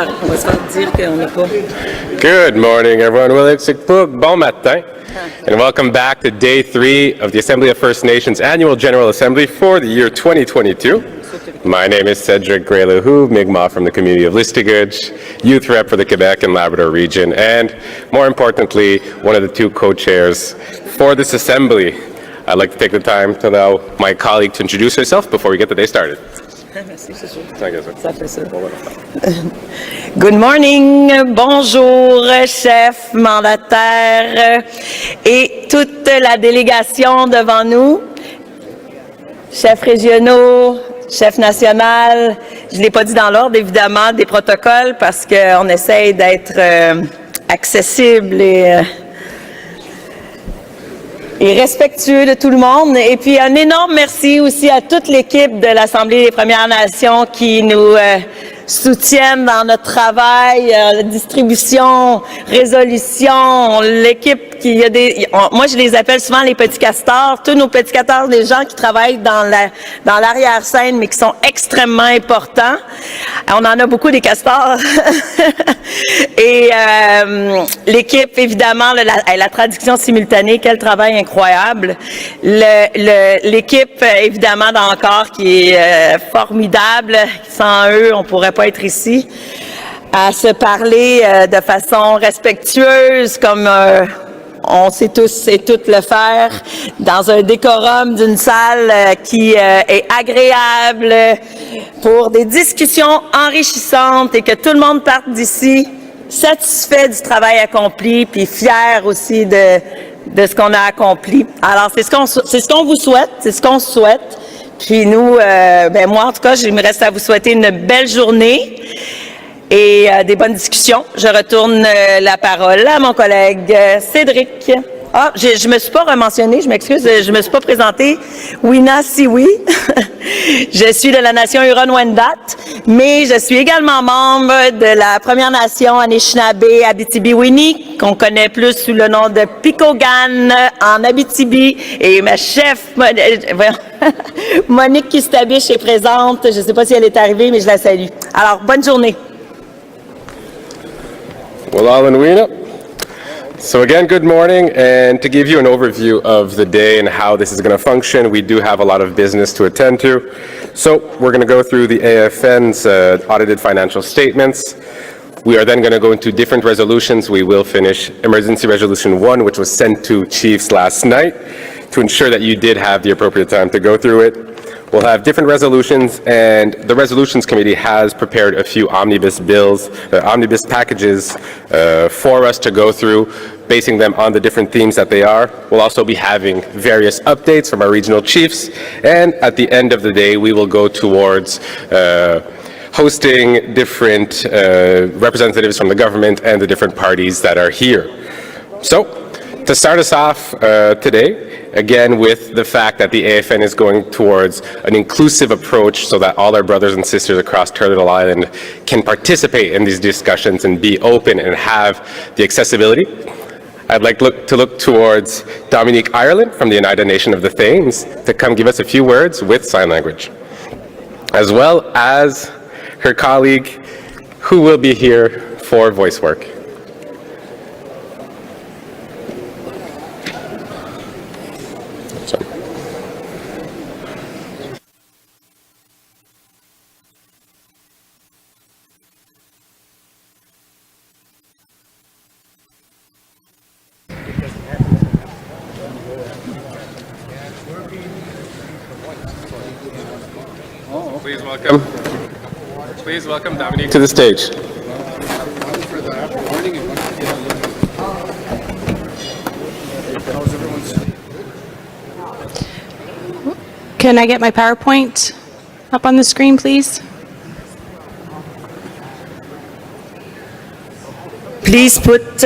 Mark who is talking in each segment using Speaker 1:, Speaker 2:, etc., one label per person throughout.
Speaker 1: va se faire dire qu'on n'a pas.
Speaker 2: Good morning, everyone. Bon matin, and welcome back to Day 3 of the Assembly of First Nations Annual General Assembly for the year 2022. My name is Cedric Gray-Lahou, Mi'kmaq from the community of Listigage, youth rep for the Quebec and Labrador region, and more importantly, one of the two co-chairs for this assembly. I'd like to take the time to allow my colleague to introduce herself before we get the day started.
Speaker 1: Merci, c'est sûr.
Speaker 2: Thank you, sir.
Speaker 1: Ça fait ça. Good morning, bonjour, chef, mandataire et toute la délégation devant nous, chefs régionaux, chef national. Je ne l'ai pas dit dans l'ordre, évidemment, des protocoles parce qu'on essaye d'être accessible et respectueux de tout le monde. Et puis, un énorme merci aussi à toute l'équipe de l'Assemblée des Premières Nations qui nous soutiennent dans notre travail, distribution, résolution, l'équipe qui a moi je les appelle souvent les petits castors, tous nos petits castors, des gens qui travaillent dans l'arrière-scène mais qui sont extrêmement importants. On en a beaucoup des castors. Et l'équipe, évidemment, la traduction simultanée, quel travail incroyable. L'équipe, évidemment, d'encore qui est formidable. Sans eux, on pourrait pas être ici à se parler de façon respectueuse comme on sait tous et toutes le faire dans un décorum d'une salle qui est agréable pour des discussions enrichissantes et que tout le monde parte d'ici satisfait du travail accompli puis fier aussi de ce qu'on a accompli. Alors c'est ce qu'on vous souhaite, c'est ce qu'on souhaite. Puis nous, moi en tout cas, il me reste à vous souhaiter une belle journée et des bonnes discussions. Je retourne la parole à mon collègue Cédric. Ah, je me suis pas rementionnée, je m'excuse, je me suis pas présentée. Wina Siwi. Je suis de la nation Huron-Wendat, mais je suis également membre de la Première Nation Anishinaabe Abitibi-Winni, qu'on connaît plus sous le nom de Pikogan en Abitibi. Et ma chef, Monique Kistabiche, est présente. Je ne sais pas si elle est arrivée, mais je la salue. Alors, bonne journée.
Speaker 2: Well, Alan Wina. So again, good morning, and to give you an overview of the day and how this is going to function, we do have a lot of business to attend to. So we're going to go through the AFN's audited financial statements. We are then going to go into different resolutions. We will finish Emergency Resolution 1, which was sent to chiefs last night to ensure that you did have the appropriate time to go through it. We'll have different resolutions, and the Resolutions Committee has prepared a few omnibus bills, omnibus packages for us to go through, basing them on the different themes that they are. We'll also be having various updates from our regional chiefs, and at the end of the day, we will go towards hosting different representatives from the government and the different parties that are here. So, to start us off today, again, with the fact that the AFN is going towards an inclusive approach so that all our brothers and sisters across Turtle Island can participate in these discussions and be open and have the accessibility. I'd like to look towards Dominique Ireland from the United Nation of the Thames to come give us a few words with sign language, as well as her colleague who will be here for voice work. Please welcome Dominique to the stage.
Speaker 3: Can I get my PowerPoint up on the screen, please?
Speaker 1: Please put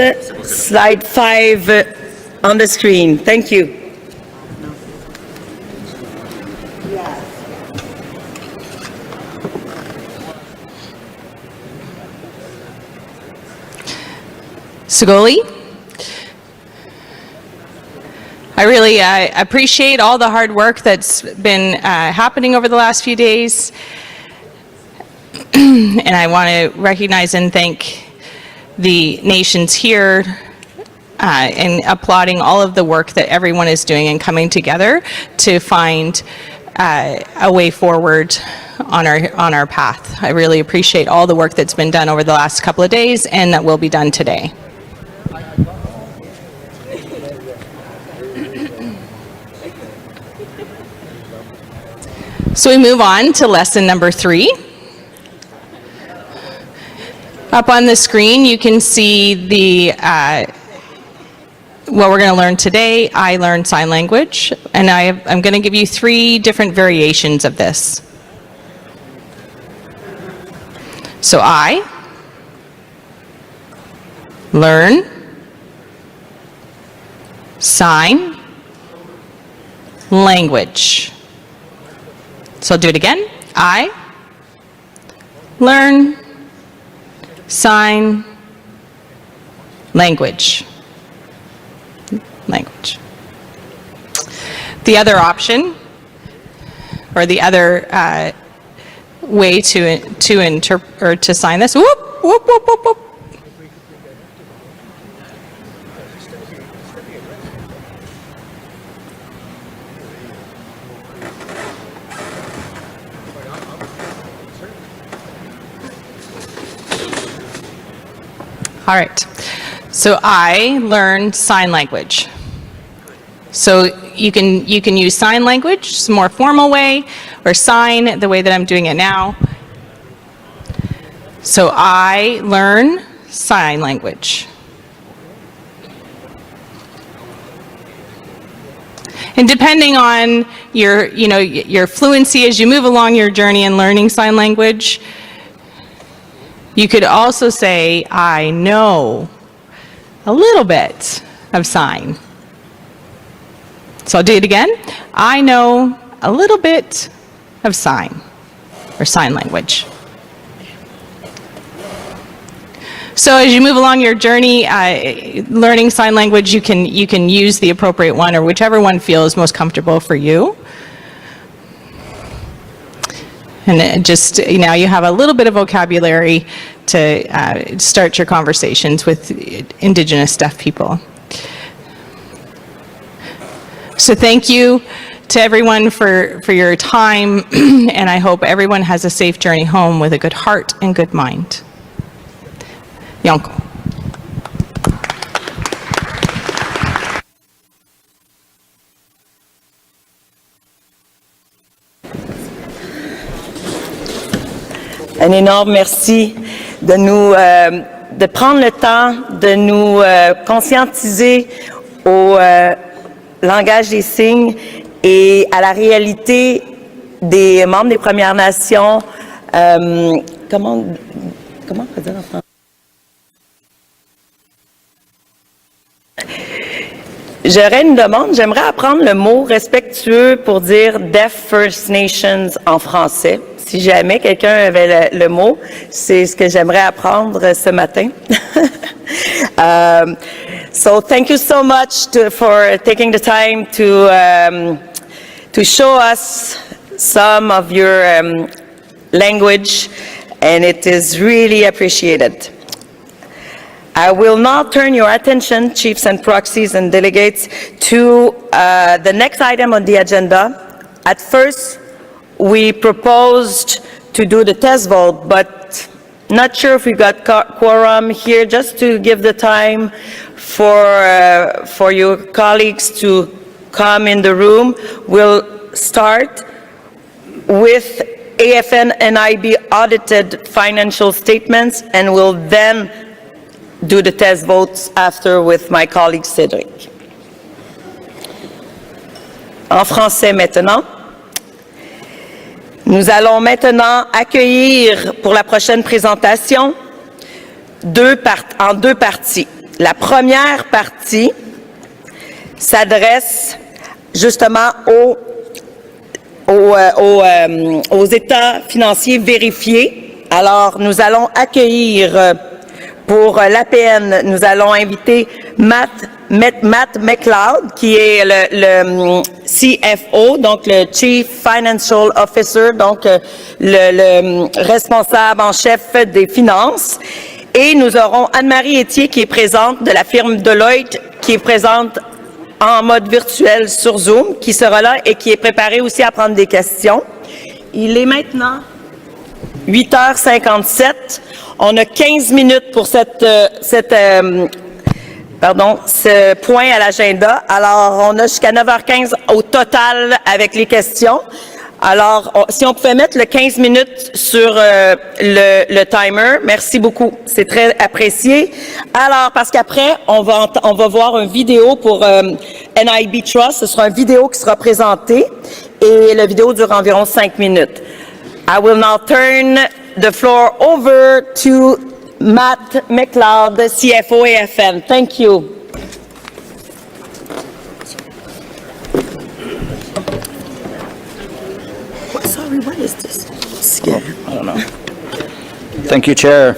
Speaker 1: slide 5 on the screen. Thank you.
Speaker 3: Sagoli. I really appreciate all the hard work that's been happening over the last few days. And I want to recognize and thank the nations here and applauding all of the work that everyone is doing and coming together to find a way forward on our path. I really appreciate all the work that's been done over the last couple of days and that will be done today. So we move on to lesson number 3. Up on the screen, you can see what we're going to learn today. I learned sign language, and I'm going to give you 3 different variations of this. So I learn sign language. So I'll do it again. I learn sign language. The other option, or the other way to interpret or to sign this. Whoop, whoop, whoop, whoop, whoop. All right, so I learned sign language. So you can use sign language, it's a more formal way, or sign the way that I'm doing it now. So I learn sign language. And depending on your fluency as you move along your journey in learning sign language, you could also say, I know a little bit of sign. So I'll do it again. I know a little bit of sign, or sign language. So as you move along your journey, learning sign language, you can use the appropriate one, or whichever one feels most comfortable for you. And just now you have a little bit of vocabulary to start your conversations with Indigenous deaf people. So thank you to everyone for your time, and I hope everyone has a safe journey home with a good heart and good mind. Yonko.
Speaker 1: Un énorme merci de prendre le temps de nous conscientiser au langage des signes et à la réalité des membres des Premières Nations. Comment on peut dire en français? J'aurais une demande. J'aimerais apprendre le mot respectueux pour dire Deaf First Nations en français. Si jamais quelqu'un avait le mot, c'est ce que j'aimerais apprendre ce matin. So thank you so much for taking the time to show us some of your language, and it is really appreciated. I will now turn your attention, chiefs and proxies and delegates, to the next item on the agenda. At first, we proposed to do the test vote, but not sure if we got quorum here. Just to give the time for your colleagues to come in the room, we'll start with APTN NIB audited financial statements, and we'll then do the test votes after with my colleague Cédric. En français maintenant. Nous allons maintenant accueillir pour la prochaine présentation en deux parties. La première partie s'adresse justement aux états financiers vérifiés. Alors, nous allons accueillir Pour l'APN, nous allons inviter Matt McLeod, qui est le CFO, donc le Chief Financial Officer, donc le responsable en chef des finances. Et nous aurons Anne-Marie Etier, qui est présente de la firme Deloitte, qui est présente en mode virtuel sur Zoom, qui sera là et qui est préparée aussi à prendre des questions. Il est maintenant 8h57. On a 15 minutes pour ce point à l'agenda. Alors, on a jusqu'à 9h15 au total avec les questions. Alors, si on pouvait mettre le 15 minutes sur le timer, merci beaucoup. C'est très apprécié. Alors, parce qu'après, on va voir une vidéo pour NIB Trust. Ce sera une vidéo qui sera présentée et la vidéo dure environ 5 minutes. I will now turn the floor over to Matt McLeod, the CFO AFN. Thank you. Sorry, what is this? Scan.
Speaker 4: I don't know. Thank you, Chair.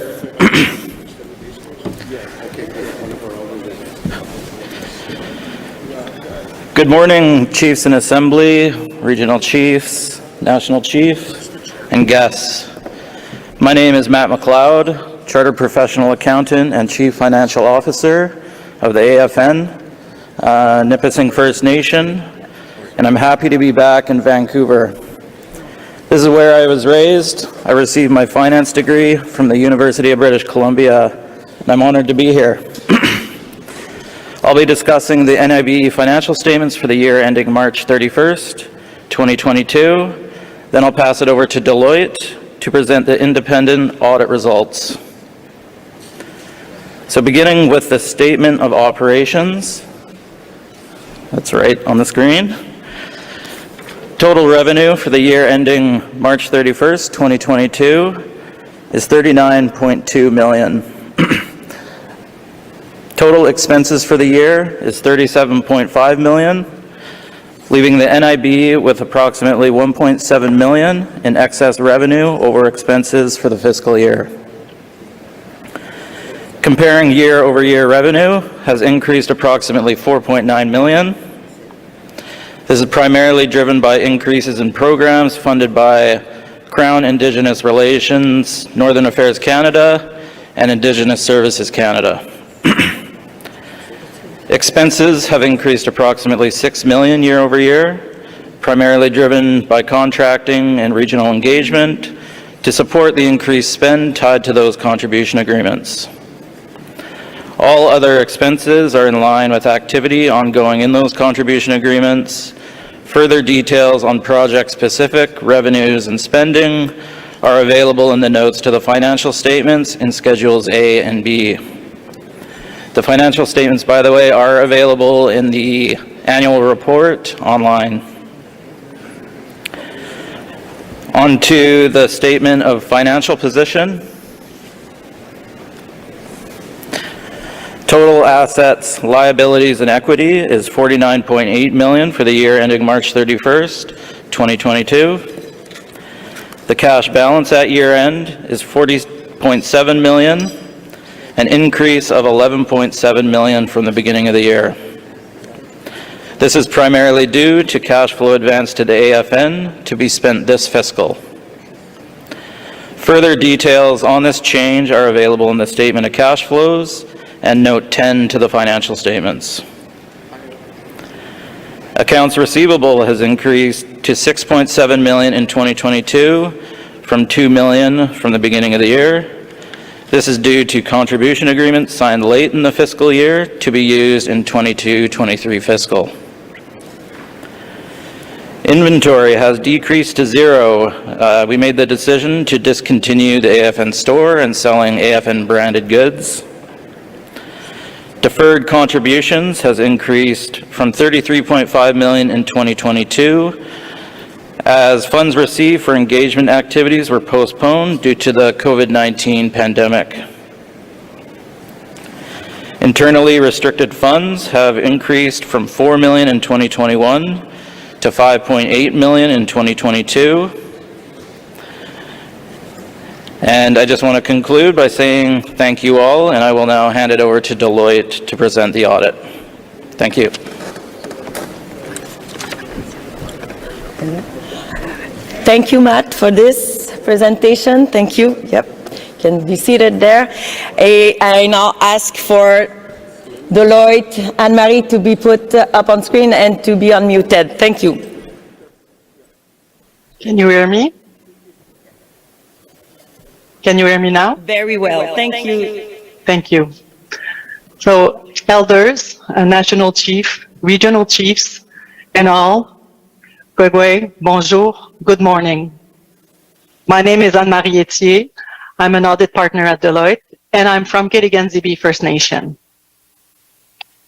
Speaker 4: Good morning, Chiefs in Assembly, Regional Chiefs, National Chief, and guests. My name is Matt McLeod, Chartered Professional Accountant and Chief Financial Officer of the AFN, Nipissing First Nation, and I'm happy to be back in Vancouver. This is where I was raised. I received my finance degree from the University of British Columbia, and I'm honored to be here. I'll be discussing the NIB financial statements for the year ending March 31st, 2022. Then I'll pass it over to Deloitte to present the independent audit results. So beginning with the statement of operations, that's right on the screen. Total revenue for the year ending March 31st, 2022 is $39.2 million. Total expenses for the year is $37.5 million, leaving the NIB with approximately $1.7 million in excess revenue over expenses for the fiscal year. Comparing year-over-year revenue has increased approximately $4.9 million. This is primarily driven by increases in programs funded by Crown Indigenous Relations, Northern Affairs Canada, and Indigenous Services Canada. Expenses have increased approximately $6 million year over year, primarily driven by contracting and regional engagement to support the increased spend tied to those contribution agreements. All other expenses are in line with activity ongoing in those contribution agreements. Further details on project-specific revenues and spending are available in the notes to the financial statements in Schedules A and B. The financial statements, by the way, are available in the annual report online. On to the statement of financial position. Total assets, liabilities, and equity is $49.8 million for the year ending March 31st, 2022. The cash balance at year end is $40.7 million, an increase of $11.7 million from the beginning of the year. This is primarily due to cash flow advance to the AFN to be spent this fiscal. Further details on this change are available in the statement of cash flows and note 10 to the financial statements. Accounts receivable has increased to $6.7 million in 2022 from $2 million from the beginning of the year. This is due to contribution agreements signed late in the fiscal year to be used in 22-23 fiscal. Inventory has decreased to zero. We made the decision to discontinue the AFN store and selling AFN branded goods. Deferred contributions has increased from $33.5 million in 2022 as funds received for engagement activities were postponed due to the COVID-19 pandemic. Internally restricted funds have increased from $4 million in 2021 to $5.8 million in 2022. And I just want to conclude by saying thank you all, and I will now hand it over to Deloitte to present the audit. Thank you.
Speaker 1: Thank you, Matt, for this presentation. Thank you. Yep, can be seated there. I now ask for Deloitte, Anne-Marie, to be put up on screen and to be unmuted. Thank you.
Speaker 5: Can you hear me? Can you hear me now?
Speaker 1: Very well. Thank you.
Speaker 5: Thank you. So, elders, national chief, regional chiefs, and all, Gregway, bonjour, good morning. My name is Anne-Marie Etier. I'm an audit partner at Deloitte, and I'm from Kitigan-Zibi First Nation.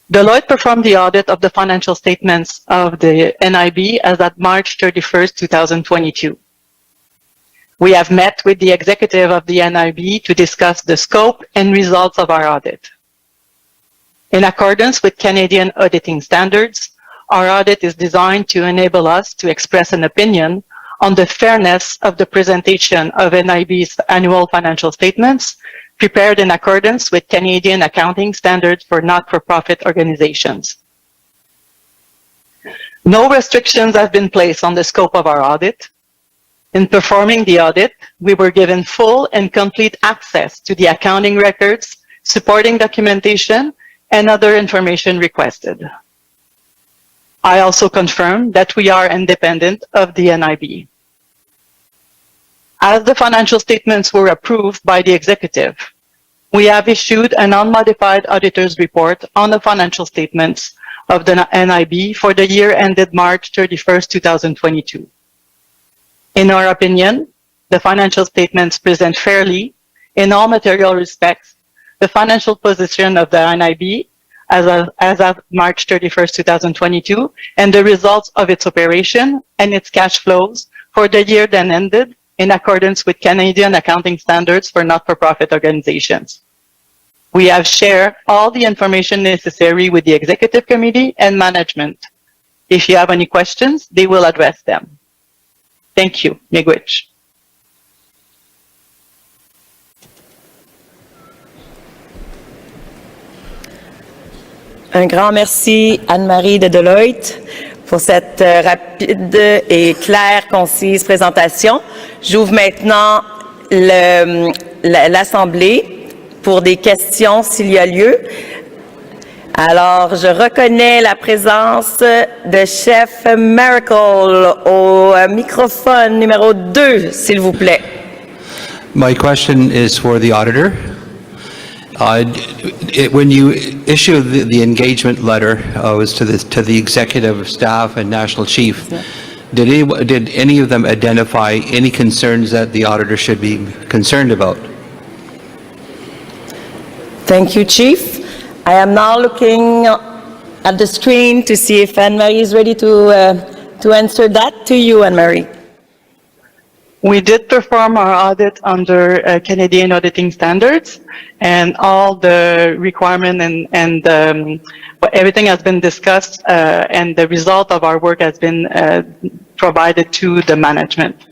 Speaker 5: Deloitte performed the audit of the financial statements of the NIB as at March 31st, 2022. We have met with the executive of the NIB to discuss the scope and results of our audit. In accordance with Canadian auditing standards, our audit is designed to enable us to express an opinion on the fairness of the presentation of NIB's annual financial statements prepared in accordance with Canadian accounting standards for not-for-profit organizations. No restrictions have been placed on the scope of our audit. In performing the audit, we were given full and complete access to the accounting records, supporting documentation, and other information requested. I also confirm that we are independent of the NIB. As the financial statements were approved by the executive, we have issued an unmodified auditor's report on the financial statements of the NIB for the year ended March 31st, 2022. In our opinion, the financial statements present fairly, in all material respects, the financial position of the NIB as of March 31st, 2022, and the results of its operation and its cash flows for the year then ended in accordance with Canadian accounting standards for not-for-profit organizations. We have shared all the information necessary with the executive committee and management. If you have any questions, they will address them. Thank you. Miigwech.
Speaker 1: Un grand merci, Anne-Marie de Deloitte, pour cette rapide et claire, concise présentation. J'ouvre maintenant l'Assemblée pour des questions s'il y a lieu. Alors, je reconnais la présence de Chef Miracle au microphone numéro 2, s'il vous plaît.
Speaker 6: My question is for the auditor. When you issue the engagement letter was to the executive staff and national chief, did any of them identify any concerns that the auditor should be concerned about?
Speaker 1: Thank you, Chief. I am now looking at the screen to see if Anne-Marie is ready to answer that. To you, Anne-Marie.
Speaker 5: We did perform our audit under Canadian auditing standards, and all the requirement and everything has been discussed, and the result of our work has been provided to the management.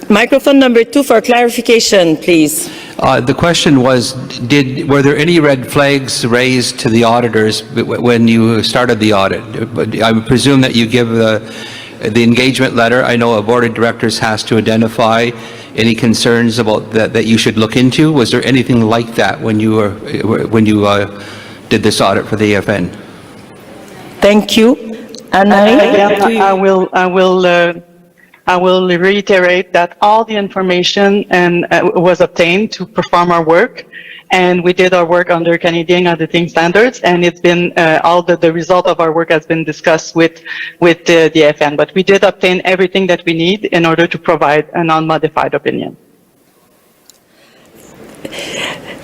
Speaker 1: Microphone number 2 for clarification, please.
Speaker 6: The question was, were there any red flags raised to the auditors when you started the audit? I would presume that you give the engagement letter. I know a board of directors has to identify any concerns about that you should look into. Was there anything like that when you did this audit for the AFN?
Speaker 1: Thank you. Anne-Marie?
Speaker 5: I will reiterate that all the information was obtained to perform our work, and we did our work under Canadian auditing standards, and it's been all the result of our work has been discussed with the FN. But we did obtain everything that we need in order to provide an unmodified opinion.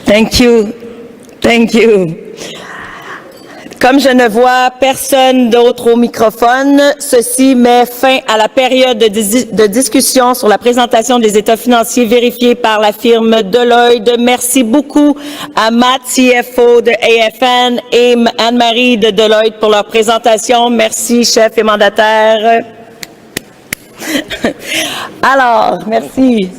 Speaker 1: Thank you. Thank you. Comme je ne vois personne d'autre au microphone, ceci met fin à la période de discussion sur la présentation des états financiers vérifiés par la firme Deloitte. Merci beaucoup à Matt, CFO de AFN, et Anne-Marie de Deloitte pour leur présentation. Merci, chef et mandataire. Alors, merci.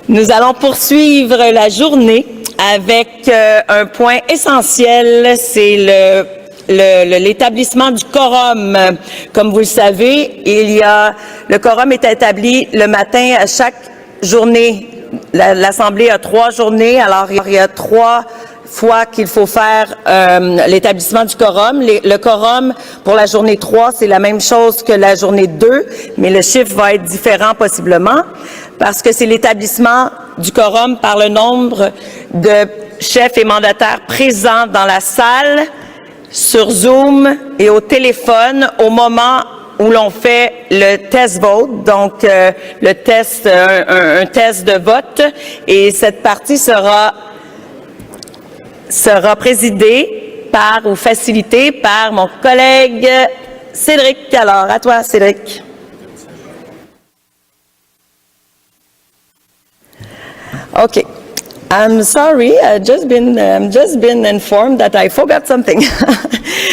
Speaker 1: Nous allons poursuivre la journée avec un point essentiel, c'est l'établissement du quorum. Comme vous le savez, le quorum est établi le matin à chaque journée. L'Assemblée a 3 journées, alors il y a 3 fois qu'il faut faire l'établissement du quorum. Le quorum pour la journée 3, c'est la même chose que la journée 2, mais le chiffre va être différent possiblement parce que c'est l'établissement du quorum par le nombre de chefs et mandataires présents dans la salle, sur Zoom et au téléphone au moment où l'on fait le test vote, donc le test, un test de vote, et cette partie sera présidée par ou facilitée par mon collègue Cédric. Alors, à toi, Cédric. Okay. I'm sorry, I'm just been informed that I forgot something.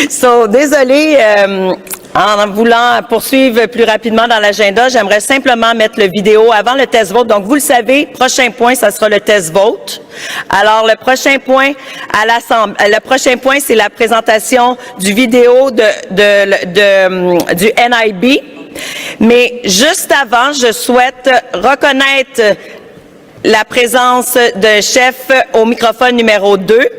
Speaker 1: So, désolé, en voulant poursuivre plus rapidement dans l'agenda, j'aimerais simplement mettre le vidéo avant le test vote. Donc, vous le savez, prochain point, ça sera le test vote. Alors, le prochain point c'est la présentation du vidéo du NIB. Mais juste avant, je souhaite reconnaître la présence de chef au microphone numéro 2.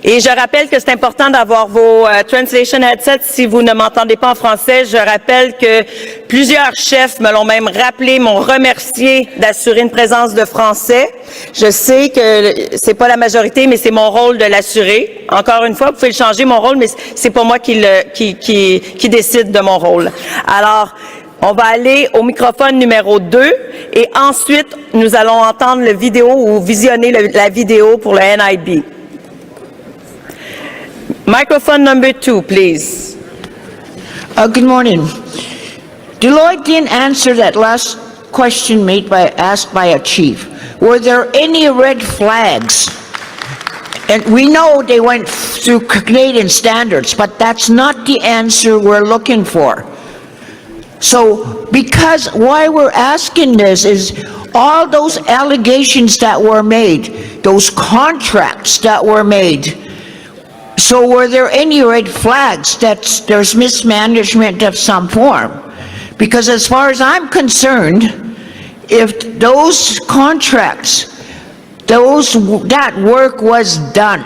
Speaker 1: Et je rappelle que c'est important d'avoir vos translation headsets si vous ne m'entendez pas en français. Je rappelle que plusieurs chefs me l'ont même rappelé, m'ont remercié d'assurer une présence de français. Je sais que c'est pas la majorité, mais c'est mon rôle de l'assurer. Encore une fois, vous pouvez le changer mon rôle, mais c'est pas moi qui décide de mon rôle. Alors, on va aller au microphone numéro 2 et ensuite, nous allons entendre le vidéo ou visionner la vidéo pour le NIB. Microphone number 2, please.
Speaker 7: Good morning. Deloitte didn't answer that last question asked by a chief. Were there any red flags? And we know they went through Canadian standards, but that's not the answer we're looking for. So, because why we're asking this is all those allegations that were made, those contracts that were made. So were there any red flags that there's mismanagement of some form? Because as far as I'm concerned, if those contracts, that work was done,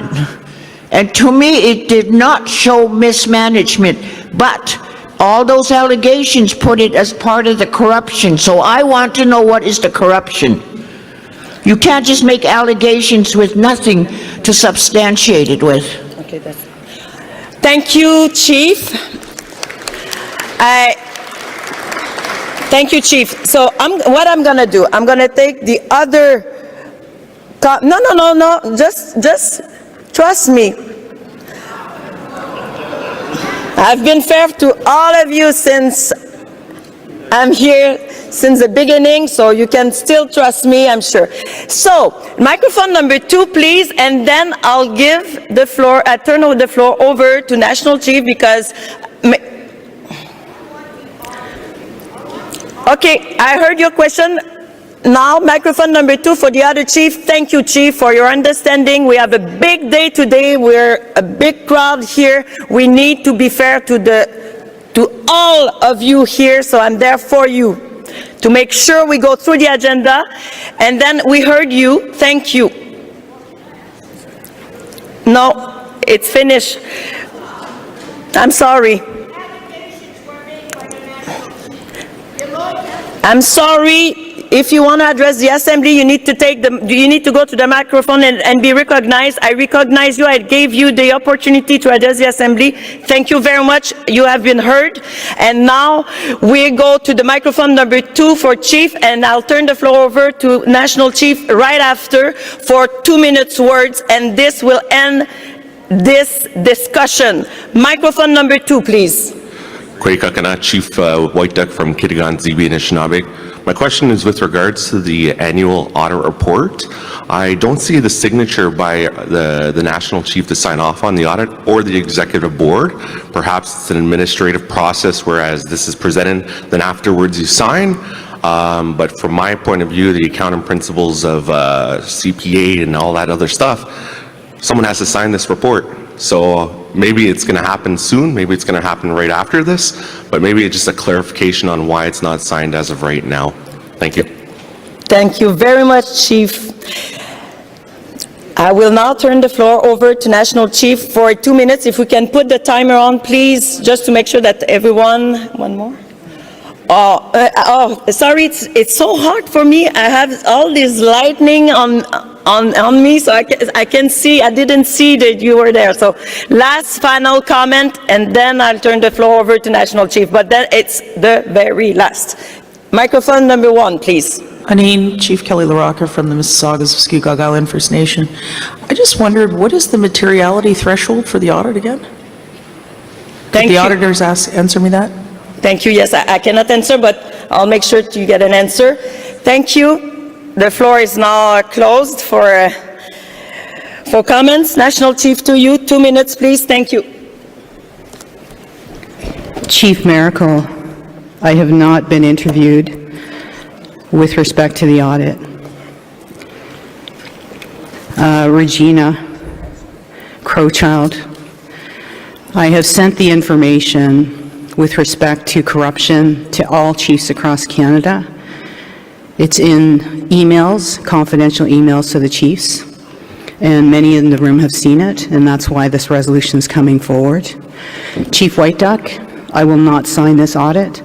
Speaker 7: and to me it did not show mismanagement, but all those allegations put it as part of the corruption. So I want to know, what is the corruption? You can't just make allegations with nothing to substantiate it with.
Speaker 1: Okay, thank you, Chief. Thank you, Chief. So what I'm going to do, I'm going to take the other... No. Just trust me. I've been fair to all of you since I'm here since the beginning, so you can still trust me, I'm sure. So, microphone number 2, please, and then I'll give the floor, turn over the floor over to National Chief because... Okay, I heard your question. Now, microphone number 2 for the other chief. Thank you, Chief, for your understanding. We have a big day today. We're a big crowd here. We need to be fair to all of you here, so I'm there for you to make sure we go through the agenda. And then we heard you. Thank you. No, it's finished. I'm sorry. I'm sorry. If you want to address the assembly, you need to go to the microphone and be recognized. I recognize you. I gave you the opportunity to address the assembly. Thank you very much. You have been heard. And now we go to the microphone number 2 for Chief, and I'll turn the floor over to National Chief right after for 2 minutes words, and this will end this discussion. Microphone number 2, please.
Speaker 8: Chief White Duck from Kitigan, ZB Anishinaabe. My question is with regards to the annual audit report. I don't see the signature by the National Chief to sign off on the audit or the Executive Board. Perhaps it's an administrative process, whereas this is presented, then afterwards you sign. But from my point of view, the accounting principles of CPA and all that other stuff, someone has to sign this report. So maybe it's going to happen soon, maybe it's going to happen right after this, but maybe it's just a clarification on why it's not signed as of right now. Thank you.
Speaker 1: Thank you very much, Chief. I will now turn the floor over to National Chief for 2 minutes. If we can put the timer on, please, just to make sure that everyone, one more. Sorry, it's so hard for me. I have all this lightning on me, so I can see. I didn't see that you were there. So last final comment, and then I'll turn the floor over to National Chief. But then it's the very last. Microphone number 1, please.
Speaker 9: Anine, Chief Kelly LaRocca from the Mississaugas of Skeegaw Island First Nation. I just wondered, what is the materiality threshold for the audit again? Could the auditors answer me that?
Speaker 1: Thank you. Yes, I cannot answer, but I'll make sure you get an answer. Thank you. The floor is now closed for comments. National Chief, to you, 2 minutes, please. Thank you.
Speaker 10: Chief Miracle, I have not been interviewed with respect to the audit. Regina Crowchild, I have sent the information with respect to corruption to all chiefs across Canada. It's in emails, confidential emails to the chiefs, and many in the room have seen it, and that's why this resolution is coming forward. Chief White Duck, I will not sign this audit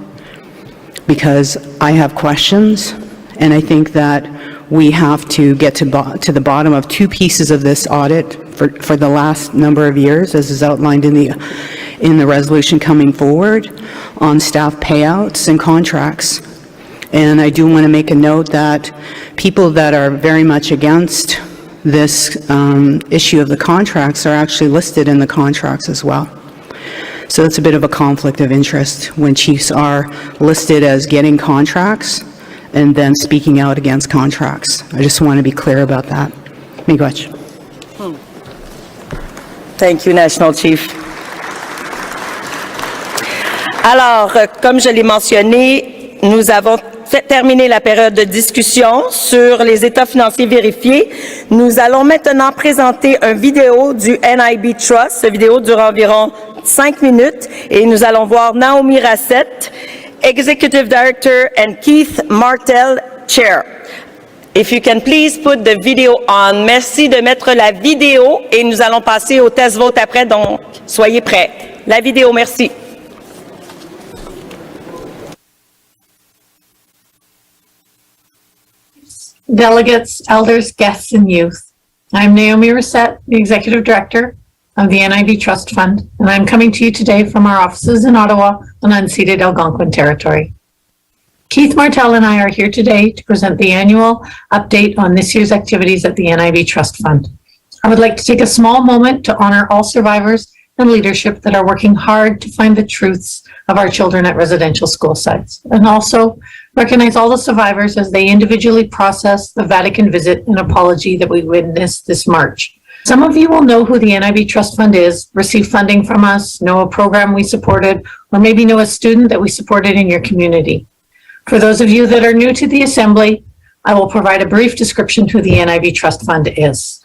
Speaker 10: because I have questions, and I think that we have to get to the bottom of 2 pieces of this audit for the last number of years, as is outlined in the resolution coming forward on staff payouts and contracts. And I do want to make a note that people that are very much against this issue of the contracts are actually listed in the contracts as well. So it's a bit of a conflict of interest when chiefs are listed as getting contracts and then speaking out against contracts. I just want to be clear about that. Miigwech.
Speaker 1: Thank you, National Chief. Alors, comme je l'ai mentionné, nous avons terminé la période de discussion sur les états financiers vérifiés. Nous allons maintenant présenter une vidéo du NIB Trust. Cette vidéo dure environ 5 minutes et nous allons voir Naomi Rassett, Executive Director, and Keith Martel, Chair. If you can please put the video on. Merci de mettre la vidéo et nous allons passer au test vote après, donc soyez prêts. La vidéo, merci.
Speaker 11: Delegates, elders, guests, and youth. I'm Naomi Rassett, the Executive Director of the NIB Trust Fund, and I'm coming to you today from our offices in Ottawa on unceded Algonquin territory. Keith Martel and I are here today to present the annual update on this year's activities at the NIB Trust Fund. I would like to take a small moment to honor all survivors and leadership that are working hard to find the truths of our children at residential school sites, and also recognize all the survivors as they individually process the Vatican visit and apology that we witnessed this March. Some of you will know who the NIB Trust Fund is, receive funding from us, know a program we supported, or maybe know a student that we supported in your community. For those of you that are new to the Assembly, I will provide a brief description who the NIB Trust Fund is.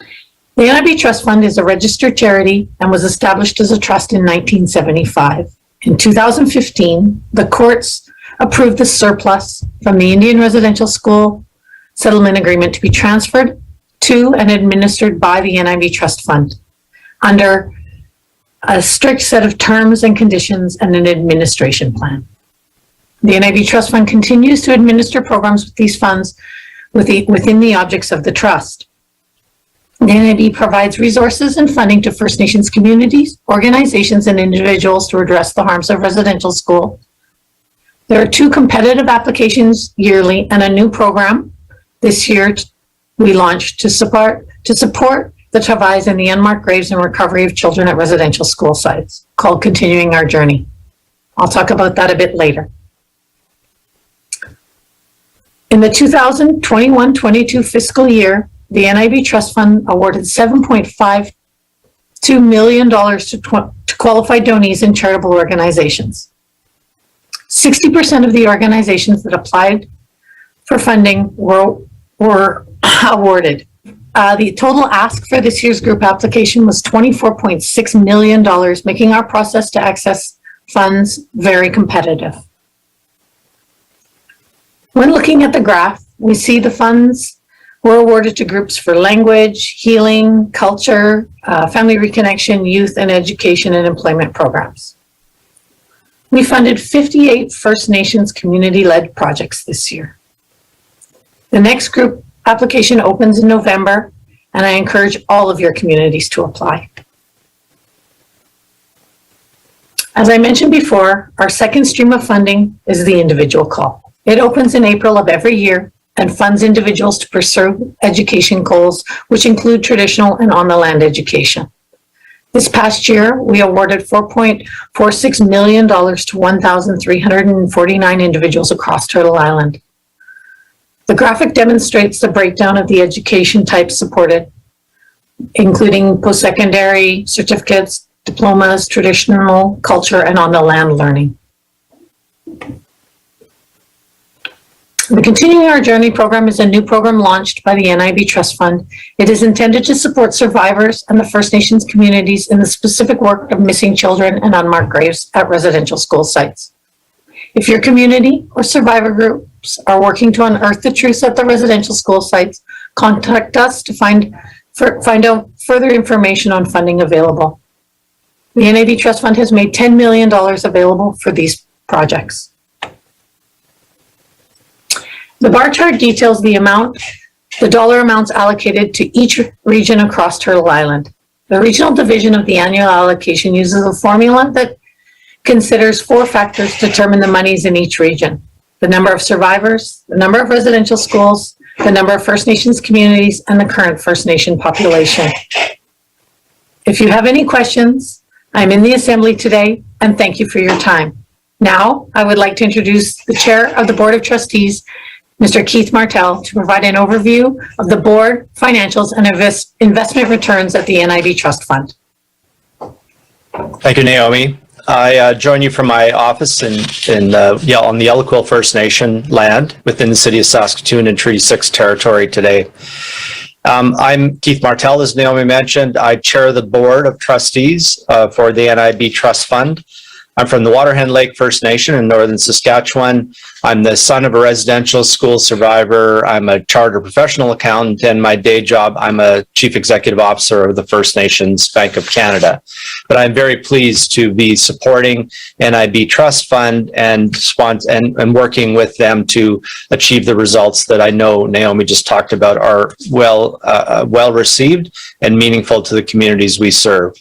Speaker 11: The NIB Trust Fund is a registered charity and was established as a trust in 1975. In 2015, the courts approved the surplus from the Indian Residential School Settlement Agreement to be transferred to and administered by the NIB Trust Fund under a strict set of terms and conditions and an administration plan. The NIB Trust Fund continues to administer programs with these funds within the objects of the trust. The NIB provides resources and funding to First Nations communities, organizations, and individuals to address the harms of residential school. There are 2 competitive applications yearly and a new program this year we launched to support the travails and the unmarked graves and recovery of children at residential school sites, called Continuing Our Journey. I'll talk about that a bit later. In the 2021-22 fiscal year, the NIB Trust Fund awarded $7.52 million to qualified donees in charitable organizations. 60% of the organizations that applied for funding were awarded. The total ask for this year's group application was $24.6 million, making our process to access funds very competitive. When looking at the graph, we see the funds were awarded to groups for language, healing, culture, family reconnection, youth and education and employment programs. We funded 58 First Nations community-led projects this year. The next group application opens in November, and I encourage all of your communities to apply. As I mentioned before, our second stream of funding is the individual call. It opens in April of every year and funds individuals to pursue education goals, which include traditional and on-the-land education. This past year, we awarded $4.46 million to 1,349 individuals across Turtle Island. The graphic demonstrates the breakdown of the education types supported, including post-secondary certificates, diplomas, traditional, culture, and on-the-land learning. The Continuing Our Journey program is a new program launched by the NIB Trust Fund. It is intended to support survivors and the First Nations communities in the specific work of missing children and unmarked graves at residential school sites. If your community or survivor groups are working to unearth the truth at the residential school sites, contact us to find out further information on funding available. The NIB Trust Fund has made $10 million available for these projects. The bar chart details the dollar amounts allocated to each region across Turtle Island. The regional division of the annual allocation uses a formula that considers 4 factors to determine the monies in each region: the number of survivors, the number of residential schools, the number of First Nations communities, and the current First Nation population. If you have any questions, I'm in the Assembly today, and thank you for your time. Now, I would like to introduce the Chair of the Board of Trustees, Mr. Keith Martell, to provide an overview of the board, financials, and investment returns at the NIB Trust Fund.
Speaker 12: Thank you, Naomi. I join you from my office on the Yellowquill First Nation land within the city of Saskatoon and Treaty 6 territory today. I'm Keith Martell, as Naomi mentioned. I chair the board of trustees for the NIB Trust Fund. I'm from the Waterhen Lake First Nation in northern Saskatchewan. I'm the son of a residential school survivor. I'm a chartered professional accountant, and my day job, I'm a chief executive officer of the First Nations Bank of Canada. But I'm very pleased to be supporting NIB Trust Fund and working with them to achieve the results that I know Naomi just talked about are well received and meaningful to the communities we serve.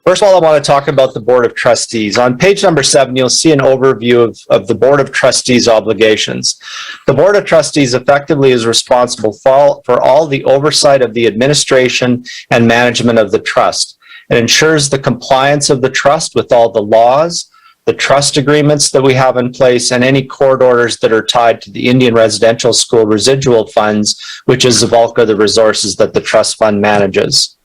Speaker 12: First of all, I want to talk about the Board of Trustees. On page number 7, you'll see an overview of the Board of Trustees' obligations. The Board of Trustees effectively is responsible for all the oversight of the administration and management of the trust. It ensures the compliance of the trust with all the laws, the trust agreements that we have in place, and any court orders that are tied to the Indian Residential School residual funds, which is the bulk of the resources that the trust fund manages.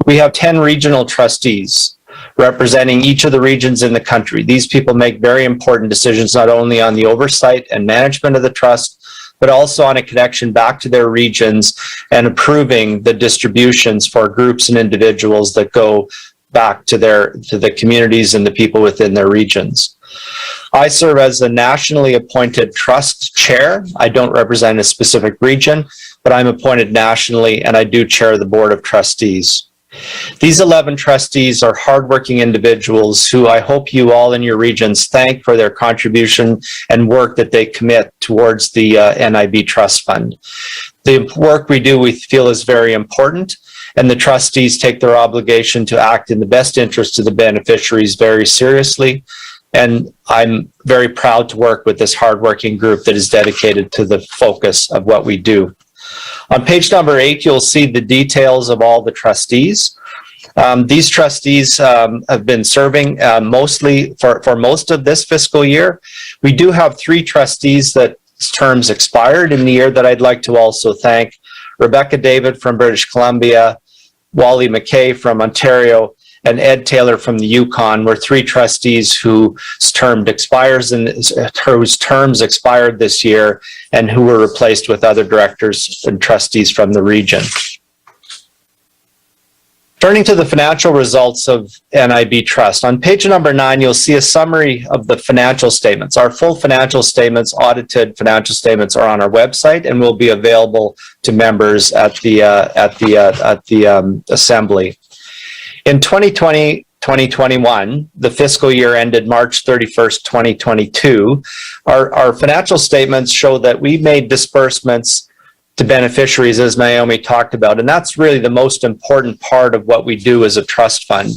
Speaker 12: We have 10 regional trustees representing each of the regions in the country. These people make very important decisions, not only on the oversight and management of the trust, but also on a connection back to their regions and approving the distributions for groups and individuals that go back to the communities and the people within their regions. I serve as the nationally appointed trust chair. I don't represent a specific region, but I'm appointed nationally, and I do chair the Board of Trustees. These 11 trustees are hardworking individuals who I hope you all in your regions thank for their contribution and work that they commit towards the NIB Trust Fund. The work we do, we feel, is very important, and the trustees take their obligation to act in the best interest of the beneficiaries very seriously. And I'm very proud to work with this hardworking group that is dedicated to the focus of what we do. On page number 8, you'll see the details of all the trustees. These trustees have been serving mostly for most of this fiscal year. We do have 3 trustees that terms expired in the year that I'd like to also thank Rebecca David from British Columbia, Wally McKay from Ontario, and Ed Taylor from the Yukon were three trustees whose terms expired this year and who were replaced with other directors and trustees from the region. Turning to the financial results of NIB Trust. On page number 9, you'll see a summary of the financial statements. Our full financial statements, audited financial statements, are on our website and will be available to members at the assembly. In 2020-2021, the fiscal year ended March 31st, 2022, our financial statements show that we made disbursements to beneficiaries, as Naomi talked about, and that's really the most important part of what we do as a trust fund.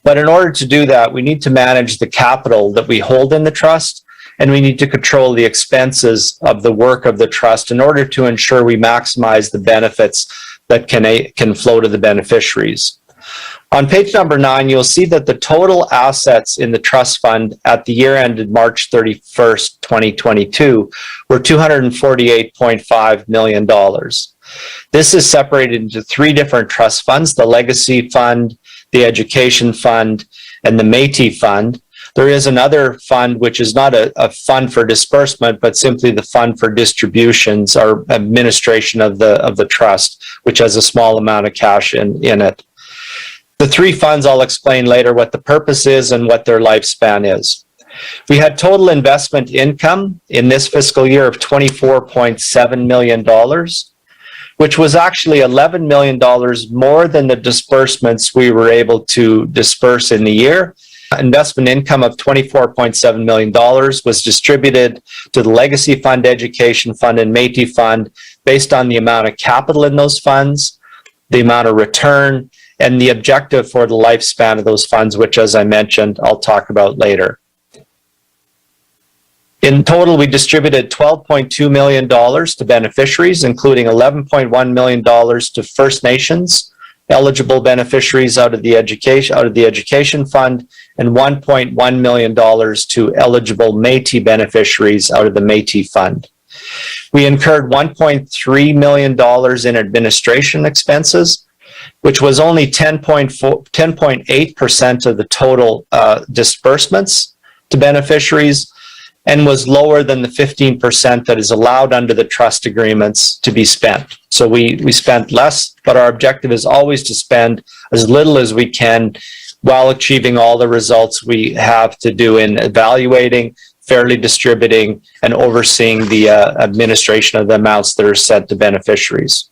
Speaker 12: But in order to do that, we need to manage the capital that we hold in the trust, and we need to control the expenses of the work of the trust in order to ensure we maximize the benefits that can flow to the beneficiaries. On page number 9, you'll see that the total assets in the trust fund at the year ended March 31st, 2022 were $248.5 million. This is separated into three different trust funds: the Legacy Fund, the Education Fund, and the Métis Fund. There is another fund which is not a fund for disbursement, but simply the fund for distributions or administration of the trust, which has a small amount of cash in it. The three funds, I'll explain later what the purpose is and what their lifespan is. We had total investment income in this fiscal year of $24.7 million, which was actually $11 million more than the disbursements we were able to disperse in the year. Investment income of $24.7 million was distributed to the Legacy Fund, Education Fund, and Métis Fund based on the amount of capital in those funds, the amount of return, and the objective for the lifespan of those funds, which, as I mentioned, I'll talk about later. In total, we distributed $12.2 million to beneficiaries, including $11.1 million to First Nations eligible beneficiaries out of the Education Fund, and $1.1 million to eligible Métis beneficiaries out of the Métis Fund. We incurred $1.3 million in administration expenses, which was only 10.8% of the total disbursements to beneficiaries, and was lower than the 15% that is allowed under the trust agreements to be spent. So we spent less, but our objective is always to spend as little as we can while achieving all the results we have to do in evaluating, fairly distributing, and overseeing the administration of the amounts that are sent to beneficiaries.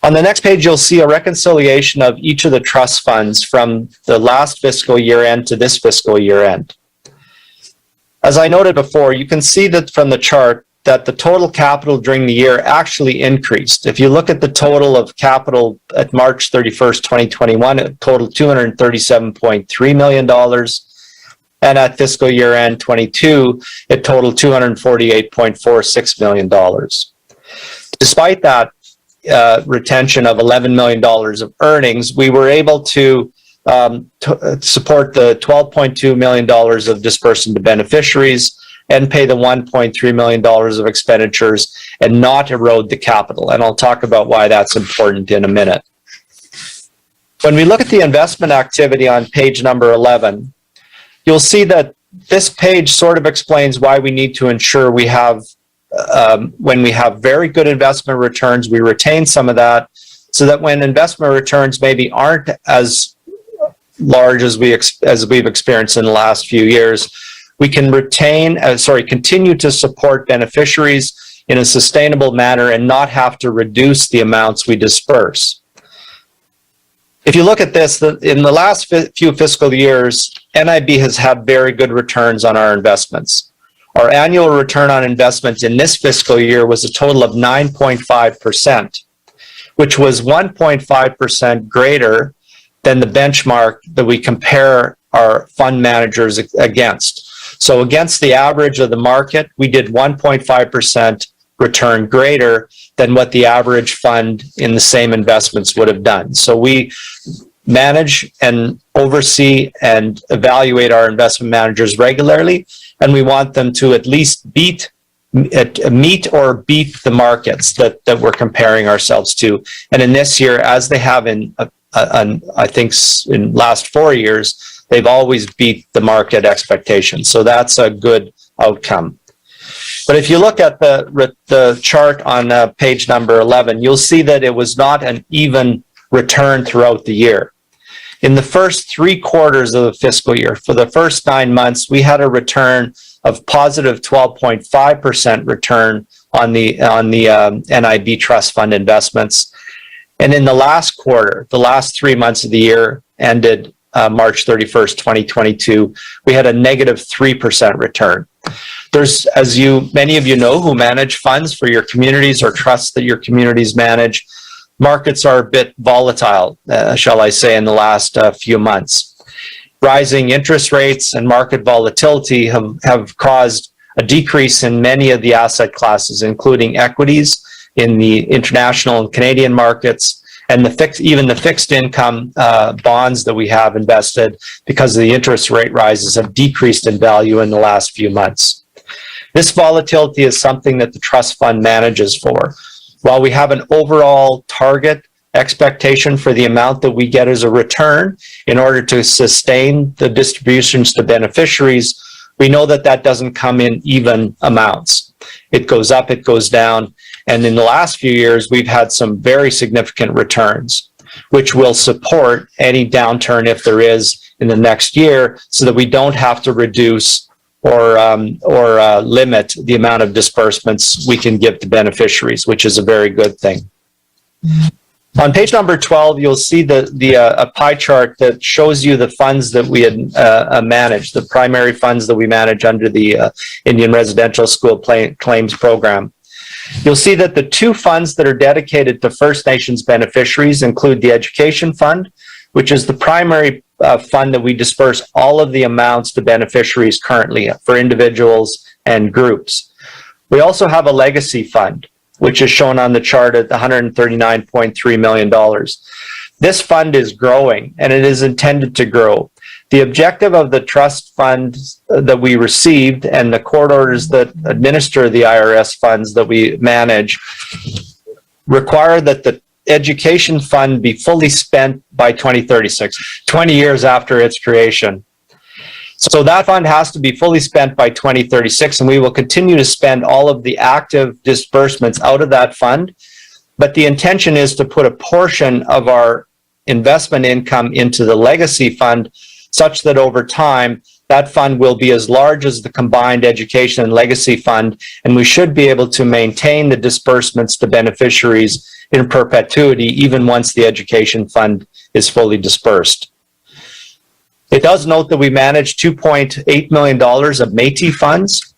Speaker 12: On the next page, you'll see a reconciliation of each of the trust funds from the last fiscal year end to this fiscal year end. As I noted before, you can see that from the chart that the total capital during the year actually increased. If you look at the total of capital at March 31st, 2021, it totaled $237.3 million. And at fiscal year end 22, it totaled $248.46 million. Despite that retention of $11 million of earnings, we were able to support the $12.2 million of disbursement to beneficiaries and pay the $1.3 million of expenditures and not erode the capital. And I'll talk about why that's important in a minute. When we look at the investment activity on page number 11, you'll see that this page sort of explains why we need to ensure we have, when we have very good investment returns, we retain some of that, so that when investment returns maybe aren't as large as we've experienced in the last few years, we can continue to support beneficiaries in a sustainable manner and not have to reduce the amounts we disperse. If you look at this, in the last few fiscal years, NIB has had very good returns on our investments. Our annual return on investment in this fiscal year was a total of 9.5%, which was 1.5% greater than the benchmark that we compare our fund managers against. So against the average of the market, we did 1.5% return greater than what the average fund in the same investments would have done. So we manage and oversee and evaluate our investment managers regularly, and we want them to at least meet or beat the markets that we're comparing ourselves to. And in this year, as they have in, I think in last 4 years, they've always beat the market expectations. So that's a good outcome. But if you look at the chart on page number 11, you'll see that it was not an even return throughout the year. In the first 3 quarters of the fiscal year, for the first 9 months, we had a return of positive 12.5% return on the NIB Trust Fund investments. And in the last quarter, the last 3 months of the year ended March 31st, 2022, we had a negative 3% return. There's, as many of you know who manage funds for your communities or trusts that your communities manage, markets are a bit volatile, shall I say, in the last few months. Rising interest rates and market volatility have caused a decrease in many of the asset classes, including equities in the international and Canadian markets, and even the fixed income bonds that we have invested because of the interest rate rises have decreased in value in the last few months. This volatility is something that the trust fund manages for. While we have an overall target expectation for the amount that we get as a return in order to sustain the distributions to beneficiaries, we know that that doesn't come in even amounts. It goes up, it goes down, and in the last few years, we've had some very significant returns, which will support any downturn if there is in the next year, so that we don't have to reduce or limit the amount of disbursements we can give to beneficiaries, which is a very good thing. On page number 12, you'll see a pie chart that shows you the funds that we had managed, the primary funds that we manage under the Indian Residential School Claims Program. You'll see that the 2 funds that are dedicated to First Nations beneficiaries include the Education Fund, which is the primary fund that we disperse all of the amounts to beneficiaries currently for individuals and groups. We also have a Legacy Fund, which is shown on the chart at $139.3 million. This fund is growing, and it is intended to grow. The objective of the trust funds that we received and the court orders that administer the IRS funds that we manage require that the education fund be fully spent by 2036, 20 years after its creation. So that fund has to be fully spent by 2036, and we will continue to spend all of the active disbursements out of that fund. But the intention is to put a portion of our investment income into the Legacy Fund, such that over time, that fund will be as large as the combined Education and Legacy Fund, and we should be able to maintain the disbursements to beneficiaries in perpetuity, even once the Education Fund is fully dispersed. It does note that we manage $2.8 million of Métis funds.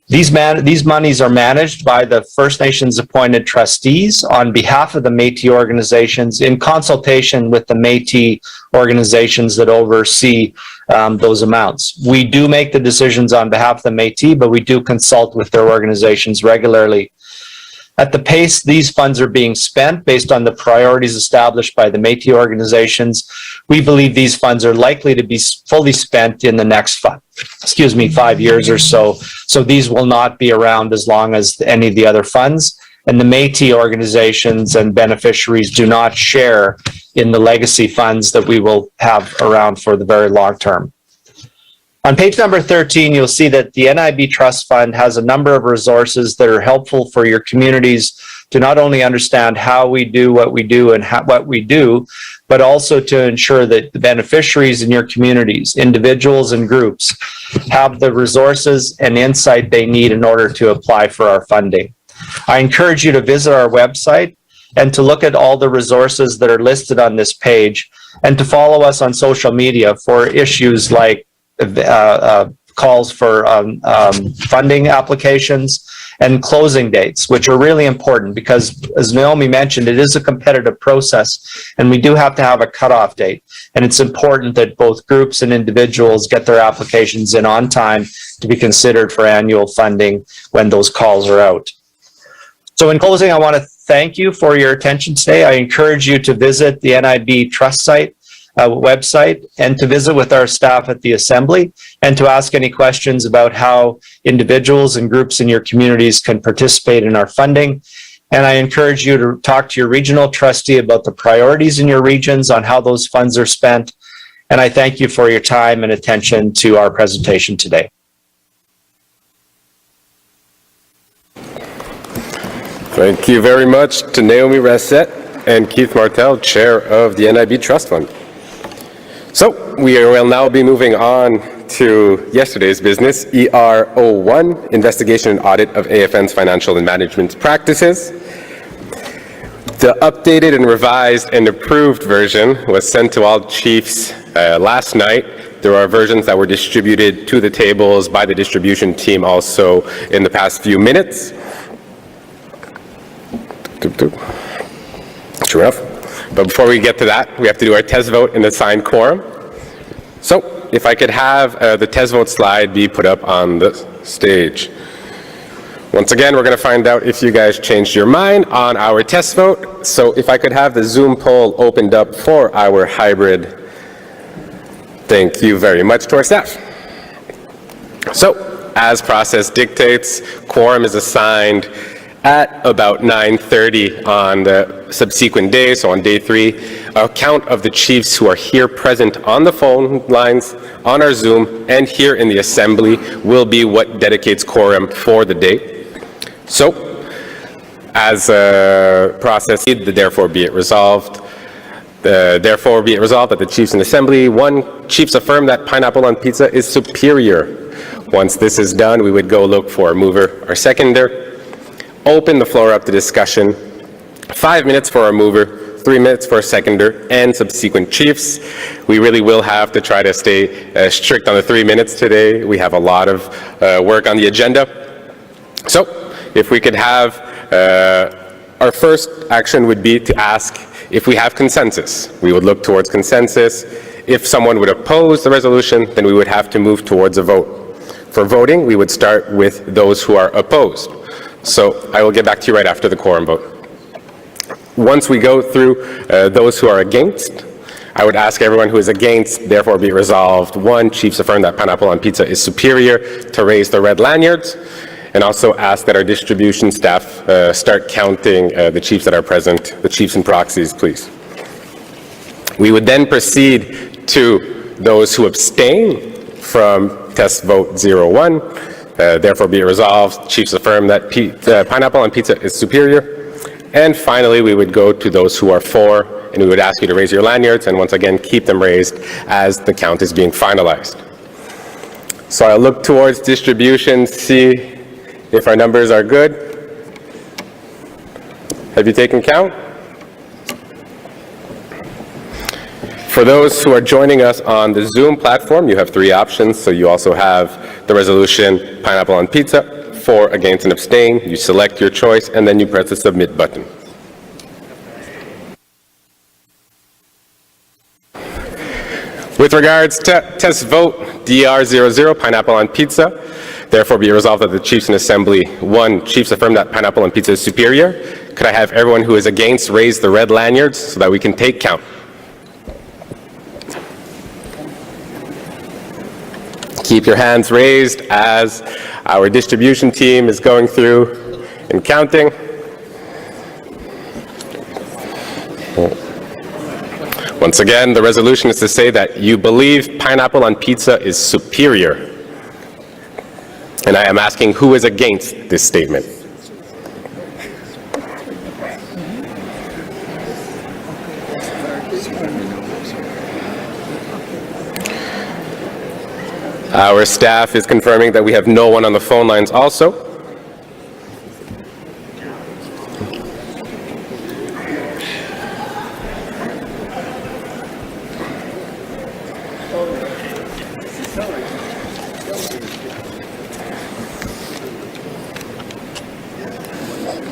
Speaker 12: These monies are managed by the First Nations appointed trustees on behalf of the Métis organizations in consultation with the Métis organizations that oversee those amounts. We do make the decisions on behalf of the Métis, but we do consult with their organizations regularly. At the pace these funds are being spent based on the priorities established by the Métis organizations, we believe these funds are likely to be fully spent in the next 5 years or so. So these will not be around as long as any of the other funds. And the Métis organizations and beneficiaries do not share in the legacy funds that we will have around for the very long term. On page number 13, you'll see that the NIB Trust Fund has a number of resources that are helpful for your communities to not only understand how we do what we do and what we do, but also to ensure that the beneficiaries in your communities, individuals and groups, have the resources and insight they need in order to apply for our funding. I encourage you to visit our website and to look at all the resources that are listed on this page, and to follow us on social media for issues like calls for funding applications and closing dates, which are really important because, as Naomi mentioned, it is a competitive process and we do have to have a cutoff date. And it's important that both groups and individuals get their applications in on time to be considered for annual funding when those calls are out. So in closing, I want to thank you for your attention today. I encourage you to visit the NIB Trust site website, and to visit with our staff at the Assembly, and to ask any questions about how individuals and groups in your communities can participate in our funding. And I encourage you to talk to your regional trustee about the priorities in your regions on how those funds are spent. And I thank you for your time and attention to our presentation today.
Speaker 2: Thank you very much to Naomi Resett and Keith Martel, Chair of the NIB Trust Fund. So we will now be moving on to yesterday's business, ER01, Investigation and Audit of AFN's Financial and Management Practices. The updated and revised and approved version was sent to all chiefs last night. There are versions that were distributed to the tables by the distribution team also in the past few minutes. True enough. But before we get to that, we have to do our test vote and assign quorum. So if I could have the test vote slide be put up on the stage. Once again, we're going to find out if you guys changed your mind on our test vote. So if I could have the Zoom poll opened up for our hybrid. Thank you very much to our staff. So as process dictates, quorum is assigned at about 9:30 on the subsequent day, so on day 3. A count of the chiefs who are here present on the phone lines, on our Zoom, and here in the Assembly will be what dedicates quorum for the day. So, as a process, therefore be it resolved. Therefore be it resolved that the chiefs in Assembly, 1, chiefs affirm that pineapple on pizza is superior. Once this is done, we would go look for a mover or seconder. Open the floor up to discussion. 5 minutes for our mover, 3 minutes for a seconder, and subsequent chiefs. We really will have to try to stay strict on the 3 minutes today. We have a lot of work on the agenda. So, if we could have, our first action would be to ask if we have consensus. We would look towards consensus. If someone would oppose the resolution, then we would have to move towards a vote. For voting, we would start with those who are opposed. So I will get back to you right after the quorum vote. Once we go through those who are against, I would ask everyone who is against, therefore be resolved. 1, chiefs affirm that pineapple on pizza is superior, to raise the red lanyards, and also ask that our distribution staff start counting the chiefs that are present, the chiefs and proxies, please. We would then proceed to those who abstain from test vote 01. Therefore be it resolved, chiefs affirm that pineapple on pizza is superior. And finally, we would go to those who are for, and we would ask you to raise your lanyards, and once again, keep them raised as the count is being finalized. So I'll look towards distribution, see if our numbers are good. Have you taken count? For those who are joining us on the Zoom platform, you have 3 options. So you also have the resolution pineapple on pizza, for, against, and abstain. You select your choice, and then you press the submit button. With regards to test vote DR00, pineapple on pizza, therefore be resolved that the chiefs in Assembly, 1, chiefs affirm that pineapple on pizza is superior. Could I have everyone who is against raise the red lanyards so that we can take count? Keep your hands raised as our distribution team is going through and counting. Once again, the resolution is to say that you believe pineapple on pizza is superior. And I am asking who is against this statement. Our staff is confirming that we have no one on the phone lines also.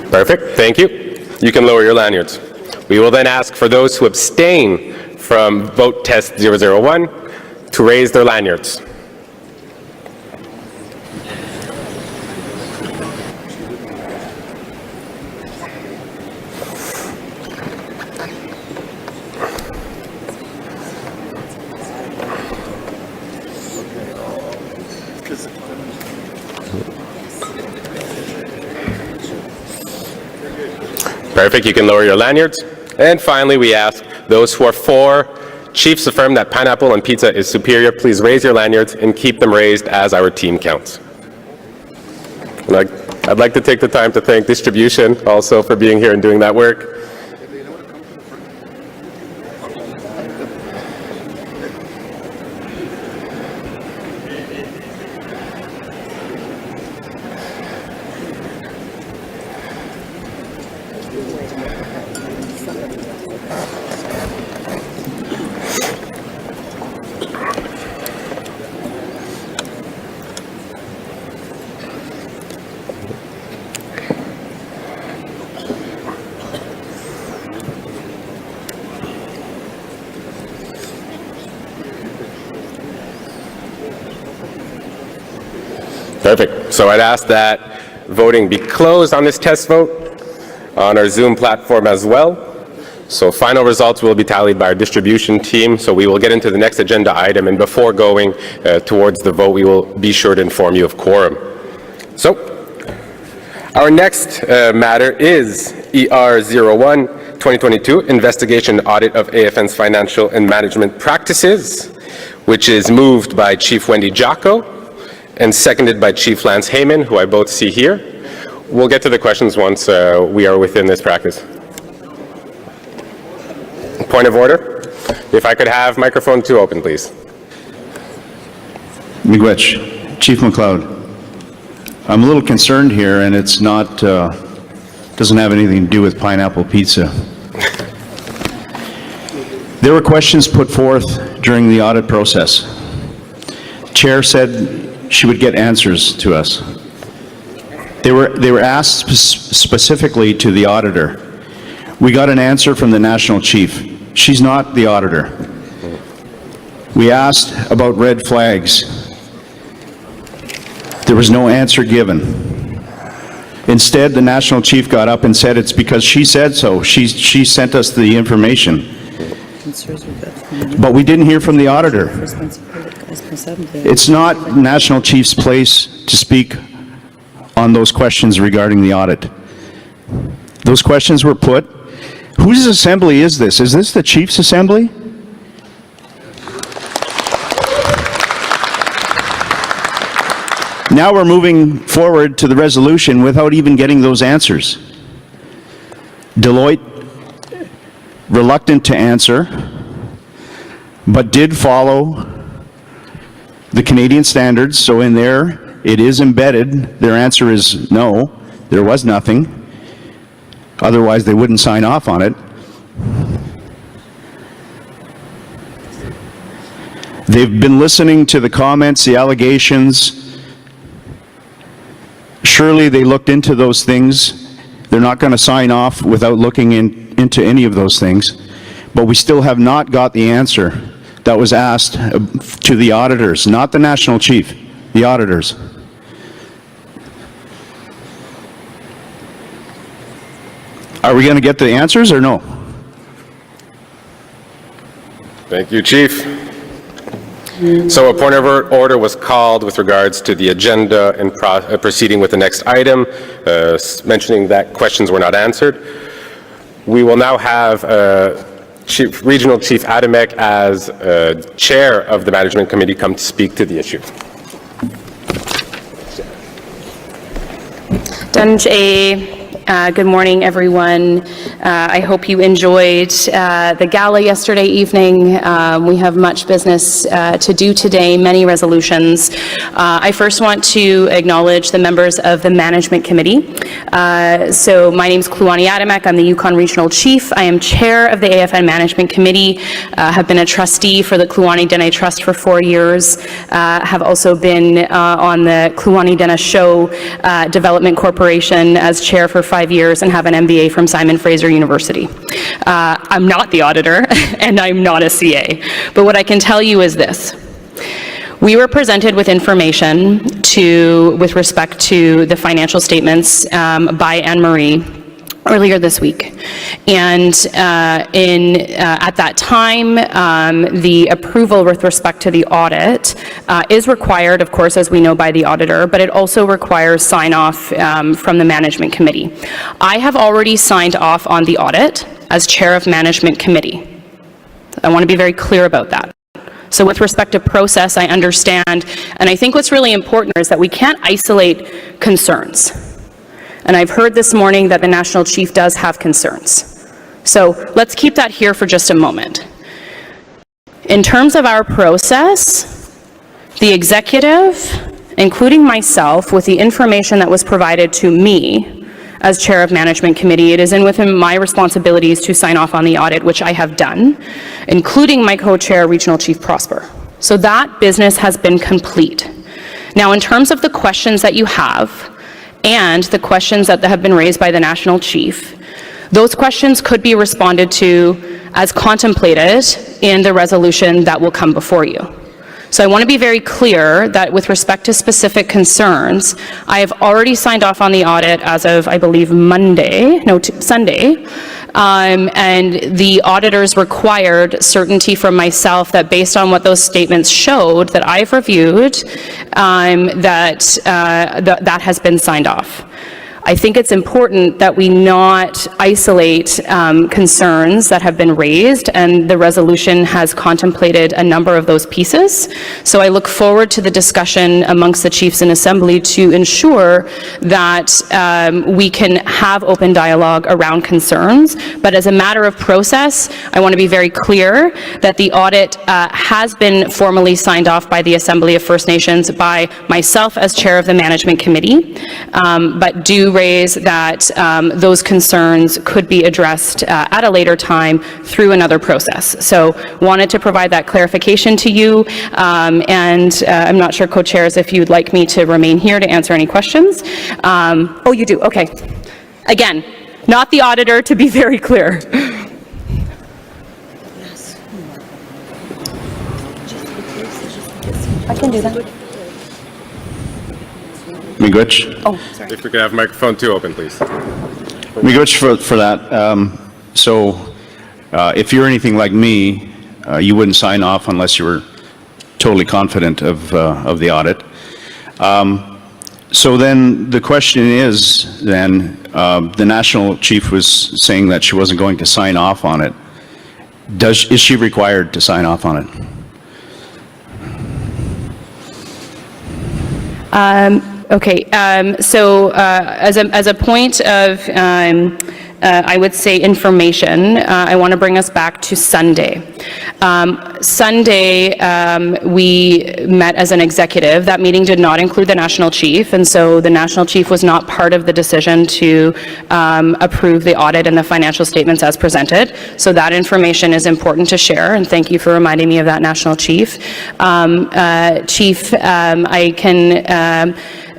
Speaker 2: Perfect, thank you. You can lower your lanyards. We will then ask for those who abstain from vote test 001 to raise their lanyards. Perfect, you can lower your lanyards. And finally, we ask those who are for chiefs affirm that pineapple on pizza is superior. Please raise your lanyards and keep them raised as our team counts. I'd like to take the time to thank Distribution also for being here and doing that work. Perfect. So I'd ask that voting be closed on this test vote on our Zoom platform as well. So final results will be tallied by our distribution team. So we will get into the next agenda item, and before going towards the vote, we will be sure to inform you of quorum. So our next matter is ER 01 2022 Investigation Audit of AFN's Financial and Management Practices, which is moved by Chief Wendy Jocko and seconded by Chief Lance Heyman, who I both see here. We'll get to the questions once we are within this practice. Point of order. If I could have microphone 2 open, please.
Speaker 13: Miigwech, Chief McLeod. I'm a little concerned here, and it's not, doesn't have anything to do with pineapple pizza. There were questions put forth during the audit process. Chair said she would get answers to us. They were asked specifically to the auditor. We got an answer from the National Chief. She's not the auditor. We asked about red flags. There was no answer given. Instead, the National Chief got up and said it's because she said so. She sent us the information. But we didn't hear from the auditor. It's not National Chief's place to speak on those questions regarding the audit. Those questions were put. Whose assembly is this? Is this the Chief's assembly? Now we're moving forward to the resolution without even getting those answers. Deloitte, reluctant to answer, but did follow the Canadian standards, so in there it is embedded. Their answer is no, there was nothing. Otherwise they wouldn't sign off on it. They've been listening to the comments, the allegations. Surely they looked into those things. They're not going to sign off without looking into any of those things. But we still have not got the answer that was asked to the auditors, not the National Chief, the auditors. Are we going to get the answers or no?
Speaker 2: Thank you, Chief. So a point of order was called with regards to the agenda and proceeding with the next item, mentioning that questions were not answered. We will now have Regional Chief Adamek as Chair of the Management Committee come to speak to the issue.
Speaker 14: Good morning, everyone. I hope you enjoyed the gala yesterday evening. We have much business to do today, many resolutions. I first want to acknowledge the members of the Management Committee. So my name is Kluani Adamek. I'm the Yukon Regional Chief. I am Chair of the AFN Management Committee, have been a trustee for the Kluani Dene Trust for 4 years, have also been on the Kluani Dene Show Development Corporation as Chair for 5 years, and have an MBA from Simon Fraser University. I'm not the auditor, and I'm not a CA, but what I can tell you is this. We were presented with information with respect to the financial statements by Anne-Marie earlier this week. And at that time, the approval with respect to the audit is required, of course, as we know, by the auditor, but it also requires sign-off from the management committee. I have already signed off on the audit as chair of management committee. I want to be very clear about that. So with respect to process, I understand, and I think what's really important is that we can't isolate concerns. And I've heard this morning that the National Chief does have concerns. So let's keep that here for just a moment. In terms of our process, the executive, including myself, with the information that was provided to me as chair of management committee, it is within my responsibilities to sign off on the audit, which I have done, including my co-chair, Regional Chief Prosper. So that business has been complete. Now, in terms of the questions that you have, and the questions that have been raised by the National Chief, those questions could be responded to as contemplated in the resolution that will come before you. So I want to be very clear that with respect to specific concerns, I have already signed off on the audit as of, I believe, Sunday, and the auditors required certainty from myself that based on what those statements showed that I've reviewed, that has been signed off. I think it's important that we not isolate concerns that have been raised, and the resolution has contemplated a number of those pieces. So I look forward to the discussion amongst the chiefs in assembly to ensure that we can have open dialogue around concerns. But as a matter of process, I want to be very clear that the audit has been formally signed off by the Assembly of First Nations by myself as chair of the management committee, but do raise that those concerns could be addressed at a later time through another process. So wanted to provide that clarification to you, and I'm not sure, co-chairs, if you'd like me to remain here to answer any questions. Oh, you do, okay. Again, not the auditor, to be very clear. I can do that.
Speaker 13: Miigwech.
Speaker 14: Oh, sorry.
Speaker 2: If we could have microphone 2 open, please.
Speaker 13: Miigwech for that. If you're anything like me, you wouldn't sign off unless you were totally confident of the audit. So then the question is, then, the National Chief was saying that she wasn't going to sign off on it. Is she required to sign off on it?
Speaker 14: Okay, so as a point of, I would say, information, I want to bring us back to Sunday. Sunday, we met as an executive. That meeting did not include the National Chief, and so the National Chief was not part of the decision to approve the audit and the financial statements as presented. So that information is important to share, and thank you for reminding me of that, National Chief. Chief,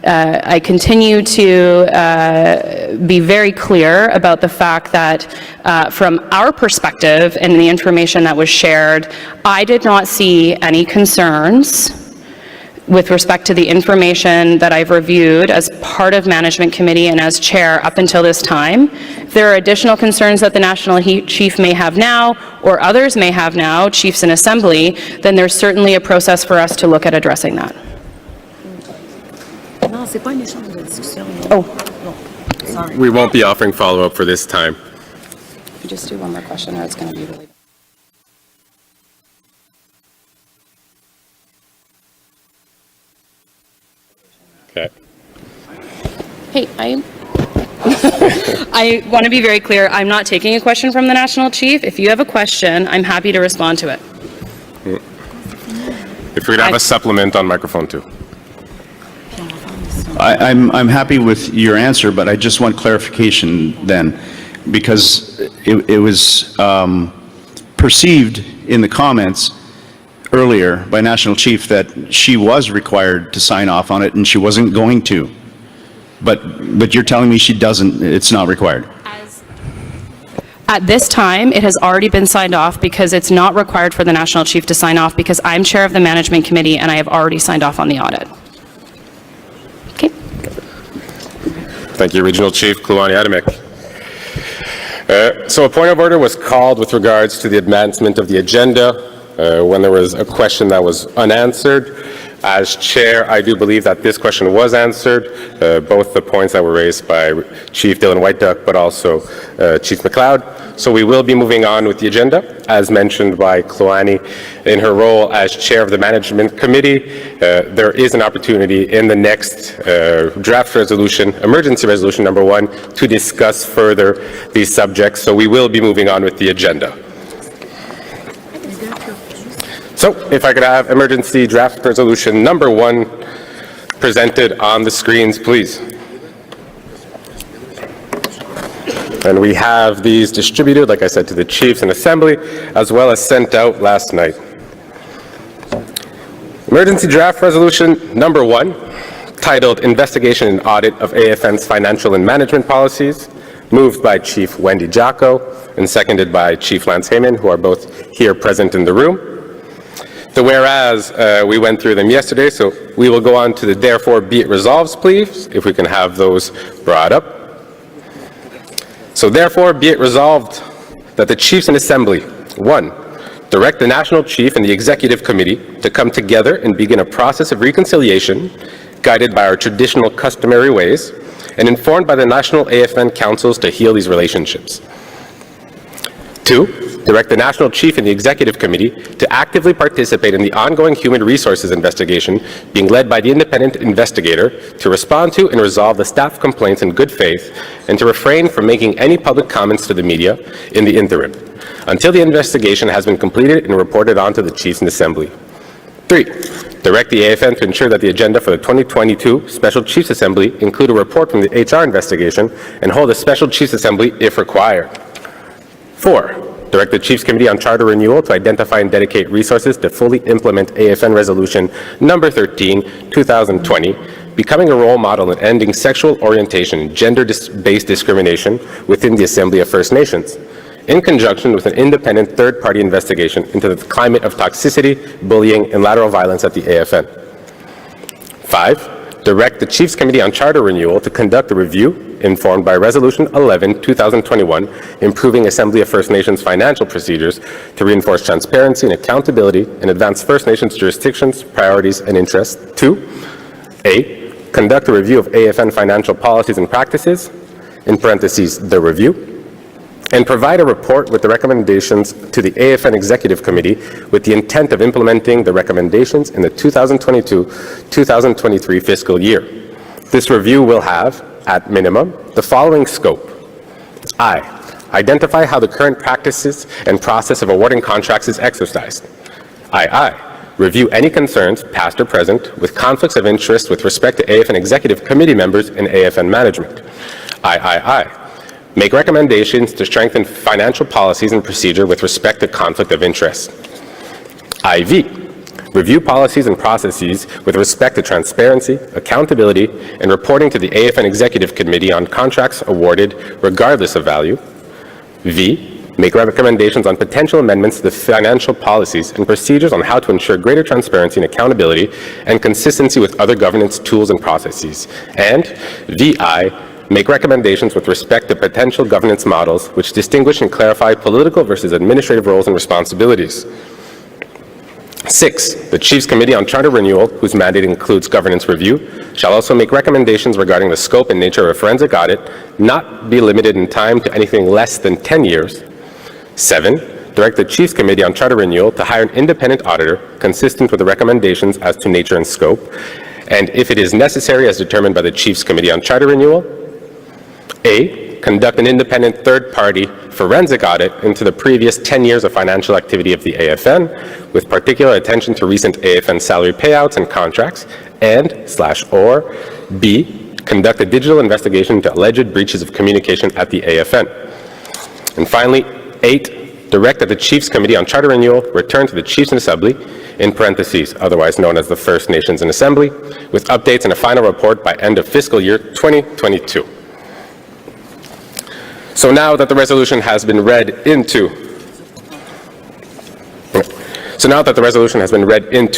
Speaker 14: I continue to be very clear about the fact that from our perspective and the information that was shared, I did not see any concerns with respect to the information that I've reviewed as part of Management Committee and as chair up until this time. If there are additional concerns that the National Chief may have now, or others may have now, chiefs in assembly, then there's certainly a process for us to look at addressing that.
Speaker 2: Oh. We won't be offering follow-up for this time.
Speaker 14: Just do one more question or it's going to be really...
Speaker 2: Okay.
Speaker 14: Hey, I want to be very clear. I'm not taking a question from the National Chief. If you have a question, I'm happy to respond to it.
Speaker 2: If we could have a supplement on microphone 2.
Speaker 13: I'm happy with your answer, but I just want clarification then, because it was perceived in the comments earlier by National Chief that she was required to sign off on it and she wasn't going to. But you're telling me she doesn't, it's not required.
Speaker 14: At this time, it has already been signed off because it's not required for the National Chief to sign off because I'm chair of the Management Committee and I have already signed off on the audit. Okay.
Speaker 2: Thank you, Regional Chief Kluani Adamik. So a point of order was called with regards to the advancement of the agenda when there was a question that was unanswered. As chair, I do believe that this question was answered, both the points that were raised by Chief Dylan White Duck, but also Chief McLeod. So we will be moving on with the agenda, as mentioned by Cloani in her role as chair of the management committee. There is an opportunity in the next draft resolution, emergency resolution number 1, to discuss further these subjects. So we will be moving on with the agenda. So if I could have emergency draft resolution number 1 presented on the screens, please. And we have these distributed, like I said, to the chiefs and assembly, as well as sent out last night. Emergency draft resolution number 1, titled Investigation and Audit of AFN's Financial and Management Policies, moved by Chief Wendy Jocko and seconded by Chief Lance Heyman, who are both here present in the room. The whereas, we went through them yesterday, so we will go on to the therefore be it resolves, please, if we can have those brought up. So therefore be it resolved that the Chiefs and Assembly, 1, direct the National Chief and the Executive Committee to come together and begin a process of reconciliation guided by our traditional customary ways and informed by the National AFN Councils to heal these relationships. 2, direct the National Chief and the Executive Committee to actively participate in the ongoing human resources investigation being led by the independent investigator to respond to and resolve the staff complaints in good faith and to refrain from making any public comments to the media in the interim until the investigation has been completed and reported on to the Chiefs and Assembly. 3, direct the AFN to ensure that the agenda for the 2022 Special Chiefs Assembly include a report from the HR investigation and hold a Special Chiefs Assembly if required. 4, direct the Chiefs Committee on Charter Renewal to identify and dedicate resources to fully implement AFN Resolution number 13, 2020, becoming a role model in ending sexual orientation and gender-based discrimination within the Assembly of First Nations, in conjunction with an independent third-party investigation into the climate of toxicity, bullying, and lateral violence at the AFN. 5, direct the Chiefs Committee on Charter Renewal to conduct a review informed by Resolution 11, 2021, improving Assembly of First Nations financial procedures to reinforce transparency and accountability and advance First Nations jurisdictions, priorities, and interests. 2, A, conduct a review of AFN financial policies and practices, in parentheses, the review, and provide a report with the recommendations to the AFN Executive Committee with the intent of implementing the recommendations in the 2022-2023 fiscal year. This review will have, at minimum, the following scope. I, identify how the current practices and process of awarding contracts is exercised. I, review any concerns, past or present, with conflicts of interest with respect to AFN Executive Committee members and AFN management. I, make recommendations to strengthen financial policies and procedure with respect to conflict of interest. IV, review policies and processes with respect to transparency, accountability, and reporting to the AFN Executive Committee on contracts awarded regardless of value. V, make recommendations on potential amendments to the financial policies and procedures on how to ensure greater transparency and accountability and consistency with other governance tools and processes. And VI, make recommendations with respect to potential governance models which distinguish and clarify political versus administrative roles and responsibilities. 6, the Chiefs Committee on Charter Renewal, whose mandate includes governance review, shall also make recommendations regarding the scope and nature of a forensic audit, not be limited in time to anything less than 10 years. 7, direct the Chiefs Committee on Charter Renewal to hire an independent auditor consistent with the recommendations as to nature and scope, and if it is necessary as determined by the Chiefs Committee on Charter Renewal. A, conduct an independent third-party forensic audit into the previous 10 years of financial activity of the AFN, with particular attention to recent AFN salary payouts and contracts, and/or B, conduct a digital investigation into alleged breaches of communication at the AFN. And finally, 8, direct that the Chiefs Committee on Charter Renewal return to the Chiefs and Assembly, in parentheses, otherwise known as the First Nations and Assembly, with updates and a final report by end of fiscal year 2022. So now that the resolution has been read into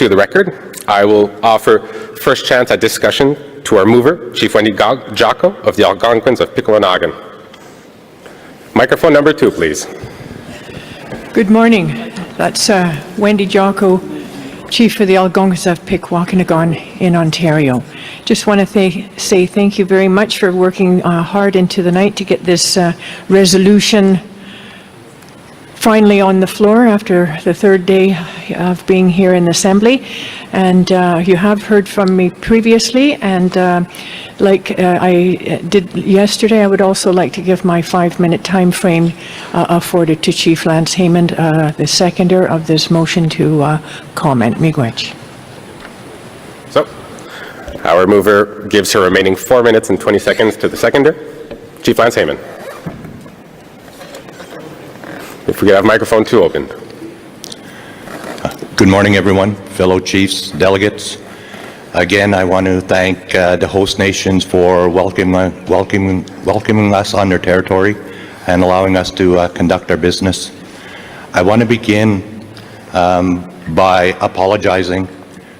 Speaker 2: the record, I will offer first chance at discussion to our mover, Chief Wendy Jocko of the Algonquins of Pickawanagan. Microphone number 2, please.
Speaker 15: Good morning. That's Wendy Jocko, Chief of the Algonquin Pikwakanagan in Ontario. Just want to say thank you very much for working hard into the night to get this resolution finally on the floor after the third day of being here in the Assembly. And you have heard from me previously, and like I did yesterday, I would also like to give my 5-minute time frame afforded to Chief Lance Haymond, the seconder of this motion, to comment. Miigwech.
Speaker 2: So, our mover gives her remaining 4 minutes and 20 seconds to the seconder. Chief Lance Haymond. If we could have microphone 2 open.
Speaker 16: Good morning, everyone, fellow chiefs, delegates. Again, I want to thank the host nations for welcoming us on their territory and allowing us to conduct our business. I want to begin by apologizing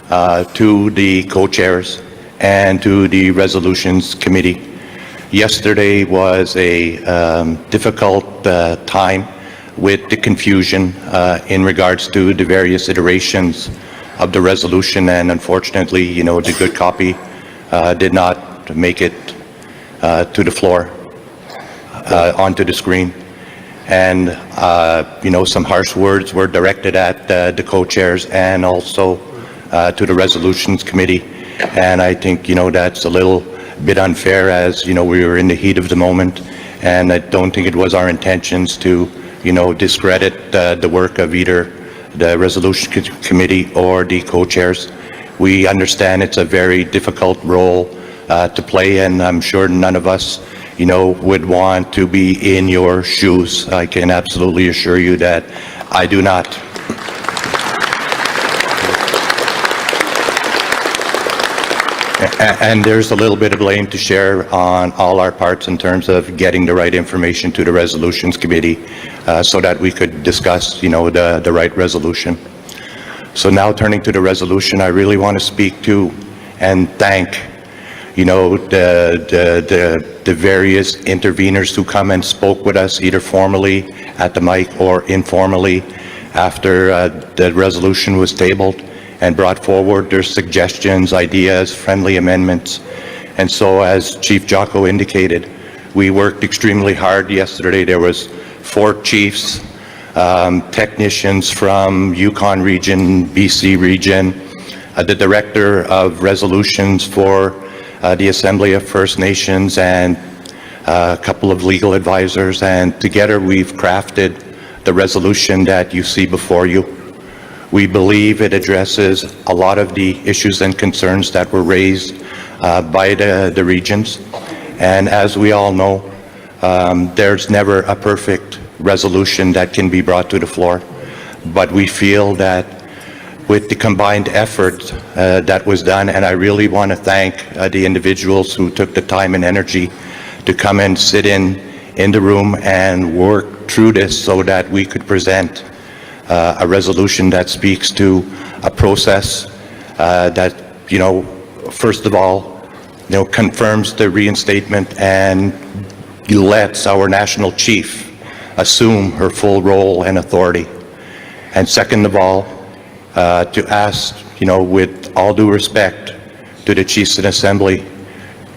Speaker 16: to the co-chairs and to the Resolutions Committee. Yesterday was a difficult time with the confusion in regards to the various iterations of the resolution, and unfortunately, you know, the good copy did not make it to the floor, onto the screen. And, you know, some harsh words were directed at the co-chairs and also to the Resolutions Committee. And I think, you know, that's a little bit unfair, as, you know, we were in the heat of the moment, and I don't think it was our intentions to, you know, discredit the work of either the Resolution Committee or the co-chairs. We understand it's a very difficult role to play, and I'm sure none of us, you know, would want to be in your shoes. I can absolutely assure you that I do not. And there's a little bit of blame to share on all our parts in terms of getting the right information to the Resolutions Committee so that we could discuss, you know, the right resolution. So now turning to the resolution, I really want to speak to and thank, you know, the various interveners who come and spoke with us, either formally at the mic or informally after the resolution was tabled, and brought forward their suggestions, ideas, friendly amendments. And so, as Chief Jocko indicated, we worked extremely hard yesterday. There was 4 chiefs, technicians from Yukon region, BC region, the Director of Resolutions for the Assembly of First Nations, and a couple of legal advisors, and together we've crafted the resolution that you see before you. We believe it addresses a lot of the issues and concerns that were raised by the regions. And as we all know, there's never a perfect resolution that can be brought to the floor. But we feel that with the combined effort that was done, and I really want to thank the individuals who took the time and energy to come and sit in the room and work through this so that we could present a resolution that speaks to a process that, you know, first of all, you know, confirms the reinstatement and lets our national chief assume her full role and authority. And second of all, to ask, you know, with all due respect to the chiefs in assembly,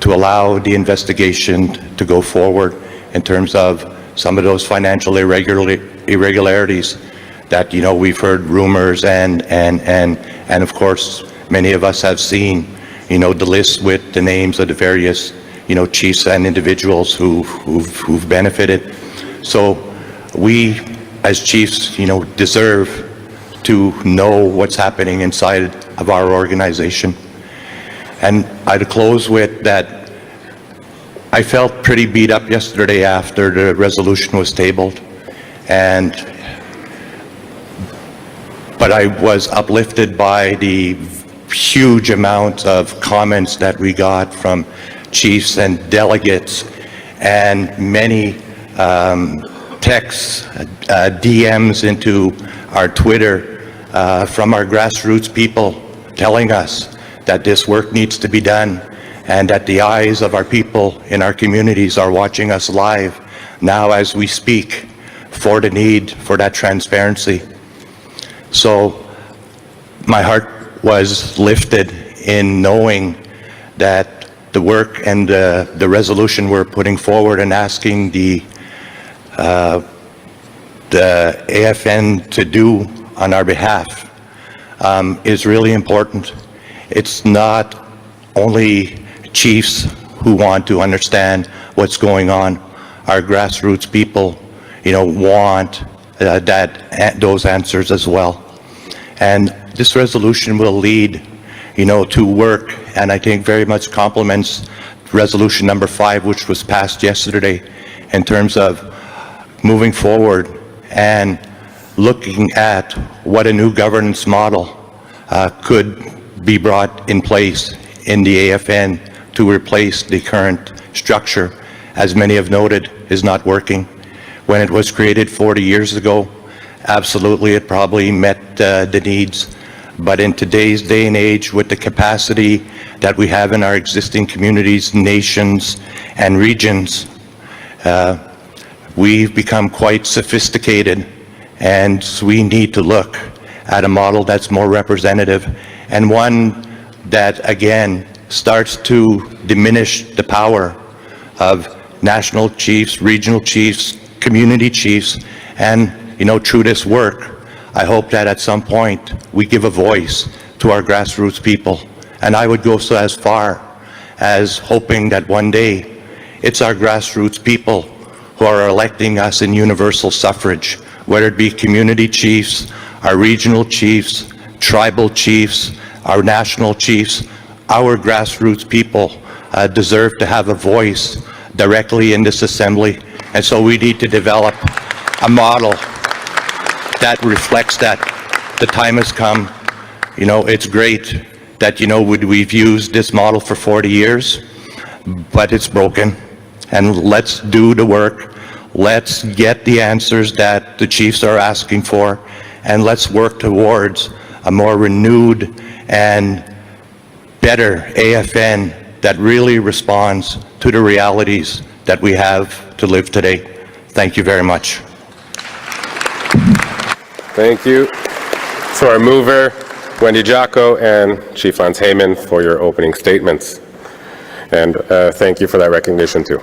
Speaker 16: to allow the investigation to go forward in terms of some of those financial irregularities that, you know, we've heard rumors and of course many of us have seen, you know, the list with the names of the various, you know, chiefs and individuals who've benefited. So we as chiefs, you know, deserve to know what's happening inside of our organization. And I'd close with that I felt pretty beat up yesterday after the resolution was tabled, but I was uplifted by the huge amount of comments that we got from chiefs and delegates, and many texts, DMs into our Twitter from our grassroots people telling us that this work needs to be done and that the eyes of our people in our communities are watching us live, now as we speak for the need for that transparency. So my heart was lifted in knowing that the work and the resolution we're putting forward and asking the AFN to do on our behalf is really important. It's not only chiefs who want to understand what's going on. Our grassroots people, want those answers as well. And this resolution will lead, to work, and I think very much complements resolution number 5, which was passed yesterday, in terms of moving forward and looking at what a new governance model could be brought in place in the AFN to replace the current structure, as many have noted, is not working. When it was created 40 years ago, absolutely it probably met the needs. But in today's day and age, with the capacity that we have in our existing communities, nations, and regions, we've become quite sophisticated, and we need to look at a model that's more representative and one that, again, starts to diminish the power of national chiefs, regional chiefs, community chiefs, and, through this work, I hope that at some point we give a voice to our grassroots people. And I would go so as far as hoping that one day it's our grassroots people who are electing us in universal suffrage, whether it be community chiefs, our regional chiefs, tribal chiefs, our national chiefs. Our grassroots people deserve to have a voice directly in this assembly. And so we need to develop a model that reflects that. The time has come. It's great that, we've used this model for 40 years, but it's broken. And let's do the work. Let's get the answers that the chiefs are asking for, and let's work towards a more renewed and better AFN that really responds to the realities that we have to live today. Thank you very much.
Speaker 2: Thank you. So our mover, Wendy Jocko, and Chief Lance Heyman for your opening statements. And thank you for that recognition too.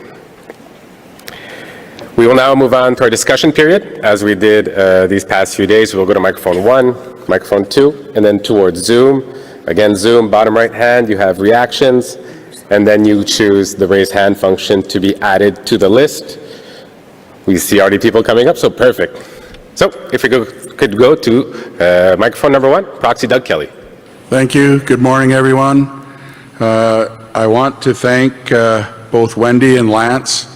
Speaker 2: We will now move on to our discussion period. As we did these past few days, we'll go to microphone 1, microphone 2, and then towards Zoom. Again, Zoom, bottom right hand, you have reactions, and then you choose the raise hand function to be added to the list. We see already people coming up, so perfect. So if we could go to microphone number 1, Proxy Doug Kelly.
Speaker 17: Thank you. Good morning, everyone. I want to thank both Wendy and Lance.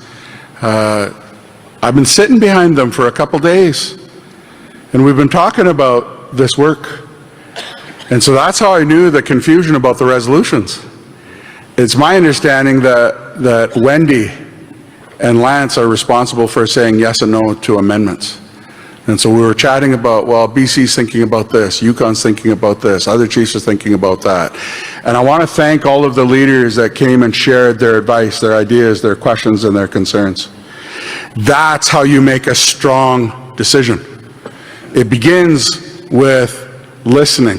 Speaker 17: I've been sitting behind them for a couple days, and we've been talking about this work. And so that's how I knew the confusion about the resolutions. It's my understanding that Wendy and Lance are responsible for saying yes and no to amendments. And so we were chatting about, well, BC's thinking about this, Yukon's thinking about this, other chiefs are thinking about that. And I want to thank all of the leaders that came and shared their advice, their ideas, their questions, and their concerns. That's how you make a strong decision. It begins with listening.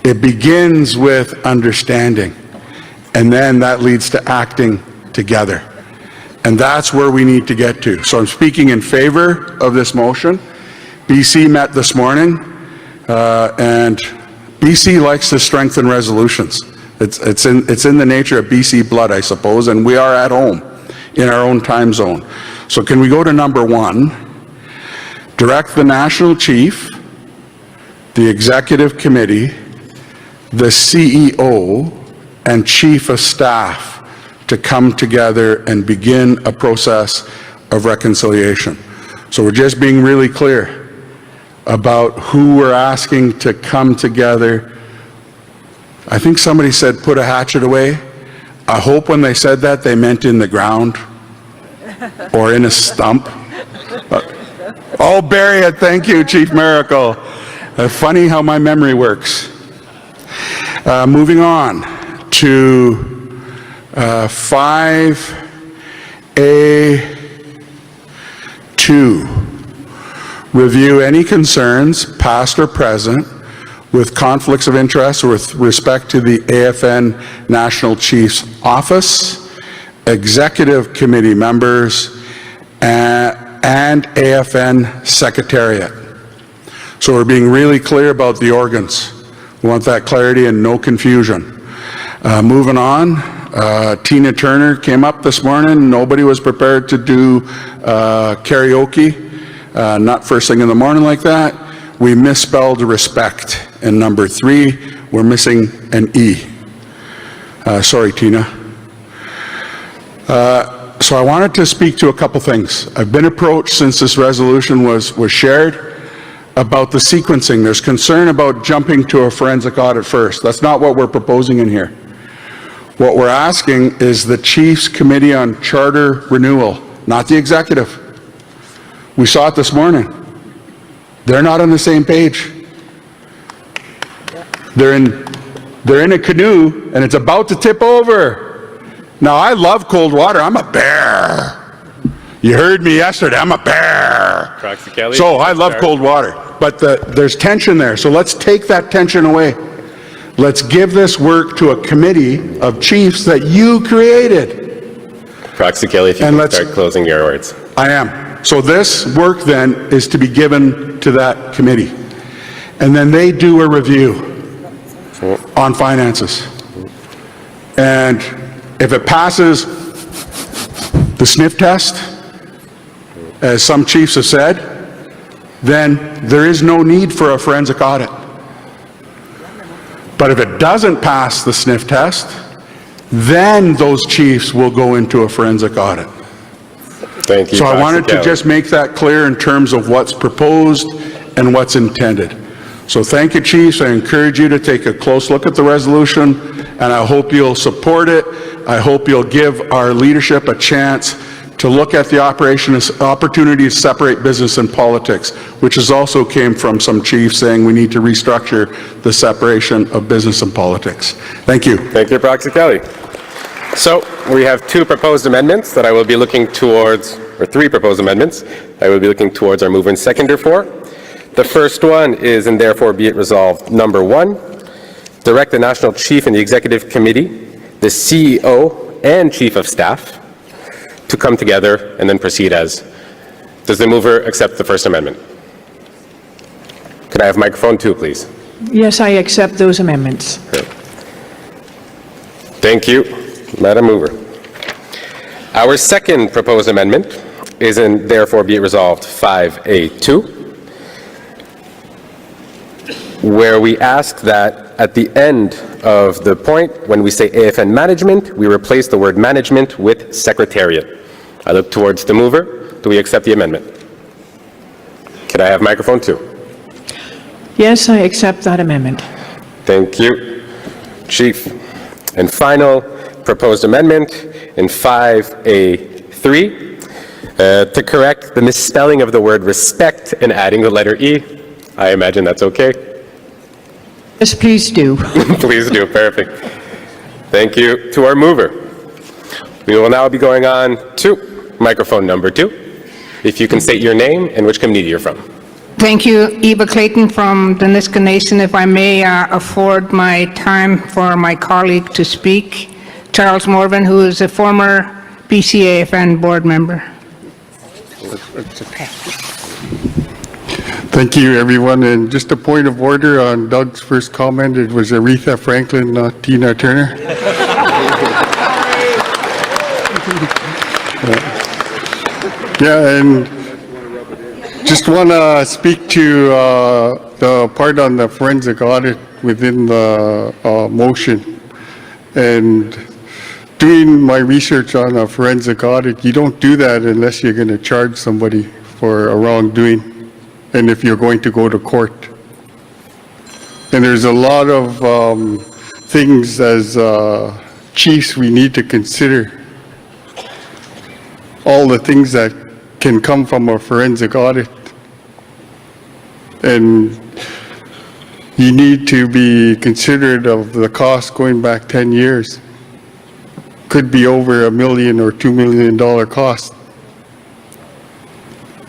Speaker 17: It begins with understanding. And then that leads to acting together. And that's where we need to get to. So I'm speaking in favor of this motion. BC met this morning, and BC likes to strengthen resolutions. It's in the nature of BC blood, I suppose, and we are at home in our own time zone. So can we go to number 1? Direct the national chief, the executive committee, the CEO, and chief of staff to come together and begin a process of reconciliation. So we're just being really clear about who we're asking to come together. I think somebody said put a hatchet away. I hope when they said that they meant in the ground or in a stump. Oh, bury it. Thank you, Chief Miracle. Funny how my memory works. Moving on to 5A 2, review any concerns, past or present, with conflicts of interest with respect to the APTN National Chief's office, executive committee members, and APTN Secretariat. So we're being really clear about the organs. We want that clarity and no confusion. Moving on, Tina Turner came up this morning. Nobody was prepared to do karaoke, not first thing in the morning like that. We misspelled respect. And number 3, we're missing an E. Sorry, Tina. So I wanted to speak to a couple things. I've been approached since this resolution was shared about the sequencing. There's concern about jumping to a forensic audit first. That's not what we're proposing in here. What we're asking is the Chiefs Committee on Charter Renewal, not the executive. We saw it this morning. They're not on the same page. They're in a canoe and it's about to tip over. Now, I love cold water. I'm a bear. You heard me yesterday. I'm a bear. So I love cold water. But there's tension there. So let's take that tension away. Let's give this work to a committee of chiefs that you created.
Speaker 2: Proxy Kelly, if you can start closing your words.
Speaker 17: I am. So this work then is to be given to that committee. And then they do a review on finances. And if it passes the sniff test, as some chiefs have said, then there is no need for a forensic audit. But if it doesn't pass the sniff test, then those chiefs will go into a forensic audit.
Speaker 2: Thank you.
Speaker 17: So I wanted to just make that clear in terms of what's proposed and what's intended. So thank you, chiefs. I encourage you to take a close look at the resolution, and I hope you'll support it. I hope you'll give our leadership a chance to look at the opportunity to separate business and politics, which has also came from some chiefs saying we need to restructure the separation of business and politics. Thank you.
Speaker 2: Thank you, Proxy Kelly. So we have 2 proposed amendments that I will be looking towards, or 3 proposed amendments I will be looking towards our mover and seconder for. The first one is, and therefore be it resolved, number 1, direct the National Chief and the Executive Committee, the CEO and Chief of Staff to come together and then proceed as. Does the mover accept the First Amendment? Could I have microphone 2, please?
Speaker 15: Yes, I accept those amendments.
Speaker 2: Thank you, Madam Mover. Our second proposed amendment is, and therefore be it resolved, 5A2, where we ask that at the end of the point, when we say APTN management, we replace the word management with secretariat. I look towards the mover. Do we accept the amendment? Could I have microphone 2?
Speaker 15: Yes, I accept that amendment.
Speaker 2: Thank you, Chief. And final proposed amendment in 5A3, to correct the misspelling of the word respect and adding the letter E. I imagine that's okay.
Speaker 15: Yes, please do.
Speaker 2: Please do. Perfect. Thank you to our mover. We will now be going on to microphone number 2. If you can state your name and which committee you're from.
Speaker 18: Thank you. Eva Clayton from the Niska Nation. If I may afford my time for my colleague to speak, Charles Morvan, who is a former BCAFN board member.
Speaker 19: Thank you, everyone. And just a point of order on Doug's first comment, it was Aretha Franklin, not Tina Turner. Yeah, and just want to speak to the part on the forensic audit within the motion. And doing my research on a forensic audit, you don't do that unless you're going to charge somebody for a wrongdoing, and if you're going to go to court. And there's a lot of things as chiefs we need to consider. All the things that can come from a forensic audit. And you need to be considerate of the cost going back 10 years. Could be over $1 million or $2 million cost.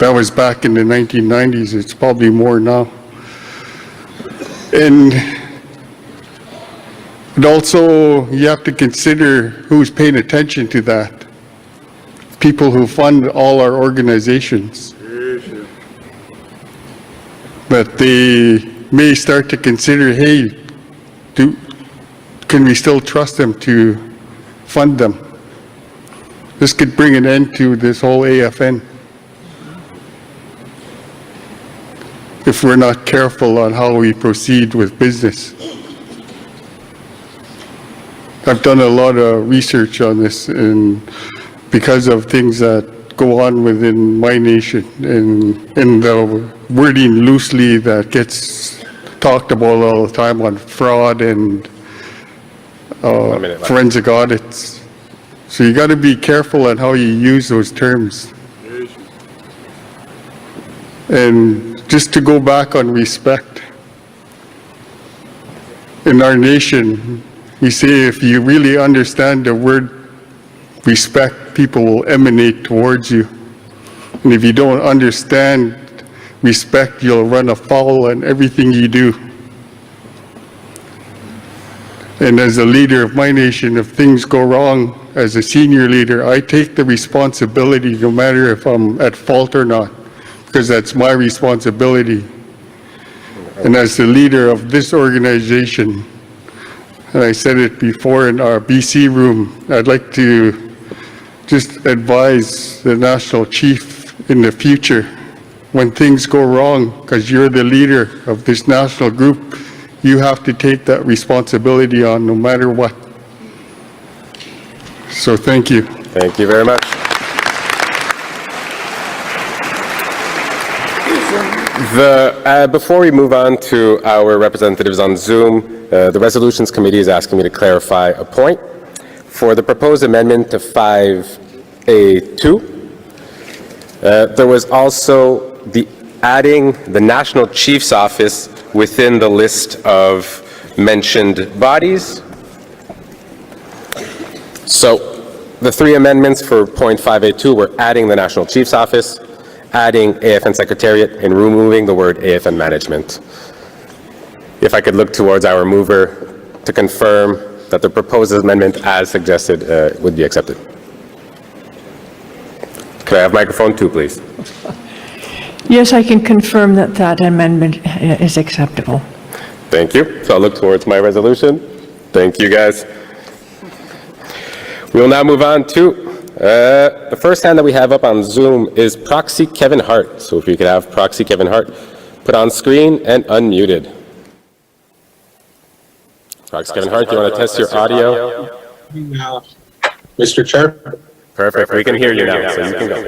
Speaker 19: that was back in the 1990s. It's probably more now. And also, you have to consider who's paying attention to that. People who fund all our organizations. But they may start to consider, hey, can we still trust them to fund them? This could bring an end to this whole AFN if we're not careful on how we proceed with business. I've done a lot of research on this, and because of things that go on within my nation and the wording loosely that gets talked about all the time on fraud and forensic audits. So you got to be careful on how you use those terms. And just to go back on respect, in our nation, we say if you really understand the word respect, people will emanate towards you. And if you don't understand respect, you'll run afoul on everything you do. And as a leader of my nation, if things go wrong, as a senior leader, I take the responsibility no matter if I'm at fault or not, because that's my responsibility. And as the leader of this organization, and I said it before in our BC room, I'd like to just advise the national chief in the future, when things go wrong, because you're the leader of this national group, you have to take that responsibility on no matter what. So thank you.
Speaker 2: Thank you very much. Before we move on to our representatives on Zoom, the Resolutions Committee is asking me to clarify a point. For the proposed amendment to 5A2, there was also the adding the National Chief's Office within the list of mentioned bodies. So the three amendments for point 5A2 were adding the National Chief's Office, adding AFN Secretariat, and removing the word AFN Management. If I could look towards our mover to confirm that the proposed amendment as suggested would be accepted. Could I have microphone 2, please?
Speaker 15: Yes, I can confirm that that amendment is acceptable.
Speaker 2: Thank you. So I'll look towards my resolution. Thank you, guys. We will now move on to the first hand that we have up on Zoom is Proxy Kevin Hart. So if we could have Proxy Kevin Hart put on screen and unmuted. Proxy Kevin Hart, do you want to test your audio?
Speaker 20: Mr. Chair?
Speaker 2: Perfect. We can hear you now, so you can go.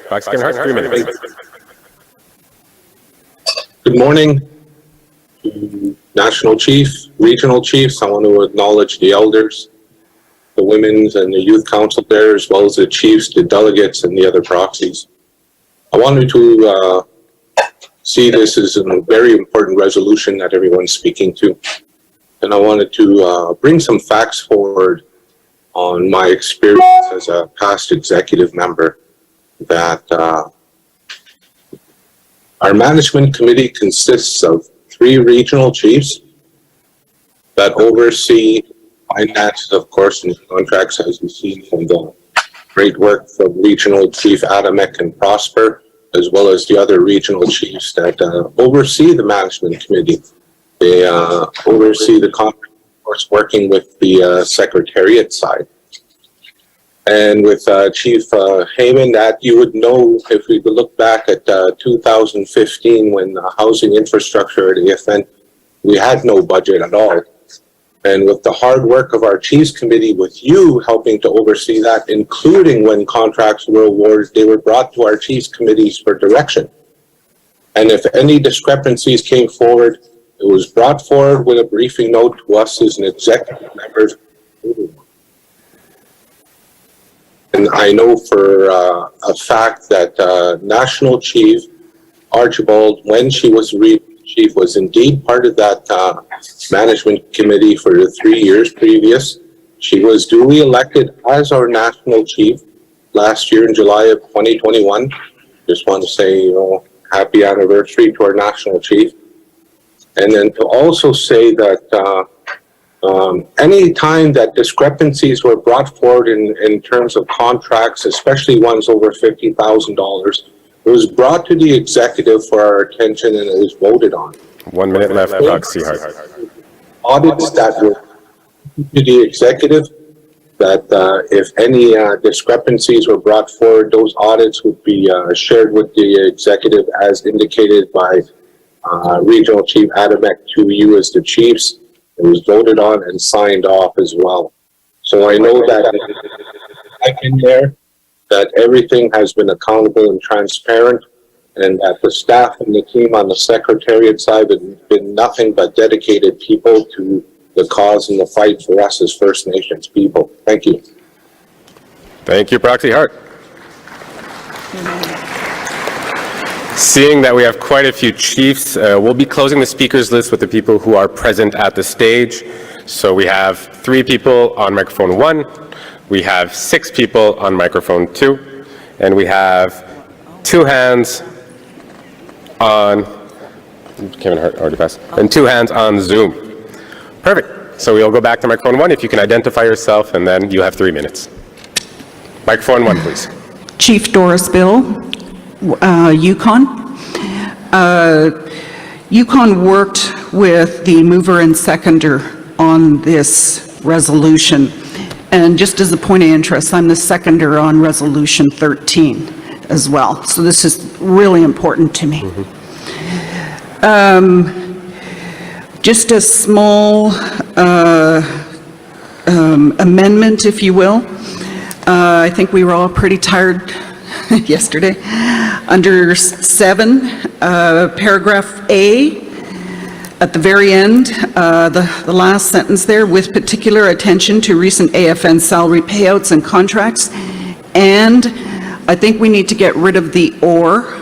Speaker 2: Proxy Kevin Hart, 3 minutes.
Speaker 20: Good morning, National Chief, Regional Chiefs. I want to acknowledge the elders, the women's and the youth council there, as well as the chiefs, the delegates, and the other proxies. I wanted to see this as a very important resolution that everyone's speaking to. And I wanted to bring some facts forward on my experience as a past executive member that our management committee consists of 3 regional chiefs that oversee finances, of course, and contracts, as you see from the great work from Regional Chief Adamek and Prosper, as well as the other regional chiefs that oversee the management committee. They oversee the contract, of course, working with the secretariat side. And with Chief Heyman, that you would know if we could look back at 2015 when the housing infrastructure at AFN, we had no budget at all. And with the hard work of our Chiefs Committee, with you helping to oversee that, including when contracts were awarded, they were brought to our Chiefs Committees for direction. And if any discrepancies came forward, it was brought forward with a briefing note to us as an executive member. And I know for a fact that National Chief Archibald, when she was chief, was indeed part of that management committee for the 3 years previous. She was duly elected as our national chief last year in July of 2021. just want to say, happy anniversary to our national chief. And then to also say that any time that discrepancies were brought forward in terms of contracts, especially ones over $50,000, it was brought to the executive for our attention and it was voted on.
Speaker 2: 1 minute left, Doug Seahart.
Speaker 20: Audits that were to the executive, that if any discrepancies were brought forward, those audits would be shared with the executive as indicated by Regional Chief Adamek to you as the chiefs. It was voted on and signed off as well. So I know that I can hear that everything has been accountable and transparent, and that the staff and the team on the Secretariat side have been nothing but dedicated people to the cause and the fight for us as First Nations people. Thank you.
Speaker 2: Thank you, Proxy Hart. Seeing that we have quite a few chiefs, we'll be closing the speakers list with the people who are present at the stage. So we have 3 people on microphone 1, we have 6 people on microphone 2, and we have 2 hands on, Kevin Hart already passed, and 2 hands on Zoom. Perfect. So we'll go back to microphone 1. If you can identify yourself, and then you have 3 minutes. Microphone 1, please.
Speaker 21: Chief Doris Bill, Yukon. Yukon worked with the mover and seconder on this resolution. And just as a point of interest, I'm the seconder on Resolution 13 as well. So this is really important to me. Just a small amendment, if you will. I think we were all pretty tired yesterday. Under 7, paragraph A, at the very end, the last sentence there, with particular attention to recent AFN salary payouts and contracts. And I think we need to get rid of the or.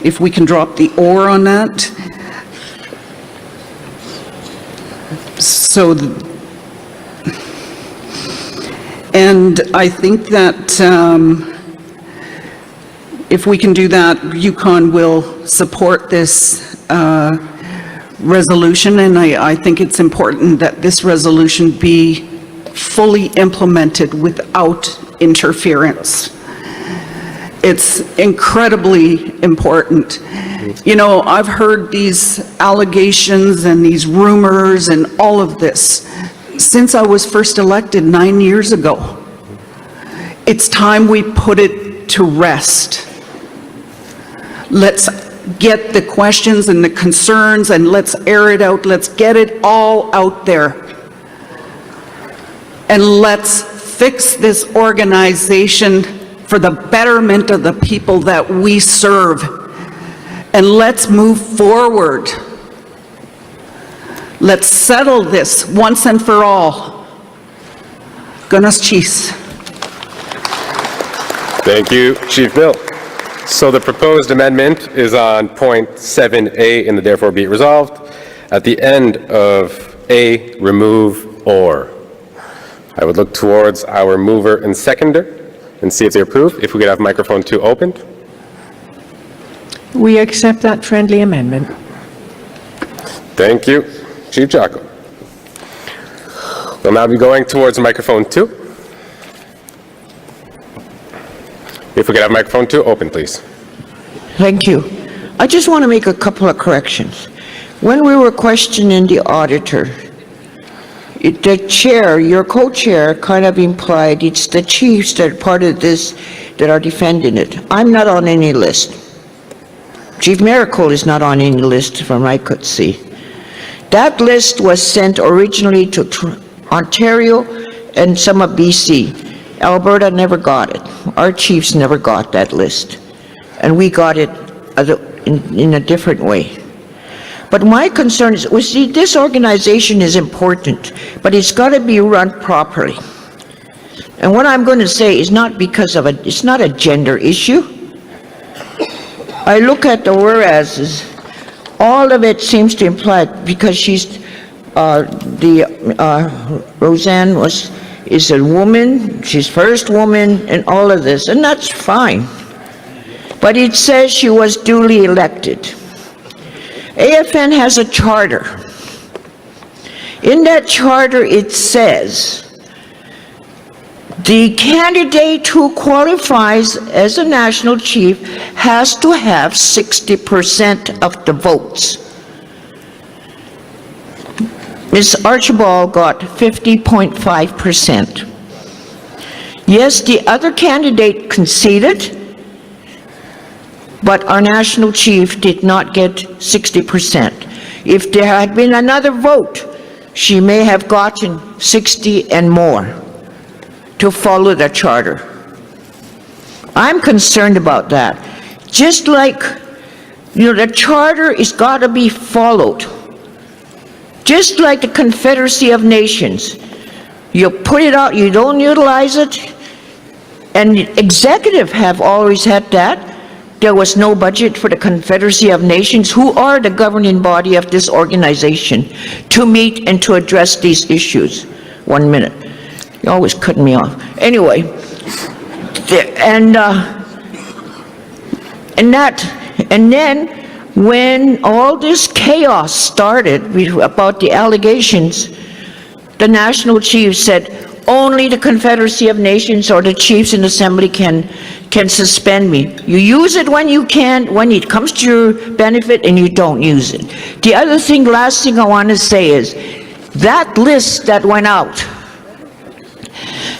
Speaker 21: If we can drop the or on that. So, and I think that if we can do that, Yukon will support this resolution, and I think it's important that this resolution be fully implemented without interference. It's incredibly important. You know, I've heard these allegations and these rumors and all of this since I was first elected 9 years ago. It's time we put it to rest. Let's get the questions and the concerns and let's air it out. Let's get it all out there. And let's fix this organization for the betterment of the people that we serve. And let's move forward. Let's settle this once and for all. Buenos Chiefs.
Speaker 2: Thank you, Chief Bill. So the proposed amendment is on point 7A in the therefore be it resolved. At the end of A, remove or. I would look towards our mover and seconder and see if they approve. If we could have microphone 2 opened.
Speaker 15: We accept that friendly amendment.
Speaker 2: Thank you, Chief Jocko. We'll now be going towards microphone 2. If we could have microphone 2 open, please.
Speaker 7: Thank you. I just want to make a couple of corrections. When we were questioning the auditor, the chair, your co-chair, kind of implied it's the chiefs that are part of this that are defending it. I'm not on any list. Chief Miracle is not on any list from I could see. That list was sent originally to Ontario and some of BC. Alberta never got it. Our chiefs never got that list. And we got it in a different way. But my concern is, well, see, this organization is important, but it's got to be run properly. And what I'm going to say is not because of it's not a gender issue. I look at the whereases, all of it seems to imply, because she's, Roseanne is a woman, she's first woman, and all of this, and that's fine. but it says she was duly elected. AFN has a charter. In that charter, it says the candidate who qualifies as a national chief has to have 60% of the votes. Ms. Archibald got 50.5%. Yes, the other candidate conceded, but our national chief did not get 60%. If there had been another vote, she may have gotten 60 and more to follow the charter. I'm concerned about that. Just like, the charter is got to be followed. Just like the Confederacy of Nations. You put it out, you don't utilize it, and the executive have always had that. There was no budget for the Confederacy of Nations, who are the governing body of this organization, to meet and to address these issues. 1 minute. You're always cutting me off. Anyway, and then when all this chaos started about the allegations, the national chief said, only the Confederacy of Nations or the chiefs in assembly can suspend me. You use it when you can, when it comes to your benefit, and you don't use it. The other thing, last thing I want to say is, that list that went out,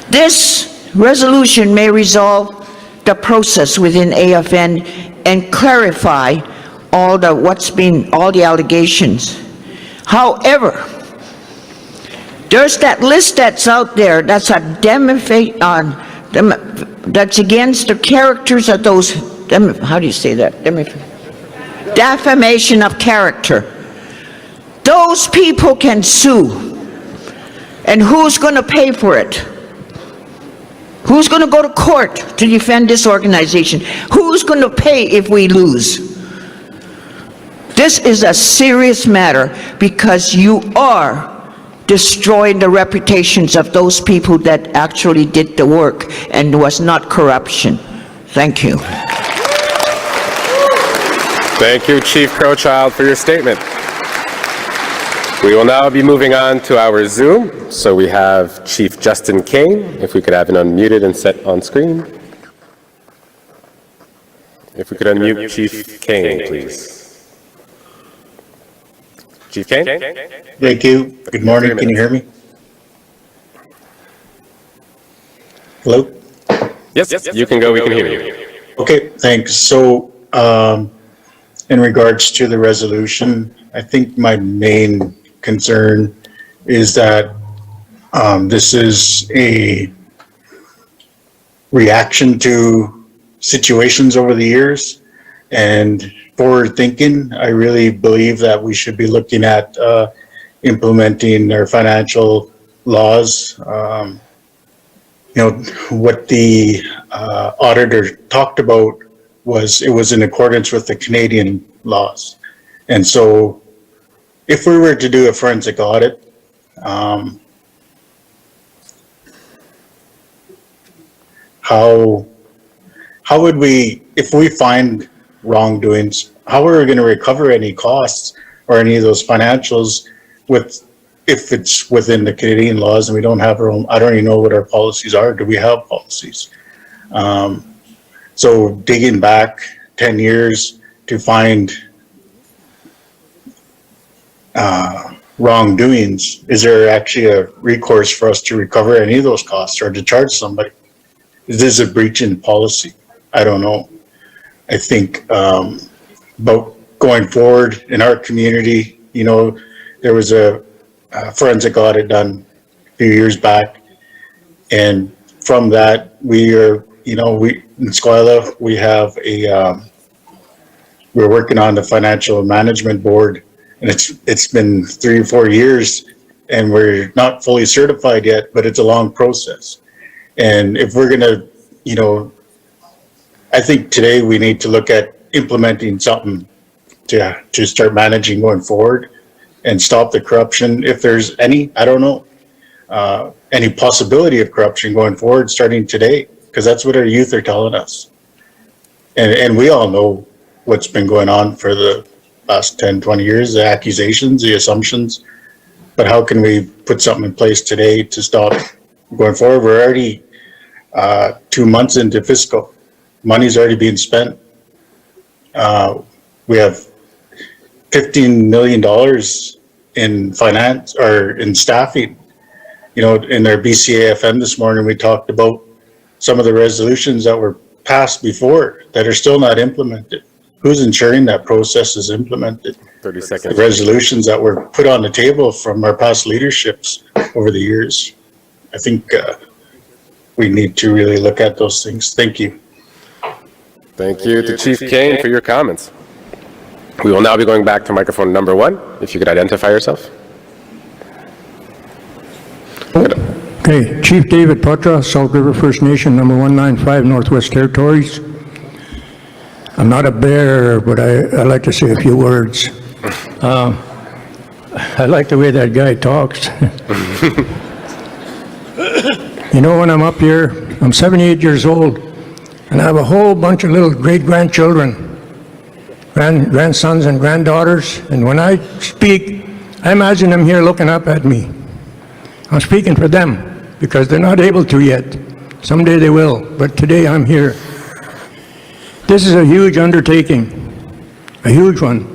Speaker 7: this resolution may resolve the process within AFN and clarify all the allegations. However, there's that list that's out there that's that's against the characters of those, how do you say that? Defamation of character. Those people can sue. And who's going to pay for it? Who's going to go to court to defend this organization? Who's going to pay if we lose? This is a serious matter because you are destroying the reputations of those people that actually did the work and was not corruption. Thank you.
Speaker 2: Thank you, Chief Crowchild, for your statement. We will now be moving on to our Zoom. So we have Chief Justin King, if we could have him unmuted and set on screen. If we could unmute Chief King, please. Chief King?
Speaker 3: Thank you. Good morning. Can you hear me? Hello?
Speaker 2: Yes, you can go. We can hear you.
Speaker 3: Okay, thanks. So, in regards to the resolution, I think my main concern is that this is a reaction to situations over the years, and forward thinking. I really believe that we should be looking at implementing our financial laws. What the auditor talked about was it was in accordance with the Canadian laws. And so if we were to do a forensic audit, how would we, if we find wrongdoings, how are we going to recover any costs or any of those financials if it's within the Canadian laws and we don't have our own? I don't even know what our policies are. Do we have policies? So digging back 10 years to find wrongdoings, is there actually a recourse for us to recover any of those costs or to charge somebody? Is this a breach in policy? I don't know. I think, but going forward in our community, there was a forensic audit done a few years back, and from that we are, we in Esquila, we have we're working on the financial management board, and it's been 3 or 4 years, and we're not fully certified yet, but it's a long process. And if we're gonna, I think today we need to look at implementing something to start managing going forward and stop the corruption. If there's any, I don't know, any possibility of corruption going forward starting today, because that's what our youth are telling us. And we all know what's been going on for the last 10, 20 years, the accusations, the assumptions. But how can we put something in place today to stop going forward? We're already 2 months into fiscal. Money's already being spent. We have $15 million in finance or in staffing. You know, in our BCAFN this morning, we talked about some of the resolutions that were passed before that are still not implemented. Who's ensuring that process is implemented?
Speaker 2: 30 seconds.
Speaker 3: The resolutions that were put on the table from our past leaderships over the years. I think we need to really look at those things. Thank you.
Speaker 2: Thank you to Chief Kane for your comments. We will now be going back to microphone number 1. If you could identify yourself.
Speaker 4: Okay, Chief David Putra, Salt River First Nation, number 195, Northwest Territories. I'm not a bear, but I like to say a few words. I like the way that guy talks. You know, when I'm up here, I'm 78 years old, and I have a whole bunch of little great-grandchildren, grandsons and granddaughters, and when I speak, I imagine them here looking up at me. I'm speaking for them, because they're not able to yet. Someday they will, but today I'm here. This is a huge undertaking, a huge one.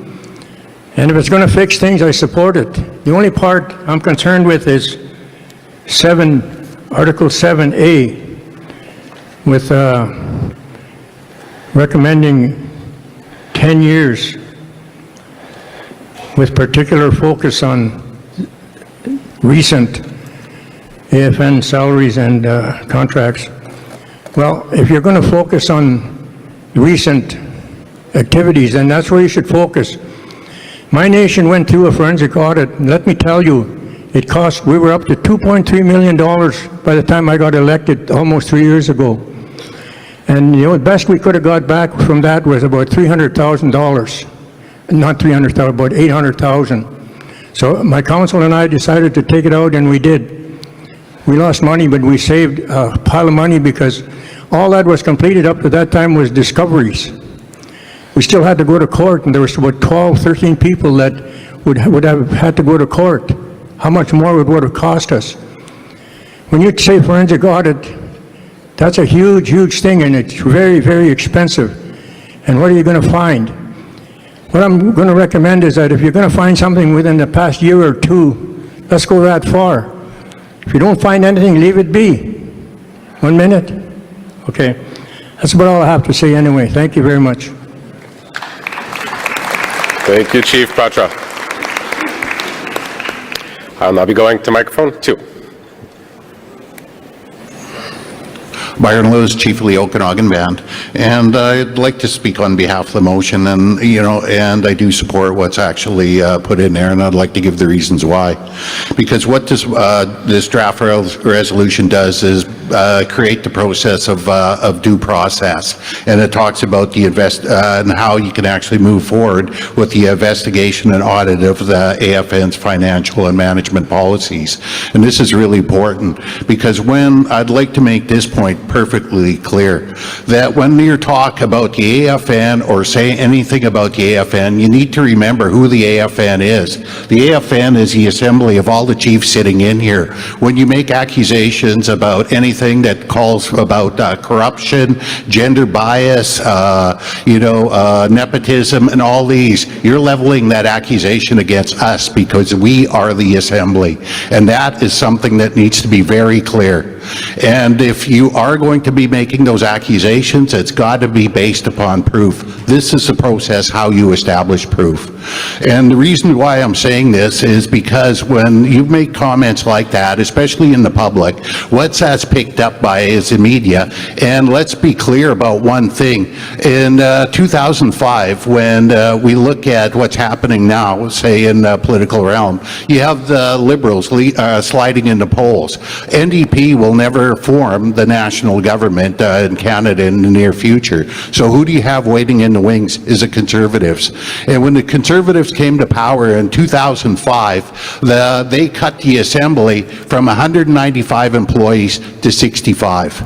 Speaker 4: And if it's going to fix things, I support it. The only part I'm concerned with is Article 7A, with recommending 10 years with particular focus on recent AFN salaries and contracts. Well, if you're going to focus on recent activities, then that's where you should focus. My nation went through a forensic audit, and let me tell you, it cost, we were up to $2.3 million by the time I got elected almost 3 years ago. And you know, the best we could have got back from that was about $300,000. Not 300,000, about 800,000. So my council and I decided to take it out, and we did. We lost money, but we saved a pile of money because all that was completed up to that time was discoveries. We still had to go to court, and there was about 12, 13 people that would have had to go to court. How much more would have cost us? When you say forensic audit, that's a huge, huge thing, and it's very, very expensive. And what are you going to find? What I'm going to recommend is that if you're going to find something within the past year or two, let's go that far. If you don't find anything, leave it be. 1 minute? Okay. That's about all I have to say anyway. Thank you very much.
Speaker 2: Thank you, Chief Patra. I'll now be going to microphone 2.
Speaker 22: Byron Lewis, Chief of the Okanagan Band, and I'd like to speak on behalf of the motion, and and I do support what's actually put in there, and I'd like to give the reasons why. Because what this draft resolution does is create the process of due process, and it talks about the and how you can actually move forward with the investigation and audit of the AFN's financial and management policies. And this is really important because I'd like to make this point perfectly clear, that when you talk about the AFN or say anything about the AFN, you need to remember who the AFN is. The AFN is the assembly of all the chiefs sitting in here. When you make accusations about anything that calls about corruption, gender bias, nepotism, and all these, you're leveling that accusation against us because we are the assembly. And that is something that needs to be very clear. And if you are going to be making those accusations, it's got to be based upon proof. This is the process how you establish proof. And the reason why I'm saying this is because when you make comments like that, especially in the public, what's that's picked up by is the media. And let's be clear about one thing. In 2005, when we look at what's happening now, say in the political realm, you have the Liberals sliding into polls. NDP will never form the national government in Canada in the near future. So who do you have waiting in the wings is the Conservatives. And when the Conservatives came to power in 2005, they cut the Assembly from 195 employees to 65.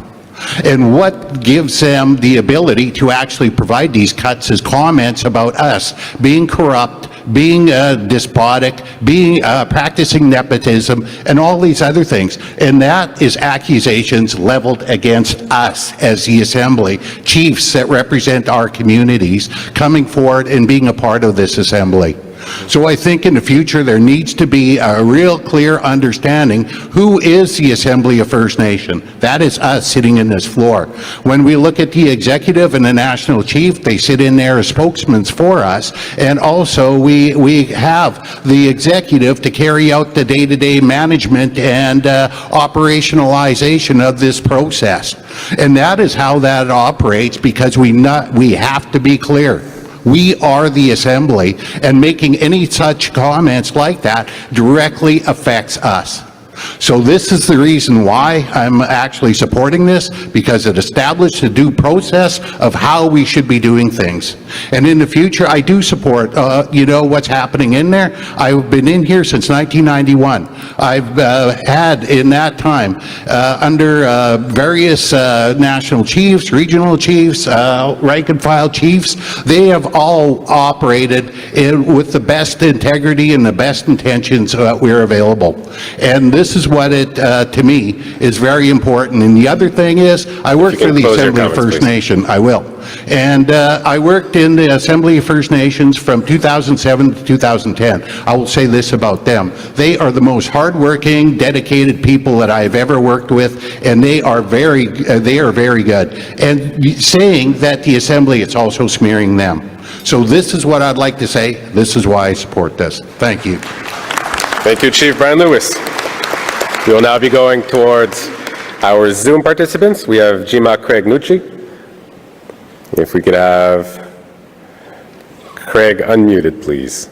Speaker 22: And what gives them the ability to actually provide these cuts is comments about us being corrupt, being despotic, being practicing nepotism, and all these other things. And that is accusations leveled against us as the Assembly, chiefs that represent our communities, coming forward and being a part of this Assembly. So I think in the future there needs to be a real clear understanding who is the Assembly of First Nation. That is us sitting in this floor. When we look at the executive and the national chief, they sit in there as spokesmen for us, and also we have the executive to carry out the day-to-day management and operationalization of this process. And that is how that operates, because we have to be clear. We are the Assembly, and making any such comments like that directly affects us. So this is the reason why I'm actually supporting this, because it established a due process of how we should be doing things. And in the future, I do support, what's happening in there. I've been in here since 1991. I've had, in that time, under various national chiefs, regional chiefs, rank and file chiefs, they have all operated with the best integrity and the best intentions that we're available. And this is what it, to me, is very important. And the other thing is, I work for the Assembly of First Nation. I will. And I worked in the Assembly of First Nations from 2007 to 2010. I will say this about them. They are the most hardworking, dedicated people that I've ever worked with, and they are very good. And saying that the Assembly, it's also smearing them. So this is what I'd like to say. This is why I support this. Thank you.
Speaker 2: Thank you, Chief Brian Lewis. We will now be going towards our Zoom participants. We have Jima Craig Nucci. If we could have Craig unmuted, please.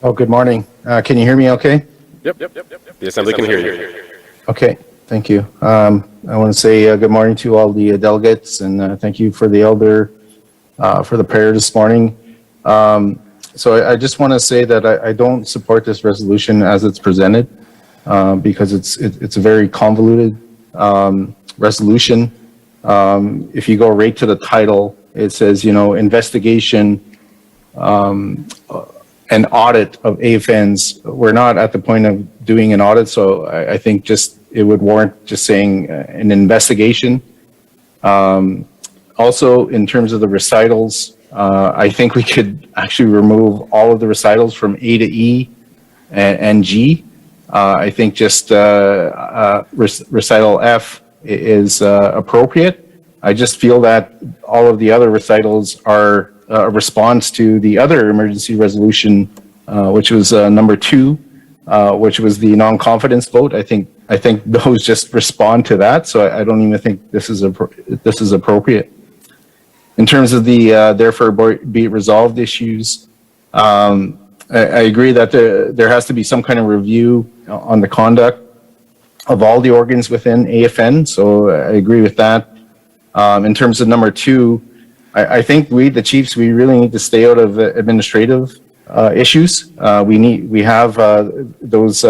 Speaker 5: Oh, good morning. Can you hear me okay?
Speaker 2: Yep. The Assembly can hear you.
Speaker 5: Okay, thank you. I want to say good morning to all the delegates, and thank you for the elder for the prayer this morning. So I just want to say that I don't support this resolution as it's presented, because it's a very convoluted resolution. If you go right to the title, it says, investigation and audit of AFNs. We're not at the point of doing an audit, so I think it would warrant just saying an investigation. Also, in terms of the recitals, I think we could actually remove all of the recitals from A to E and G. I think just recital F is appropriate. I just feel that all of the other recitals are a response to the other emergency resolution, which was number 2, which was the non-confidence vote. I think those just respond to that, so I don't even think this is appropriate. In terms of the therefore be it resolved issues, I agree that there has to be some kind of review on the conduct of all the organs within AFN, so I agree with that. In terms of number 2, I think the chiefs, we really need to stay out of administrative issues. We have those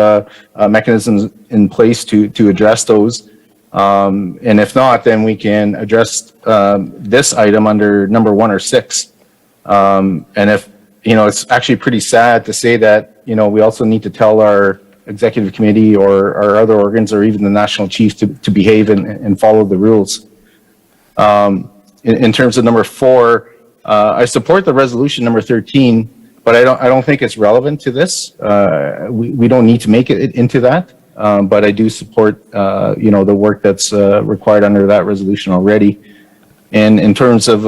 Speaker 5: mechanisms in place to address those. And if not, then we can address this item under number 1 or 6. And if, it's actually pretty sad to say that, we also need to tell our executive committee or our other organs or even the national chief to behave and follow the rules. In terms of number 4, I support the resolution number 13, but I don't think it's relevant to this. We don't need to make it into that. But I do support, the work that's required under that resolution already. And in terms of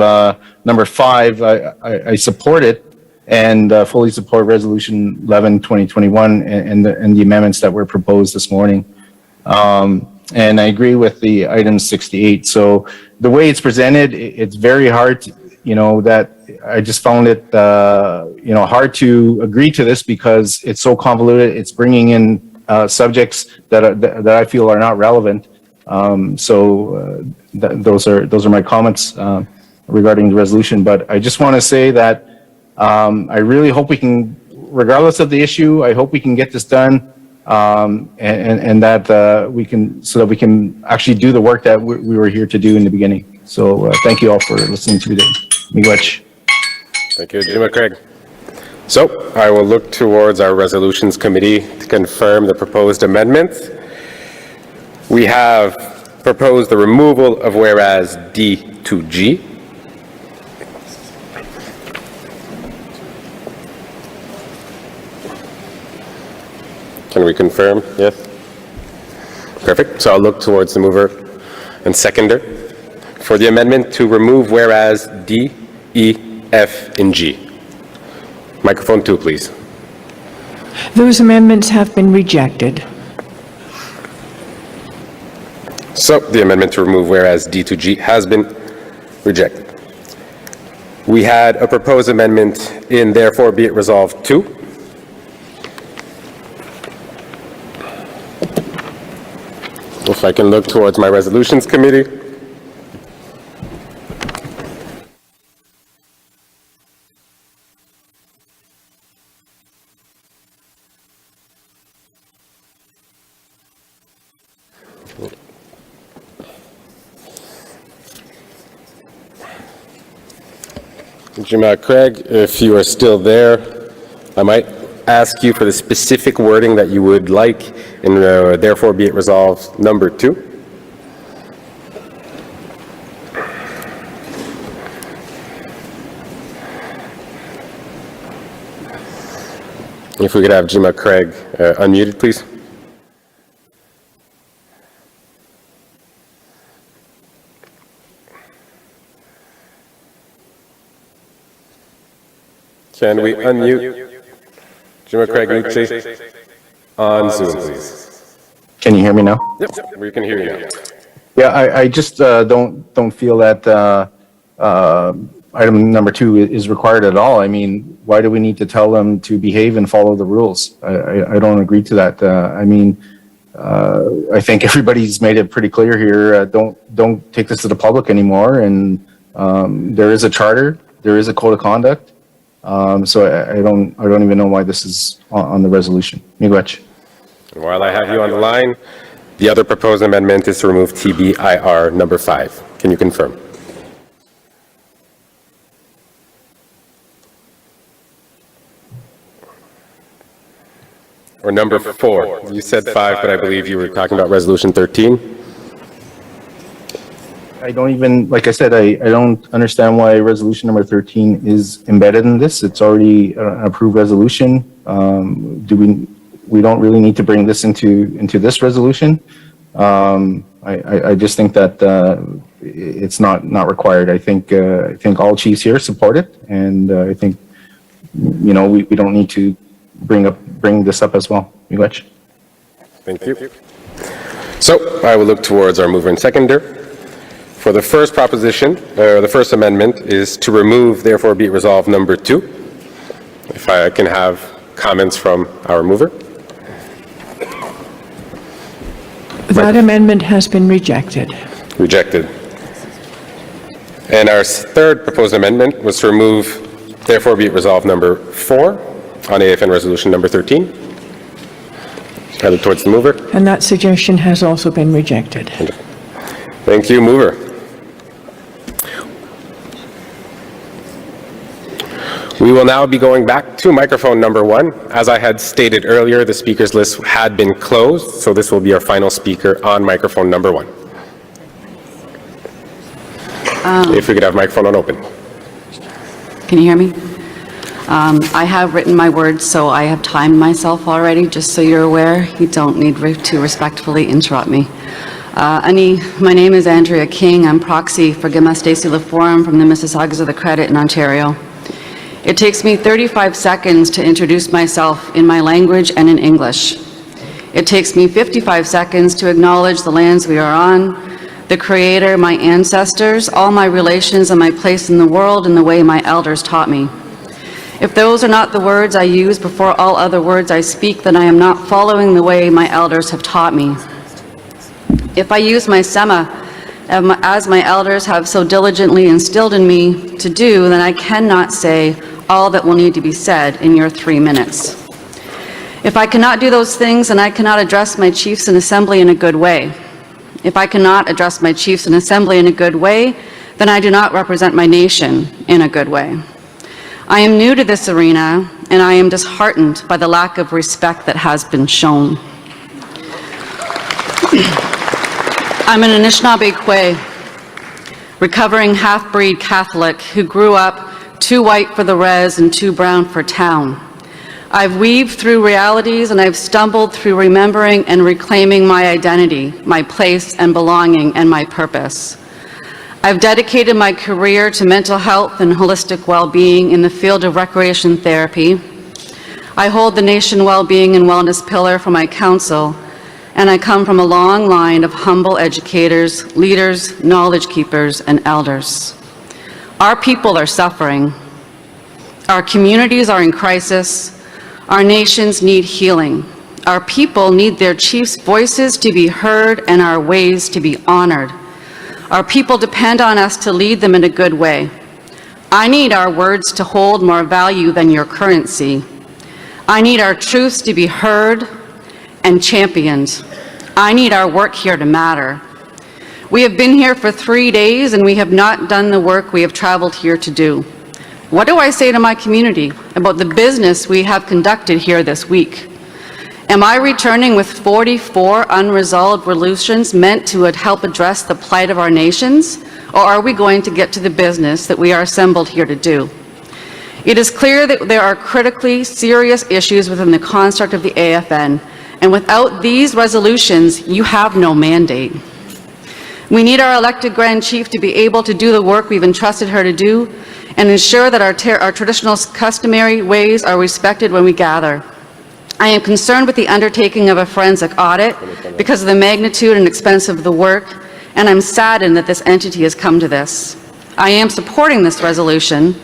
Speaker 5: number 5, I support it and fully support Resolution 11, 2021 and the amendments that were proposed this morning. And I agree with the item 68. So the way it's presented, it's very hard to, that I just found it, hard to agree to this because it's so convoluted. It's bringing in subjects that I feel are not relevant. Those are my comments regarding the resolution. But I just want to say that I really hope we can, regardless of the issue, I hope we can get this done and that we can, so that we can actually do the work that we were here to do in the beginning. So thank you all for listening to me today. Miigwech.
Speaker 2: Thank you, Jim Craig. So I will look towards our Resolutions Committee to confirm the proposed amendments. We have proposed the removal of whereas D to G. Can we confirm? Yes? Perfect. So I'll look towards the mover and seconder for the amendment to remove whereas D, E, F, and G. Microphone 2, please.
Speaker 15: Those amendments have been rejected.
Speaker 2: So the amendment to remove whereas D to G has been rejected. We had a proposed amendment in therefore be it resolved 2. If I can look towards my Resolutions Committee. Jim Craig, if you are still there, I might ask you for the specific wording that you would like in therefore be it resolved number 2. If we could have Jim Craig unmuted, please. Can we unmute Jim Craig on Zoom, please?
Speaker 5: Can you hear me now?
Speaker 2: Yep, we can hear you now.
Speaker 5: Yeah, I just don't feel that item number 2 is required at all. I mean, why do we need to tell them to behave and follow the rules? I don't agree to that. I mean, I think everybody's made it pretty clear here. Don't take this to the public anymore. And there is a charter, there is a code of conduct. So I don't even know why this is on the resolution. Miigwech.
Speaker 2: While I have you on the line, the other proposed amendment is to remove TBIR number 5. Can you confirm? Or number 4. You said 5, but I believe you were talking about Resolution 13.
Speaker 5: I don't even, like I said, I don't understand why resolution number 13 is embedded in this. It's already an approved resolution. We don't really need to bring this into this resolution. I just think that it's not required. I think all chiefs here support it, and I think we don't need to bring this up as well. Miigwech.
Speaker 2: Thank you. So I will look towards our mover and seconder. For the first proposition, the first amendment is to remove, therefore be it resolved, number 2. If I can have comments from our mover.
Speaker 15: That amendment has been rejected.
Speaker 2: Rejected. And our third proposed amendment was to remove, therefore be it resolved, number 4 on AFN Resolution number 13. Headed towards the mover.
Speaker 15: And that suggestion has also been rejected.
Speaker 2: Thank you, mover. We will now be going back to microphone number 1. As I had stated earlier, the speakers list had been closed, so this will be our final speaker on microphone number 1. If we could have microphone on open.
Speaker 6: Can you hear me? I have written my words, so I have timed myself already, just so you're aware. You don't need to respectfully interrupt me. My name is Andrea King. I'm proxy for Gima Stacey LaForum from the Mississaugas of the Credit in Ontario. It takes me 35 seconds to introduce myself in my language and in English. It takes me 55 seconds to acknowledge the lands we are on, the Creator, my ancestors, all my relations and my place in the world and the way my elders taught me. If those are not the words I use before all other words I speak, then I am not following the way my elders have taught me. If I use my Sema as my elders have so diligently instilled in me to do, then I cannot say all that will need to be said in your 3 minutes. If I cannot do those things, then I cannot address my chiefs in assembly in a good way. If I cannot address my chiefs in assembly in a good way, then I do not represent my nation in a good way. I am new to this arena, and I am disheartened by the lack of respect that has been shown. I'm an Anishinaabe Kwe, recovering half-breed Catholic who grew up too white for the res and too brown for town. I've weaved through realities and I've stumbled through remembering and reclaiming my identity, my place and belonging, and my purpose. I've dedicated my career to mental health and holistic well-being in the field of recreation therapy. I hold the Nation Wellbeing and Wellness Pillar for my council, and I come from a long line of humble educators, leaders, knowledge keepers, and elders. Our people are suffering. Our communities are in crisis. Our nations need healing. Our people need their chiefs' voices to be heard and our ways to be honored. Our people depend on us to lead them in a good way. I need our words to hold more value than your currency. I need our truths to be heard and championed. I need our work here to matter. We have been here for 3 days and we have not done the work we have traveled here to do. What do I say to my community about the business we have conducted here this week? Am I returning with 44 unresolved resolutions meant to help address the plight of our nations, or are we going to get to the business that we are assembled here to do? It is clear that there are critically serious issues within the construct of the AFN, and without these resolutions, you have no mandate. We need our elected Grand Chief to be able to do the work we've entrusted her to do and ensure that our traditional customary ways are respected when we gather. I am concerned with the undertaking of a forensic audit because of the magnitude and expense of the work, and I'm saddened that this entity has come to this. I am supporting this resolution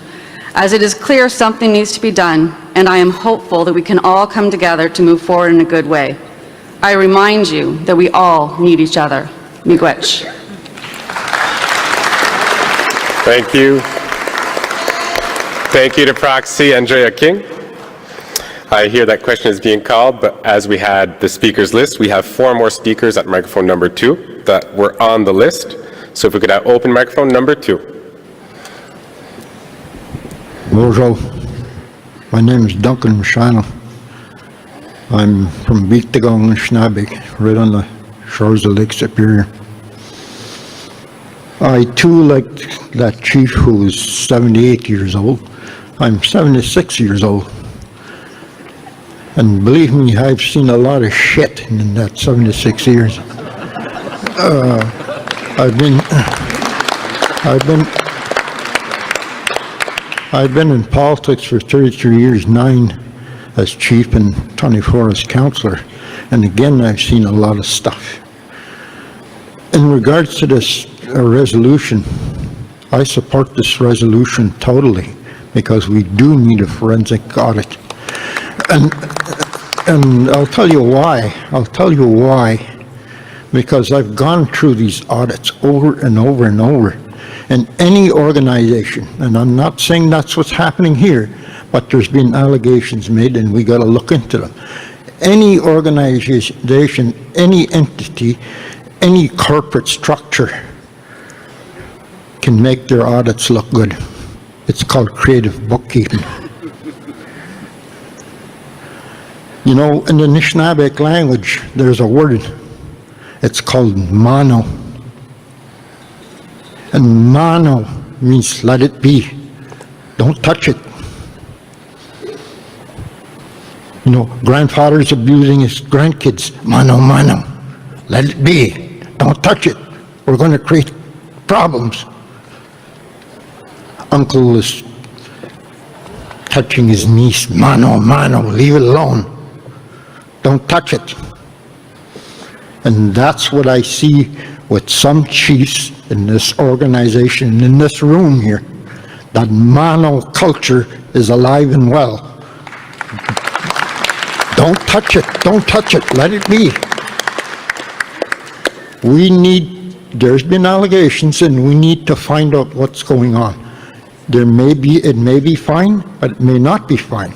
Speaker 6: as it is clear something needs to be done, and I am hopeful that we can all come together to move forward in a good way. I remind you that we all need each other. Miigwech.
Speaker 2: Thank you. Thank you to Proxy Andrea King. I hear that question is being called, but as we had the speakers list, we have 4 more speakers at microphone number 2 that were on the list. So if we could have open microphone number 2.
Speaker 8: Bonjour. My name is Duncan Machano. I'm from Beekdagong, Anishinaabe, right on the shores of Lake Superior. I too, like that chief who is 78 years old, I'm 76 years old. And believe me, I've seen a lot of shit in that 76 years. I've been in politics for 33 years, 9 as chief and 24 as councillor. And again, I've seen a lot of stuff. In regards to this resolution, I support this resolution totally because we do need a forensic audit. And I'll tell you why. I'll tell you why. Because I've gone through these audits over and over and over. And any organization, and I'm not saying that's what's happening here, but there's been allegations made and we got to look into them. Any organization, any entity, any corporate structure can make their audits look good. It's called creative bookkeeping. You know, in the Anishinaabe language, there's a word. It's called mano. And mano means let it be. Don't touch it. You know, grandfather's abusing his grandkids. Mano, mano. Let it be. Don't touch it. We're going to create problems. Uncle is touching his niece. Mano, mano. Leave it alone. Don't touch it. And that's what I see with some chiefs in this organization, in this room here. That mano culture is alive and well. Don't touch it. Don't touch it. Let it be. There's been allegations and we need to find out what's going on. It may be fine, but it may not be fine.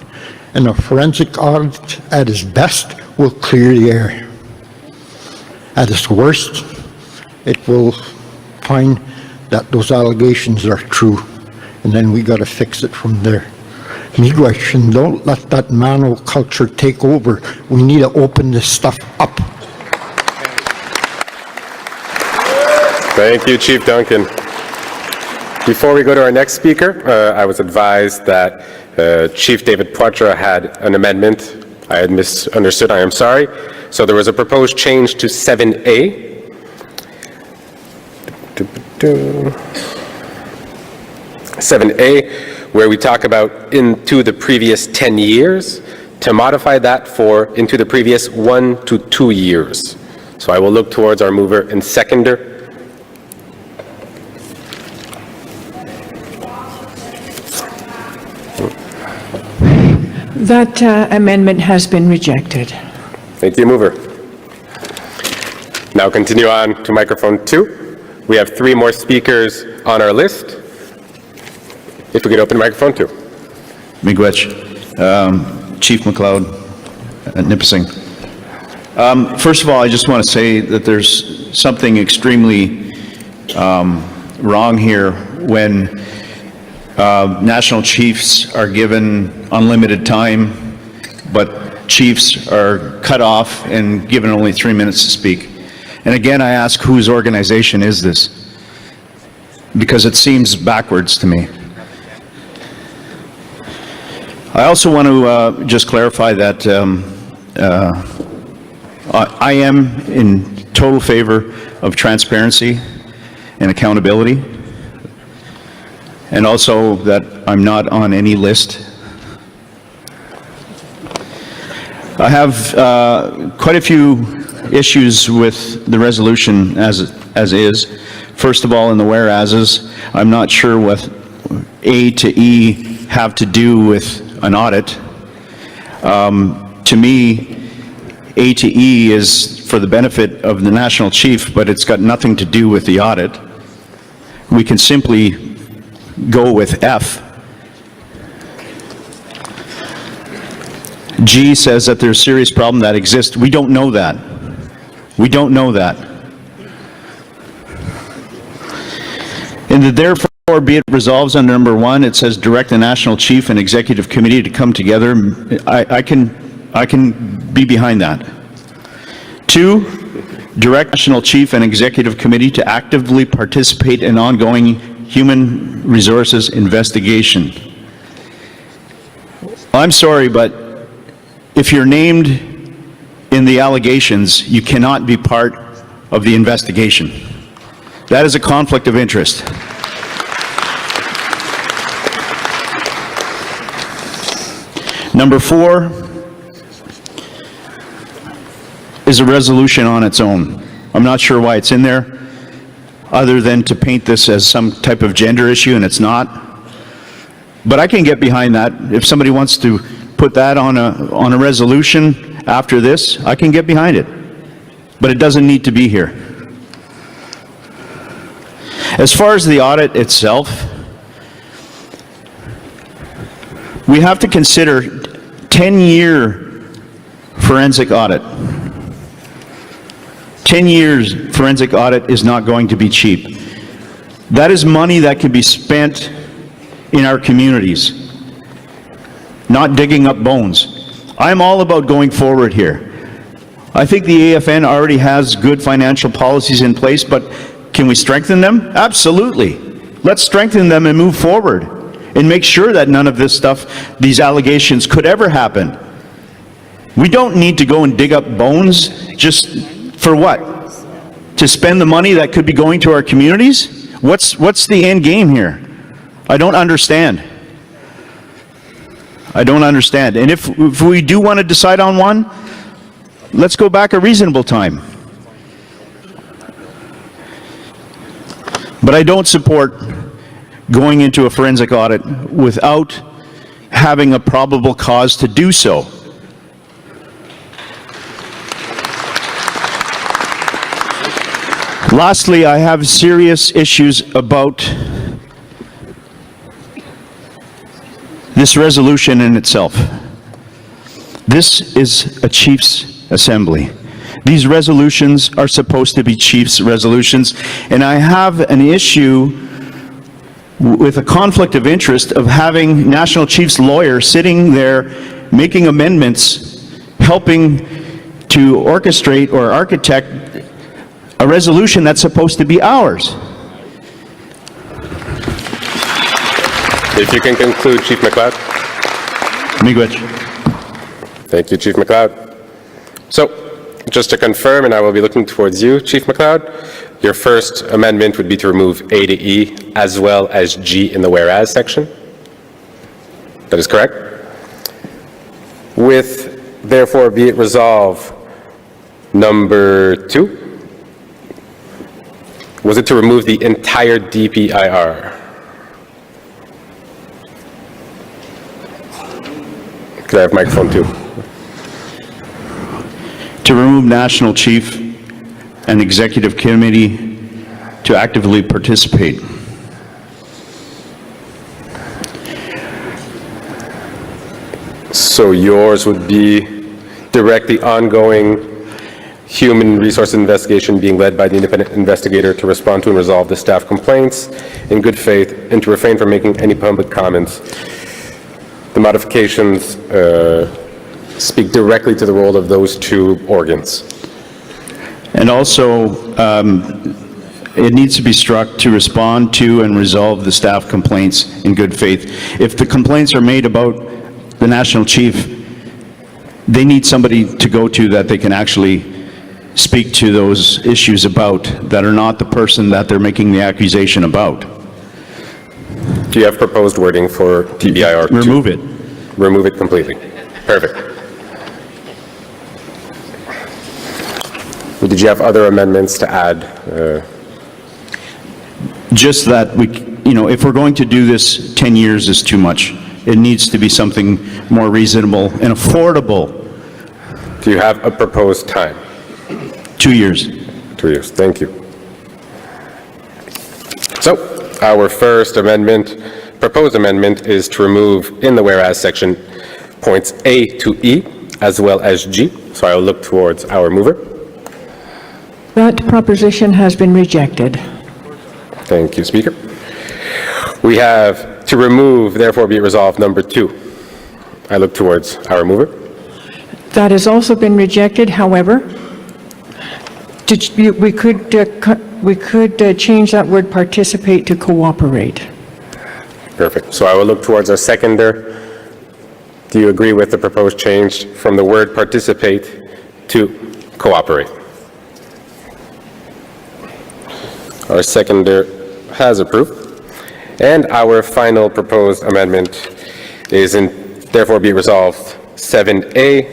Speaker 8: And a forensic audit at its best will clear the air. At its worst, it will find that those allegations are true, and then we got to fix it from there. Miigwech, don't let that manual culture take over. We need to open this stuff up.
Speaker 2: Thank you, Chief Duncan. Before we go to our next speaker, I was advised that Chief David Poitras had an amendment. I had misunderstood. I am sorry. So there was a proposed change to 7A. 7A, where we talk about into the previous 10 years, to modify that for into the previous 1 to 2 years. So I will look towards our mover and seconder.
Speaker 15: That amendment has been rejected.
Speaker 2: Thank you, mover. Now continue on to microphone 2. We have 3 more speakers on our list. If we could open microphone 2.
Speaker 13: Miigwech, Chief McLeod at Nipissing. First of all, I just want to say that there's something extremely wrong here when national chiefs are given unlimited time, but chiefs are cut off and given only 3 minutes to speak. And again, I ask, whose organization is this? Because it seems backwards to me. I also want to just clarify that I am in total favor of transparency and accountability, and also that I'm not on any list. I have quite a few issues with the resolution as is. First of all, in the whereases, I'm not sure what A to E have to do with an audit. To me, A to E is for the benefit of the national chief, but it's got nothing to do with the audit. We can simply go with F. G says that there's a serious problem that exists. We don't know that. We don't know that. In the therefore be it resolves under number 1, it says direct the national chief and executive committee to come together. I can be behind that. 2, direct national chief and executive committee to actively participate in ongoing human resources investigation. I'm sorry, but if you're named in the allegations, you cannot be part of the investigation. That is a conflict of interest. Number 4 is a resolution on its own. I'm not sure why it's in there, other than to paint this as some type of gender issue, and it's not. But I can get behind that. If somebody wants to put that on a resolution after this, I can get behind it. But it doesn't need to be here. As far as the audit itself, we have to consider 10-year forensic audit. 10 years forensic audit is not going to be cheap. That is money that can be spent in our communities, not digging up bones. I'm all about going forward here. I think the AFN already has good financial policies in place, but can we strengthen them? Absolutely. Let's strengthen them and move forward and make sure that none of this stuff, these allegations, could ever happen. We don't need to go and dig up bones just for what? To spend the money that could be going to our communities? What's the end game here? I don't understand. I don't understand. And if we do want to decide on one, let's go back a reasonable time. But I don't support going into a forensic audit without having a probable cause to do so. Lastly, I have serious issues about this resolution in itself. This is a Chiefs Assembly. These resolutions are supposed to be Chiefs resolutions, and I have an issue with a conflict of interest of having National Chiefs lawyer sitting there making amendments, helping to orchestrate or architect a resolution that's supposed to be ours.
Speaker 2: If you can conclude, Chief McLeod.
Speaker 13: Miigwech.
Speaker 2: Thank you, Chief McLeod. So, just to confirm, and I will be looking towards you, Chief McLeod, your first amendment would be to remove A to E as well as G in the whereas section. That is correct. With, therefore, be it resolved, number 2, was it to remove the entire DPIR? Could I have microphone 2?
Speaker 13: To remove National Chief and Executive Committee to actively participate.
Speaker 2: So yours would be direct the ongoing human resource investigation being led by the independent investigator to respond to and resolve the staff complaints in good faith and to refrain from making any public comments. The modifications speak directly to the role of those two organs.
Speaker 13: And also, it needs to be struck to respond to and resolve the staff complaints in good faith. If the complaints are made about the National Chief, they need somebody to go to that they can actually speak to those issues about, that are not the person that they're making the accusation about.
Speaker 2: Do you have proposed wording for TBIR?
Speaker 13: Remove it.
Speaker 2: Remove it completely. Perfect. Did you have other amendments to add?
Speaker 13: Just that we, if we're going to do this, 10 years is too much. It needs to be something more reasonable and affordable.
Speaker 2: Do you have a proposed time?
Speaker 13: 2 years.
Speaker 2: 2 years, thank you. So, our first amendment, proposed amendment, is to remove in the whereas section points A to E as well as G. So I will look towards our mover.
Speaker 15: That proposition has been rejected.
Speaker 2: Thank you, Speaker. We have to remove, therefore be it resolved, number 2. I look towards our mover.
Speaker 15: That has also been rejected. However, we could change that word participate to cooperate.
Speaker 2: Perfect. So I will look towards our seconder. Do you agree with the proposed change from the word participate to cooperate? Our seconder has approved. And our final proposed amendment is therefore be resolved 7A,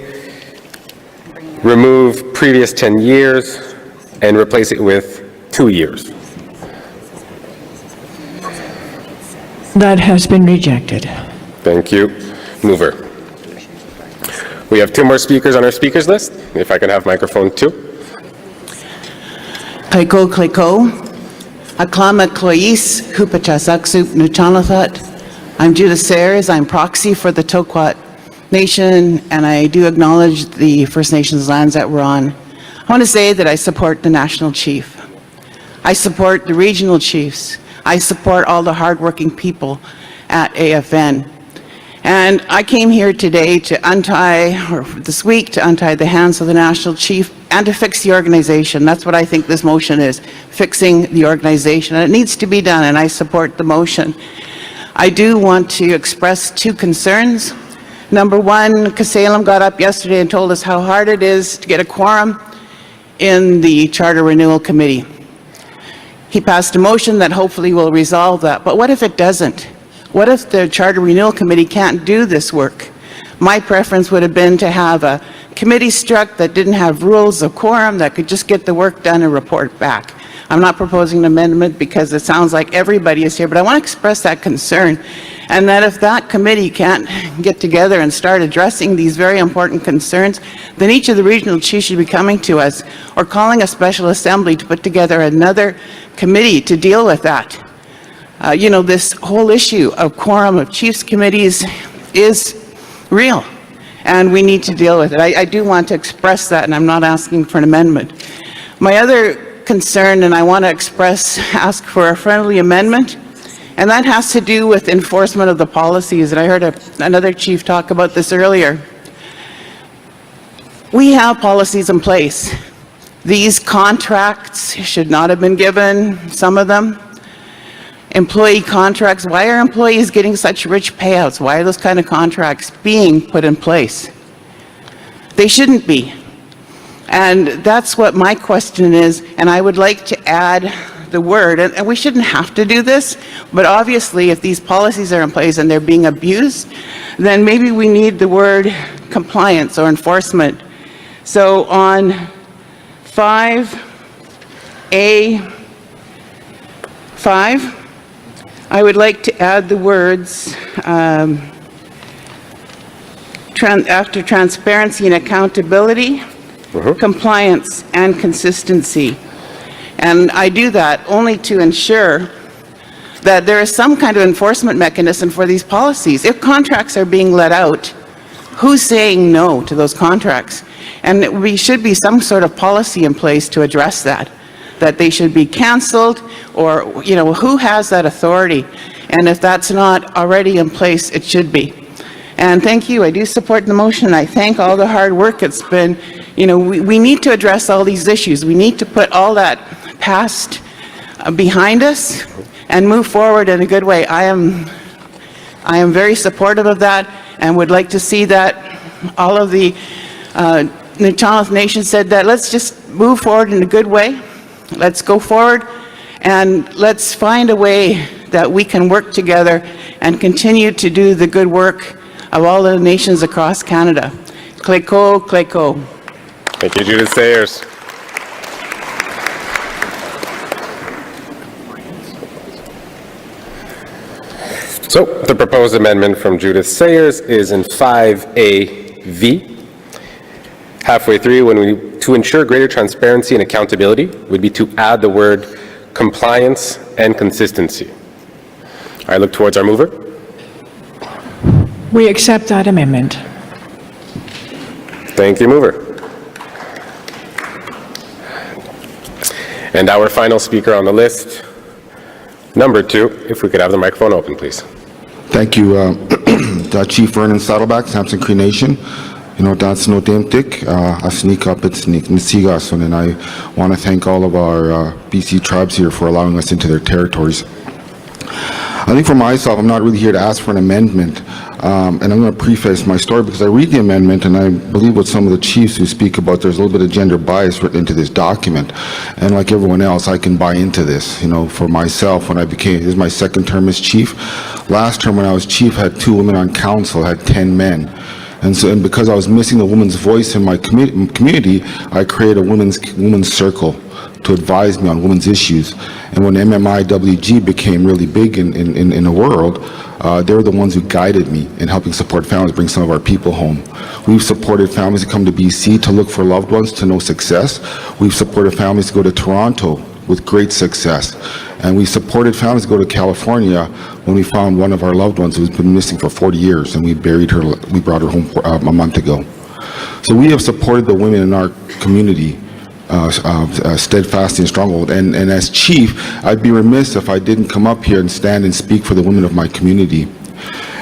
Speaker 2: remove previous 10 years and replace it with 2 years.
Speaker 15: That has been rejected.
Speaker 2: Thank you. Mover. We have 2 more speakers on our speakers list. If I can have microphone 2.
Speaker 9: Kleko, Aklama Klois, Hupachasaksup Nuchanathat. I'm Judith Sayers. I'm proxy for the Toquat Nation, and I do acknowledge the First Nations lands that we're on. I want to say that I support the National Chief. I support the regional chiefs. I support all the hardworking people at AFN. And I came here today to this week, to untie the hands of the National Chief and to fix the organization. That's what I think this motion is, fixing the organization. And it needs to be done, and I support the motion. I do want to express 2 concerns. Number 1, Kasalem got up yesterday and told us how hard it is to get a quorum in the Charter Renewal Committee. He passed a motion that hopefully will resolve that. But what if it doesn't? What if the Charter Renewal Committee can't do this work? My preference would have been to have a committee struck that didn't have rules of quorum, that could just get the work done and report back. I'm not proposing an amendment because it sounds like everybody is here, but I want to express that concern. And that if that committee can't get together and start addressing these very important concerns, then each of the regional chiefs should be coming to us or calling a special assembly to put together another committee to deal with that. This whole issue of quorum of chiefs committees is real. and we need to deal with it. I do want to express that, and I'm not asking for an amendment. My other concern, and I want to ask for a friendly amendment, and that has to do with enforcement of the policies, and I heard another chief talk about this earlier. We have policies in place. These contracts should not have been given, some of them. Employee contracts, why are employees getting such rich payouts? Why are those kind of contracts being put in place? They shouldn't be. And that's what my question is, and I would like to add the word, and we shouldn't have to do this, but obviously if these policies are in place and they're being abused, then maybe we need the word compliance or enforcement. So on 5A5, I would like to add the words, after transparency and accountability, compliance and consistency. And I do that only to ensure that there is some kind of enforcement mechanism for these policies. If contracts are being let out, who's saying no to those contracts? And we should be some sort of policy in place to address that they should be canceled, or, you know, who has that authority? And if that's not already in place, it should be. And thank you, I do support the motion. I thank all the hard work it's been. You know, we need to address all these issues. We need to put all that past behind us and move forward in a good way. I am very supportive of that and would like to see that all of the Nechanic Nation said that let's just move forward in a good way. Let's go forward and let's find a way that we can work together and continue to do the good work of all the nations across Canada. Cléco, Cléco.
Speaker 2: Thank you, Judith Sayers. So the proposed amendment from Judith Sayers is in 5AV. Halfway through, to ensure greater transparency and accountability would be to add the word compliance and consistency. I look towards our mover.
Speaker 15: We accept that amendment.
Speaker 2: Thank you, mover. And our final speaker on the list, number 2, if we could have the microphone open, please.
Speaker 1: Thank you, Chief Vernon Saddleback, Samson Cree Nation. You know, that's no damn dick. I sneak up at Nisigason, and I want to thank all of our BC tribes here for allowing us into their territories. I think for myself, I'm not really here to ask for an amendment, and I'm going to preface my story because I read the amendment and I believe what some of the chiefs who speak about, there's a little bit of gender bias written into this document, and like everyone else, I can buy into this. You know, for myself, when I became, this is my second term as chief. Last term when I was chief, I had 2 women on council, had 10 men. And because I was missing the woman's voice in my community, I created a women's circle to advise me on women's issues. And when MMIWG became really big in the world, they were the ones who guided me in helping support families, bring some of our people home. We've supported families to come to BC to look for loved ones to know success. We've supported families to go to Toronto with great success. And we supported families to go to California when we found one of our loved ones who's been missing for 40 years, and we buried her, we brought her home a month ago. So we have supported the women in our community steadfastly and stronghold. And as chief, I'd be remiss if I didn't come up here and stand and speak for the women of my community.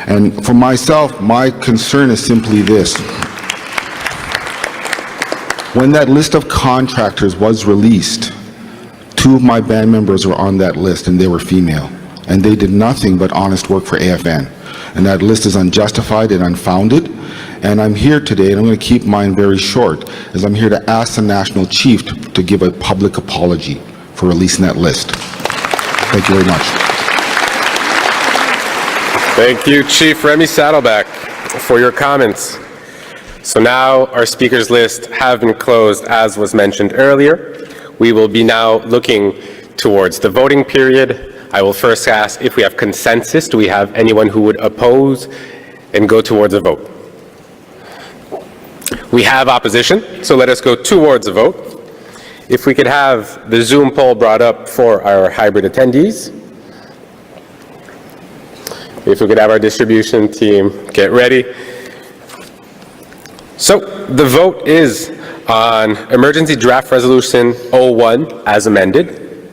Speaker 1: And for myself, my concern is simply this. When that list of contractors was released, 2 of my band members were on that list, and they were female. And they did nothing but honest work for AFN. And that list is unjustified and unfounded. And I'm here today, and I'm going to keep mine very short, as I'm here to ask the National Chief to give a public apology for releasing that list. Thank you very much.
Speaker 2: Thank you, Chief Remy Saddleback, for your comments. So now our speakers list have been closed, as was mentioned earlier. We will be now looking towards the voting period. I will first ask if we have consensus. Do we have anyone who would oppose and go towards a vote? We have opposition, so let us go towards a vote. If we could have the Zoom poll brought up for our hybrid attendees. If we could have our distribution team get ready. So the vote is on Emergency Draft Resolution 01 as amended.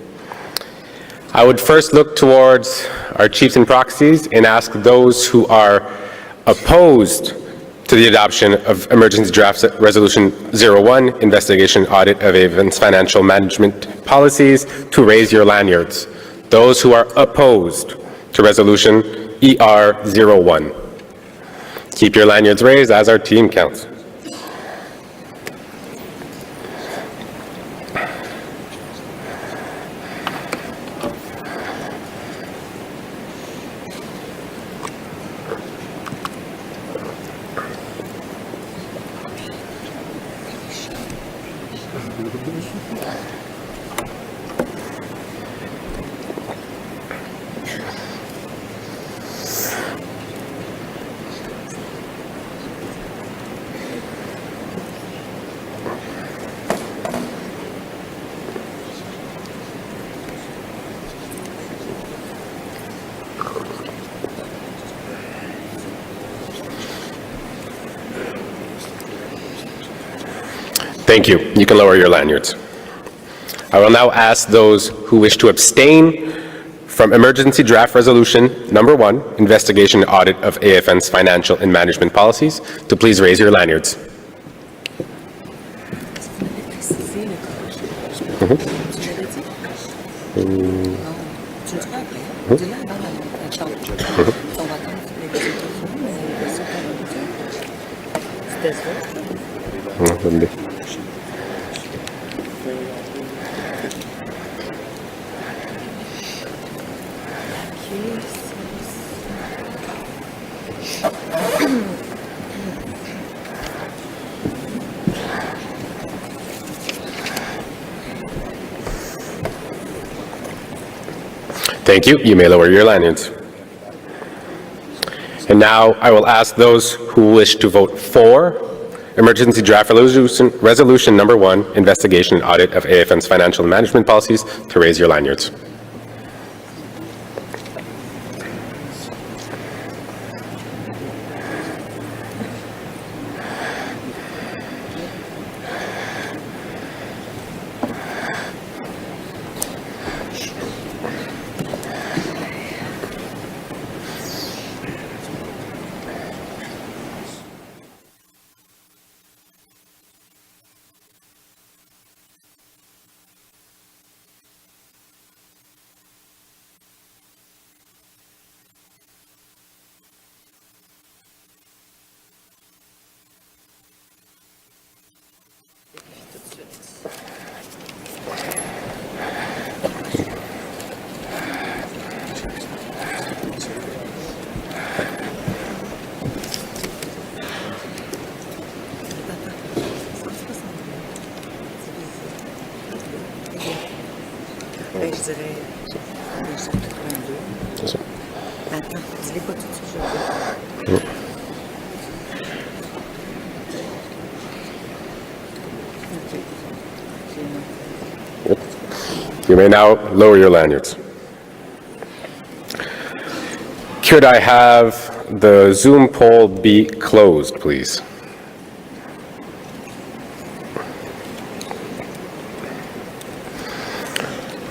Speaker 2: I would first look towards our chiefs and proxies and ask those who are opposed to the adoption of Emergency Draft Resolution 01, Investigation Audit of Avon's Financial Management Policies, to raise your lanyards. Those who are opposed to Resolution ER 01. Keep your lanyards raised as our team counts. Thank you. You can lower your lanyards. I will now ask those who wish to abstain from Emergency Draft Resolution number 1, Investigation and Audit of AFN's Financial and Management Policies, to please raise your lanyards. Thank you. You may lower your lanyards. And now I will ask those who wish to vote for Emergency Draft Resolution number 1, Investigation and Audit of AFN's Financial and Management Policies, to raise your lanyards. You may now lower your lanyards. Could I have the Zoom poll be closed, please?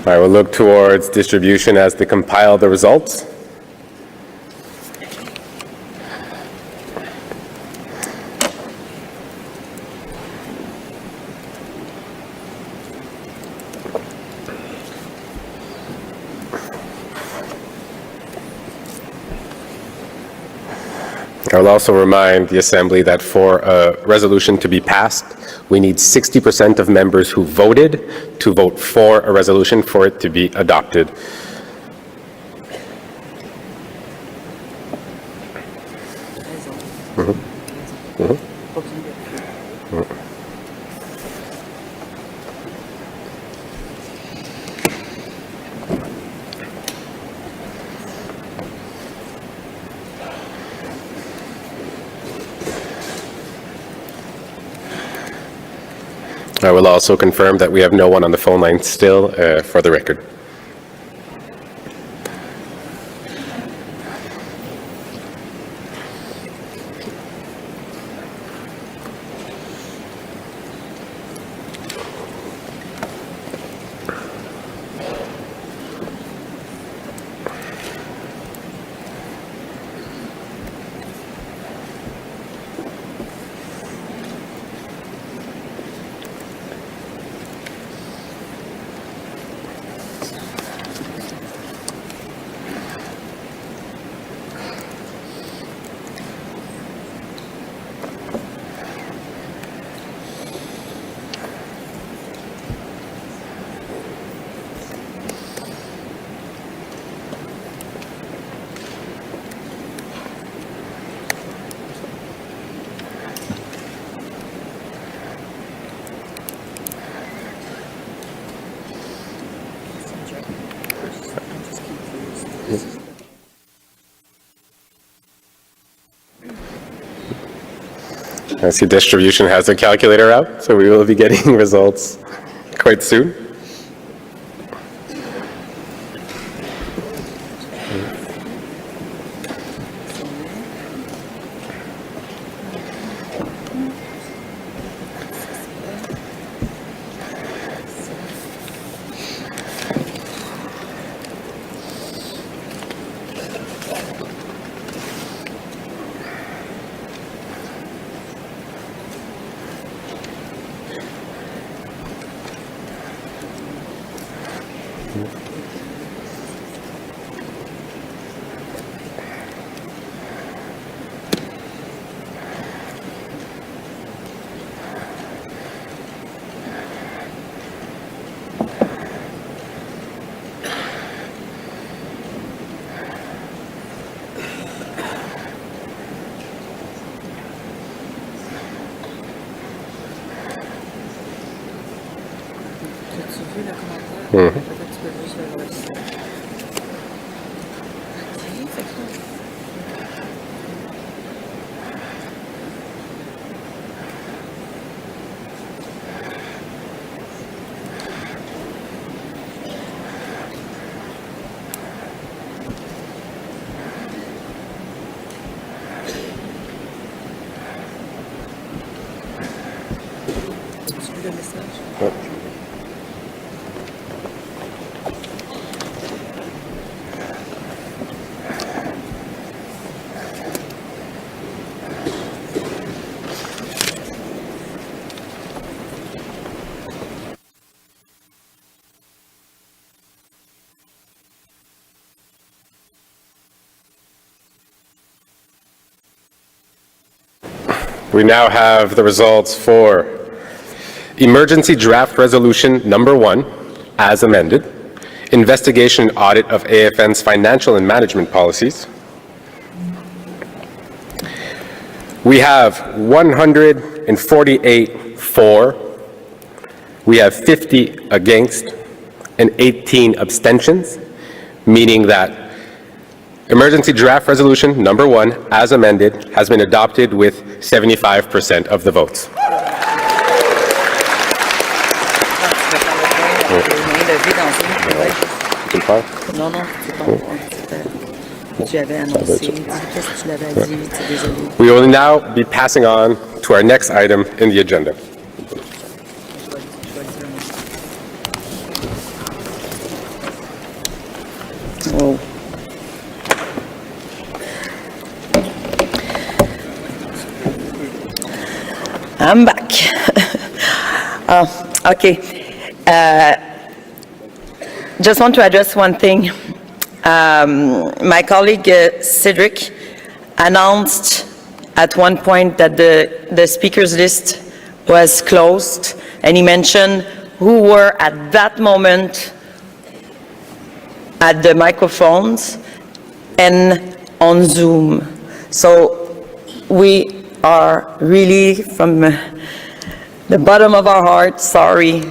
Speaker 2: I will look towards distribution as they compile the results. I will also remind the Assembly that for a resolution to be passed, we need 60% of members who voted to vote for a resolution for it to be adopted. I will also confirm that we have no one on the phone line still, for the record. I see distribution has a calculator out, so we will be getting results quite soon. We now have the results for Emergency Draft Resolution Number 1, as amended, Investigation and Audit of AFN's Financial and Management Policies. We have 148 for, we have 50 against, and 18 abstentions, meaning that Emergency Draft Resolution Number 1, as amended, has been adopted with 75% of the votes. We will now be passing on to our next item in the agenda.
Speaker 10: I'm back. Okay. Just want to address one thing. My colleague Cedric announced at one point that the speakers list was closed, and he mentioned who were at that moment at the microphones and on Zoom. So we are really, from the bottom of our heart, sorry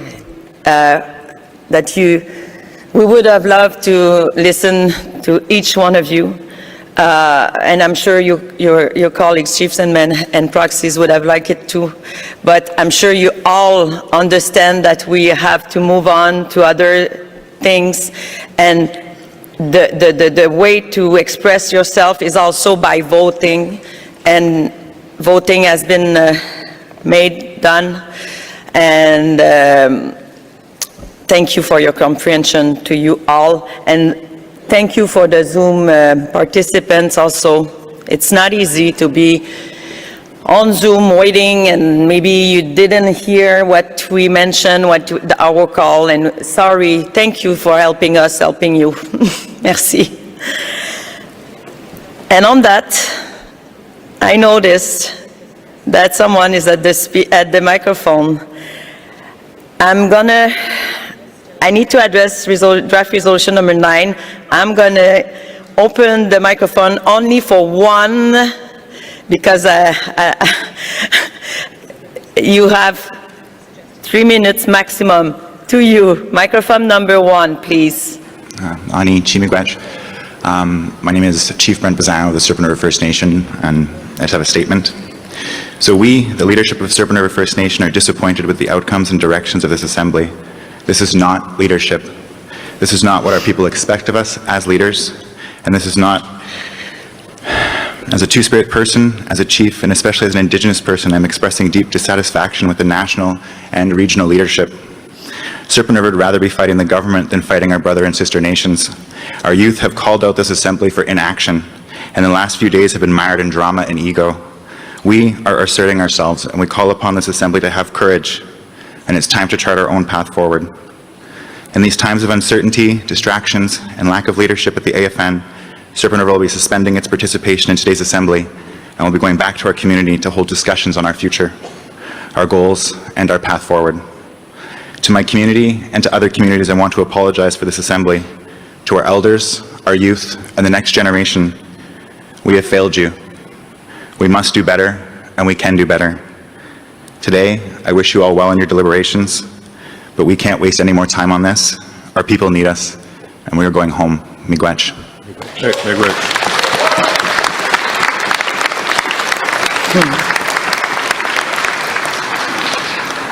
Speaker 10: that we would have loved to listen to each one of you. And I'm sure your colleagues, chiefs and men and proxies would have liked it too. But I'm sure you all understand that we have to move on to other things. And the way to express yourself is also by voting. And voting has been done. And thank you for your comprehension to you all. And thank you for the Zoom participants also. It's not easy to be on Zoom waiting, and maybe you didn't hear what we mentioned, our call, and sorry. Thank you for helping us, helping you. Merci. And on that, I noticed that someone is at the microphone. I need to address draft resolution number 9. I'm going to open the microphone only for one, because you have 3 minutes maximum. To you, microphone number 1, please.
Speaker 11: Ani Chimigwech. My name is Chief Brent Bazano of the Serpent River First Nation, and I just have a statement. So we, the leadership of Serpent River First Nation, are disappointed with the outcomes and directions of this assembly. This is not leadership. This is not what our people expect of us as leaders, and this is not, as a Two-Spirit person, as a chief, and especially as an Indigenous person, I'm expressing deep dissatisfaction with the national and regional leadership. Serpent River would rather be fighting the government than fighting our brother and sister nations. Our youth have called out this assembly for inaction, and the last few days have been mired in drama and ego. We are asserting ourselves, and we call upon this assembly to have courage, and it's time to chart our own path forward. In these times of uncertainty, distractions, and lack of leadership at the AFN, Serpent River will be suspending its participation in today's assembly, and we'll be going back to our community to hold discussions on our future, our goals, and our path forward. To my community and to other communities, I want to apologize for this assembly. To our elders, our youth, and the next generation, we have failed you. We must do better, and we can do better. Today, I wish you all well in your deliberations, but we can't waste any more time on this. Our people need us, and we are going home. Miigwech.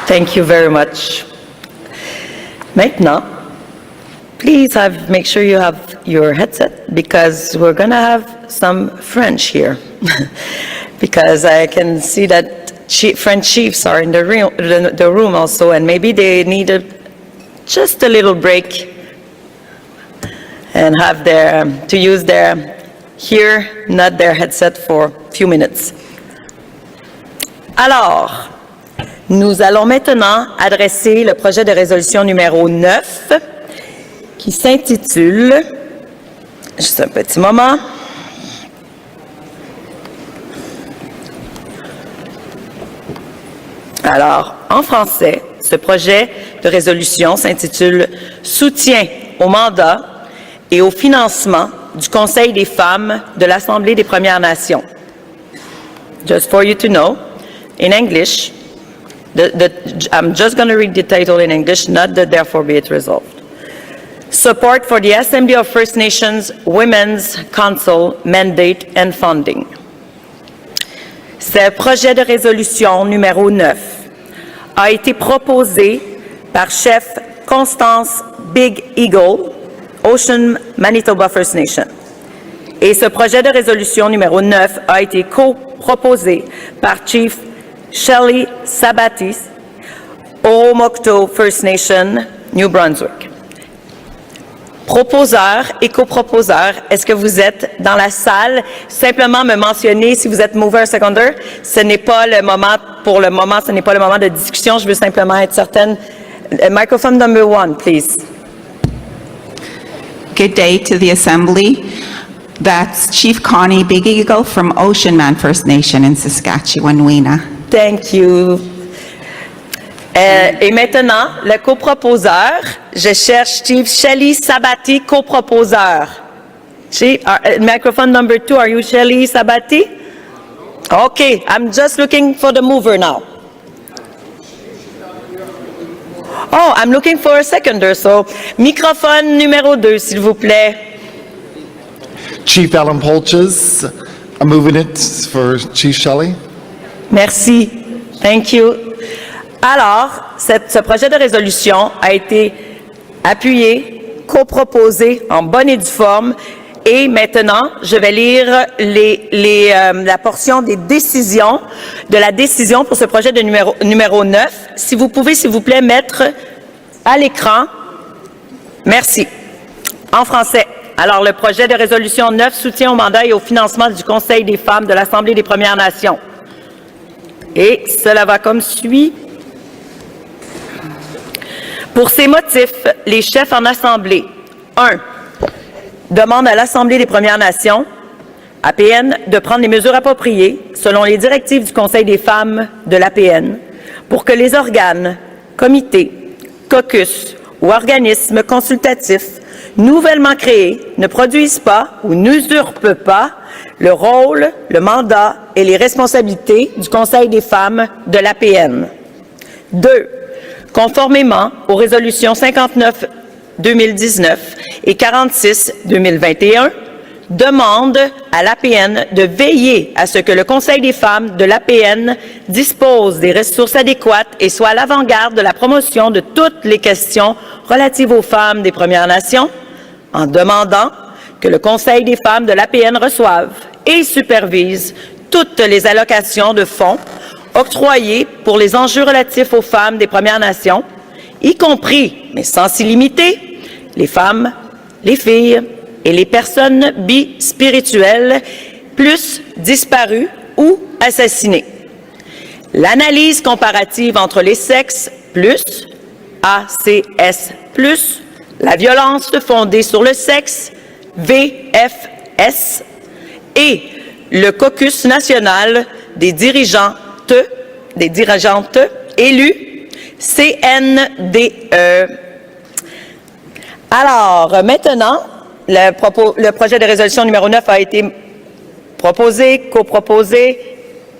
Speaker 10: Thank you very much. Maintenant, please make sure you have your headset, because we're going to have some French here. Because I can see that French chiefs are in the room also, and maybe they need just a little break and have to use their ear, not their headset, for a few minutes. Alors, nous allons maintenant adresser le projet de résolution numéro 9 qui s'intitule, juste un petit moment, alors, en français, ce projet de résolution s'intitule « Soutien au mandat et au financement du Conseil des femmes de l'Assemblée des Premières Nations ». Just for you to know, in English, I'm just going to read the title in English, not that therefore be it resolved. Support for the Assembly of First Nations Women's Council Mandate and Funding. Ce projet de résolution numéro 9 a été proposé par chef Constance Big Eagle, Ocean Manitoba First Nation. Et ce projet de résolution numéro 9 a été co-proposé par Chief Shelley Sabatis, Oromocto First Nation, New Brunswick. Proposeur et coproposeur, est-ce que vous êtes dans la salle? Simplement me mentionner si vous êtes mover seconder. Ce n'est pas le moment, pour le moment, ce n'est pas le moment de discussion. Je veux simplement être certaine. Microphone number 1, please.
Speaker 12: Good day to the Assembly. That's Chief Connie Big Eagle from Ocean Man First Nation in Saskatchewan-Weena.
Speaker 10: Thank you. Et maintenant, le coproposeur, je cherche Chief Shelley Sabati, coproposeur. Microphone number 2, are you Shelley Sabati? Okay, I'm just looking for the mover now. Oh, I'm looking for a seconder, so microphone numéro 2, s'il vous plaît.
Speaker 14: Chief Alan Polches, I'm moving it for Chief Shelley.
Speaker 10: Merci. Thank you. Alors, ce projet de résolution a été appuyé, coproposé en bonne et due forme. Et maintenant, je vais lire la portion des décisions, de la décision pour ce projet de numéro 9. Si vous pouvez, s'il vous plaît, mettre à l'écran. Merci. En français. Alors, le projet de résolution 9, soutien au mandat et au financement du Conseil des femmes de l'Assemblée des Premières Nations. Et cela va comme suit. Pour ces motifs, les chefs en Assemblée, 1. Demandent à l'Assemblée des Premières Nations, APN, de prendre les mesures appropriées, selon les directives du Conseil des femmes de l'APN, pour que les organes, comités, caucus ou organismes consultatifs nouvellement créés ne produisent pas ou n'usurpent pas le rôle, le mandat et les responsabilités du Conseil des femmes de l'APN. 2. Conformément aux résolutions 59-2019 et 46-2021 demande à l'APN de veiller à ce que le Conseil des femmes de l'APN dispose des ressources adéquates et soit à l'avant-garde de la promotion de toutes les questions relatives aux femmes des Premières Nations, en demandant que le Conseil des femmes de l'APN reçoive et supervise toutes les allocations de fonds octroyées pour les enjeux relatifs aux femmes des Premières Nations, y compris, mais sans s'y limiter, les femmes, les filles et les personnes bispirituelles, plus disparues ou assassinées. L'analyse comparative entre les sexes, plus, ACS+, la violence fondée sur le sexe, VFS, et le caucus national des dirigeantes élues, CNDE. Alors, maintenant, le projet de résolution numéro 9 a été proposé, coproposé,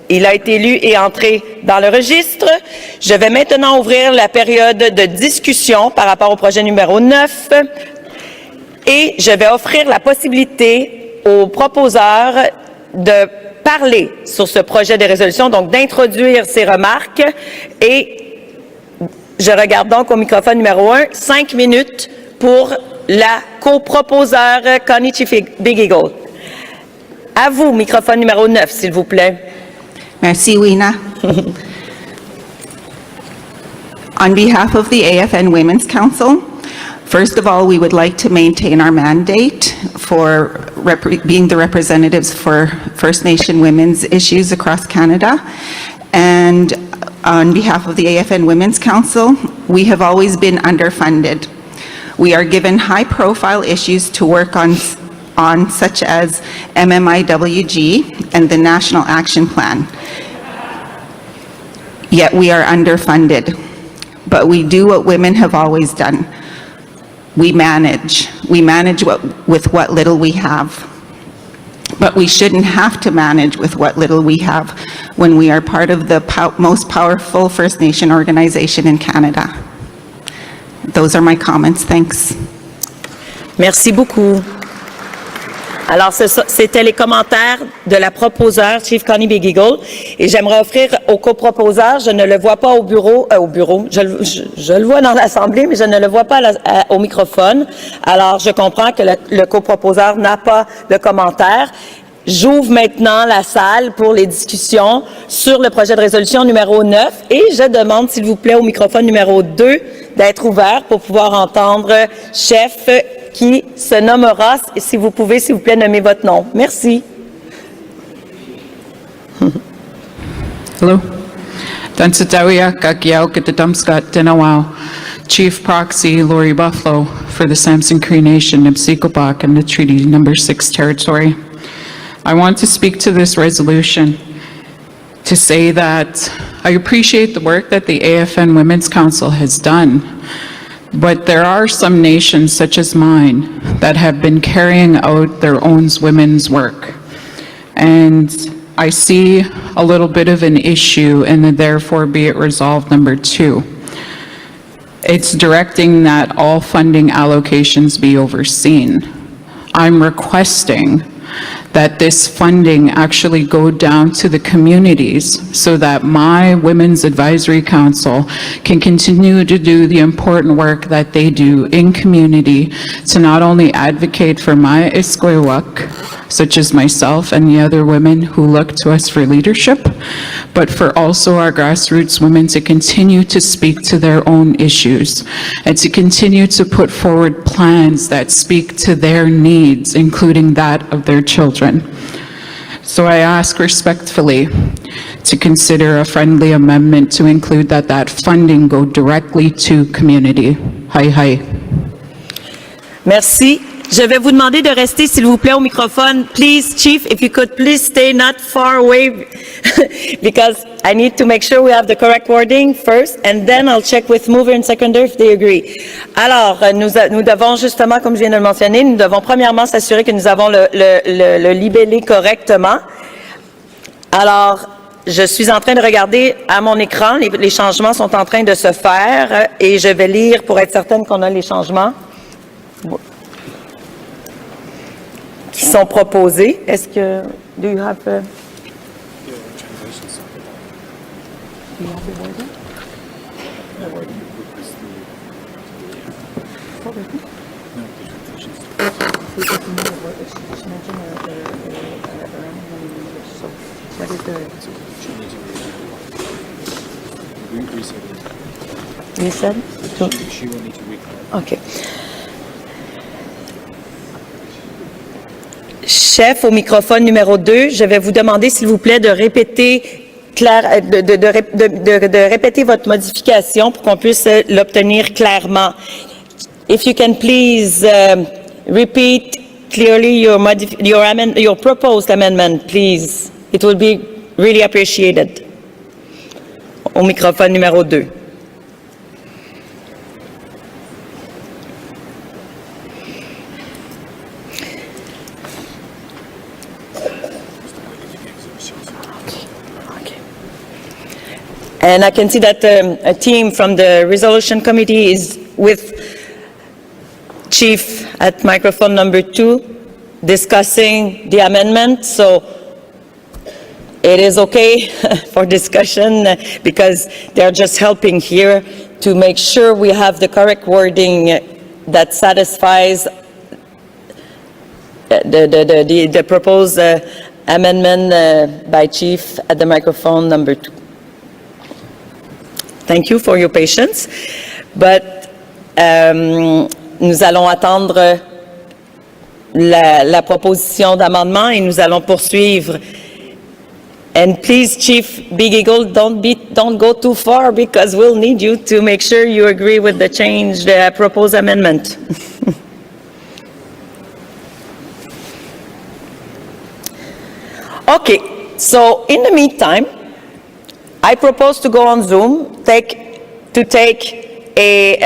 Speaker 10: il a été lu et entré dans le registre. Je vais maintenant ouvrir la période de discussion par rapport au projet numéro 9 et je vais offrir la possibilité aux proposeurs de parler sur ce projet de résolution, donc d'introduire ses remarques et je regarde donc au microphone numéro 1, 5 minutes pour la coproposeur Connie Big Eagle. À vous, microphone numéro 9, s'il vous plaît.
Speaker 12: Merci, Weena. On behalf of the AFN Women's Council, first of all, we would like to maintain our mandate for being the representatives for First Nation women's issues across Canada. And on behalf of the AFN Women's Council, we have always been underfunded. We are given high-profile issues to work on such as MMIWG and the National Action Plan. Yet we are underfunded. But we do what women have always done. We manage. We manage with what little we have. But we shouldn't have to manage with what little we have when we are part of the most powerful First Nation organization in Canada. Those are my comments. Thanks.
Speaker 10: Merci beaucoup. Alors, c'était les commentaires de la proposeur, Chief Connie Big Eagle, et j'aimerais offrir au coproposeur, je ne le vois pas au bureau, je le vois dans l'Assemblée, mais je ne le vois pas au microphone. Alors, je comprends que le coproposeur n'a pas de commentaires. J'ouvre maintenant la salle pour les discussions sur le projet de résolution numéro 9 et je demande, s'il vous plaît, au microphone numéro 2 d'être ouvert pour pouvoir entendre chef qui se nommera, si vous pouvez, s'il vous plaît, nommer votre nom. Merci.
Speaker 16: Hello. Dansatawia Kakiao Kitatamskat Dinawao, Chief Proxy Lori Buffalo for the Samson Cree Nation, Nipsikopok, and the Treaty Number 6 Territory. I want to speak to this resolution to say that I appreciate the work that the AFN Women's Council has done, but there are some nations, such as mine, that have been carrying out their own women's work. And I see a little bit of an issue in the therefore be it resolved number 2. It's directing that all funding allocations be overseen. I'm requesting that this funding actually go down to the communities so that my Women's Advisory Council can continue to do the important work that they do in community to not only advocate for my Iskoiwak, such as myself and the other women who look to us for leadership, but for also our grassroots women to continue to speak to their own issues and to continue to put forward plans that speak to their needs, including that of their children. So I ask respectfully to consider a friendly amendment to include that funding go directly to community. Hi, hi.
Speaker 10: Merci. Je vais vous demander de rester, s'il vous plaît, au microphone. Please, Chief, if you could please stay not far away because I need to make sure we have the correct wording first and then I'll check with mover and seconder if they agree. Alors, nous devons justement, comme je viens de le mentionner, nous devons premièrement s'assurer que nous avons le libellé correctement. Alors, je suis en train de regarder à mon écran, les changements sont en train de se faire et je vais lire pour être certaine qu'on a les changements. sont proposés. Est-ce que... Do you have... You said? OK. Chef, au microphone numéro 2, je vais vous demander, s'il vous plaît, de répéter de répéter votre modification pour qu'on puisse l'obtenir clairement. If you can please repeat clearly your proposed amendment, please. It will be really appreciated. Au microphone numéro 2. And I can see that a team from the resolution committee is with Chief at microphone number 2 discussing the amendment. So it is okay for discussion because they're just helping here to make sure we have the correct wording that satisfies the proposed amendment by Chief at the microphone number 2. Thank you for your patience, but nous allons attendre la proposition d'amendement et nous allons poursuivre. And please, Chief Big Eagle, don't go too far because we'll need you to make sure you agree with the change, the proposed amendment. Okay, so in the meantime, I propose to go on Zoom, to take a...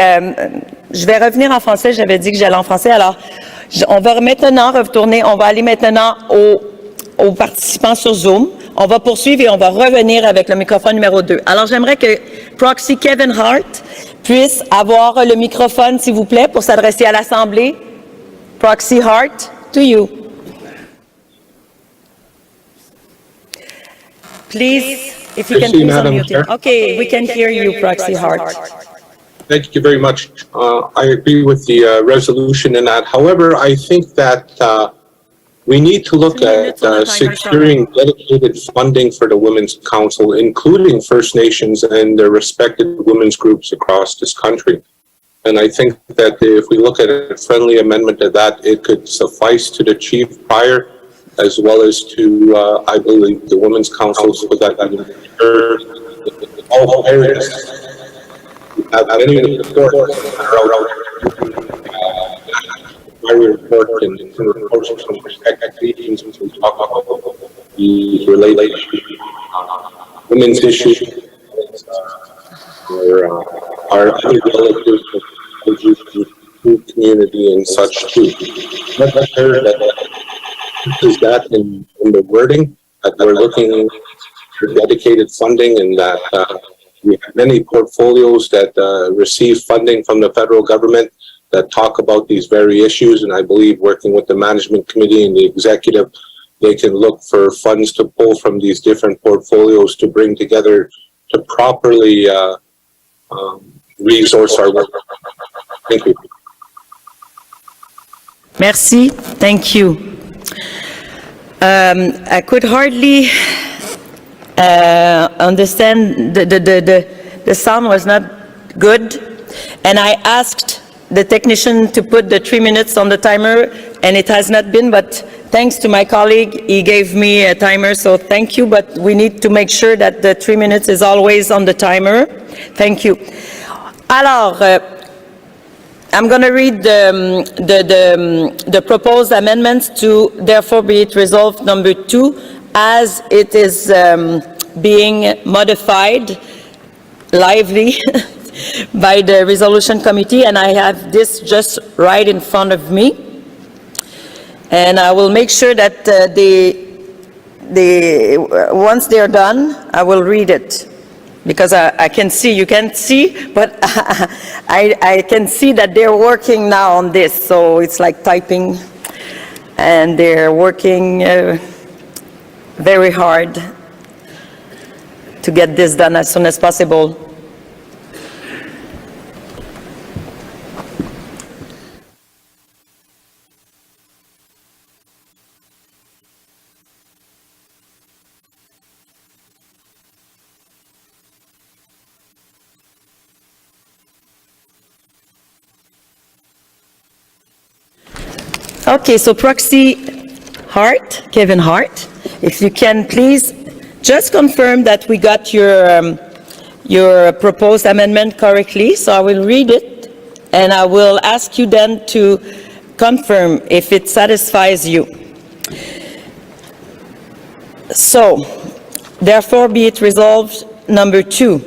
Speaker 10: je vais revenir en français, j'avais dit que j'allais en français, alors on va maintenant retourner, on va aller maintenant aux participants sur Zoom, on va poursuivre et on va revenir avec le microphone numéro 2. Alors j'aimerais que Proxy Kevin Hart puisse avoir le microphone, s'il vous plaît, pour s'adresser à l'Assemblée. Proxy Hart, to you. Please. If you can please unmute it. Okay, we can hear you, Proxy Hart.
Speaker 20: Thank you very much. I agree with the resolution in that. However, I think that we need to look at securing dedicated funding for the Women's Council, including First Nations and their respected women's groups across this country. And I think that if we look at a friendly amendment to that, it could suffice to the chief prior, as well as to, I believe, the Women's Council, so that all areas have any report and reports from respected regions to talk about the related women's issues or our other relatives of the community and such too. Is that in the wording that we're looking for dedicated funding, and that we have many portfolios that receive funding from the federal government that talk about these very issues, and I believe working with the management committee and the executive, they can look for funds to pull from these different portfolios to bring together to properly resource our work. Thank you.
Speaker 10: Merci. Thank you. I could hardly understand, the sound was not good, and I asked the technician to put the 3 minutes on the timer, and it has not been, but thanks to my colleague, he gave me a timer, so thank you, but we need to make sure that the 3 minutes is always on the timer. Thank you. Alors, I'm going to read the proposed amendments to therefore be it resolved number 2 as it is being modified lively by the resolution committee, and I have this just right in front of me, and I will make sure that once they're done, I will read it. Because I can see, you can't see, but I can see that they're working now on this, so it's like typing. and they're working very hard to get this done as soon as possible. Okay, so proxy Hart, Kevin Hart, if you can please just confirm that we got your proposed amendment correctly. So I will read it and I will ask you then to confirm if it satisfies you. So, therefore be it resolved, number 2,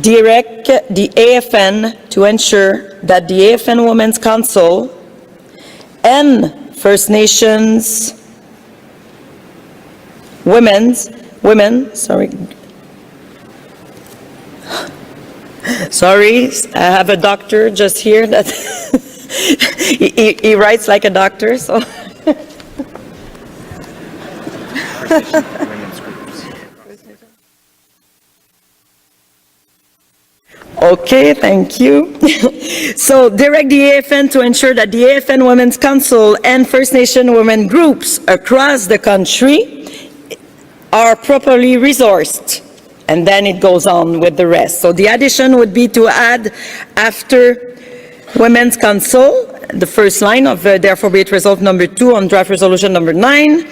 Speaker 10: direct the AFN to ensure that the AFN Women's Council and First Nations women, sorry, I have a doctor just here that he writes like a doctor, so. Okay, thank you. So direct the AFN to ensure that the AFN Women's Council and First Nation women groups across the country are properly resourced. And then it goes on with the rest. So the addition would be to add after Women's Council, the first line of therefore be it resolved number 2 on draft resolution number 9,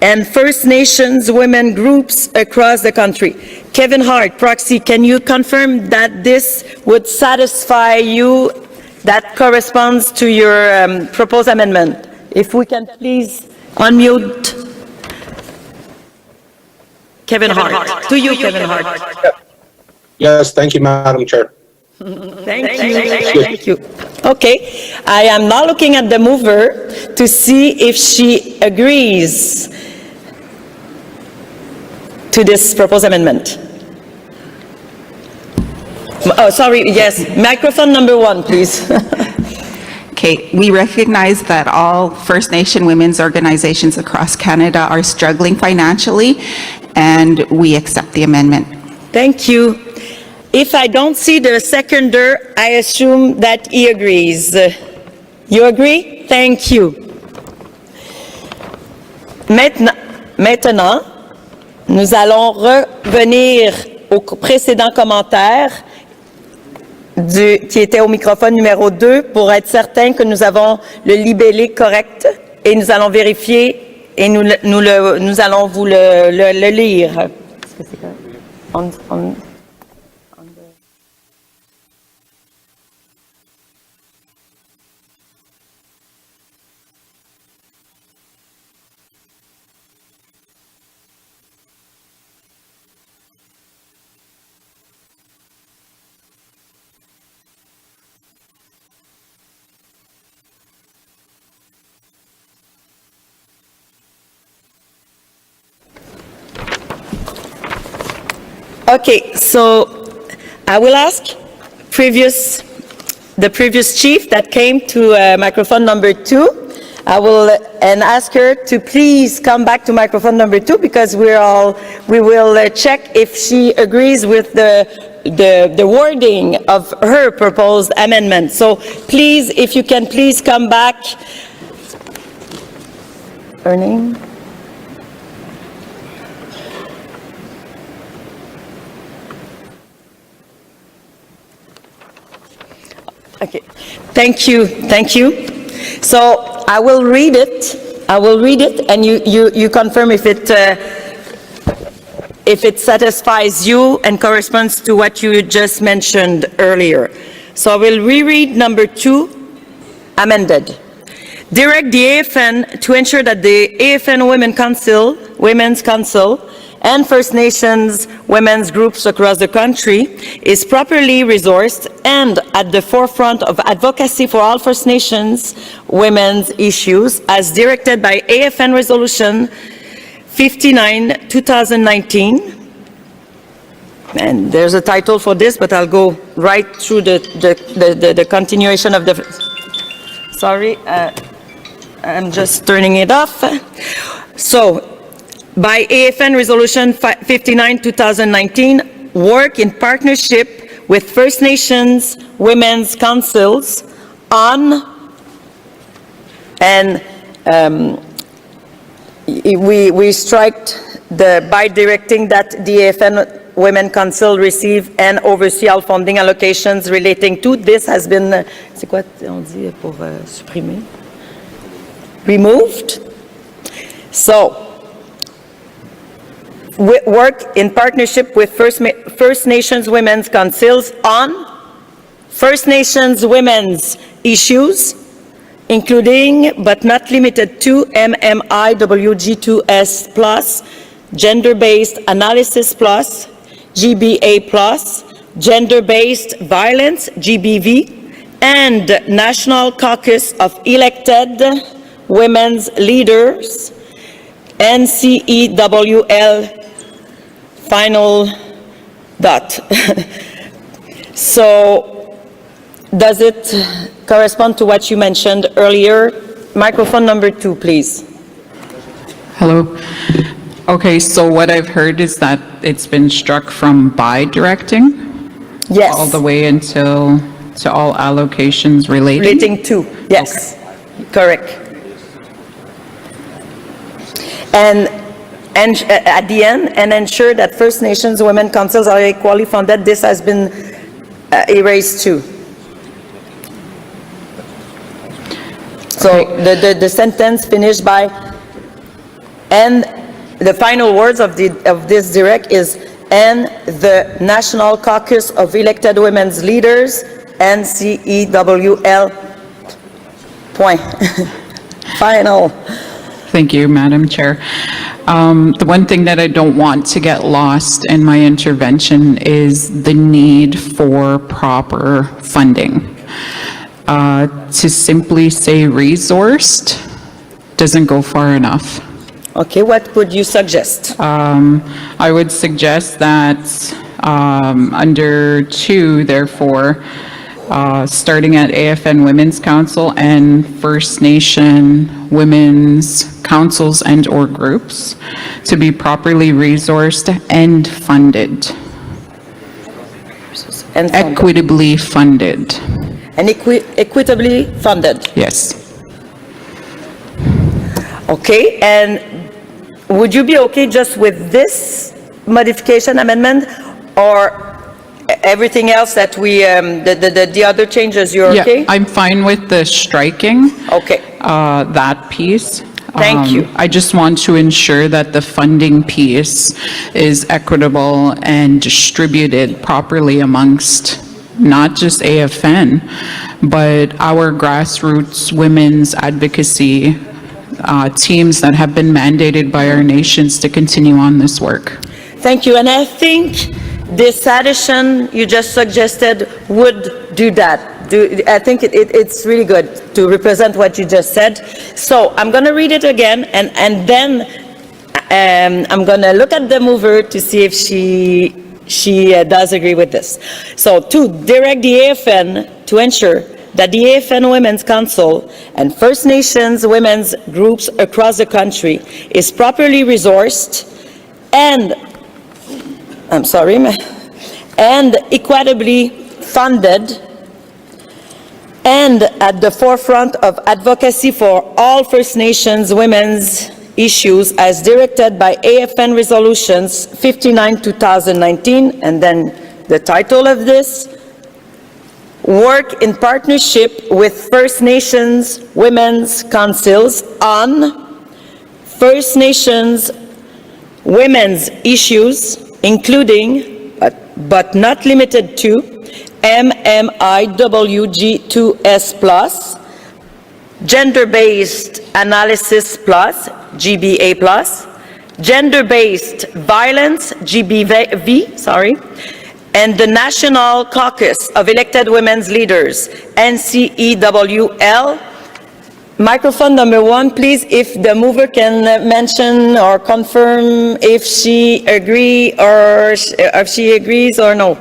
Speaker 10: and First Nations women groups across the country. Kevin Hart, proxy, can you confirm that this would satisfy you, that corresponds to your proposed amendment? If we can please unmute Kevin Hart. To you, Kevin Hart.
Speaker 20: Yes, thank you, Madam Chair.
Speaker 10: Thank you. Okay, I am now looking at the mover to see if she agrees to this proposed amendment. Oh, sorry, yes, microphone number 1, please.
Speaker 12: Okay, we recognize that all First Nation women's organizations across Canada are struggling financially, and we accept the amendment.
Speaker 10: Thank you. If I don't see the seconder, I assume that he agrees. You agree? Thank you. Maintenant, nous allons revenir au précédent commentaire qui était au microphone numéro 2 pour être certain que nous avons le libellé correct et nous allons vérifier et nous allons vous le lire. Okay, so I will ask the previous chief that came to microphone number 2. I will ask her to please come back to microphone number 2 because we will check if she agrees with the wording of her proposed amendment. So please, if you can please come back. Her name? Okay, thank you. So I will read it, and you confirm if it satisfies you and corresponds to what you just mentioned earlier. So I will reread number 2, amended. Direct the AFN to ensure that the AFN Women's Council, and First Nations women's groups across the country is properly resourced and at the forefront of advocacy for all First Nations women's issues as directed by AFN Resolution 59, 2019. And there's a title for this, but I'll go right through the continuation of the... Sorry. I'm just turning it off. So, by AFN Resolution 59, 2019, work in partnership with First Nations Women's Councils on, and we striked the by directing that the AFN Women Council receive and oversee all funding allocations relating to. This has been, c'est quoi on dit pour supprimer? Removed. So, work in partnership with First Nations Women's Councils on First Nations women's issues, including but not limited to MMIWG2S+, gender-based analysis plus, GBA plus, gender-based violence, GBV, and National Caucus of Elected Women's Leaders, NCEWL, final dot. So, does it correspond to what you mentioned earlier? Microphone number 2, please.
Speaker 16: Hello. Okay, so what I've heard is that it's been struck from by directing?
Speaker 10: Yes.
Speaker 16: All the way until to all allocations relating?
Speaker 10: Relating to, yes. Okay. Correct. And at the end, and ensure that First Nations Women Councils are equally funded. This has been erased too. So the sentence finished by, and the final words of this direct is, and the National Caucus of Elected Women's Leaders, NCEWL, point. Final.
Speaker 16: Thank you, Madam Chair. The one thing that I don't want to get lost in my intervention is the need for proper funding. To simply say resourced doesn't go far enough.
Speaker 10: Okay, what would you suggest?
Speaker 16: I would suggest that under 2, therefore, starting at AFN Women's Council and First Nation Women's Councils and or groups to be properly resourced and funded.
Speaker 10: And
Speaker 16: equitably funded.
Speaker 10: And equitably funded.
Speaker 16: Yes.
Speaker 10: Okay, and would you be okay just with this modification amendment, or everything else that we, the other changes, you're okay?
Speaker 16: Yeah, I'm fine with the striking.
Speaker 10: Okay.
Speaker 16: That piece.
Speaker 10: Thank you.
Speaker 16: I just want to ensure that the funding piece is equitable and distributed properly amongst not just AFN, but our grassroots women's advocacy teams that have been mandated by our nations to continue on this work.
Speaker 10: Thank you, and I think this addition you just suggested would do that. I think it's really good to represent what you just said. So I'm going to read it again, and then I'm going to look at the mover to see if she does agree with this. So to direct the AFN to ensure that the AFN Women's Council and First Nations women's groups across the country is properly resourced and, and equitably funded and at the forefront of advocacy for all First Nations women's issues as directed by AFN Resolutions 59, 2019, and then the title of this, work in partnership with First Nations Women's Councils on First Nations women's issues, including, but not limited to, MMIWG2S+, gender-based analysis plus, GBA plus, gender-based violence, GBV, and the National Caucus of Elected Women's Leaders, NCEWL. Microphone number 1, please, if the mover can mention or confirm if she agrees or no.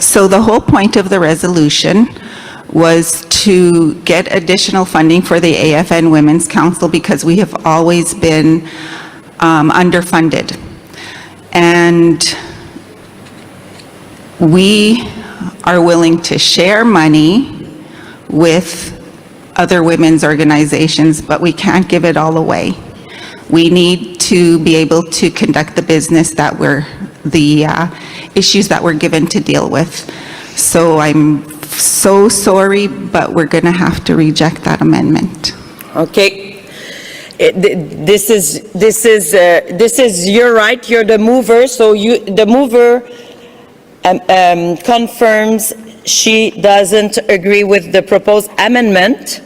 Speaker 12: So the whole point of the resolution was to get additional funding for the AFN Women's Council because we have always been underfunded. And we are willing to share money with other women's organizations, but we can't give it all away. We need to be able to conduct the business that the issues that we're given to deal with. So I'm so sorry, but we're going to have to reject that amendment.
Speaker 10: Okay. This is your right. You're the mover, so the mover confirms she doesn't agree with the proposed amendment,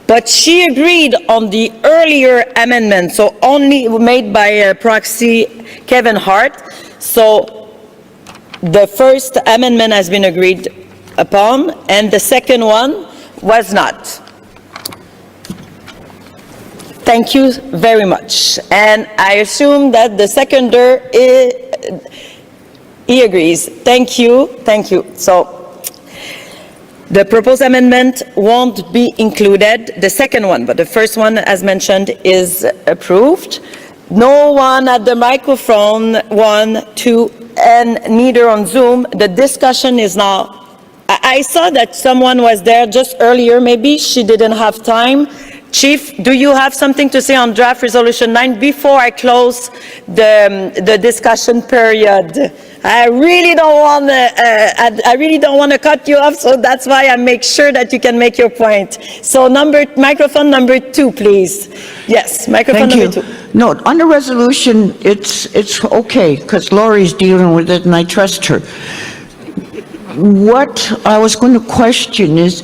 Speaker 10: but she agreed on the earlier amendment, so only made by proxy Kevin Hart. So the first amendment has been agreed upon, and the second one was not. Thank you very much. And I assume that the seconder he agrees. Thank you. Thank you. So the proposed amendment won't be included, the second one, but the first one, as mentioned, is approved. No one at the microphone, 1, 2, and neither on Zoom. The discussion is now, I saw that someone was there just earlier, maybe she didn't have time. Chief, do you have something to say on draft resolution 9 before I close the discussion period? I really don't want to cut you off, so that's why I make sure that you can make your point. So microphone number 2, please. Yes, microphone
Speaker 7: Thank
Speaker 10: number
Speaker 7: you.
Speaker 10: 2.
Speaker 7: No, on the resolution, it's okay, because Lori's dealing with it and I trust her. What I was going to question is,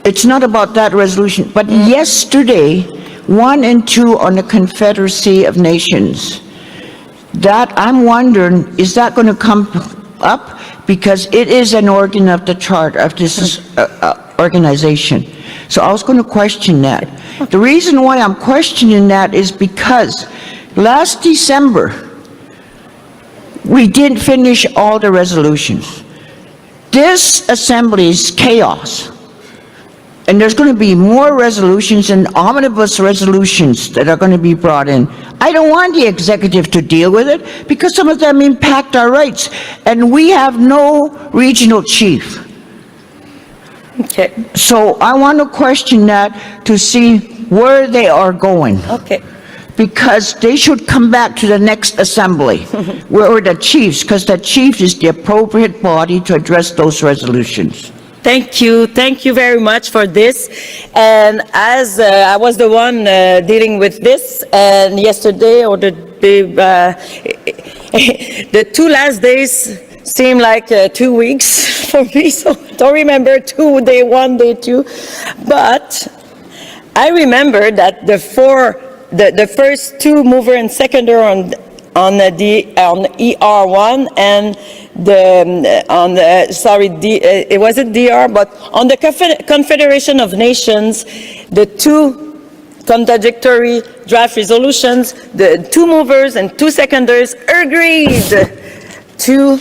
Speaker 7: it's not about that resolution, but yesterday, 1 and 2 on the Confederacy of Nations, that I'm wondering, is that going to come up? Because it is an organ of the chart of this organization. So I was going to question that. The reason why I'm questioning that is because last December, we didn't finish all the resolutions. This assembly is chaos. And there's going to be more resolutions and omnibus resolutions that are going to be brought in. I don't want the executive to deal with it because some of them impact our rights. And we have no regional chief.
Speaker 10: Okay.
Speaker 7: So I want to question that to see where they are going.
Speaker 10: Okay.
Speaker 7: Because they should come back to the next assembly, where the chiefs, because the chief is the appropriate body to address those resolutions.
Speaker 10: Thank you very much for this. And as I was the one dealing with this, and yesterday, or the 2 last days seem like 2 weeks for me, so I don't remember day 1, day 2. But I remember that the first 2 mover and seconder on ER1 and it wasn't DR, but on the Confederation of Nations, the 2 contradictory draft resolutions, the 2 movers and 2 seconders agreed to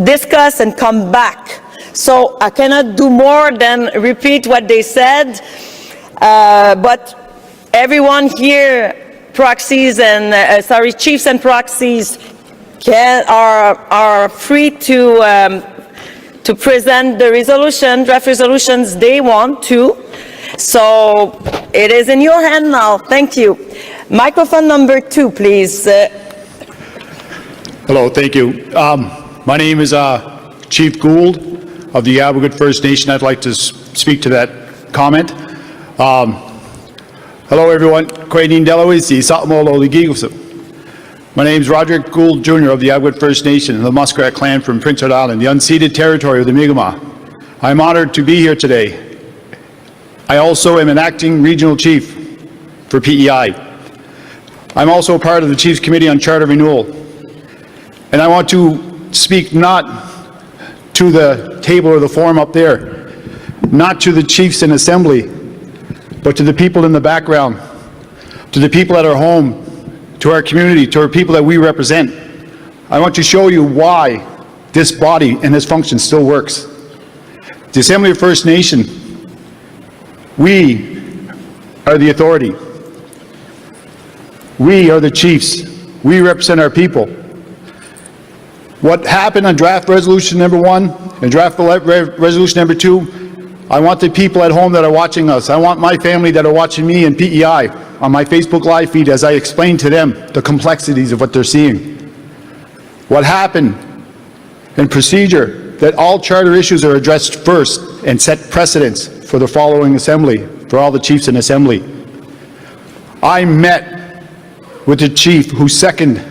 Speaker 10: discuss and come back. So I cannot do more than repeat what they said, but everyone here, proxies and chiefs and proxies are free to present the draft resolutions they want to. So it is in your hand now. Thank you. Microphone number 2, please.
Speaker 17: Hello, thank you. My name is Chief Gould of the Abegood First Nation. I'd like to speak to that comment. Hello, everyone. My name is Roderick Gould, Jr. of the Abegood First Nation and the Muskrat Clan from Prince Edward Island, the unceded territory of the Mi'kmaq. I'm honored to be here today. I also am an acting regional chief for PEI. I'm also part of the Chiefs Committee on Charter Renewal. And I want to speak not to the table or the forum up there, not to the chiefs in assembly, but to the people in the background, to the people at our home, to our community, to our people that we represent. I want to show you why this body and this function still works. the Assembly of First Nation, we are the authority. We are the chiefs. We represent our people. What happened on draft resolution number 1 and draft resolution number 2, I want the people at home that are watching us, I want my family that are watching me and PEI on my Facebook Live feed as I explain to them the complexities of what they're seeing. What happened in procedure, that all charter issues are addressed first and set precedents for the following assembly, for all the chiefs in assembly. I met with the chief who seconded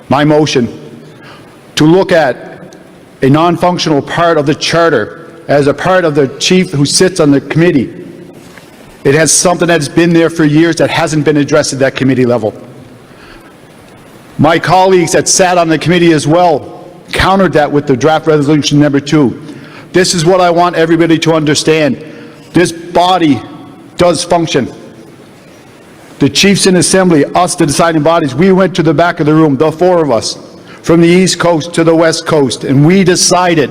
Speaker 17: my motion to look at a non-functional part of the charter as a part of the chief who sits on the committee. It has something that's been there for years that hasn't been addressed at that committee level. My colleagues that sat on the committee as well countered that with the draft resolution number 2. This is what I want everybody to understand. This body does function. The chiefs in assembly, us the deciding bodies, we went to the back of the room, the 4 of us, from the East Coast to the West Coast, and we decided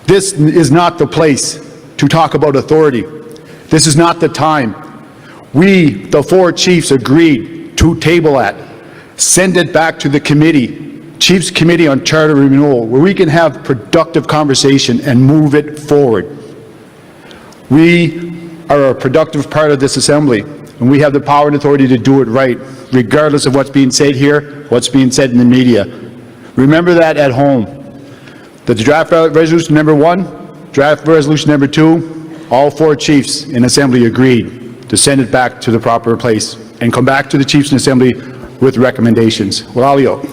Speaker 17: this is not the place to talk about authority. This is not the time. We, the 4 chiefs, agreed to table that, send it back to the committee, Chiefs Committee on Charter Renewal, where we can have productive conversation and move it forward. We are a productive part of this assembly, and we have the power and authority to do it right, regardless of what's being said here, what's being said in the media. Remember that at home. The draft resolution number 1, draft resolution number 2, all 4 chiefs in assembly agreed to send it back to the proper place and come back to the chiefs in assembly with recommendations. Walalio.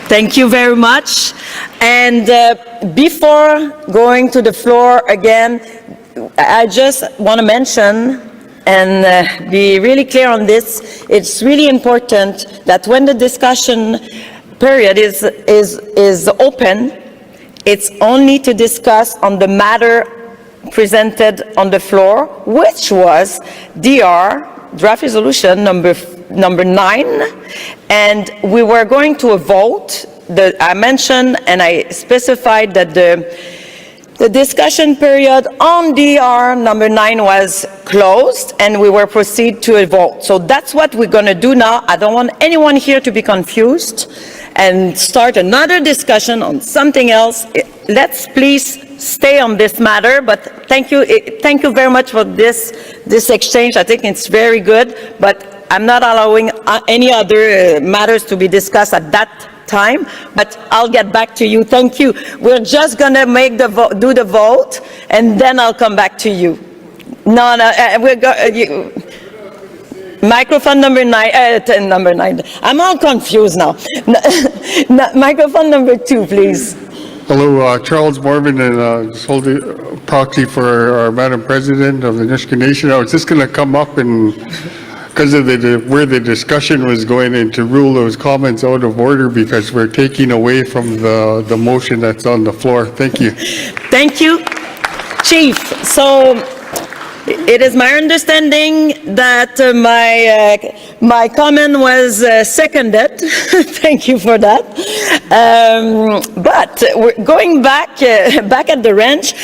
Speaker 10: Thank you very much. And before going to the floor again, I just want to mention and be really clear on this. It's really important that when the discussion period is open, it's only to discuss on the matter presented on the floor, which was draft resolution number 9, and we were going to vote. I mentioned and I specified that the discussion period on DR number 9 was closed, and we will proceed to a vote. So that's what we're going to do now. I don't want anyone here to be confused and start another discussion on something else. Let's please stay on this matter, but thank you very much for this exchange. I think it's very good, but I'm not allowing any other matters to be discussed at that time, but I'll get back to you. Thank you. We're just gonna do the vote, and then I'll come back to you. Microphone number 9, number 9. I'm all confused now. Microphone number 2, please.
Speaker 18: Hello, Charles Mormon, and just holding proxy for our Madam President of the Nisga'a Nation. I was just going to come up and, because of where the discussion was going, and to rule those comments out of order because we're taking away from the motion that's on the floor. Thank you.
Speaker 10: Thank you, Chief. So it is my understanding that my comment was seconded. Thank you for that. But we're going back at the ranch.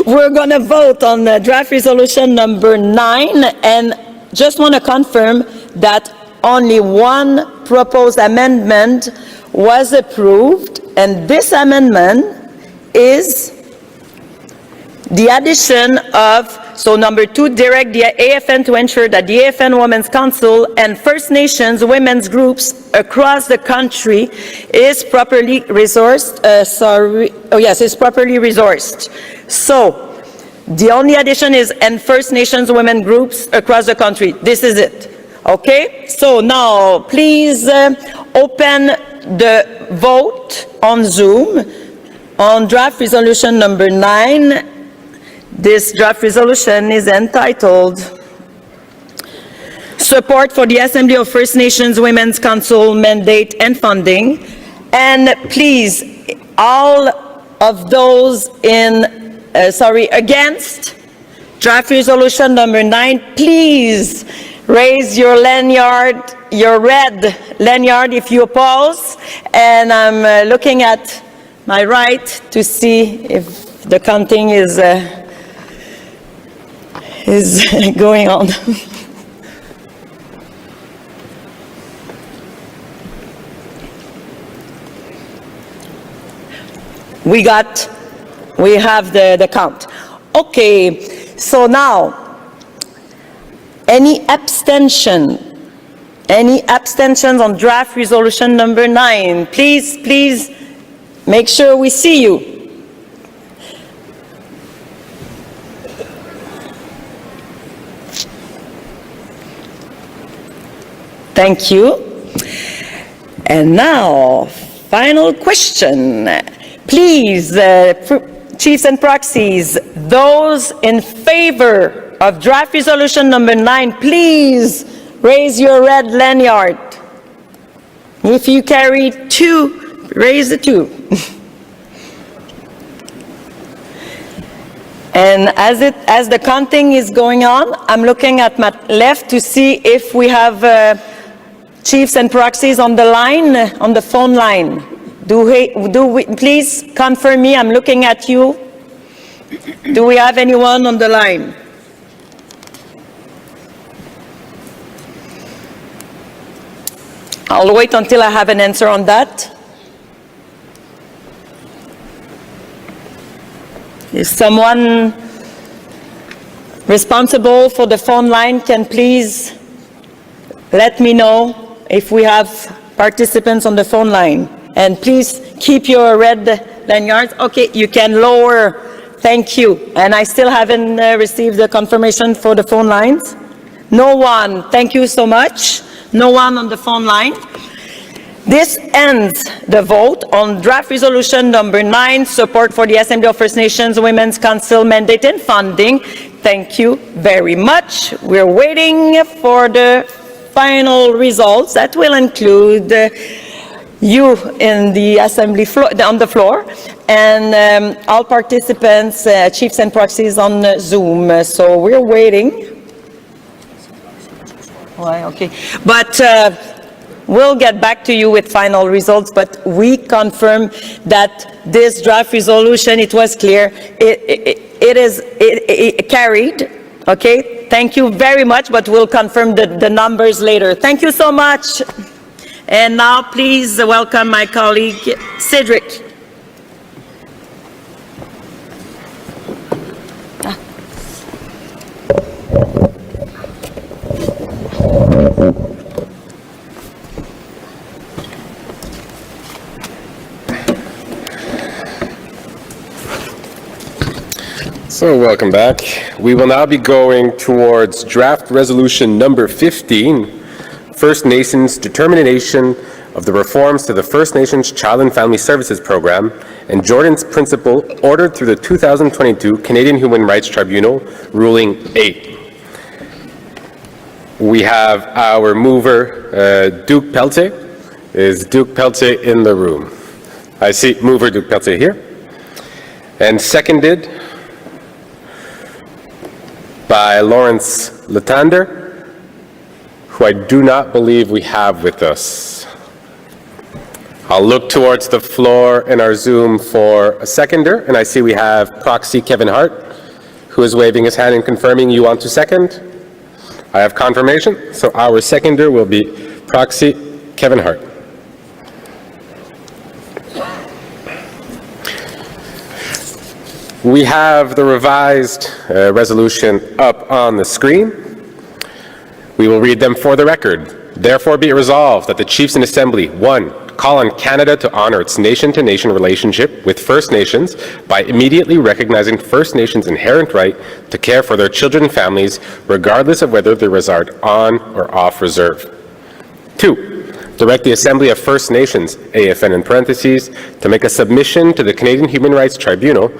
Speaker 10: We're going to vote on the draft resolution number 9, and just want to confirm that only one proposed amendment was approved, and this amendment is the addition of, so number 2, direct the AFN to ensure that the AFN Women's Council and First Nations women's groups across the country is properly resourced. Is properly resourced. So the only addition is and First Nations women groups across the country. This is it. Okay? So now please open the vote on Zoom on draft resolution number 9. This draft resolution is entitled Support for the Assembly of First Nations Women's Council Mandate and Funding. And please, all of those against draft resolution number 9, please raise your lanyard, your red lanyard if you oppose. And I'm looking at my right to see if the counting is going on. We have the count. Okay, so now, any abstentions on draft resolution number 9? Please make sure we see you. Thank you. And now, final question. Please, chiefs and proxies, those in favor of draft resolution number 9, please raise your red lanyard. If you carry 2, raise the 2. And as the counting is going on, I'm looking at my left to see if we have chiefs and proxies on the line, on the phone line. Do we please confirm me? I'm looking at you. Do we have anyone on the line? I'll wait until I have an answer on that. If someone responsible for the phone line can please let me know if we have participants on the phone line. And please keep your red lanyards. Okay, you can lower. Thank you. And I still haven't received the confirmation for the phone lines. No one. Thank you so much. No one on the phone line. This ends the vote on draft resolution number 9, support for the Assembly of First Nations Women's Council mandate and funding. Thank you very much. We're waiting for the final results that will include you in the assembly floor, on the floor, and all participants, chiefs and proxies on Zoom. So we're waiting. Well, okay, but we'll get back to you with final results. But we confirm that this draft resolution, it was clear, it carried. Okay, thank you very much. But we'll confirm the numbers later. Thank you so much. And now, please welcome my colleague, Cedric.
Speaker 2: So welcome back. We will now be going towards draft resolution number 15, First Nations determination of the reforms to the First Nations Child and Family Services Program and Jordan's Principle ordered through the 2022 Canadian Human Rights Tribunal Ruling 8. We have our mover, Duke Pelletier. Is Duke Pelletier in the room? I see mover Duke Pelletier here. And seconded by Lawrence Latander, who I do not believe we have with us. I'll look towards the floor in our Zoom for a seconder, and I see we have proxy Kevin Hart, who is waving his hand and confirming you want to second. I have confirmation, so our seconder will be proxy Kevin Hart. We have the revised resolution up on the screen. We will read them for the record. Therefore be it resolved that the Chiefs in Assembly, 1, call on Canada to honor its nation-to-nation relationship with First Nations by immediately recognizing First Nations' inherent right to care for their children and families, regardless of whether they reside on or off reserve. 2, direct the Assembly of First Nations, AFN in parentheses, to make a submission to the Canadian Human Rights Tribunal,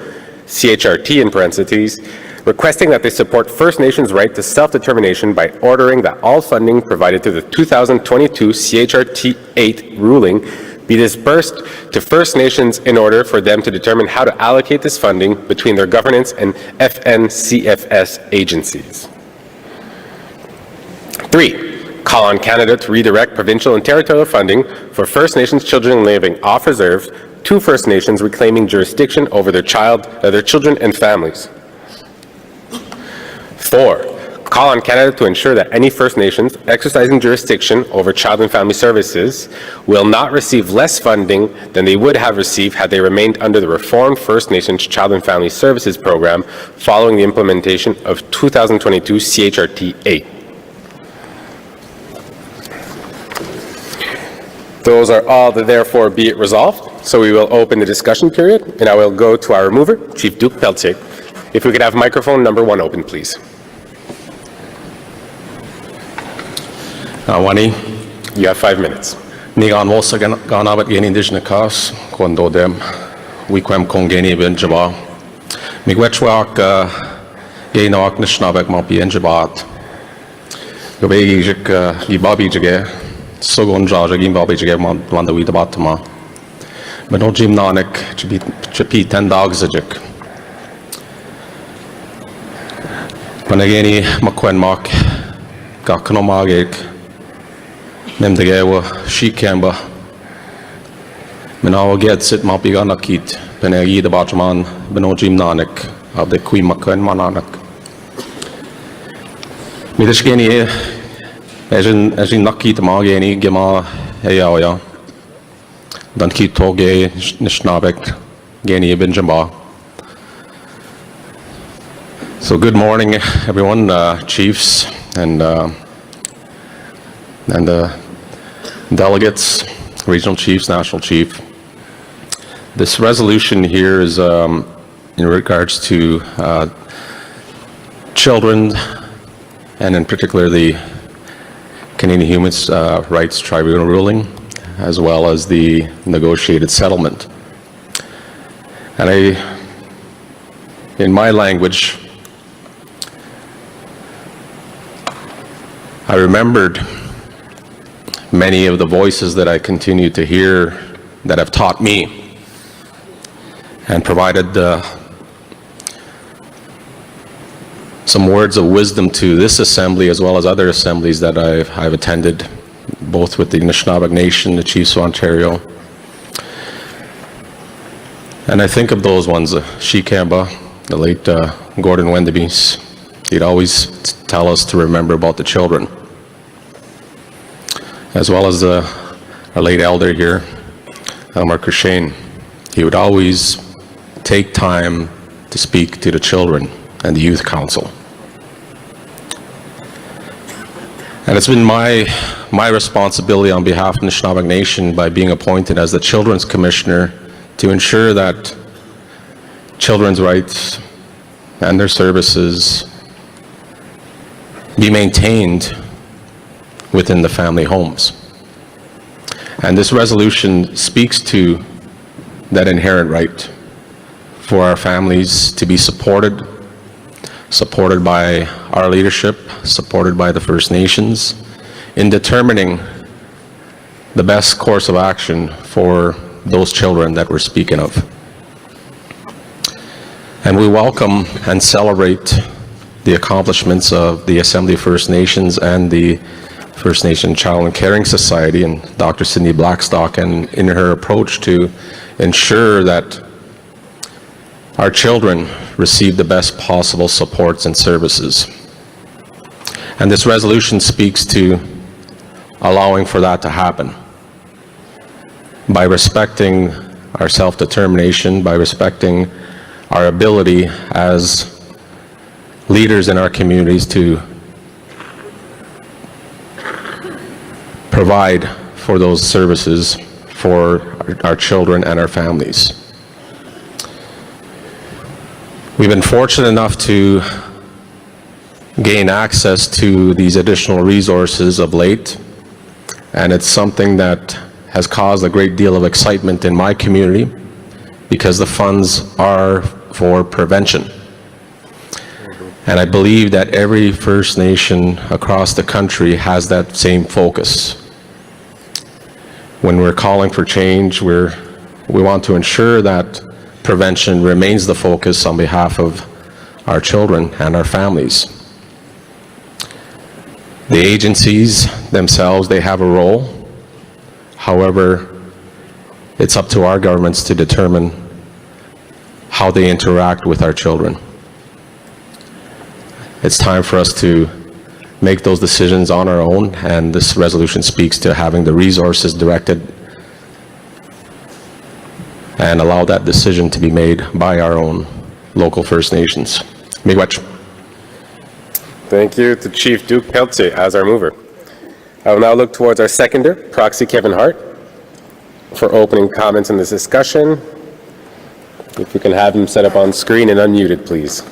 Speaker 2: CHRT in parentheses, requesting that they support First Nations' right to self-determination by ordering that all funding provided through the 2022 CHRT 8 ruling be dispersed to First Nations in order for them to determine how to allocate this funding between their governance and FNCFS agencies. 3, call on Canada to redirect provincial and territorial funding for First Nations children living off reserve 2 First Nations reclaiming jurisdiction over their children and families. 4, call on Canada to ensure that any First Nations exercising jurisdiction over child and family services will not receive less funding than they would have received had they remained under the reformed First Nations Child and Family Services Program following the implementation of 2022 CHRT 8. Those are all the therefore be it resolved. So we will open the discussion period, and I will go to our mover, Chief Duke Pelletier. If we could have microphone number 1 open, please.
Speaker 19: Wani,
Speaker 2: you have 5 minutes.
Speaker 19: Nigan Wosa Ganabat Geni Indigenous Cause, Kondo Dem, Wiquem Kongeni Benjaba, Migwetchwak, Yenok Nishnabek Mopi Enjabat, Gobejik, Gibabi Jage, Sogon Jaja Gimbabi Jage, Wandawi Debatama, but no Jim Nanik, Chapi 10 dogs a jik. Panageni Makwen Mak, Gaknomagik. Nemdegewa Shikamba Menawa get sit Mapiga Nakit, Penagi the Batman, Benojim Nanak of the Queen Makwen Mananak. Midashkeni as in Nakit Mageni, Gema Eyaoya, Dankit Toge, Nishnabek, Geni Benjamba. So good morning, everyone, chiefs and delegates, regional chiefs, national chief. This resolution here is in regards to children, and in particular the Canadian Human Rights Tribunal ruling, as well as the negotiated settlement. And in my language, I remembered many of the voices that I continue to hear that have taught me and provided some words of wisdom to this assembly as well as other assemblies that I've attended, both with the Anishinaabe Nation, the Chiefs of Ontario. And I think of those ones, Shikamba, the late Gordon Wendebees. He'd always tell us to remember about the children, as well as our late elder here, Elmer Kershane. He would always take time to speak to the children and the Youth Council. And it's been my responsibility on behalf of the Anishinaabe Nation, by being appointed as the Children's Commissioner, to ensure that children's rights and their services be maintained within the family homes. And this resolution speaks to that inherent right for our families to be supported by our leadership, supported by the First Nations, in determining the best course of action for those children that we're speaking of. And we welcome and celebrate the accomplishments of the Assembly of First Nations and the First Nation Child and Caring Society and Dr. Cindy Blackstock, and in her approach to ensure that our children receive the best possible supports and services. And this resolution speaks to allowing for that to happen by respecting our self-determination, by respecting our ability as leaders in our communities to provide for those services for our children and our families. We've been fortunate enough to gain access to these additional resources of late, and it's something that has caused a great deal of excitement in my community, because the funds are for prevention. And I believe that every First Nation across the country has that same focus. When we're calling for change, we want to ensure that prevention remains the focus on behalf of our children and our families. The agencies themselves, they have a role. However, it's up to our governments to determine how they interact with our children. It's time for us to make those decisions on our own, and this resolution speaks to having the resources directed and allow that decision to be made by our own local First Nations. Miigwech.
Speaker 2: Thank you to Chief Duke Peltier as our mover. I will now look towards our seconder, Proxy Kevin Hart, for opening comments in this discussion. If we can have him set up on screen and unmuted, please.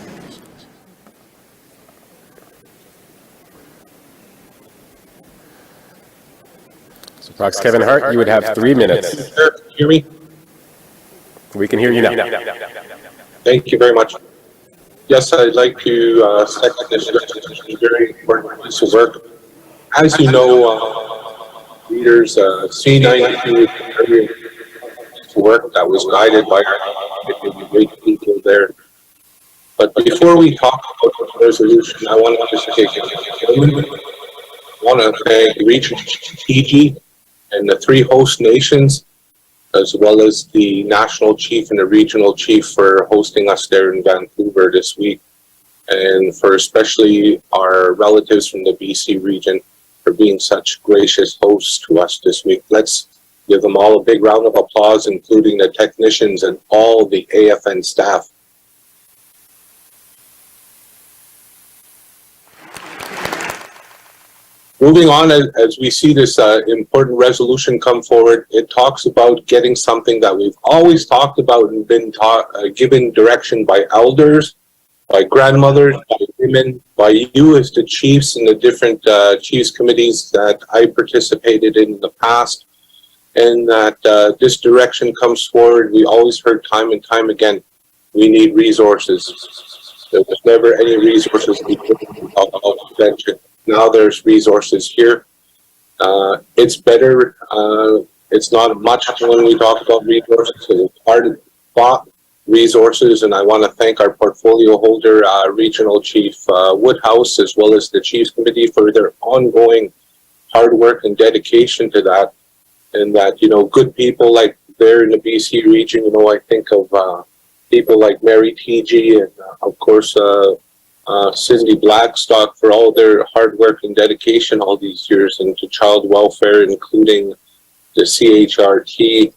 Speaker 2: So Proxy Kevin Hart, you would have 3 minutes.
Speaker 20: Sir, can you hear me?
Speaker 2: We can hear you now.
Speaker 20: Thank you very much. Yes, I'd like to second this very important piece of work. As you know, leaders, C92 is a very important work that was guided by our great people there. But before we talk about the resolution, I want to just take a moment. I want to thank Region TG and the 3 host nations, as well as the national chief and the regional chief for hosting us there in Vancouver this week, and for especially our relatives from the BC region for being such gracious hosts to us this week. Let's give them all a big round of applause, including the technicians and all the AFN staff. Moving on, as we see this important resolution come forward, it talks about getting something that we've always talked about and been given direction by elders, by grandmothers, by women, by you as the chiefs and the different chiefs committees that I participated in the past, and that this direction comes forward. We always heard time and time again, we need resources. There was never any resources we could talk about prevention. Now there's resources here. It's better. It's not much when we talk about resources. It's hard fought resources, and I want to thank our portfolio holder, Regional Chief Woodhouse, as well as the Chiefs Committee for their ongoing hard work and dedication to that. And that, you know, good people like there in the BC region, you know, I think of people like Mary TG and of course Cindy Blackstock for all their hard work and dedication all these years into child welfare, including the CHRT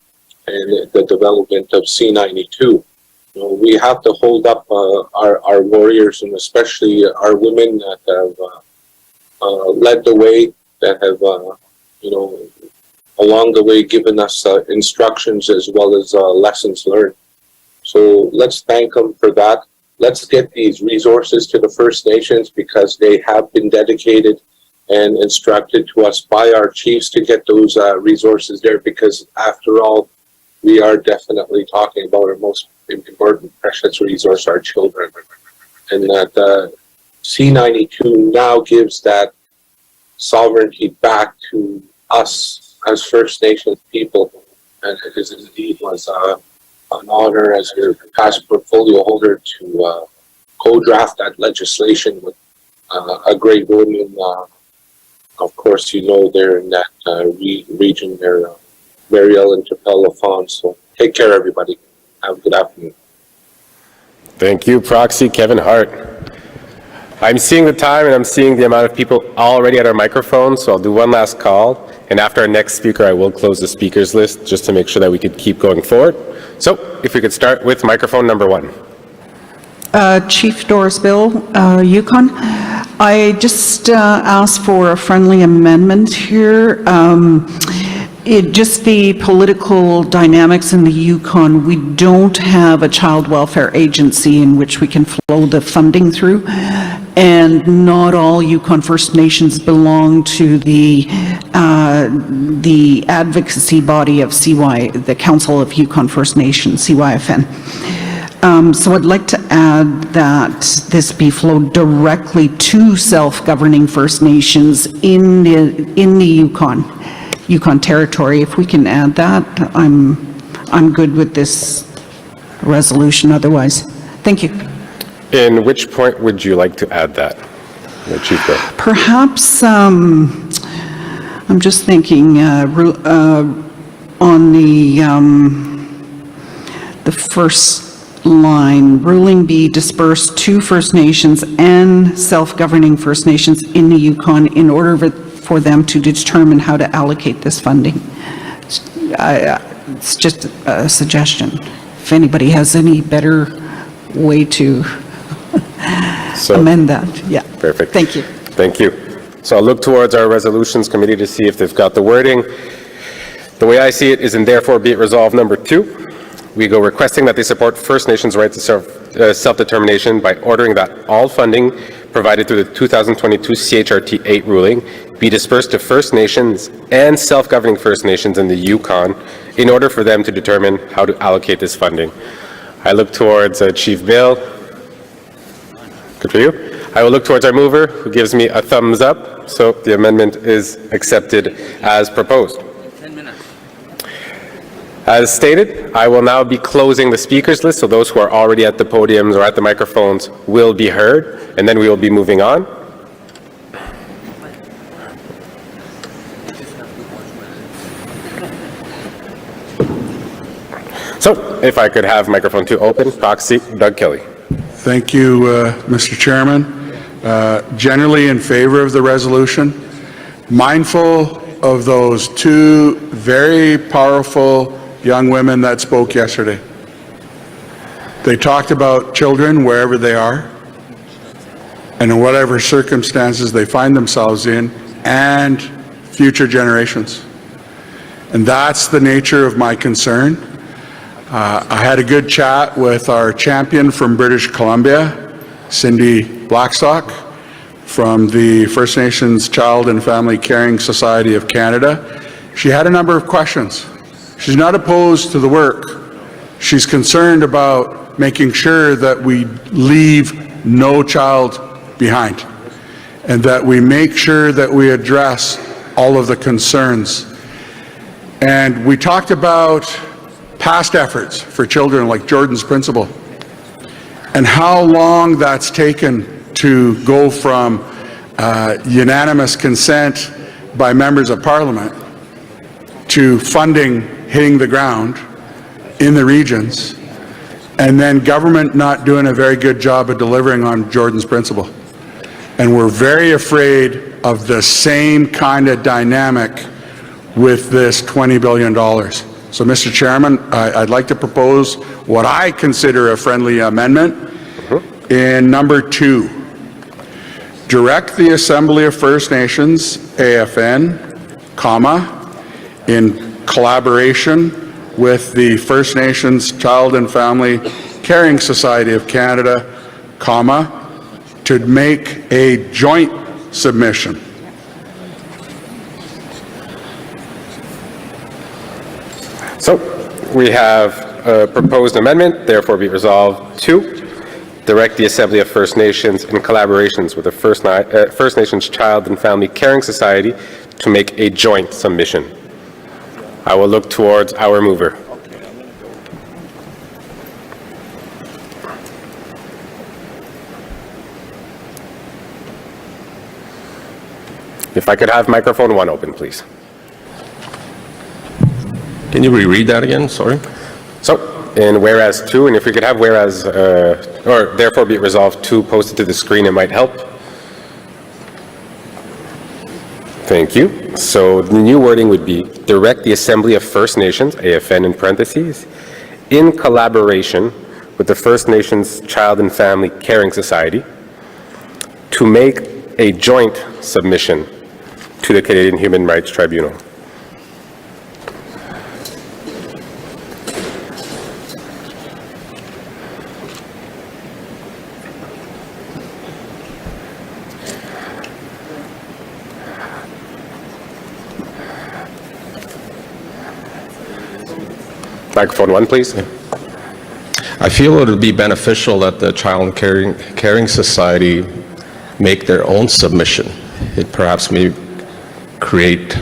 Speaker 20: and the development of C92. You know, we have to hold up our warriors, and especially our women that have led the way, that have, you know, along the way given us instructions as well as lessons learned. So let's thank them for that. Let's get these resources to the First Nations, because they have been dedicated and instructed to us by our chiefs to get those resources there, because after all, we are definitely talking about our most important, precious resource, our children. And that C92 now gives that sovereignty back to us as First Nations people. And it is indeed was an honor as your past portfolio holder to co-draft that legislation with a great woman. Of course, you know, they're in that region there, Mary Ellen Tapel-Lafon. So take care, everybody. Have a good afternoon.
Speaker 2: Thank you, Proxy Kevin Hart. I'm seeing the time and I'm seeing the amount of people already at our microphone, so I'll do one last call. And after our next speaker, I will close the speakers list just to make sure that we could keep going forward. So if we could start with microphone number 1.
Speaker 12: Chief Doris Bill, Yukon. I just asked for a friendly amendment here. Just the political dynamics in the Yukon, we don't have a child welfare agency in which we can flow the funding through, and not all Yukon First Nations belong to the advocacy body of CY, the Council of Yukon First Nations, CYFN. So I'd like to add that this be flowed directly to self-governing First Nations in the Yukon territory. If we can add that, I'm good with this resolution otherwise. Thank you.
Speaker 2: In which point would you like to add that, Chief Bill?
Speaker 12: Perhaps, I'm just thinking,
Speaker 3: on the first line, ruling be dispersed to First Nations and self-governing First Nations in the Yukon in order for them to determine how to allocate this funding. It's just a suggestion. If anybody has any better way to amend that, yeah.
Speaker 2: Perfect.
Speaker 3: Thank you.
Speaker 2: Thank you. So I'll look towards our resolutions committee to see if they've got the wording. The way I see it is in therefore be it resolved number 2. We go requesting that they support First Nations' right to self-determination by ordering that all funding provided through the 2022 CHRT 8 ruling be dispersed to First Nations and self-governing First Nations in the Yukon in order for them to determine how to allocate this funding. I look towards Chief Bill. Good for you. I will look towards our mover, who gives me a thumbs up, so the amendment is accepted as proposed. As stated, I will now be closing the speakers list, so those who are already at the podiums or at the microphones will be heard, and then we will be moving on. So, if I could have microphone 2 open, Proxy Doug Kelly.
Speaker 18: Thank you, Mr. Chairman. Generally in favor of the resolution, mindful of those 2 very powerful young women that spoke yesterday. They talked about children wherever they are and in whatever circumstances they find themselves in, and future generations. And that's the nature of my concern. I had a good chat with our champion from British Columbia, Cindy Blackstock, from the First Nations Child and Family Caring Society of Canada. She had a number of questions. She's not opposed to the work. She's concerned about making sure that we leave no child behind and that we make sure that we address all of the concerns. And we talked about past efforts for children like Jordan's Principle and how long that's taken to go from unanimous consent by members of Parliament to funding hitting the ground in the regions, and then government not doing a very good job of delivering on Jordan's Principle. And we're very afraid of the same kind of dynamic with this $20 billion. So, Mr. Chairman, I'd like to propose what I consider a friendly amendment in number 2. Direct the Assembly of First Nations, AFN, in collaboration with the First Nations Child and Family Caring Society of Canada, to make a joint submission.
Speaker 2: So, we have a proposed amendment, therefore be resolved 2. Direct the Assembly of First Nations in collaborations with the First Nations Child and Family Caring Society to make a joint submission. I will look towards our mover. If I could have microphone 1 open, please.
Speaker 19: Can you reread that again? Sorry.
Speaker 2: So, in whereas 2, and if we could have whereas, or therefore be it resolved 2 posted to the screen, it might help. Thank you. So the new wording would be direct the Assembly of First Nations, AFN in parentheses, in collaboration with the First Nations Child and Family Caring Society to make a joint submission to the Canadian Human Rights Tribunal. Microphone 1, please.
Speaker 19: I feel it would be beneficial that the Child Caring Society make their own submission. It perhaps may create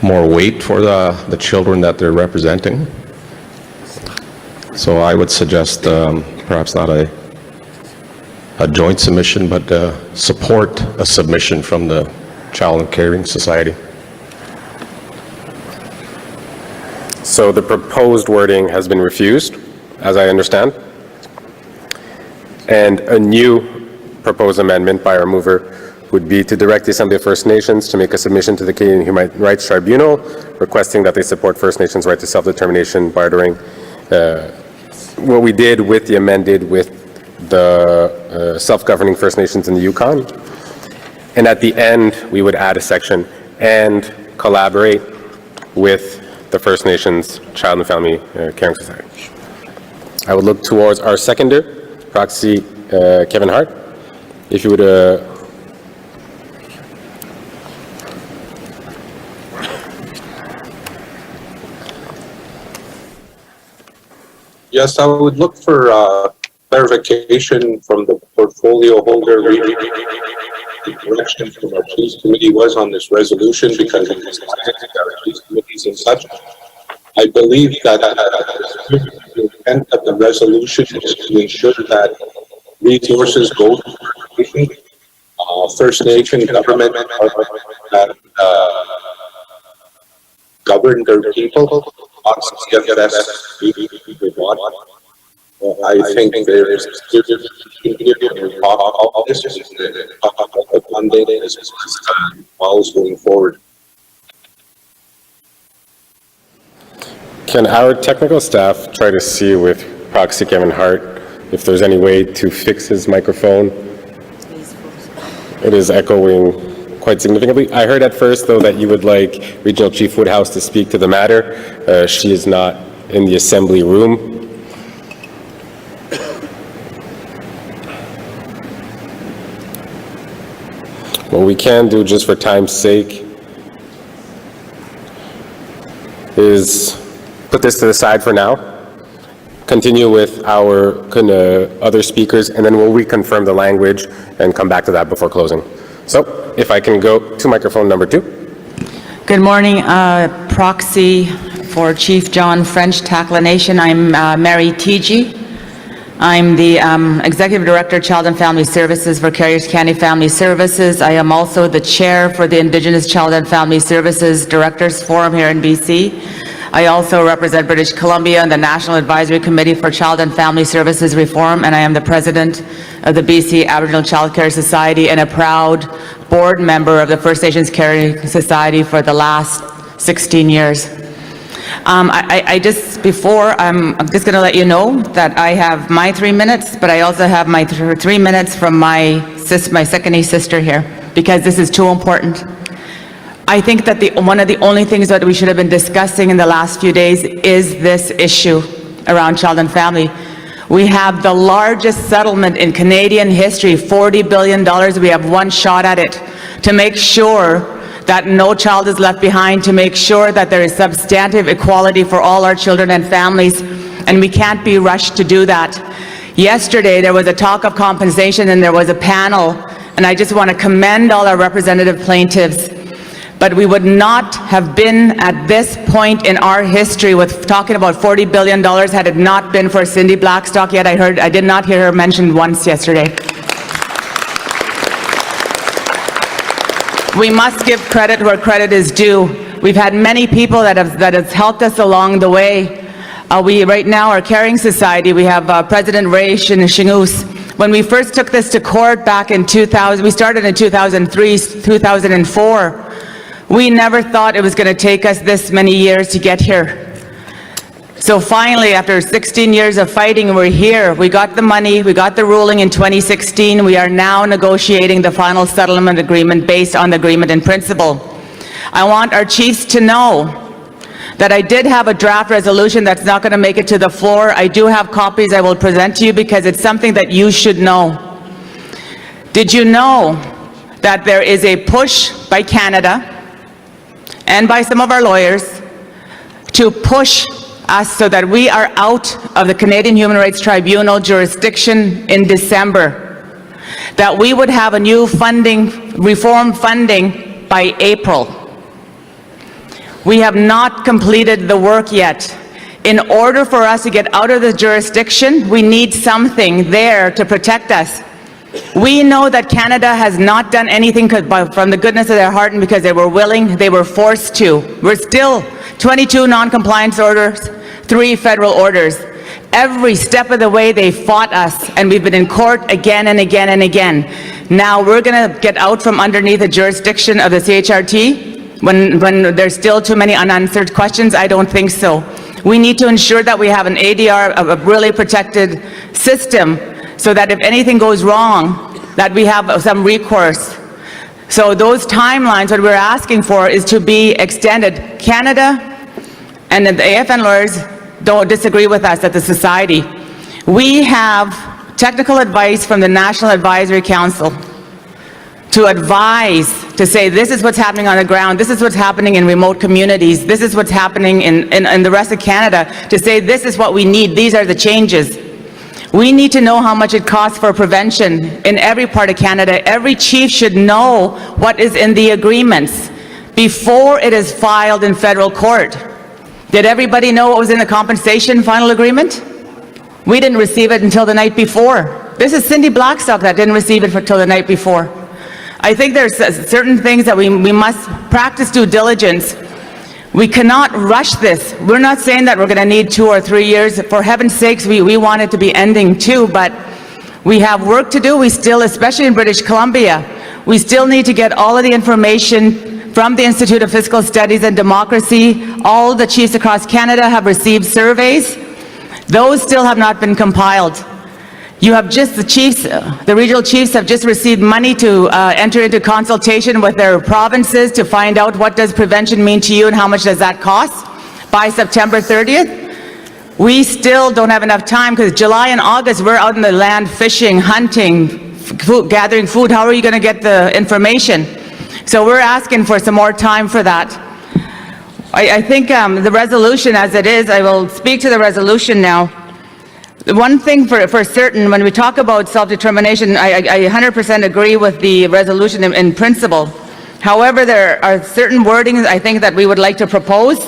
Speaker 19: more weight for the children that they're representing. So I would suggest perhaps not a joint submission, but support a submission from the Child Caring Society.
Speaker 2: So the proposed wording has been refused, as I understand. And a new proposed amendment by our mover would be to direct the Assembly of First Nations to make a submission to the Canadian Human Rights Tribunal requesting that they support First Nations' right to self-determination, bartering what we did with the amended with the self-governing First Nations in the Yukon. And at the end, we would add a section, and collaborate with the First Nations Child and Family Caring Society. I would look towards our seconder, Proxy Kevin Hart. If you would
Speaker 20: Yes, I would look for clarification from the portfolio holder. The direction from our Chiefs Committee was on this resolution because it was our Chiefs Committees and such. I believe that the intent of the resolution is to ensure that resources go to First Nation government that govern their people. I think there is going forward.
Speaker 2: Can our technical staff try to see with Proxy Kevin Hart if there's any way to fix his microphone? It is echoing quite significantly. I heard at first, though, that you would like Regional Chief Woodhouse to speak to the matter. She is not in the assembly room. What we can do, just for time's sake, is put this to the side for now, continue with our other speakers, and then we'll reconfirm the language and come back to that before closing. So, if I can go to microphone number 2.
Speaker 4: Good morning, proxy for Chief John French, Takla Nation. I'm Mary Tiji. I'm the Executive Director, Child and Family Services for Carriers County Family Services. I am also the Chair for the Indigenous Child and Family Services Directors Forum here in BC. I also represent British Columbia on the National Advisory Committee for Child and Family Services Reform, and I am the President of the BC Aboriginal Child Care Society and a proud board member of the First Nations Caring Society for the last 16 years. I'm just going to let you know that I have my 3 minutes, but I also have my 3 minutes from my second sister here, because this is too important. I think that one of the only things that we should have been discussing in the last few days is this issue around child and family. We have the largest settlement in Canadian history, $40 billion. We have one shot at it to make sure that no child is left behind, to make sure that there is substantive equality for all our children and families, and we can't be rushed to do that. Yesterday, there was a talk of compensation and there was a panel, and I just want to commend all our representative plaintiffs. But we would not have been at this point in our history with talking about $40 billion had it not been for Cindy Blackstock. Yet I did not hear her mentioned once yesterday. We must give credit where credit is due. We've had many people that have helped us along the way. We right now, our caring society, we have President Ray Shingus. When we first took this to court back in 2000, we started in 2003, 2004. We never thought it was going to take us this many years to get here. So finally, after 16 years of fighting, we're here. We got the money, we got the ruling in 2016. We are now negotiating the final settlement agreement based on the agreement in principle. I want our chiefs to know that I did have a draft resolution that's not going to make it to the floor. I do have copies I will present to you because it's something that you should know. Did you know that there is a push by Canada and by some of our lawyers to push us so that we are out of the Canadian Human Rights Tribunal jurisdiction in December, that we would have a new reform funding by April. We have not completed the work yet. In order for us to get out of the jurisdiction, we need something there to protect us. We know that Canada has not done anything from the goodness of their heart and because they were willing, they were forced to. We're still 22 non-compliance orders, 3 federal orders. Every step of the way, they fought us, and we've been in court again and again and again. Now, we're going to get out from underneath the jurisdiction of the CHRT when there's still too many unanswered questions. I don't think so. We need to ensure that we have an ADR, a really protected system, so that if anything goes wrong, that we have some recourse. So those timelines, what we're asking for is to be extended. Canada and the AFN lawyers don't disagree with us at the society. We have technical advice from the National Advisory Council to advise, to say this is what's happening on the ground, this is what's happening in remote communities, this is what's happening in the rest of Canada, to say this is what we need, these are the changes. We need to know how much it costs for prevention in every part of Canada. Every chief should know what is in the agreements before it is filed in federal court. Did everybody know what was in the compensation final agreement? We didn't receive it until the night before. This is Cindy Blackstock that didn't receive it until the night before. I think there's certain things that we must practice due diligence. We cannot rush this. We're not saying that we're going to need 2 or 3 years. For heaven's sakes, we want it to be ending too, but we have work to do. We still, especially in British Columbia, we still need to get all of the information from the Institute of Fiscal Studies and Democracy. All the chiefs across Canada have received surveys. Those still have not been compiled. You have just the chiefs, the regional chiefs have just received money to enter into consultation with their provinces to find out what does prevention mean to you and how much does that cost by September 30th. We still don't have enough time because July and August we're out in the land fishing, hunting, gathering food. How are you going to get the information? So we're asking for some more time for that. I think the resolution as it is, I will speak to the resolution now. The one thing for certain, when we talk about self-determination, I 100% agree with the resolution in principle. However, there are certain wordings I think that we would like to propose.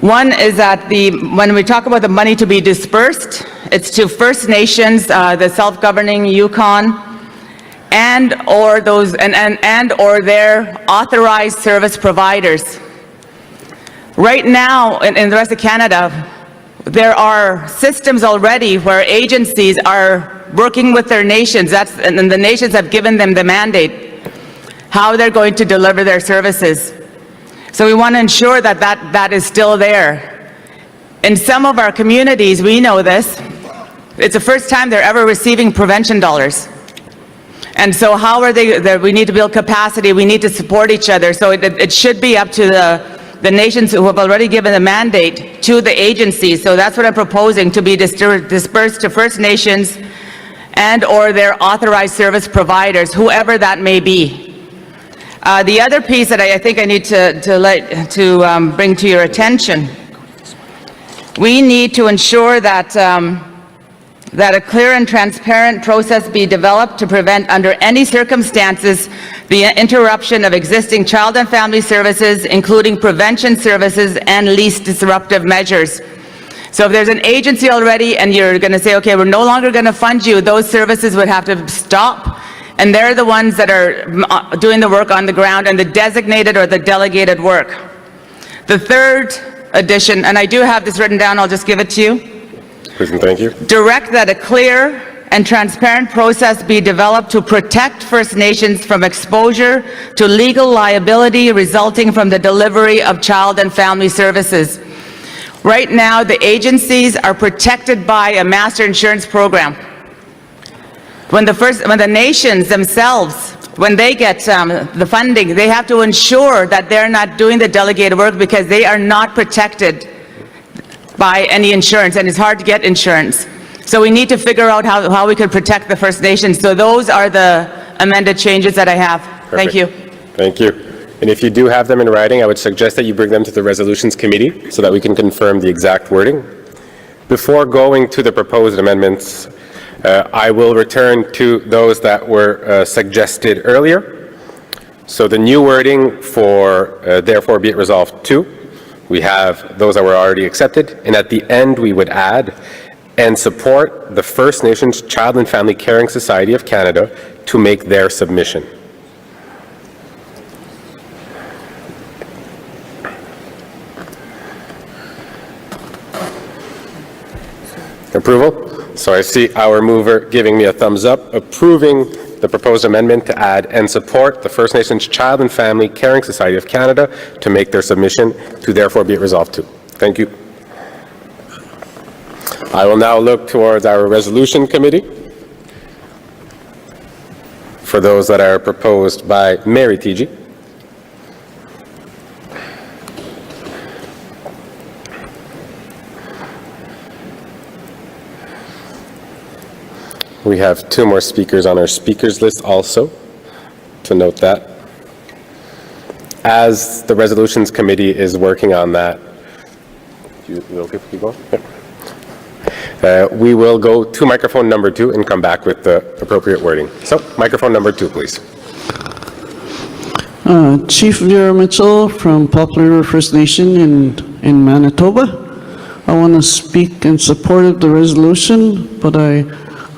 Speaker 4: One is that when we talk about the money to be dispersed, it's to First Nations, the self-governing Yukon, and or their authorized service providers. Right now, in the rest of Canada, there are systems already where agencies are working with their nations, and the nations have given them the mandate, how they're going to deliver their services. So we want to ensure that that is still there. In some of our communities, we know this, it's the first time they're ever receiving prevention dollars. And so how are they, we need to build capacity, we need to support each other, so it should be up to the nations who have already given the mandate to the agencies. So that's what I'm proposing, to be dispersed to First Nations and or their authorized service providers, whoever that may be. The other piece that I think I need to bring to your attention, we need to ensure that that a clear and transparent process be developed to prevent under any circumstances the interruption of existing child and family services, including prevention services and least disruptive measures. So if there's an agency already and you're going to say, okay, we're no longer going to fund you, those services would have to stop, and they're the ones that are doing the work on the ground and the designated or the delegated work. The third addition, and I do have this written down, I'll just give it to you.
Speaker 2: Please and thank you.
Speaker 4: Direct that a clear and transparent process be developed to protect First Nations from exposure to legal liability resulting from the delivery of child and family services. Right now, the agencies are protected by a master insurance program. When the nations themselves, when they get the funding, they have to ensure that they're not doing the delegated work because they are not protected by any insurance, and it's hard to get insurance. So we need to figure out how we could protect the First Nations. So those are the amended changes that I have. Thank you.
Speaker 2: Thank you. And if you do have them in writing, I would suggest that you bring them to the Resolutions Committee so that we can confirm the exact wording. Before going to the proposed amendments, I will return to those that were suggested earlier. So the new wording for therefore be it resolved 2. We have those that were already accepted, and at the end we would add, and support the First Nations Child and Family Caring Society of Canada to make their submission. Approval? So I see our mover giving me a thumbs up, approving the proposed amendment to add and support the First Nations Child and Family Caring Society of Canada to make their submission to therefore be it resolved to. Thank you. I will now look towards our resolution committee for those that are proposed by Mary TG. We have 2 more speakers on our speakers list also, to note that. As the Resolutions Committee is working on that, you okay if we keep going? Yeah. We will go to microphone number 2 and come back with the appropriate wording. So, microphone number 2, please.
Speaker 21: Chief Vera Mitchell from Poplar River First Nation in Manitoba. I want to speak in support of the resolution, but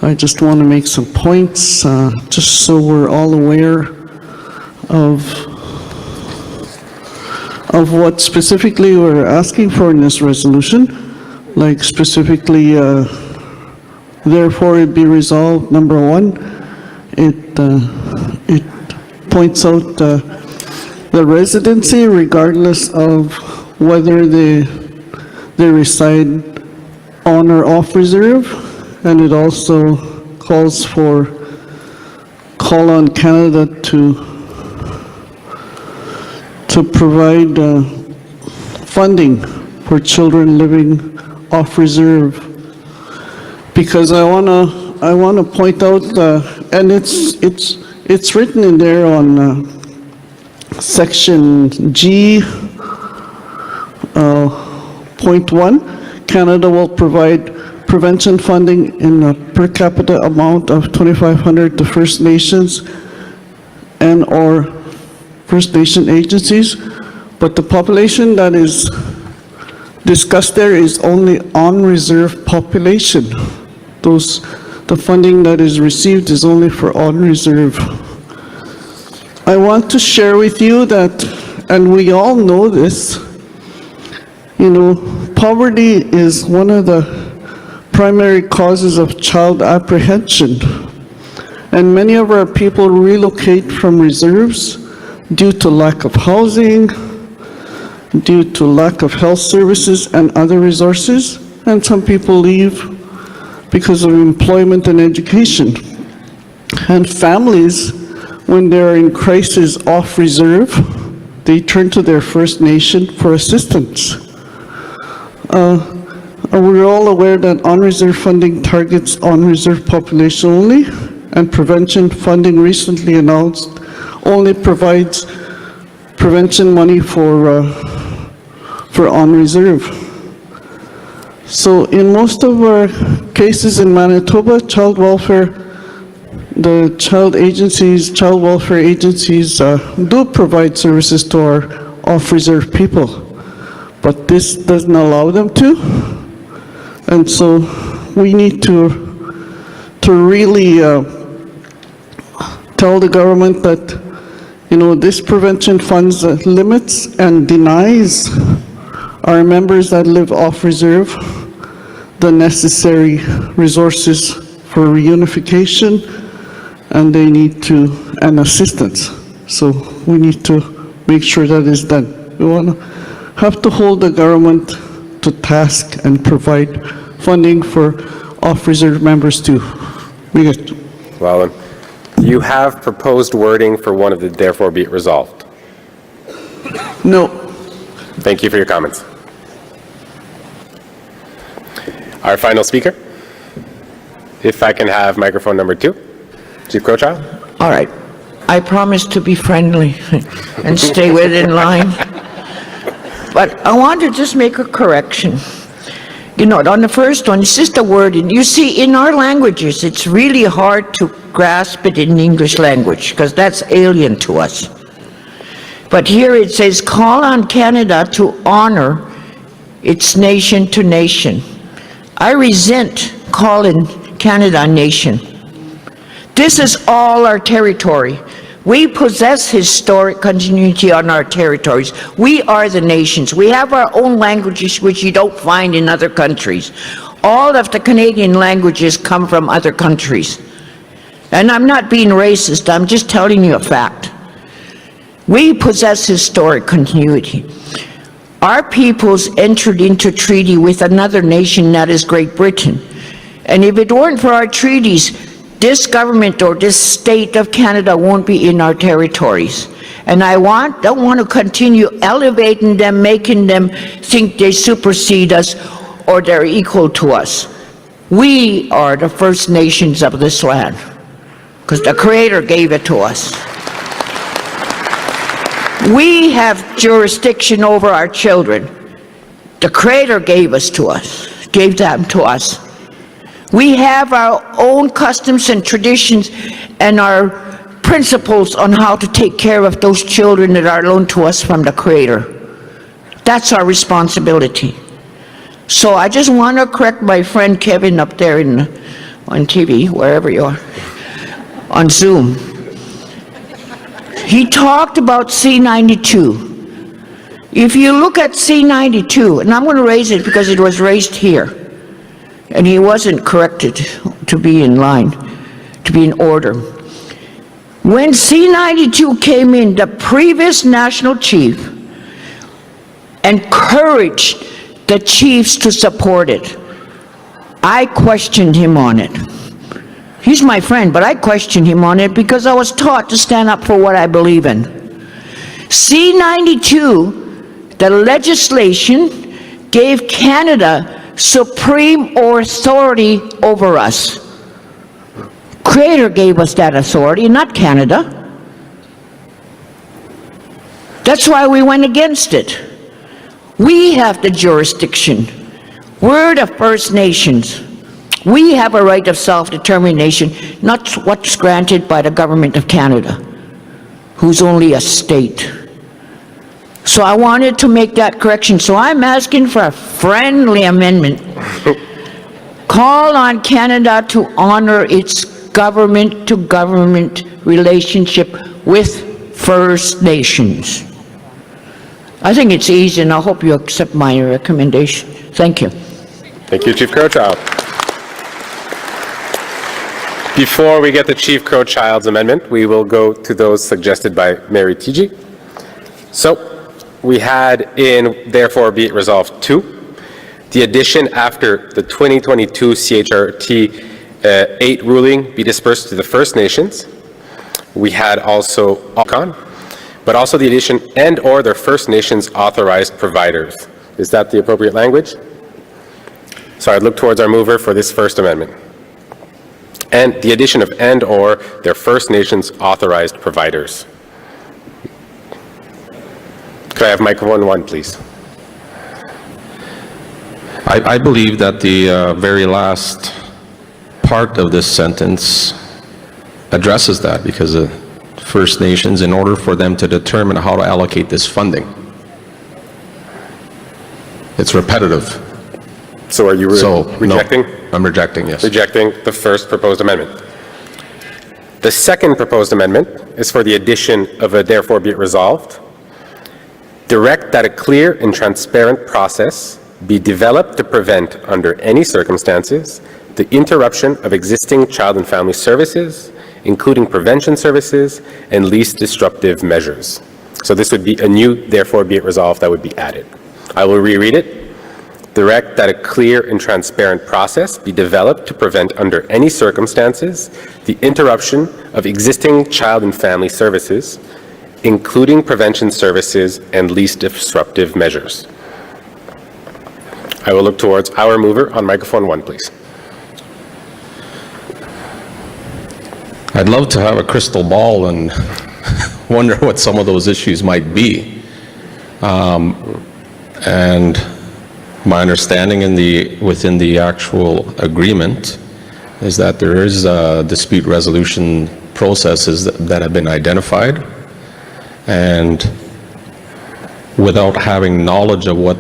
Speaker 21: I just want to make some points, just so we're all aware of what specifically we're asking for in this resolution. Like specifically, therefore it be resolved, number 1, it points out the residency regardless of whether they reside on or off reserve. And it also calls for call on Canada to provide funding for children living off reserve. Because I wanna point out, and it's written in there on section G, point 1. Canada will provide prevention funding in a per capita amount of $2,500 to First Nations and or First Nation agencies, but the population that is discussed there is only on-reserve population. The funding that is received is only for on-reserve. I want to share with you that, and we all know this, you know, poverty is one of the primary causes of child apprehension. And many of our people relocate from reserves due to lack of housing, due to lack of health services and other resources, and some people leave because of employment and education. And families, when they're in crisis off reserve, they turn to their First Nation for assistance. We're all aware that on-reserve funding targets on-reserve population only, and prevention funding recently announced only provides prevention money for on-reserve. So in most of our cases in Manitoba, child welfare agencies do provide services to our off-reserve people, but this doesn't allow them to. And so we need to really tell the government that, you know, this prevention funds limits and denies our members that live off reserve the necessary resources for reunification, and they need and assistance. So we need to make sure that is done. We have to hold the government to task and provide funding for off-reserve members too.
Speaker 2: Well, you have proposed wording for one of the therefore be it resolved.
Speaker 21: No.
Speaker 2: Thank you for your comments. Our final speaker, if I can have microphone number 2, Chief Crowchild.
Speaker 7: All right. I promise to be friendly and stay within line. But I want to just make a correction. You know, on the first one, it's just a word. And you see, in our languages, it's really hard to grasp it in the English language because that's alien to us. But here it says, call on Canada to honor its nation to nation. I resent calling Canada a nation. This is all our territory. We possess historic continuity on our territories. We are the nations. We have our own languages, which you don't find in other countries. All of the Canadian languages come from other countries. And I'm not being racist, I'm just telling you a fact. We possess historic continuity. Our peoples entered into treaty with another nation, that is Great Britain. And if it weren't for our treaties, this government or this state of Canada won't be in our territories. And I don't want to continue elevating them, making them think they supersede us or they're equal to us. We are the First Nations of this land, because the Creator gave it to us. We have jurisdiction over our children. The Creator gave them to us. We have our own customs and traditions and our principles on how to take care of those children that are loaned to us from the Creator. That's our responsibility. So I just want to correct my friend Kevin up there on TV, wherever you are, on Zoom. He talked about C-92. If you look at C-92, and I'm going to raise it because it was raised here, and he wasn't corrected to be in line, to be in order. When C-92 came in, the previous national chief encouraged the chiefs to support it. I questioned him on it. He's my friend, but I questioned him on it because I was taught to stand up for what I believe in. C-92, the legislation gave Canada supreme authority over us. Creator gave us that authority, not Canada. That's why we went against it. We have the jurisdiction. We're the First Nations. We have a right of self-determination, not what's granted by the Government of Canada, who's only a state. So I wanted to make that correction. So I'm asking for a friendly amendment. Call on Canada to honor its government-to-government relationship with First Nations. I think it's easy, and I hope you accept my recommendation. Thank you.
Speaker 2: Thank you, Chief Crowchild. Before we get to Chief Crowchild's amendment, we will go to those suggested by Mary TG. So we had in, therefore be it resolved 2, the addition after the 2022 CHRT 8 ruling be dispersed to the First Nations. We had also but also the addition and or their First Nations authorized providers. Is that the appropriate language? So I'd look towards our mover for this first amendment. And the addition of and or their First Nations authorized providers. Could I have microphone 1, please?
Speaker 19: I believe that the very last part of this sentence addresses that, because the First Nations, in order for them to determine how to allocate this funding. It's repetitive.
Speaker 2: So are you rejecting?
Speaker 19: No, I'm rejecting, yes.
Speaker 2: Rejecting the first proposed amendment. The second proposed amendment is for the addition of a therefore be it resolved. Direct that a clear and transparent process be developed to prevent, under any circumstances, the interruption of existing child and family services, including prevention services and least disruptive measures. So this would be a new therefore be it resolved that would be added. I will reread it. Direct that a clear and transparent process be developed to prevent, under any circumstances, the interruption of existing child and family services, including prevention services and least disruptive measures. I will look towards our mover on microphone 1, please.
Speaker 19: I'd love to have a crystal ball and wonder what some of those issues might be. And my understanding within the actual agreement is that there is dispute resolution processes that have been identified, and without having knowledge of what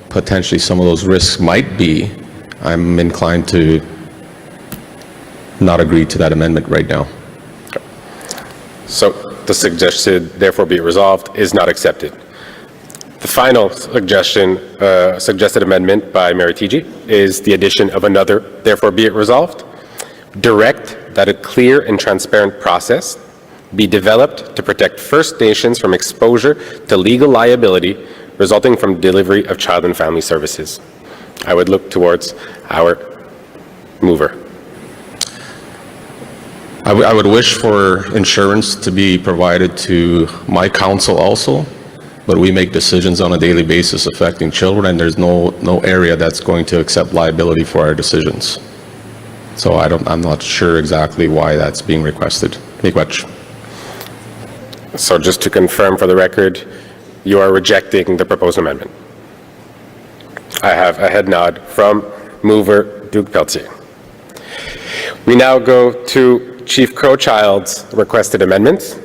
Speaker 19: potentially some of those risks might be, I'm inclined to not agree to that amendment right now.
Speaker 2: So the suggested therefore be it resolved is not accepted. The final suggested amendment by Mary TG is the addition of another, therefore be it resolved, direct that a clear and transparent process be developed to protect First Nations from exposure to legal liability resulting from delivery of child and family services. I would look towards our mover.
Speaker 19: I would wish for insurance to be provided to my council also, but we make decisions on a daily basis affecting children, and there's no area that's going to accept liability for our decisions. So I'm not sure exactly why that's being requested. Miigwech.
Speaker 2: So just to confirm for the record, you are rejecting the proposed amendment. I have a head nod from mover Duke Pelletier. We now go to Chief Crowchild's requested amendments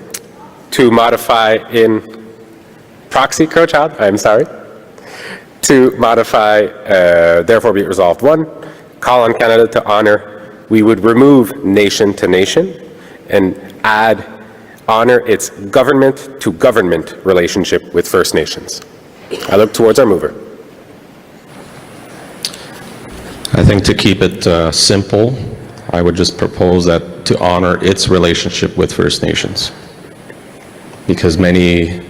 Speaker 2: to modify in proxy Crowchild, I'm sorry, to modify, therefore be it resolved 1, call on Canada to honor, we would remove nation to nation and add honor its government to government relationship with First Nations. I look towards our mover.
Speaker 19: I think to keep it simple, I would just propose that to honor its relationship with First Nations. Because many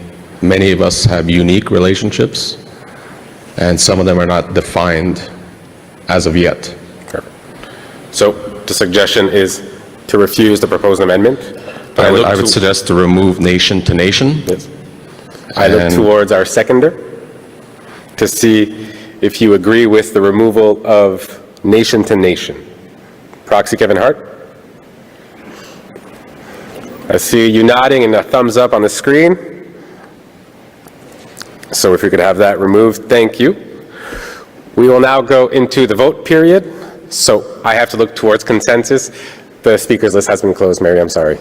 Speaker 19: of us have unique relationships, and some of them are not defined as of yet.
Speaker 2: So the suggestion is to refuse the proposed amendment.
Speaker 19: I would suggest to remove nation to nation.
Speaker 2: Yes. I look towards our seconder to see if you agree with the removal of nation to nation. Proxy Kevin Hart. I see you nodding and a thumbs up on the screen. So if we could have that removed, thank you. We will now go into the vote period. So I have to look towards consensus. The speakers list has been closed, Mary, I'm sorry.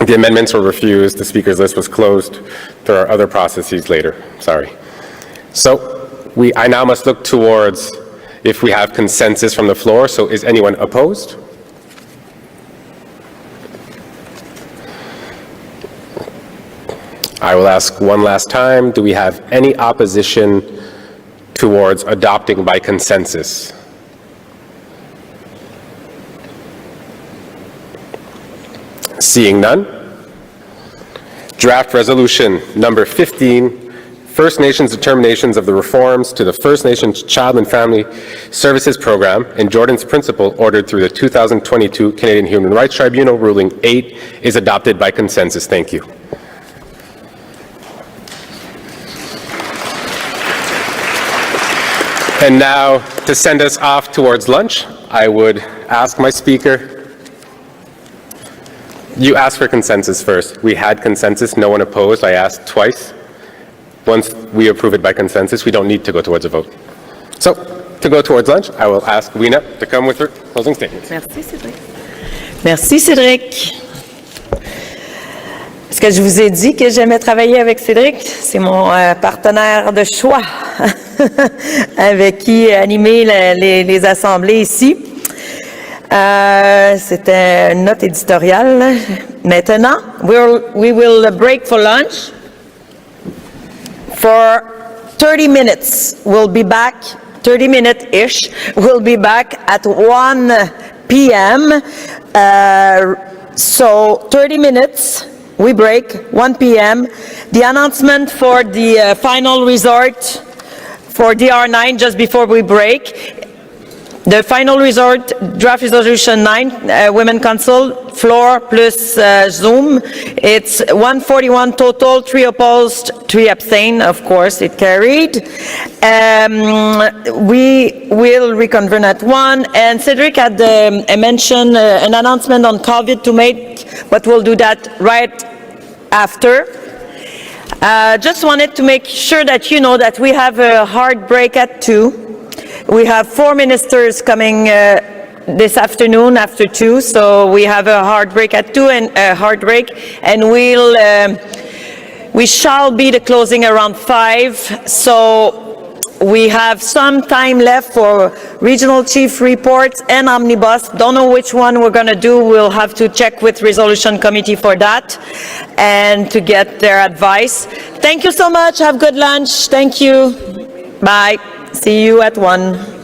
Speaker 2: The amendments were refused. The speakers list was closed. There are other processes later. Sorry. So I now must look towards if we have consensus from the floor. So is anyone opposed? I will ask one last time, do we have any opposition towards adopting by consensus? Seeing none. Draft resolution number 15, First Nations determinations of the reforms to the First Nations Child and Family Services Program and Jordan's Principle ordered through the 2022 Canadian Human Rights Tribunal ruling 8 is adopted by consensus. Thank you. And now, to send us off towards lunch, I would ask my speaker. You asked for consensus first. We had consensus, no one opposed. I asked twice. Once we approve it by consensus, we don't need to go towards a vote. So, to go towards lunch, I will ask Weena to come with her closing statement.
Speaker 10: Merci, Cédric. Merci, Cédric. Est-ce que je vous ai dit que j'aimais travailler avec Cédric? C'est mon partenaire de choix avec qui animer les assemblées ici. C'était une note éditoriale. Maintenant, we will break for lunch for 30 minutes. We'll be back, 30 minutes-ish. We'll be back at 1 p.m. So 30 minutes. We break, 1 p.m. The announcement for the final resort for DR9 just before we break. The final resort, draft resolution 9, Women Council, floor plus Zoom. It's 141 total, 3 opposed, 3 abstain. Of course, it carried. We will reconvene at 1. And Cedric had mentioned an announcement on COVID to make, but we'll do that right after. Just wanted to make sure that you know that we have a hard break at 2. We have 4 ministers coming this afternoon after 2, so we have a hard break at 2 and a hard break, and we shall be the closing around 5. So we have some time left for regional chief reports and omnibus. Don't know which one we're going to do. We'll have to check with resolution committee for that and to get their advice. Thank you so much. Have good lunch. Thank you. Bye. See you at 1.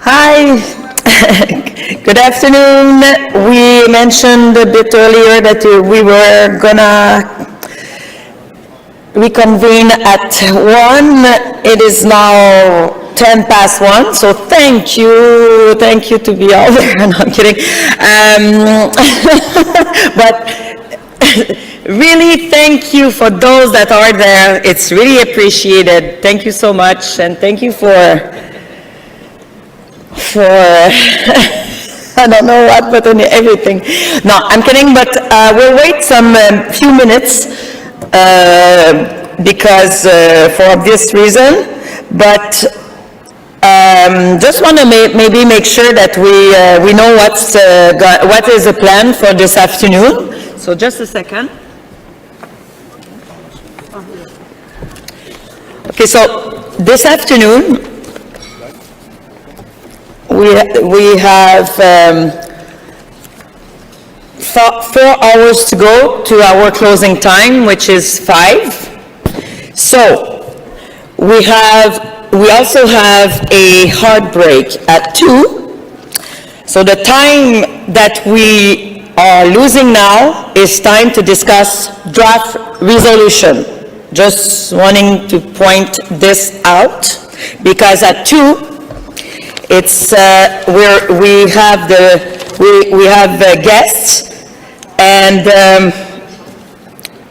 Speaker 10: Hi. Good afternoon. We mentioned a bit earlier that we were gonna reconvene at 1. It is now 1:10, so thank you to be all there. No, I'm kidding. But really, thank you for those that are there. It's really appreciated. Thank you so much, and thank you for I don't know what, but everything. No, I'm kidding, but we'll wait some few minutes because for obvious reason, but just want to maybe make sure that we know what is the plan for this afternoon. So just a second. Okay, so this afternoon, we have 4 hours to go to our closing time, which is 5. So we also have a hard break at 2. So the time that we are losing now is time to discuss draft resolution. Just wanting to point this out because at 2, it's we have guests, and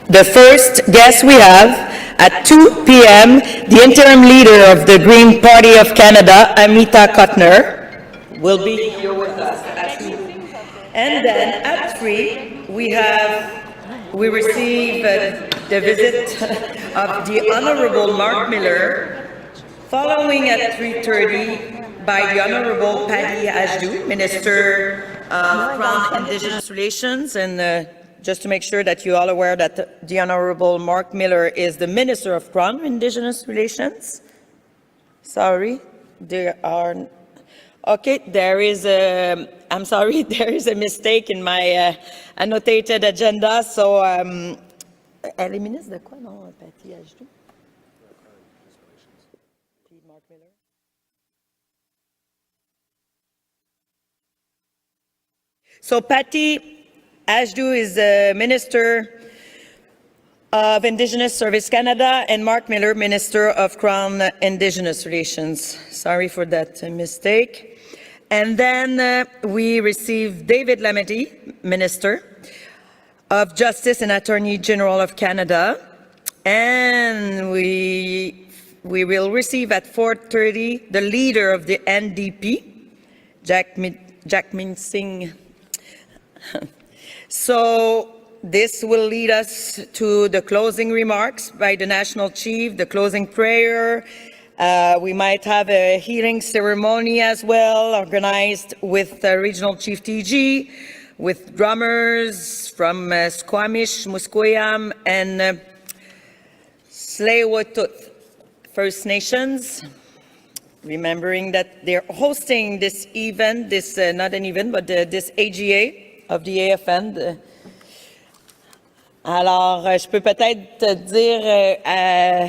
Speaker 10: the first guest we have at 2 p.m. the interim leader of the Green Party of Canada, Amita Kotner, will be here with us at 2. And then at 3 we receive the visit of the Honorable Mark Miller, following at 3:30 by the Honorable Patty Ajdu, Minister of Crown Indigenous Relations, and just to make sure that you're all aware that the Honorable Mark Miller is the Minister of Crown Indigenous Relations. Sorry, there are, okay, there is a, I'm sorry, there is a mistake in my annotated agenda, so, elle est ministre de quoi, non, Patty Ajdu? Mark Miller. So Patty Ajdu is the Minister of Indigenous Service Canada, and Mark Miller, Minister of Crown Indigenous Relations. Sorry for that mistake. And then we receive David Lametti, Minister of Justice and Attorney General of Canada. And we will receive at 4:30 the leader of the NDP, Jackmin Singh. So this will lead us to the closing remarks by the National Chief, the closing prayer. We might have a hearing ceremony as well, organized with Regional Chief TG, with drummers from Squamish, Musqueam, and Tsleil-Waututh First Nations. Remembering that they're hosting this event, not an event, but this AGA of the AFN. Alors, je peux peut-être te dire à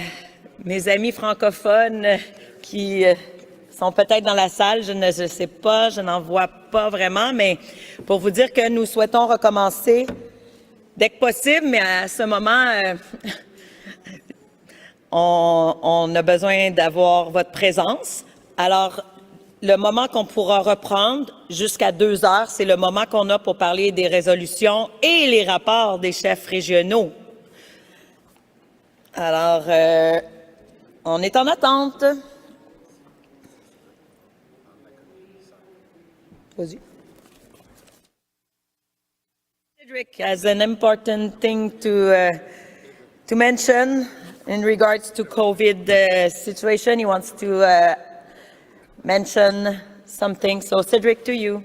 Speaker 10: mes amis francophones qui sont peut-être dans la salle, je ne sais pas, je n'en vois pas vraiment, mais pour vous dire que nous souhaitons recommencer dès que possible, mais à ce moment, on a besoin d'avoir votre présence. Alors, le moment qu'on pourra reprendre jusqu'à 2 heures, c'est le moment qu'on a pour parler des résolutions et les rapports des chefs régionaux. Alors, on est en attente. Vas-y. Cedric has an important thing to mention in regards to COVID situation. He wants to mention something. So, Cedric, to you.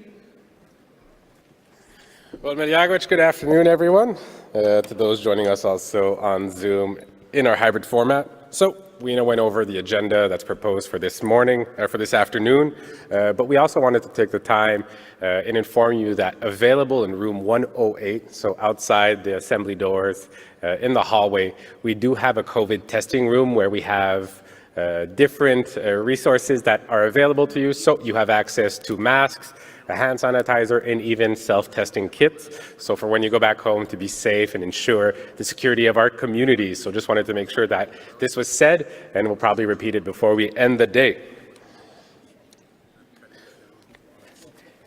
Speaker 2: Well, Meliagwich, good afternoon, everyone. To those joining us also on Zoom in our hybrid format. So, we went over the agenda that's proposed for this morning, for this afternoon, but we also wanted to take the time and inform you that available in room 108, so outside the assembly doors in the hallway, we do have a COVID testing room where we have different resources that are available to you. So you have access to masks, a hand sanitizer, and even self-testing kits. So for when you go back home, to be safe and ensure the security of our communities. So just wanted to make sure that this was said, and we'll probably repeat it before we end the day.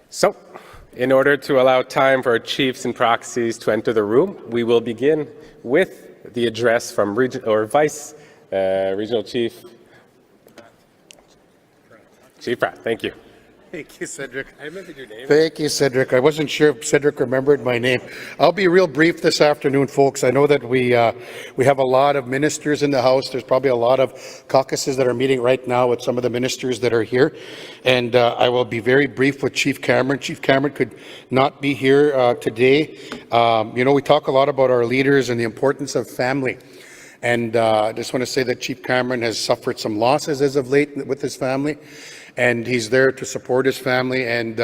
Speaker 2: So, in order to allow time for our chiefs and proxies to enter the room, we will begin with the address from Vice Regional Chief Pratt. Thank you.
Speaker 5: Thank you, Cedric.
Speaker 2: I remembered your name.
Speaker 5: Thank you, Cedric. I wasn't sure if Cedric remembered my name. I'll be real brief this afternoon, folks. I know that we have a lot of ministers in the House. There's probably a lot of caucuses that are meeting right now with some of the ministers that are here. And I will be very brief with Chief Cameron. Chief Cameron could not be here today. You know, we talk a lot about our leaders and the importance of family. And I just want to say that Chief Cameron has suffered some losses as of late with his family. And he's there to support his family and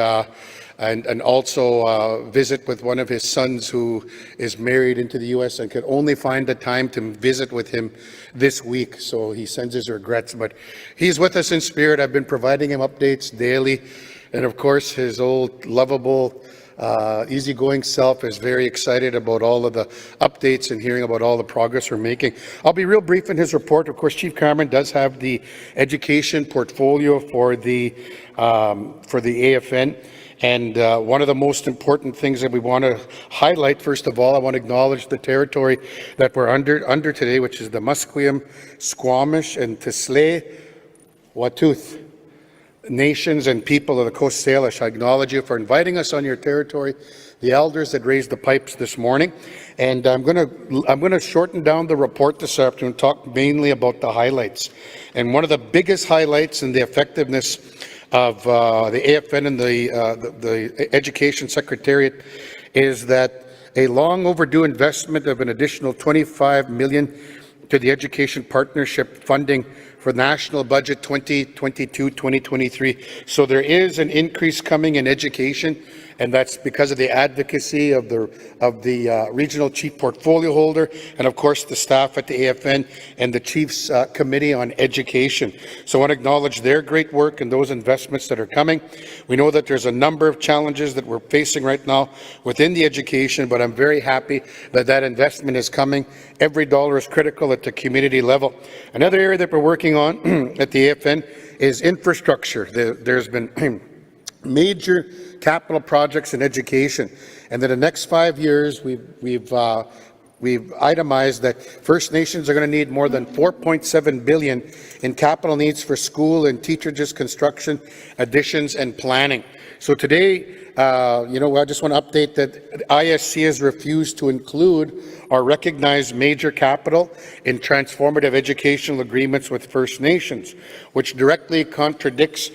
Speaker 5: also visit with one of his sons who is married into the U.S. and could only find the time to visit with him this week. So he sends his regrets, but he's with us in spirit. I've been providing him updates daily. And of course, his old lovable, easygoing self is very excited about all of the updates and hearing about all the progress we're making. I'll be real brief in his report. Of course, Chief Cameron does have the education portfolio for the AFN. And one of the most important things that we want to highlight, first of all, I want to acknowledge the territory that we're under today, which is the Musqueam, Squamish, and Tsleil-Waututh nations and people of the Coast Salish. I acknowledge you for inviting us on your territory, the elders that raised the pipes this morning. And I'm going to shorten down the report this afternoon, talk mainly about the highlights. And one of the biggest highlights in the effectiveness of the AFN and the Education Secretariat is that a long overdue investment of an additional $25 million to the Education Partnership funding for National Budget 2022-2023. So there is an increase coming in education, and that's because of the advocacy of the regional chief portfolio holder, and of course the staff at the AFN and the Chiefs Committee on Education. So I want to acknowledge their great work and those investments that are coming. We know that there's a number of challenges that we're facing right now within the education, but I'm very happy that that investment is coming. Every dollar is critical at the community level. Another area that we're working on at the AFN is infrastructure. There's been major capital projects in education, and in the next 5 years we've itemized that First Nations are going to need more than $4.7 billion in capital needs for school and teacher construction, additions, and planning. So today, I just want to update that ISC has refused to include or recognize major capital in transformative educational agreements with First Nations, which directly contradicts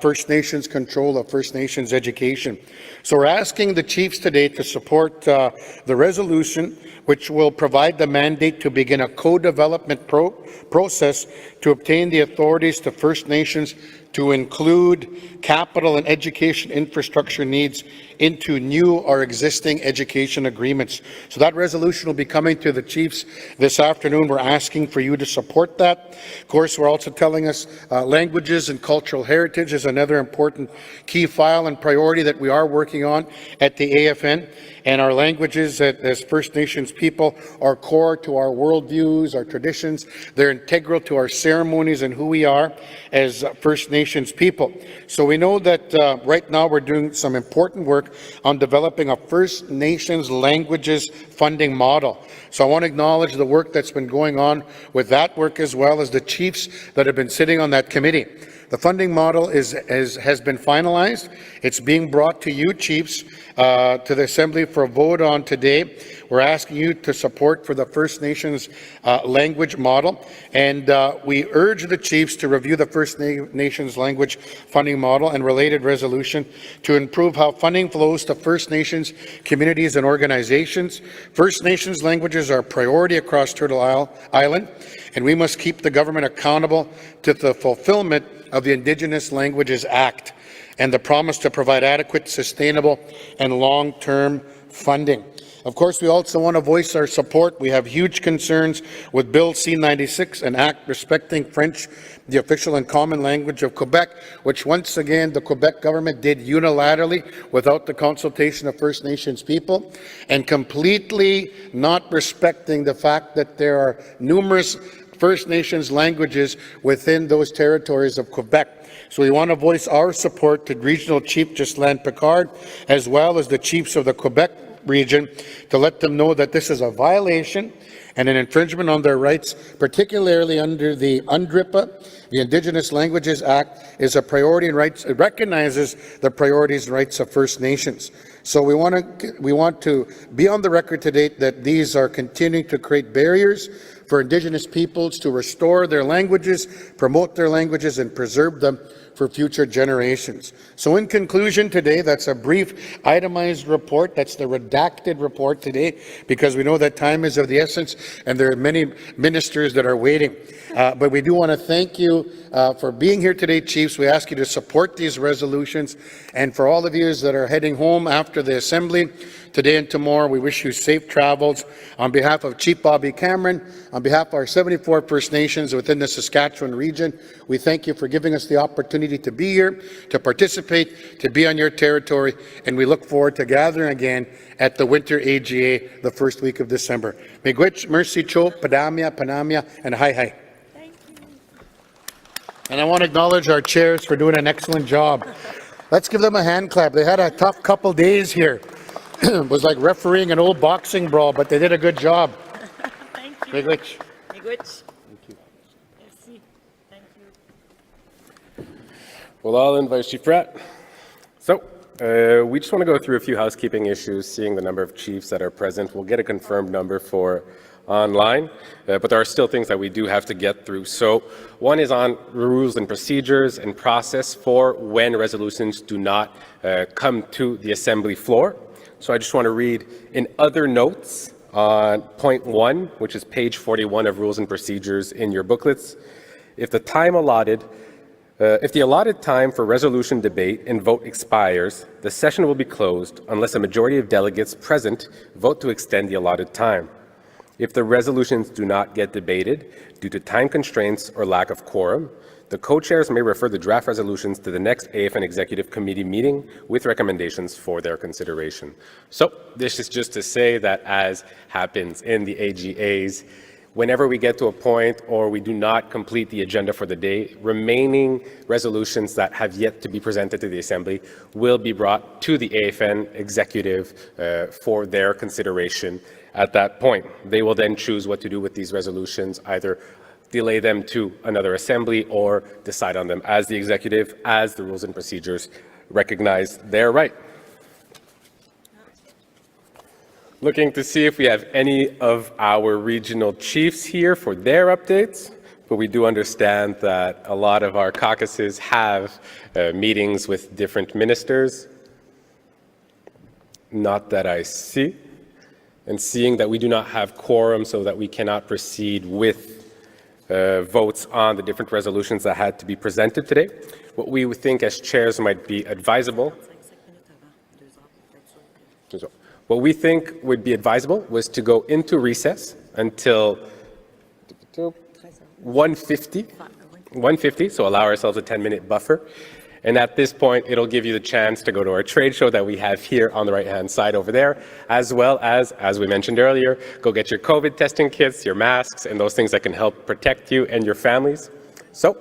Speaker 5: First Nations control of First Nations education. So we're asking the chiefs today to support the resolution, which will provide the mandate to begin a co-development process to obtain the authorities to First Nations to include capital and education infrastructure needs into new or existing education agreements. So that resolution will be coming to the chiefs this afternoon. We're asking for you to support that. Of course, we're also telling us languages and cultural heritage is another important key file and priority that we are working on at the AFN. And our languages as First Nations people are core to our worldviews, our traditions. They're integral to our ceremonies and who we are as First Nations people. So we know that right now we're doing some important work on developing a First Nations languages funding model. So I want to acknowledge the work that's been going on with that work, as well as the chiefs that have been sitting on that committee. The funding model has been finalized. It's being brought to you, chiefs, to the Assembly for a vote on today. We're asking you to support for the First Nations language model, and we urge the chiefs to review the First Nations language funding model and related resolution to improve how funding flows to First Nations communities and organizations. First Nations languages are a priority across Turtle Island, and we must keep the government accountable to the fulfillment of the Indigenous Languages Act and the promise to provide adequate, sustainable, and long-term funding. Of course, we also want to voice our support. We have huge concerns with Bill C-96, an act respecting French, the official and common language of Quebec, which once again the Quebec government did unilaterally without the consultation of First Nations people, and completely not respecting the fact that there are numerous First Nations languages within those territories of Quebec. So we want to voice our support to Regional Chief Ghislaine Picard, as well as the chiefs of the Quebec region, to let them know that this is a violation and an infringement on their rights, particularly under the UNDRIPA. The Indigenous Languages Act is a priority and rights. It recognizes the priorities and rights of First Nations. So we want to be on the record today that these are continuing to create barriers for Indigenous peoples to restore their languages, promote their languages, and preserve them for future generations. So in conclusion today, that's a brief itemized report. That's the redacted report today, because we know that time is of the essence and there are many ministers that are waiting. But we do want to thank you for being here today, Chiefs. We ask you to support these resolutions. And for all of you that are heading home after the Assembly today and tomorrow, we wish you safe travels. On behalf of Chief Bobby Cameron, on behalf of our 74 First Nations within the Saskatchewan region, we thank you for giving us the opportunity to be here, to participate, to be on your territory, and we look forward to gathering again at the Winter AGA the first week of December. Miigwech, Mercy Cho, Padamia, Panamia, and Hai Hai. And I want to acknowledge our chairs for doing an excellent job. Let's give them a hand clap. They had a tough couple days here. It was like refereeing an old boxing brawl, but they did a good job.
Speaker 10: Thank you.
Speaker 5: Miigwech.
Speaker 10: Miigwech.
Speaker 2: Well, I'll invite Chief Pratt. So, we just want to go through a few housekeeping issues, seeing the number of chiefs that are present. We'll get a confirmed number for online, but there are still things that we do have to get through. So, one is on rules and procedures and process for when resolutions do not come to the Assembly floor. So I just want to read in other notes on point 1, which is page 41 of rules and procedures in your booklets. If the allotted time for resolution debate and vote expires, the session will be closed unless a majority of delegates present vote to extend the allotted time. If the resolutions do not get debated due to time constraints or lack of quorum, the co-chairs may refer the draft resolutions to the next AFN Executive Committee meeting with recommendations for their consideration. So this is just to say that, as happens in the AGAs, whenever we get to a point or we do not complete the agenda for the day, remaining resolutions that have yet to be presented to the Assembly will be brought to the AFN Executive for their consideration at that point. They will then choose what to do with these resolutions, either delay them to another Assembly or decide on them as the Executive, as the rules and procedures recognize their right. Looking to see if we have any of our regional chiefs here for their updates, but we do understand that a lot of our caucuses have meetings with different ministers. Not that I see. And seeing that we do not have quorum so that we cannot proceed with votes on the different resolutions that had to be presented today, what we would think as chairs might be advisable. What we think would be advisable was to go into recess until 1:50, so allow ourselves a 10-minute buffer. And at this point, it'll give you the chance to go to our trade show that we have here on the right-hand side over there, as well as we mentioned earlier, go get your COVID testing kits, your masks, and those things that can help protect you and your families. So,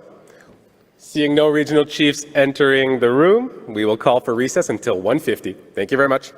Speaker 2: seeing no regional chiefs entering the room, we will call for recess until 1:50. Thank you very much.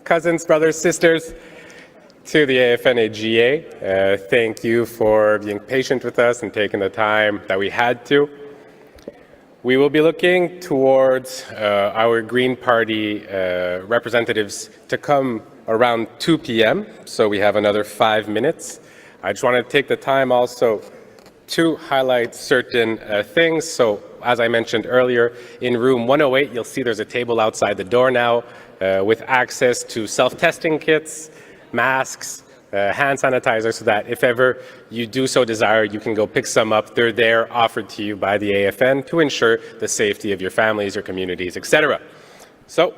Speaker 2: Cousins, brothers, sisters, to the AFN-AGA, thank you for being patient with us and taking the time that we had to. We will be looking towards our Green Party representatives to come around 2 p.m., so we have another 5 minutes. I just want to take the time also to highlight certain things. So, as I mentioned earlier, in room 108, you'll see there's a table outside the door now with access to self-testing kits, masks, hand sanitizer, so that if ever you do so desire, you can go pick some up. They're there, offered to you by the AFN to ensure the safety of your families, your communities, etc. So,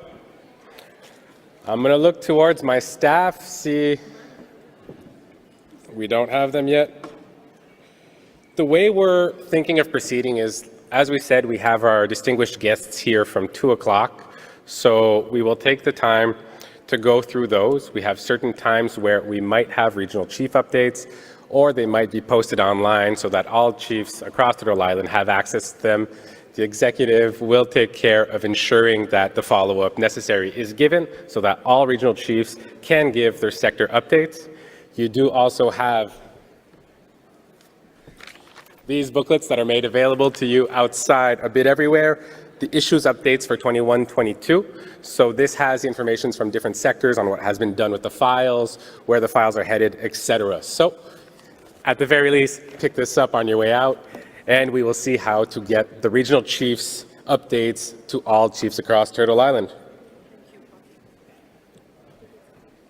Speaker 2: I'm going to look towards my staff, see we don't have them yet. The way we're thinking of proceeding is, as we said, we have our distinguished guests here from 2 o'clock, so we will take the time to go through those. We have certain times where we might have regional chief updates, or they might be posted online so that all chiefs across Turtle Island have access to them. The executive will take care of ensuring that the follow-up necessary is given so that all regional chiefs can give their sector updates. You do also have these booklets that are made available to you outside a bit everywhere. The issues updates for 21-22. So this has information from different sectors on what has been done with the files, where the files are headed, etc. So at the very least, pick this up on your way out, and we will see how to get the regional chiefs updates to all chiefs across Turtle Island.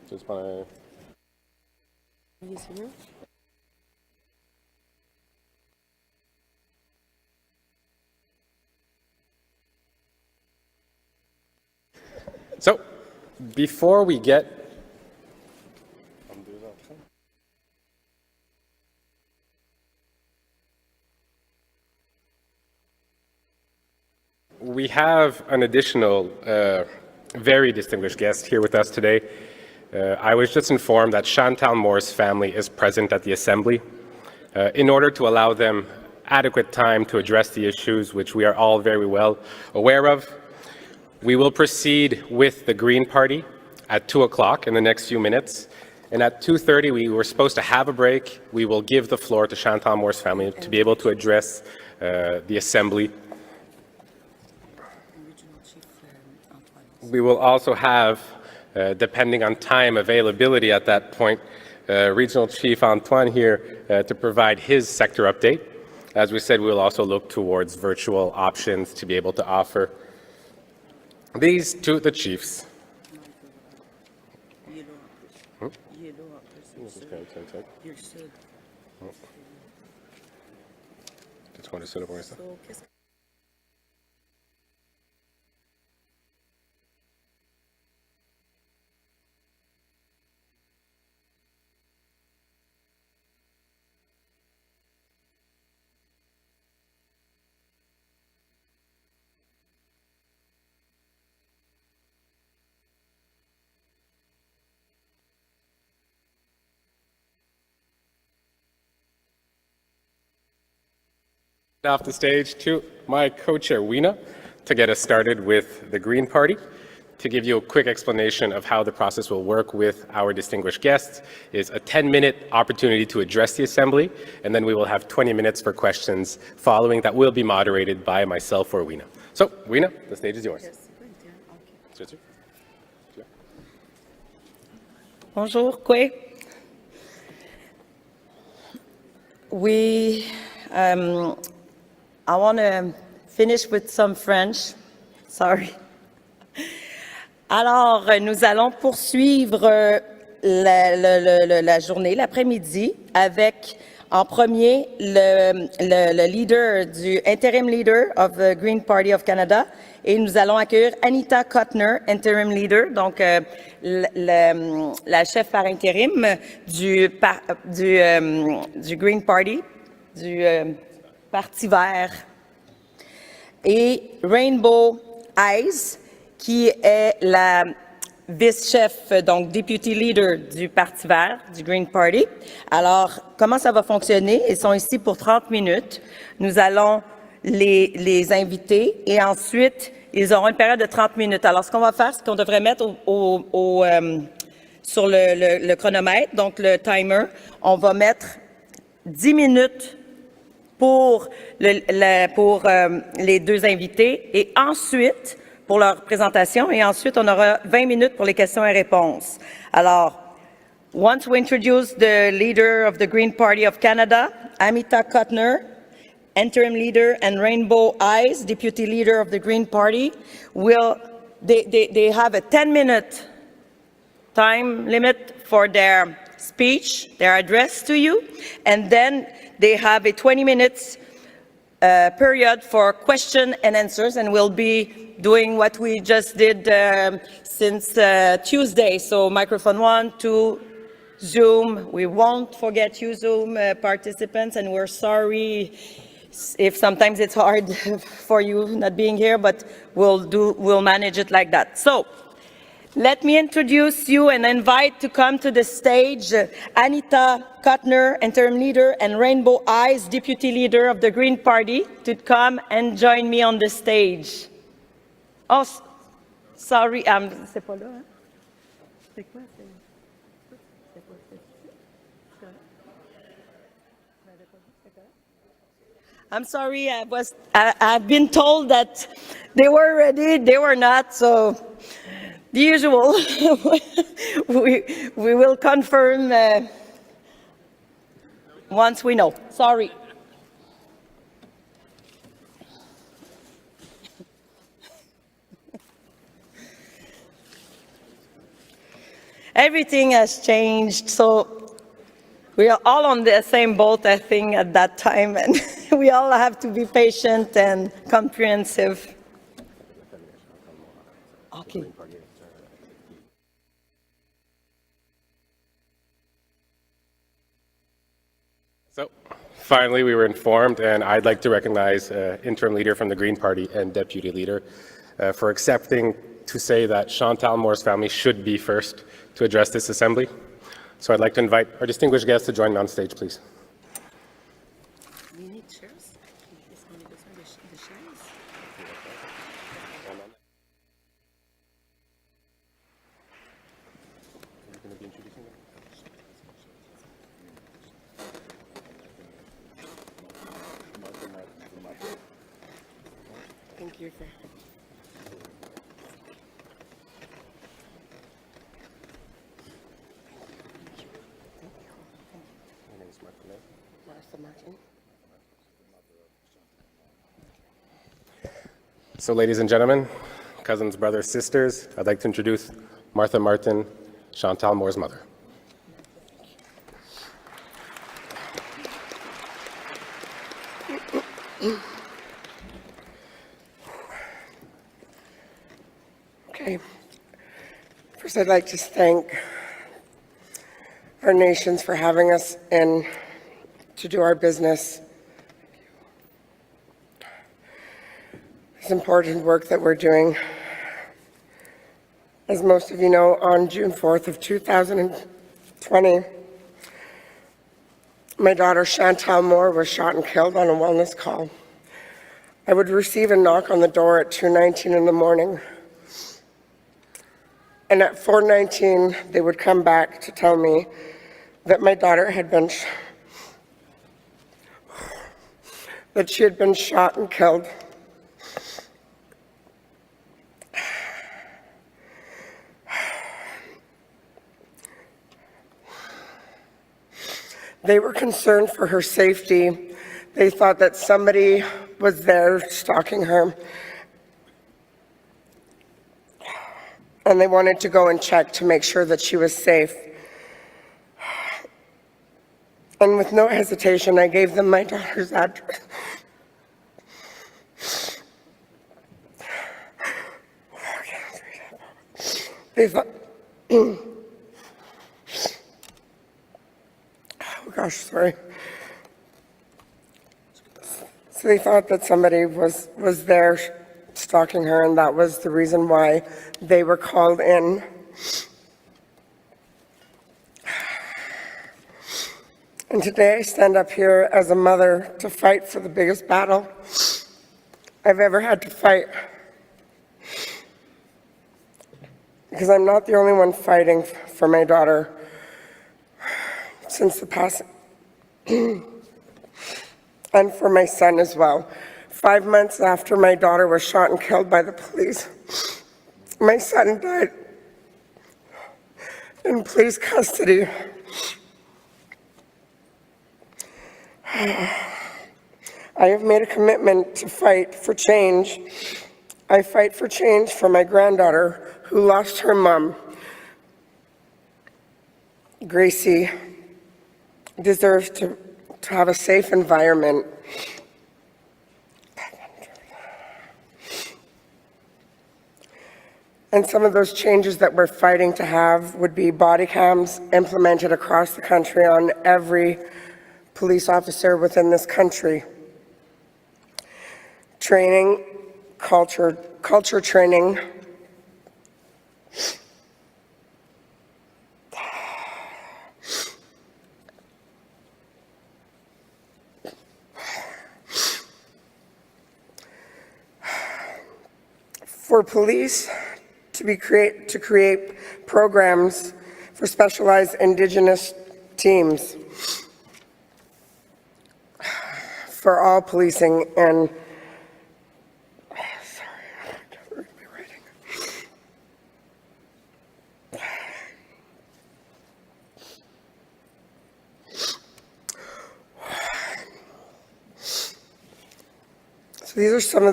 Speaker 2: Just want to... So, before we get we have an additional very distinguished guest here with us today. I was just informed that Chantal Moore's family is present at the Assembly. In order to allow them adequate time to address the issues which we are all very well aware of, we will proceed with the Green Party at 2 o'clock in the next few minutes. And at 2:30, we were supposed to have a break. We will give the floor to Chantal Moore's family to be able to address the Assembly. We will also have, depending on time availability at that point, Regional Chief Antoine here to provide his sector update. As we said, we will also look towards virtual options to be able to offer these to the chiefs. Off the stage to my co-chair, Weena, to get us started with the Green Party. To give you a quick explanation of how the process will work with our distinguished guests is a 10-minute opportunity to address the Assembly, and then we will have 20 minutes for questions following that will be moderated by myself or Weena. So, Weena, the stage is yours.
Speaker 10: Bonjour, Kwe. I want to finish with some French. Sorry. Alors, nous allons poursuivre la journée, l'après-midi, avec en premier le leader interim leader of the Green Party of Canada, et nous allons accueillir Anita Cotner, interim leader, donc la chef par intérim du Green Party, du Parti vert, et Rainbow Eyes, qui est la vice-chef, donc deputy leader du Parti vert, du Green Party. Alors, comment ça va fonctionner? Ils sont ici pour 30 minutes. Nous allons les inviter et ensuite Ils auront une période de 30 minutes. Alors, ce qu'on va faire, c'est qu'on devrait mettre sur le chronomètre, donc le timer, on va mettre 10 minutes pour les deux invités et ensuite pour leur présentation et ensuite on aura 20 minutes pour les questions et réponses. Alors, once we introduce the leader of the Green Party of Canada, Amita Kuttner, interim leader, and Rainbow Eyes, deputy leader of the Green Party, they have a 10-minute time limit for their speech, their address to you, and then they have a 20 minutes period for question and answers, and we'll be doing what we just did since Tuesday. So microphone 1, 2, Zoom. We won't forget you, Zoom participants, and we're sorry if sometimes it's hard for you not being here, but we'll manage it like that. So let me introduce you and invite to come to the stage Anita Kuttner, interim leader, and Rainbow Eyes, deputy leader of the Green Party, to come and join me on the stage. Oh, sorry, c'est pas là, hein? C'est quoi? I'm sorry, I've been told that they were ready, they were not, so the usual. we will confirm once we know. Sorry. Everything has changed, so we are all on the same boat, I think, at that time, and we all have to be patient and comprehensive. Okay.
Speaker 2: So, finally, we were informed, and I'd like to recognize interim leader from the Green Party and deputy leader for accepting to say that Chantal Moore's family should be first to address this assembly. So I'd like to invite our distinguished guests to join me on stage, please.
Speaker 10: We need chairs. The chairs. Thank you for.
Speaker 2: So, ladies and gentlemen, cousins, brothers, sisters, I'd like to introduce Martha Martin, Chantal Moore's mother.
Speaker 6: Okay. First, I'd like to thank our nations for having us in to do our business. It's important work that we're doing. As most of you know, on June 4th of 2020, my daughter Chantal Moore was shot and killed on a wellness call. I would receive a knock on the door at 2:19 in the morning. And at 4:19, they would come back to tell me that my daughter had been, that she had been shot and killed. They were concerned for her safety. They thought that somebody was there stalking her. And they wanted to go and check to make sure that she was safe. And with no hesitation, I gave them my daughter's address. They thought, oh gosh, sorry. So they thought that somebody was there stalking her, and that was the reason why they were called in. And today I stand up here as a mother to fight for the biggest battle I've ever had to fight. because I'm not the only one fighting for my daughter since the passing, and for my son as well. 5 months after my daughter was shot and killed by the police, my son died in police custody. I have made a commitment to fight for change. I fight for change for my granddaughter who lost her mom. Gracie deserves to have a safe environment. And some of those changes that we're fighting to have would be body cams implemented across the country on every police officer within this country. Training, culture training. For police to create programs for specialized Indigenous teams for all policing and so these are some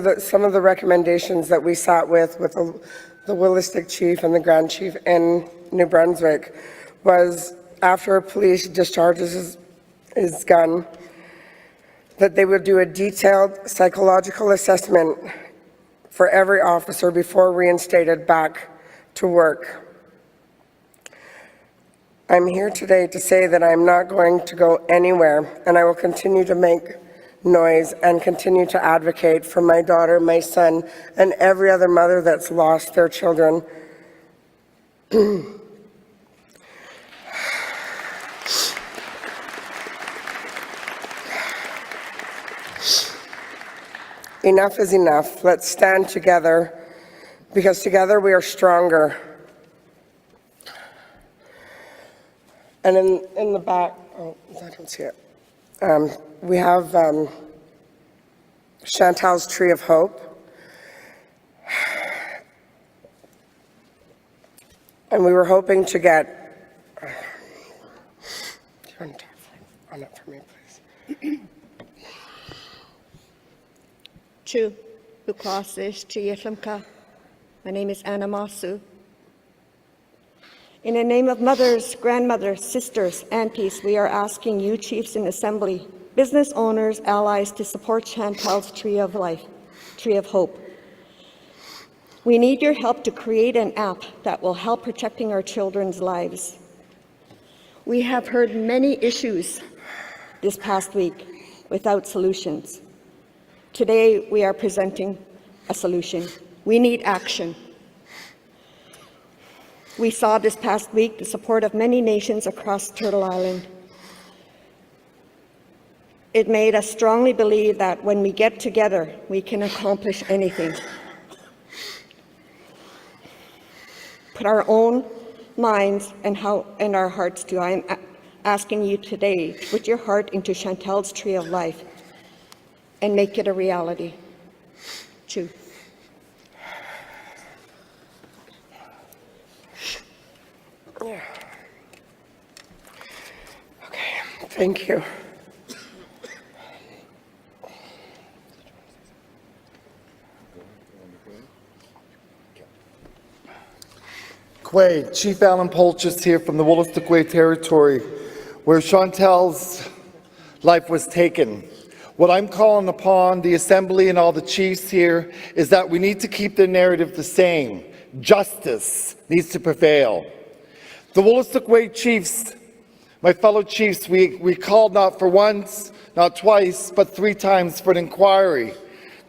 Speaker 6: of the recommendations that we sat with the Willistic Chief and the Grand Chief in New Brunswick. Was after a police discharges his gun, that they would do a detailed psychological assessment for every officer before reinstated back to work. I'm here today to say that I'm not going to go anywhere, and I will continue to make noise and continue to advocate for my daughter, my son, and every other mother that's lost their children. Enough is enough. Let's stand together, because together we are stronger. And in the back, oh, I don't see it. We have Chantal's Tree of Hope. And we were hoping to get, do you want to on it for me, please?
Speaker 8: Chu, Buklasis, Chiyetlamka. My name is Anna Masu. In the name of mothers, grandmothers, sisters, aunties, we are asking you, chiefs in assembly, business owners, allies, to support Chantal's Tree of Life, Tree of Hope. We need your help to create an app that will help protecting our children's lives. We have heard many issues this past week without solutions. Today, we are presenting a solution. We need action. We saw this past week the support of many nations across Turtle Island. It made us strongly believe that when we get together, we can accomplish anything. Put our own minds and our hearts to. I am asking you today to put your heart into Chantal's Tree of Life and make it a reality. Chu.
Speaker 6: Yeah. Okay, thank you.
Speaker 14: Quay, Chief Alan Polchis here from the Wolastoqey territory, where Chantal's life was taken. What I'm calling upon the Assembly and all the chiefs here is that we need to keep the narrative the same. Justice needs to prevail. The Wolastoqey chiefs, my fellow chiefs, we called not for once, not twice, but 3 times for an inquiry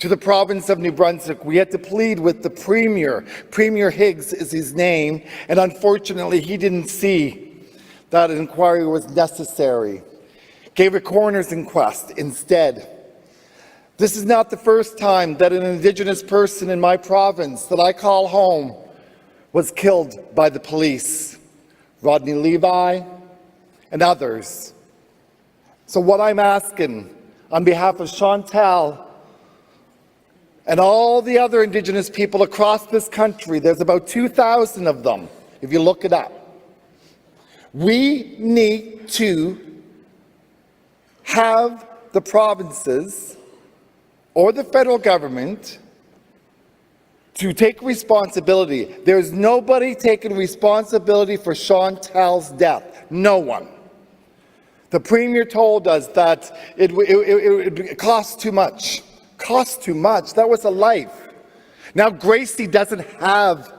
Speaker 14: to the province of New Brunswick. We had to plead with the Premier. Premier Higgs is his name, and unfortunately he didn't see that an inquiry was necessary. Gave a coroner's inquest instead. This is not the first time that an Indigenous person in my province that I call home was killed by the police. Rodney Levi and others. So what I'm asking on behalf of Chantal and all the other Indigenous people across this country, there's about 2,000 of them, if you look it up. We need to have the provinces or the federal government to take responsibility. There's nobody taking responsibility for Chantal's death. No one. The Premier told us that it costs too much. Costs too much. That was a life. Now Gracie doesn't have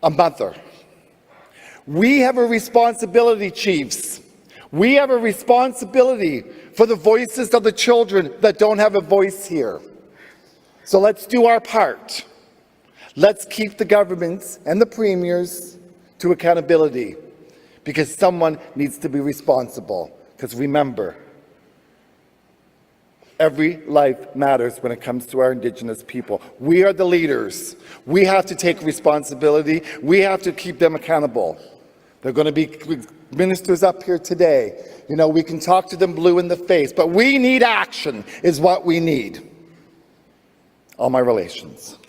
Speaker 14: a mother. We have a responsibility, chiefs. We have a responsibility for the voices of the children that don't have a voice here. So let's do our part. Let's keep the governments and the premiers to accountability, because someone needs to be responsible. Because remember, every life matters when it comes to our Indigenous people. We are the leaders. We have to take responsibility. We have to keep them accountable. There are going to be ministers up here today. You know, we can talk to them blue in the face, but we need action is what we need. All my relations.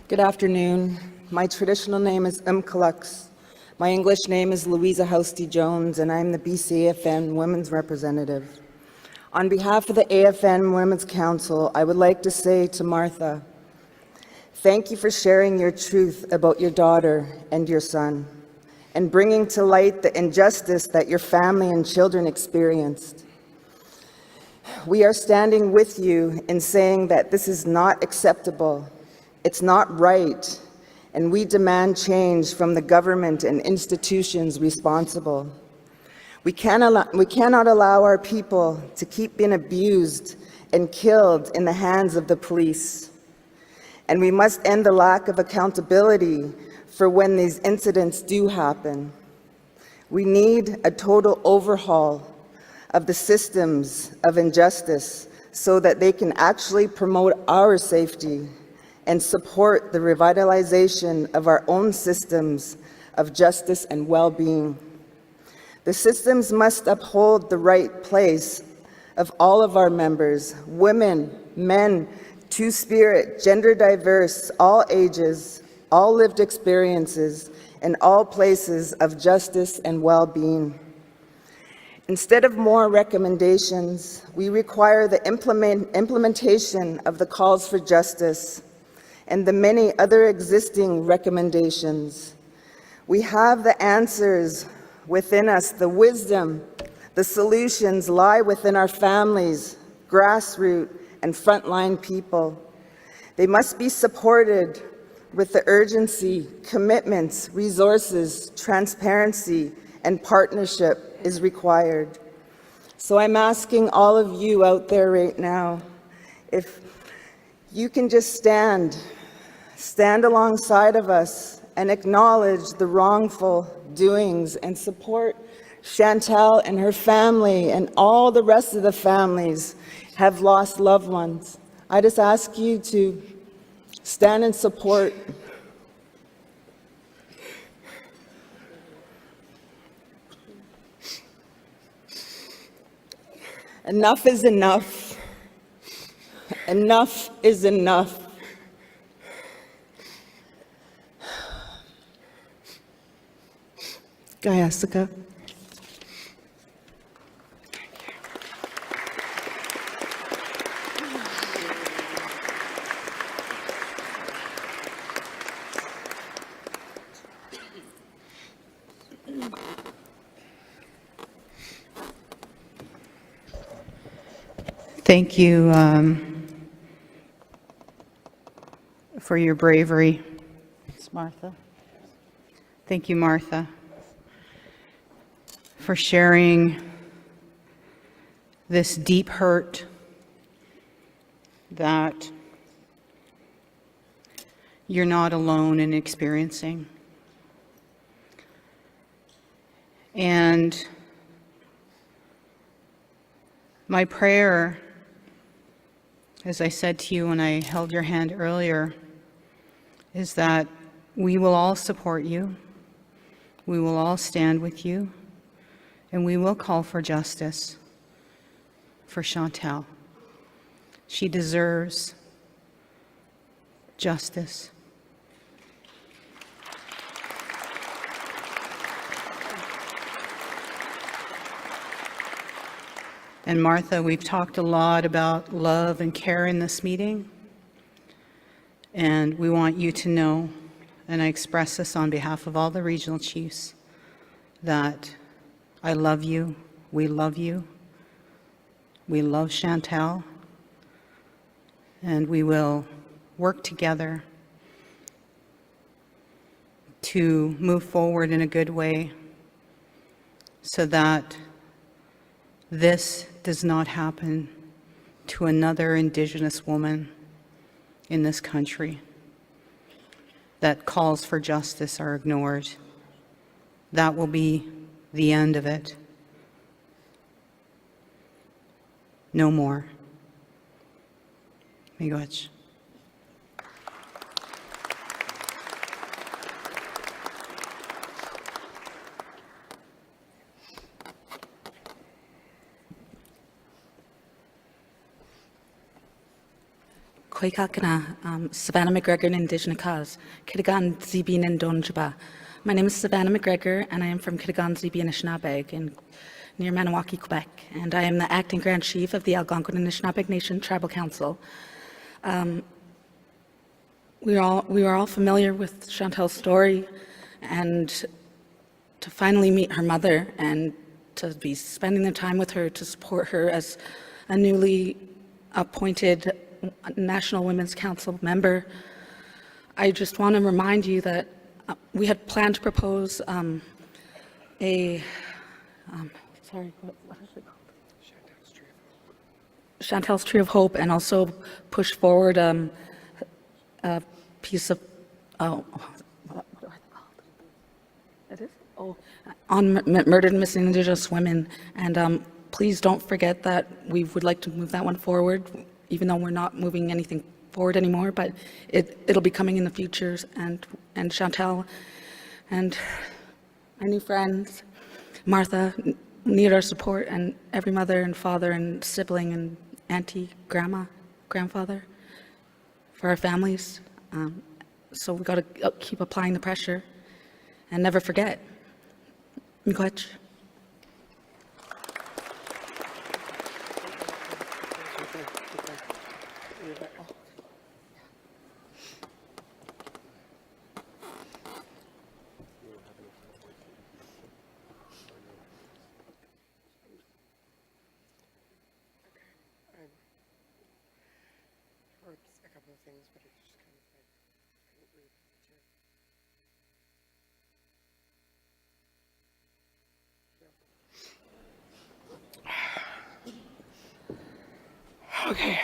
Speaker 13: Good afternoon. My traditional name is Umkalux. My English name is Louisa Housty Jones, and I'm the BC AFN Women's Representative. On behalf of the AFN Women's Council, I would like to say to Martha, thank you for sharing your truth about your daughter and your son, and bringing to light the injustice that your family and children experienced. We are standing with you in saying that this is not acceptable. It's not right, and we demand change from the government and institutions responsible. We cannot allow our people to keep being abused and killed in the hands of the police. And we must end the lack of accountability for when these incidents do happen. We need a total overhaul of the systems of injustice so that they can actually promote our safety and support the revitalization of our own systems of justice and well-being. The systems must uphold the right place of all of our members, women, men, two-spirit, gender diverse, all ages, all lived experiences, and all places of justice and well-being. Instead of more recommendations, we require the implementation of the calls for justice and the many other existing recommendations. We have the answers within us. The wisdom, the solutions lie within our families, grassroots, and frontline people. They must be supported with the urgency, commitments, resources, transparency, and partnership is required. So I'm asking all of you out there right now, if you can just stand alongside of us and acknowledge the wrongful doings and support Chantal and her family and all the rest of the families have lost loved ones. I just ask you to stand in support. Enough is enough. Enough is enough. Gayasika.
Speaker 22: Thank you for your bravery. It's Martha. Thank you, Martha, for sharing this deep hurt that you're not alone in experiencing. And my prayer, as I said to you when I held your hand earlier, is that we will all support you, we will all stand with you, and we will call for justice for Chantal. She deserves justice. And Martha, we've talked a lot about love and care in this meeting, and we want you to know, and I express this on behalf of all the regional chiefs, that I love you, we love Chantal, and we will work together to move forward in a good way so that this does not happen to another Indigenous woman in this country, that calls for justice are ignored. That will be the end of it. No more. Miigwech.
Speaker 9: Savannah McGregor in Indigenous cause. Kitigan Zibin and Donjaba. My name is Savannah McGregor, and I am from Kitigan Zibin Anishinaabe near Maniwaki, Quebec. And I am the acting Grand Chief of the Algonquin Anishinaabe Nation Tribal Council. We are all familiar with Chantal's story, and to finally meet her mother and to be spending the time with her to support her as a newly appointed National Women's Council member, I just want to remind you that we had planned to propose what is it called? Chantal's Tree of Hope, and also push forward a piece of, what do I call it? It is? Oh, on murdered and missing Indigenous women. And please don't forget that we would like to move that one forward, even though we're not moving anything forward anymore, but it'll be coming in the future. And Chantal and my new friends, Martha, need our support, and every mother and father and sibling and auntie, grandma, grandfather, for our families. So we've got to keep applying the pressure and never forget. Miigwech.
Speaker 6: Okay.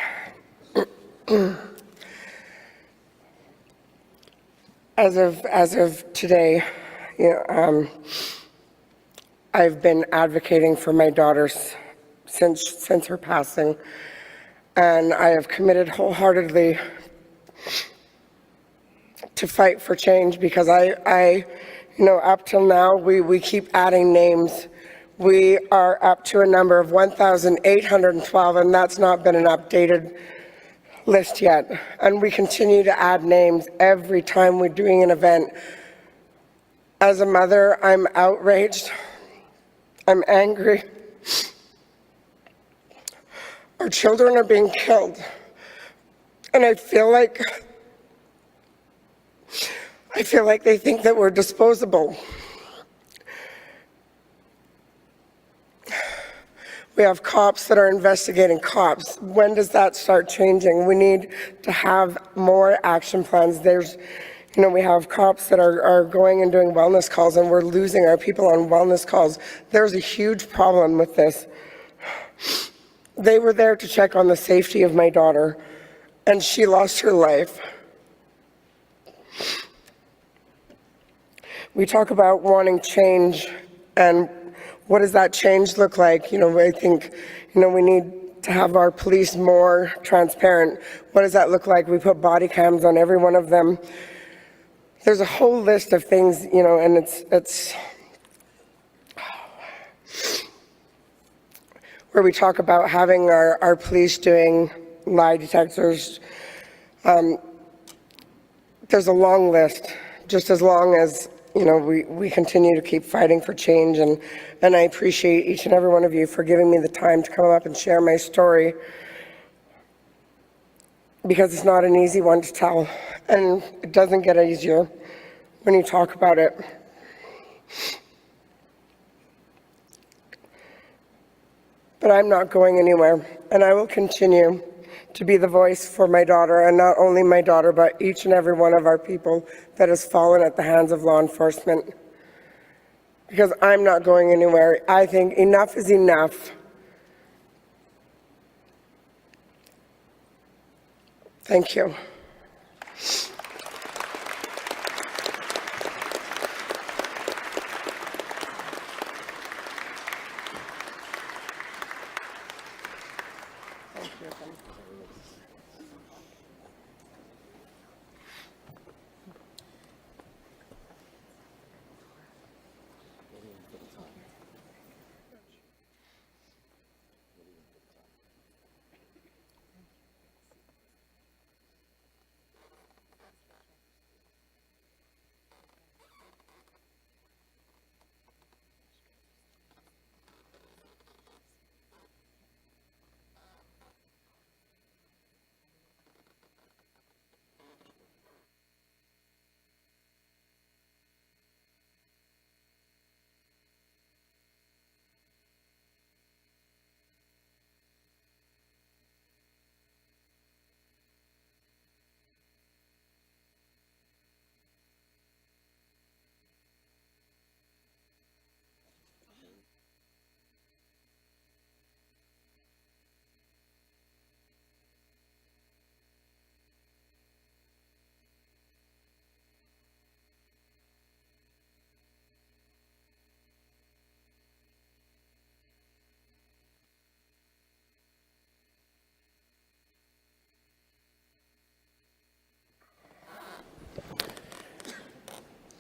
Speaker 6: As of today, I've been advocating for my daughter since her passing, and I have committed wholeheartedly to fight for change, because I up till now, we keep adding names. We are up to a number of 1,812, and that's not been an updated list yet. And we continue to add names every time we're doing an event. As a mother, I'm outraged. I'm angry. Our children are being killed. And I feel like they think that we're disposable. We have cops that are investigating cops. When does that start changing? We need to have more action plans. We have cops that are going and doing wellness calls, and we're losing our people on wellness calls. There's a huge problem with this. They were there to check on the safety of my daughter, and she lost her life. We talk about wanting change, and what does that change look like? I think, we need to have our police more transparent. What does that look like? We put body cams on every one of them. There's a whole list of things, and it's where we talk about having our police doing lie detectors. There's a long list, just as long as, we continue to keep fighting for change. And I appreciate each and every one of you for giving me the time to come up and share my story, because it's not an easy one to tell, and it doesn't get easier when you talk about it. But I'm not going anywhere, and I will continue to be the voice for my daughter, and not only my daughter, but each and every one of our people that has fallen at the hands of law enforcement. Because I'm not going anywhere. I think enough is enough. Thank you.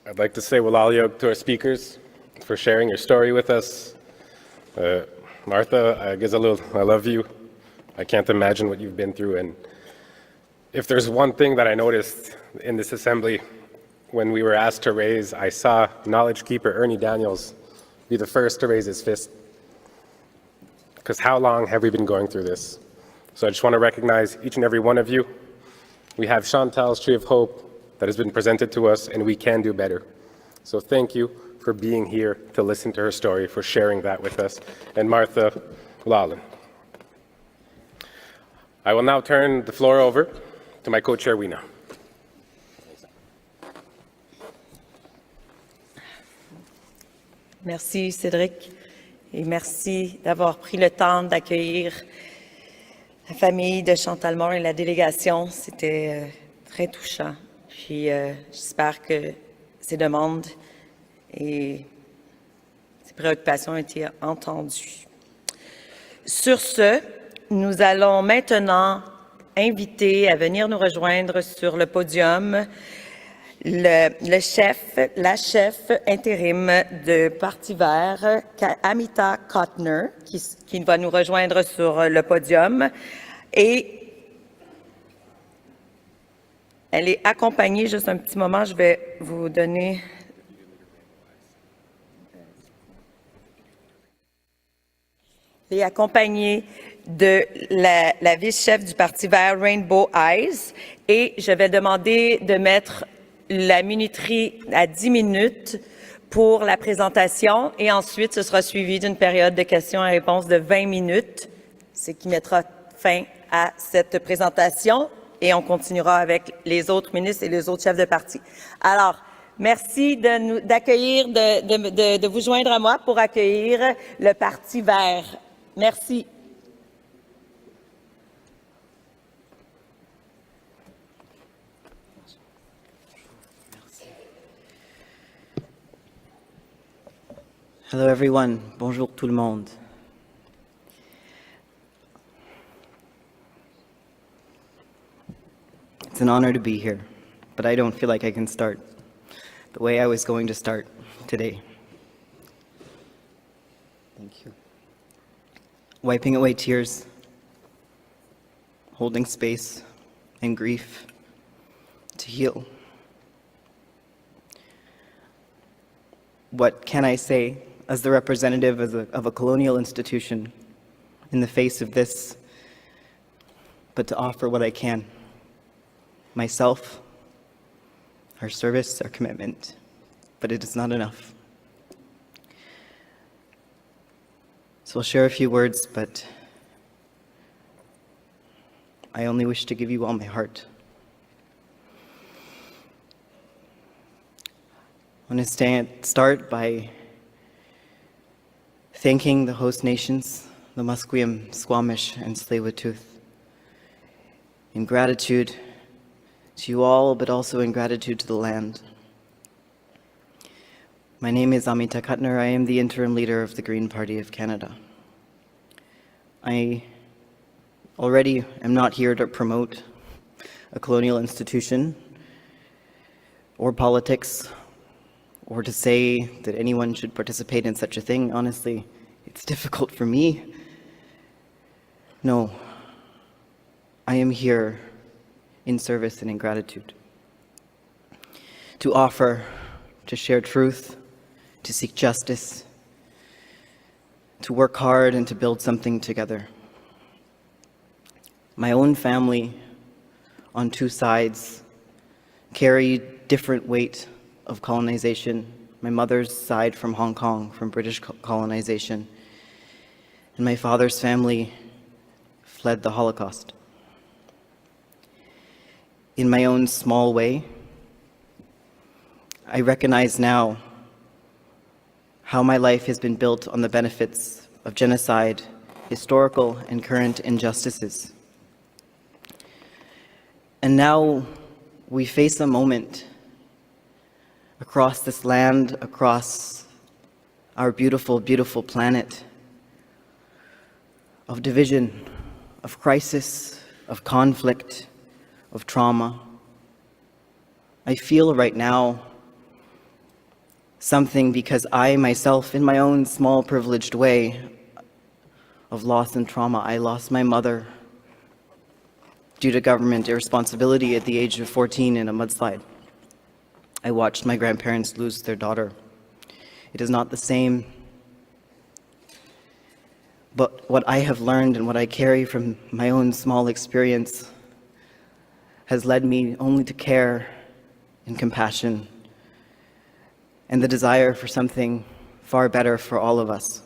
Speaker 2: I'd like to say Walalio to our speakers for sharing your story with us. Martha, I love you. I can't imagine what you've been through. And if there's one thing that I noticed in this assembly, when we were asked to raise, I saw Knowledge Keeper Ernie Daniels be the first to raise his fist. Because how long have we been going through this? So I just want to recognize each and every one of you. We have Chantal's Tree of Hope that has been presented to us, and we can do better. So thank you for being here to listen to her story, for sharing that with us. And Martha Lawlin. I will now turn the floor over to my co-chair, Weena.
Speaker 10: Merci Cédric, et merci d'avoir pris le temps d'accueillir la famille de Chantal Moore et la délégation. C'était très touchant. Puis j'espère que ces demandes et ces préoccupations ont été entendues. Sur ce, nous allons maintenant inviter à venir nous rejoindre sur le podium la chef intérim de Parti vert, Amita Cotner, qui va nous rejoindre sur le podium. Et elle est accompagnée, juste un petit moment, je vais vous donner... Elle est accompagnée de la vice-chef du Parti vert, Rainbow Eyes, et je vais demander de mettre la minuterie à 10 minutes pour la présentation, et ensuite ce sera suivi d'une période de questions et réponses de 20 minutes, ce qui mettra fin à cette présentation. Et on continuera avec les autres ministres et les autres chefs de parti. Alors, merci de vous joindre à moi pour accueillir le Parti vert. Merci.
Speaker 1: Hello everyone, bonjour tout le monde. It's an honor to be here, but I don't feel like I can start the way I was going to start today. Thank you. Wiping away tears, holding space and grief to heal. What can I say as the representative of a colonial institution in the face of this, but to offer what I can. Myself, our service, our commitment, but it is not enough. So I'll share a few words, but I only wish to give you all my heart. I want to start by thanking the host nations, the Musqueam, Squamish, and Tsleil-Waututh. In gratitude to you all, but also in gratitude to the land. My name is Amita Kutner. I am the interim leader of the Green Party of Canada. I already am not here to promote a colonial institution or politics, or to say that anyone should participate in such a thing. Honestly, it's difficult for me. No, I am here in service and in gratitude. To offer, to share truth, to seek justice, to work hard and to build something together. My own family on two sides carry different weight of colonization. My mother's side from Hong Kong, from British colonization, and my father's family fled the Holocaust. In my own small way, I recognize now how my life has been built on the benefits of genocide, historical and current injustices. And now we face a moment across this land, across our beautiful, beautiful planet, of division, of crisis, of conflict, of trauma. I feel right now something because I myself, in my own small privileged way of loss and trauma, I lost my mother due to government irresponsibility at the age of 14 in a mudslide. I watched my grandparents lose their daughter. It is not the same, but what I have learned and what I carry from my own small experience has led me only to care and compassion and the desire for something far better for all of us.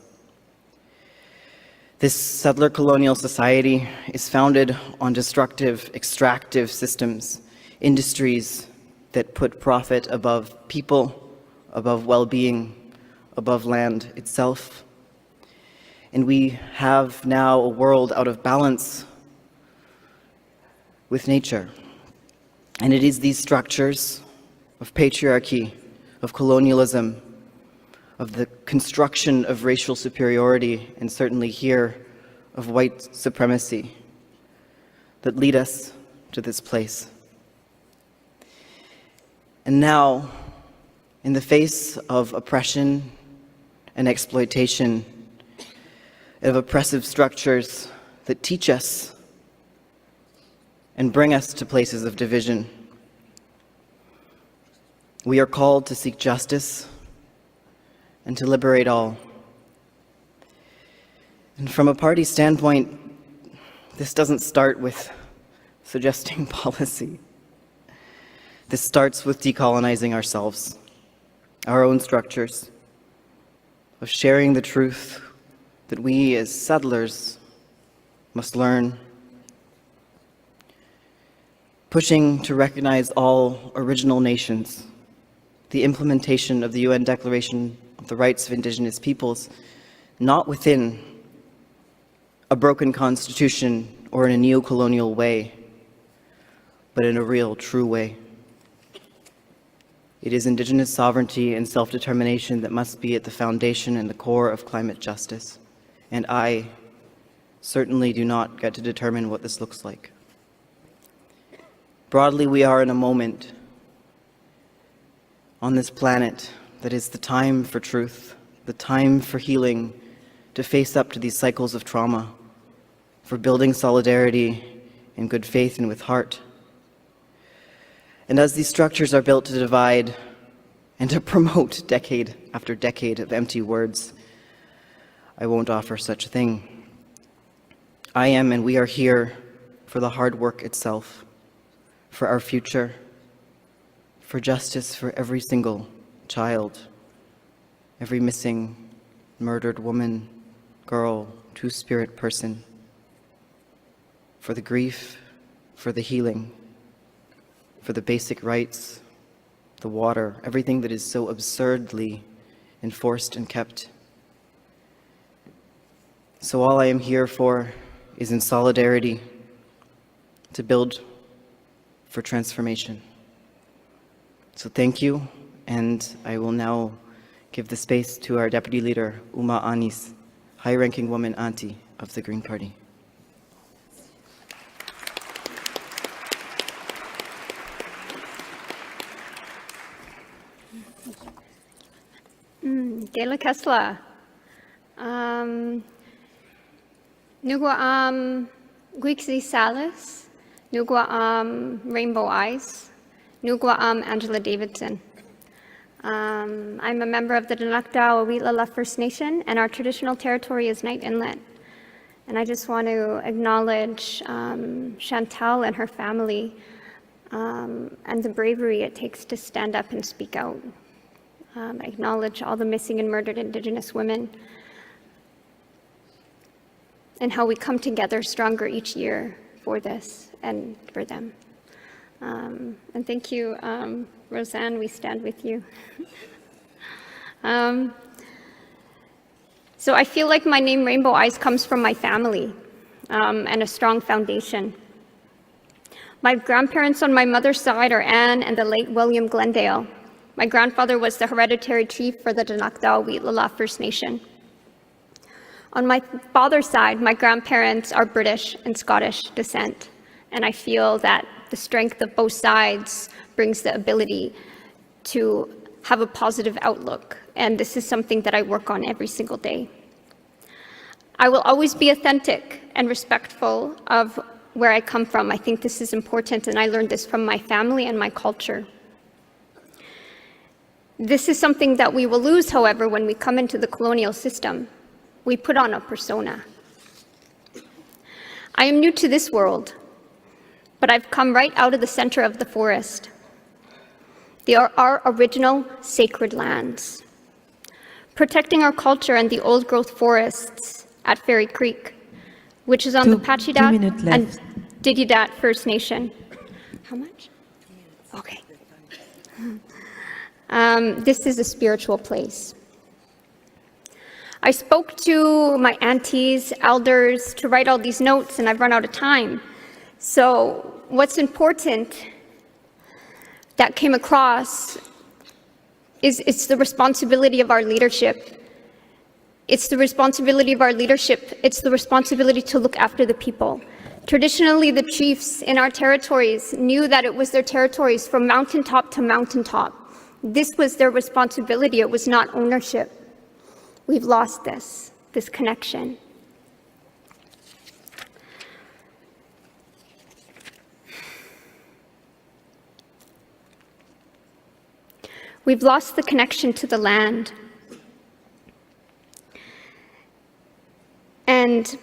Speaker 1: This settler colonial society is founded on destructive, extractive systems, industries that put profit above people, above well-being, above land itself. And we have now a world out of balance with nature. And it is these structures of patriarchy, of colonialism, of the construction of racial superiority, and certainly here, of white supremacy, that lead us to this place. And now, in the face of oppression and exploitation, of oppressive structures that teach us and bring us to places of division, we are called to seek justice and to liberate all. And from a party standpoint, this doesn't start with suggesting policy. This starts with decolonizing ourselves, our own structures, of sharing the truth that we as settlers must learn, pushing to recognize all original nations, the implementation of the UN Declaration of the Rights of Indigenous Peoples, not within a broken constitution or in a neo-colonial way, but in a real, true way. It is Indigenous sovereignty and self-determination that must be at the foundation and the core of climate justice. And I certainly do not get to determine what this looks like. Broadly, we are in a moment on this planet that is the time for truth, the time for healing, to face up to these cycles of trauma, for building solidarity in good faith and with heart. And as these structures are built to divide and to promote decade after decade of empty words, I won't offer such a thing. I am and we are here for the hard work itself, for our future, for justice for every single child, every missing, murdered woman, girl, two-spirit person, for the grief, for the healing, for the basic rights, the water, everything that is so absurdly enforced and kept. So all I am here for is in solidarity to build for transformation. So thank you, and I will now give the space to our Deputy Leader, Uma Anis, high-ranking woman auntie of the Green Party.
Speaker 11: Gayla Kessler. Nugwa Gwixi Salas. Nugwa Rainbow Eyes. Nugwa Angela Davidson. I'm a member of the Danakdaw Awitla First Nation, and our traditional territory is Knight Inlet. And I just want to acknowledge Chantal and her family and the bravery it takes to stand up and speak out. Acknowledge all the missing and murdered Indigenous women and how we come together stronger each year for this and for them. And thank you, Roseanne, we stand with you. So I feel like my name Rainbow Eyes comes from my family and a strong foundation. My grandparents on my mother's side are Anne and the late William Glendale. My grandfather was the hereditary chief for the Danakdaw Awitla First Nation. On my father's side, my grandparents are British and Scottish descent, and I feel that the strength of both sides brings the ability to have a positive outlook, and this is something that I work on every single day. I will always be authentic and respectful of where I come from. I think this is important, and I learned this from my family and my culture. This is something that we will lose, however, when we come into the colonial system. We put on a persona. I am new to this world, but I've come right out of the center of the forest. They are our original sacred lands. Protecting our culture and the old growth forests at Fairy Creek, which is on the Pachidat and Dididat First Nation. How much? Okay. This is a spiritual place. I spoke to my aunties, elders, to write all these notes, and I've run out of time. So what's important that came across is it's the responsibility of our leadership. It's the responsibility of our leadership. It's the responsibility to look after the people. Traditionally, the chiefs in our territories knew that it was their territories from mountaintop to mountaintop. This was their responsibility. It was not ownership. We've lost this connection. We've lost the connection to the land. And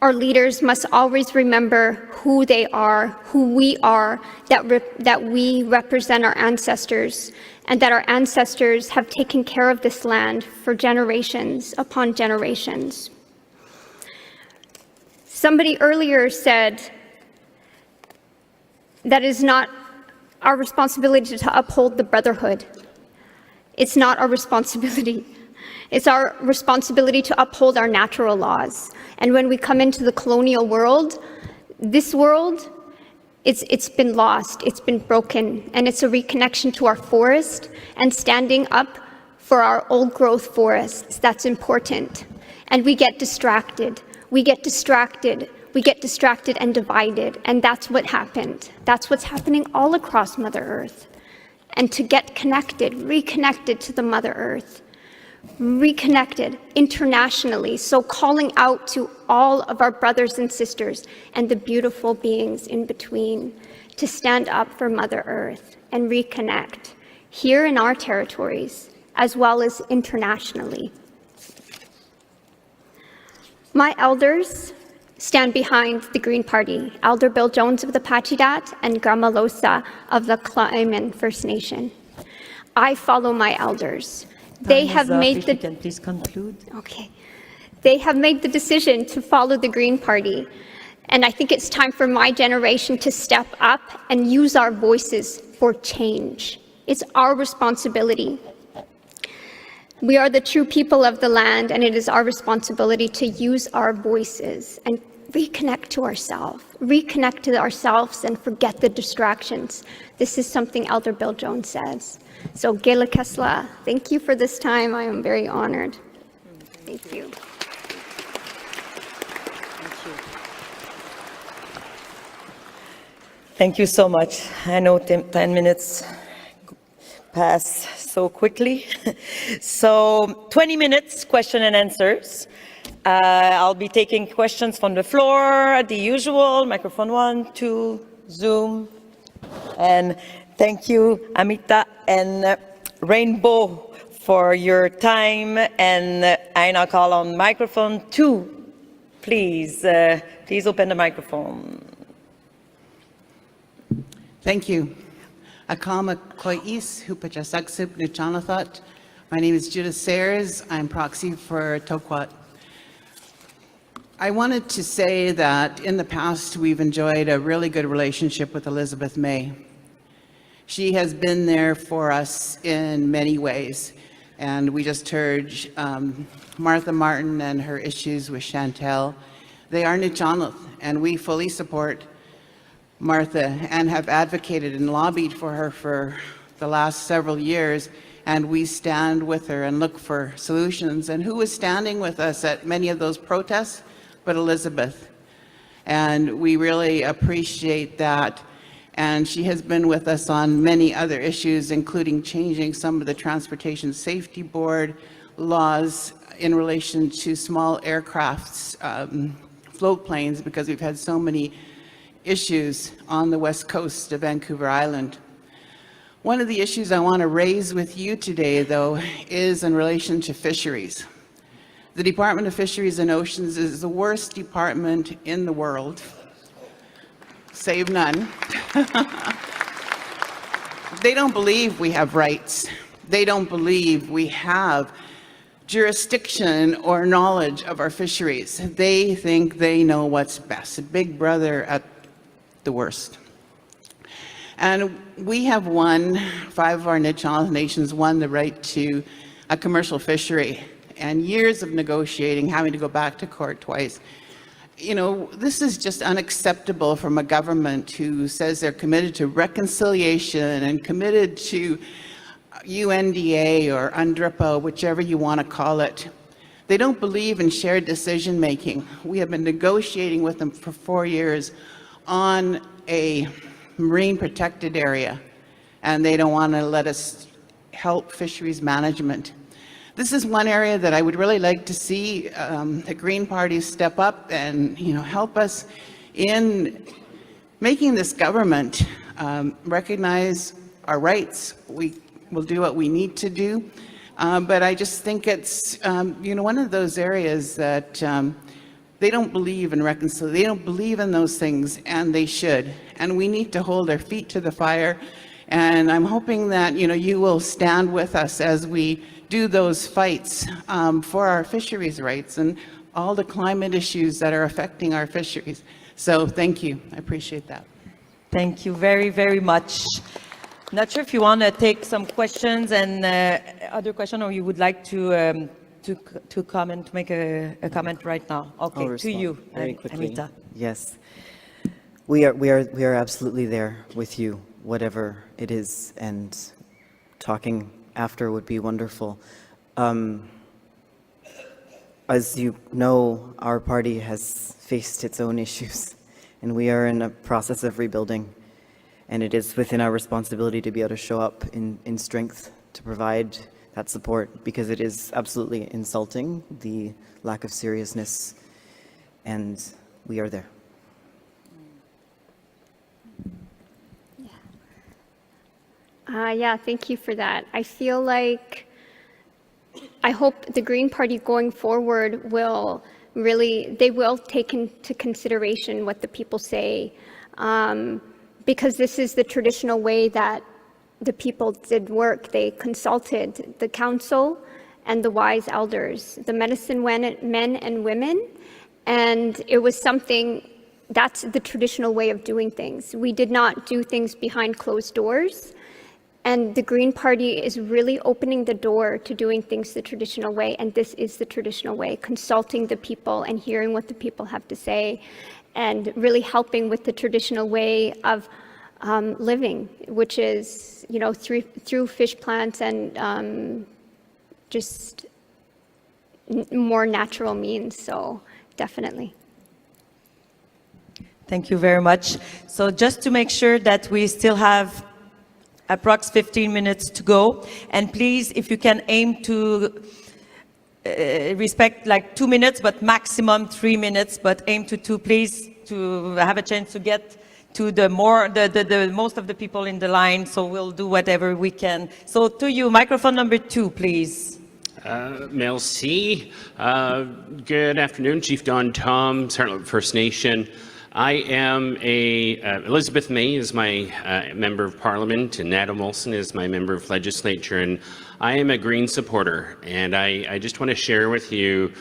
Speaker 11: our leaders must always remember who they are, who we are, that we represent our ancestors, and that our ancestors have taken care of this land for generations upon generations. Somebody earlier said that it is not our responsibility to uphold the brotherhood. It's not our responsibility. It's our responsibility to uphold our natural laws. And when we come into the colonial world, this world It's been lost, it's been broken, and it's a reconnection to our forest and standing up for our old growth forests. That's important. And we get distracted. We get distracted and divided, and that's what happened. That's what's happening all across Mother Earth. And to get connected, reconnected to the Mother Earth, reconnected internationally, so calling out to all of our brothers and sisters and the beautiful beings in between to stand up for Mother Earth and reconnect here in our territories as well as internationally. My elders stand behind the Green Party, Elder Bill Jones of the Pachidat and Gramalosa of the Klaiman First Nation. I follow my elders. They have made the...
Speaker 10: Please conclude.
Speaker 11: Okay. They have made the decision to follow the Green Party. And I think it's time for my generation to step up and use our voices for change. It's our responsibility. We are the true people of the land, and it is our responsibility to use our voices and reconnect to ourselves and forget the distractions. This is something Elder Bill Jones says. So, Gela Kesla, thank you for this time. I am very honored. Thank you.
Speaker 10: Thank you so much. I know 10 minutes pass so quickly. So 20 minutes, question and answers. I'll be taking questions from the floor, the usual, microphone 1, 2, Zoom. And thank you, Amita and Rainbow, for your time. And I now call on microphone 2. Please, please open the microphone.
Speaker 3: Thank you. Akama Kois, Hupachasaksip, Nuchanathat. My name is Judith Sayers. I'm proxy for Tokwat. I wanted to say that in the past, we've enjoyed a really good relationship with Elizabeth May. She has been there for us in many ways. And we just heard Martha Martin and her issues with Chantal. They are Nuchanath, and we fully support Martha and have advocated and lobbied for her for the last several years, and we stand with her and look for solutions. And who was standing with us at many of those protests but Elizabeth? And we really appreciate that. And she has been with us on many other issues, including changing some of the Transportation Safety Board laws in relation to small aircrafts, float planes, because we've had so many issues on the west coast of Vancouver Island. One of the issues I want to raise with you today, though, is in relation to fisheries. The Department of Fisheries and Oceans is the worst department in the world, save none. They don't believe we have rights. They don't believe we have jurisdiction or knowledge of our fisheries. They think they know what's best. Big Brother at the worst. And we have won, 5 of our Nitchanath nations won the right to a commercial fishery, and years of negotiating, having to go back to court twice. You know, this is just unacceptable from a government who says they're committed to reconciliation and committed to UNDA or UNDRIPA, whichever you want to call it. They don't believe in shared decision making. We have been negotiating with them for 4 years on a marine protected area, and they don't want to let us help fisheries management. This is one area that I would really like to see the Green Party step up and, you know, help us in making this government recognize our rights. We will do what we need to do, but I just think it's, you know, one of those areas that they don't believe in reconciliation. They don't believe in those things, and they should. And we need to hold our feet to the fire. And I'm hoping that, you know, you will stand with us as we do those fights for our fisheries rights and all the climate issues that are affecting our fisheries. So thank you. I appreciate that.
Speaker 10: Thank you very, very much. Not sure if you want to take some questions and other question, or you would like to comment, to make a comment right now. Okay, to you,
Speaker 1: very quickly.
Speaker 10: Amita.
Speaker 1: Yes. We are absolutely there with you, whatever it is, and talking after would be wonderful. As you know, our party has faced its own issues, and we are in a process of rebuilding, and it is within our responsibility to be able to show up in strength to provide that support, because it is absolutely insulting, the lack of seriousness, and we are there.
Speaker 11: Yeah, thank you for that. I feel like, I hope the Green Party going forward will really, they will take into consideration what the people say, because this is the traditional way that the people did work. They consulted the council and the wise elders, the medicine men and women, and it was something, that's the traditional way of doing things. We did not do things behind closed doors. And the Green Party is really opening the door to doing things the traditional way, and this is the traditional way, consulting the people and hearing what the people have to say, and really helping with the traditional way of living, which is, you know, through fish plants and just more natural means, so definitely.
Speaker 10: Thank you very much. So just to make sure that we still have approx 15 minutes to go, and please, if you can aim to respect like 2 minutes, but maximum 3 minutes, but aim to 2, please, to have a chance to get to the most of the people in the line, so we'll do whatever we can. So to you, microphone number 2, please.
Speaker 15: Merci. Good afternoon, Chief Don Tom, Sartlet First Nation. I am Elizabeth May is my Member of Parliament, and Adam Olson is my Member of Legislature, and I am a Green supporter. And I just want to share with you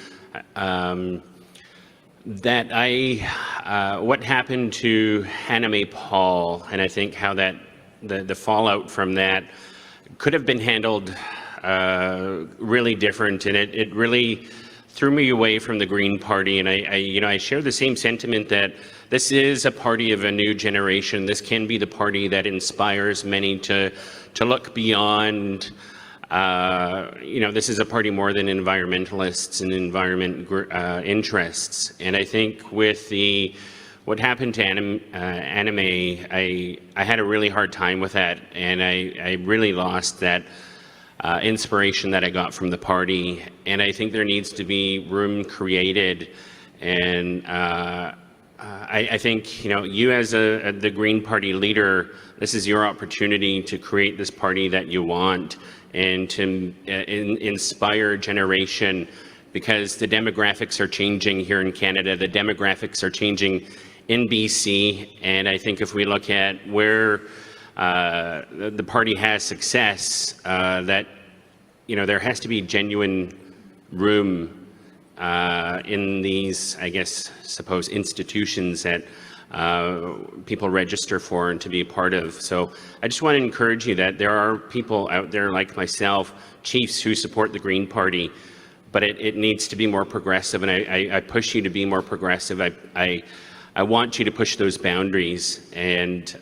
Speaker 15: that what happened to Hannah Mae Paul, and I think how that the fallout from that could have been handled really different, and it really threw me away from the Green Party. And I share the same sentiment that this is a party of a new generation. This can be the party that inspires many to look beyond. This is a party more than environmentalists and environment interests. And I think with what happened to Anna Mae, I had a really hard time with that, and I really lost that inspiration that I got from the party. And I think there needs to be room created, and I think, you as the Green Party leader, this is your opportunity to create this party that you want and to inspire a generation, because the demographics are changing here in Canada. The demographics are changing in BC, and I think if we look at where the party has success, that there has to be genuine room in these, suppose, institutions that people register for and to be a part of. So I just want to encourage you that there are people out there like myself, chiefs, who support the Green Party, but it needs to be more progressive, and I push you to be more progressive. I want you to push those boundaries. And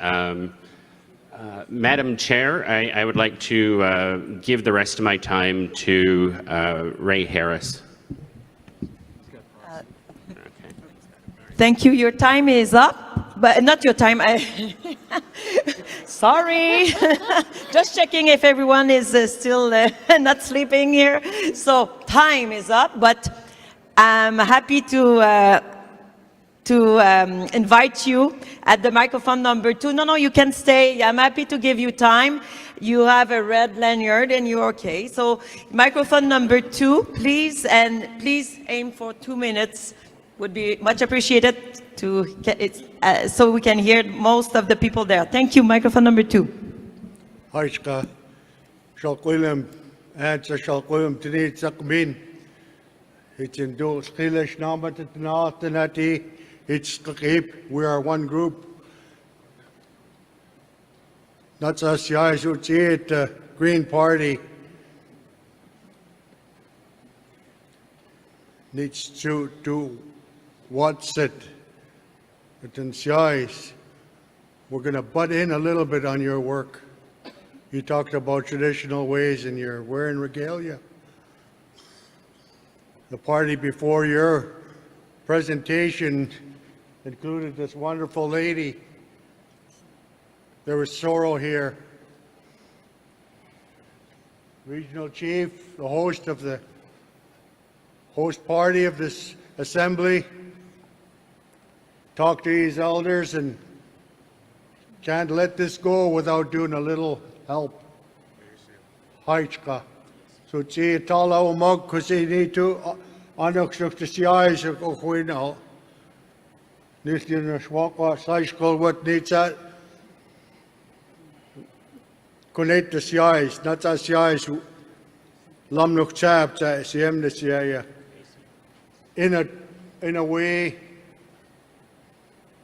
Speaker 15: Madam Chair, I would like to give the rest of my time to Ray Harris.
Speaker 10: Thank you. Your time is up, but not your time. Sorry. Just checking if everyone is still not sleeping here. So time is up, but I'm happy to invite you at the microphone number 2. No, you can stay. I'm happy to give you time. You have a red lanyard and you're okay. So microphone number 2, please, and please aim for 2 minutes. Would be much appreciated to get it, so we can hear most of the people there. Thank you. Microphone number 2.
Speaker 16: Hi, Ska. Shal William, and Shal William today, Sakmin. It's in those Kilish Namat at Natanati. It's Kakip. We are one group. Not us, guys, who see it, Green Party. Needs to do what's it we're going to butt in a little bit on your work. You talked about traditional ways and you're wearing regalia. The party before your presentation included this wonderful lady. There was sorrow here. Regional chief, the host of the host party of this assembly, talked to his elders and can't let this go without doing a little help. Haichka. So see tala o mag kasi nito anak sa siyay sa kukwina. Nito na swakwa sa school what needs that. Connect the siyay, not as siyay lamnok chap sa siyem na siyaya. In a way,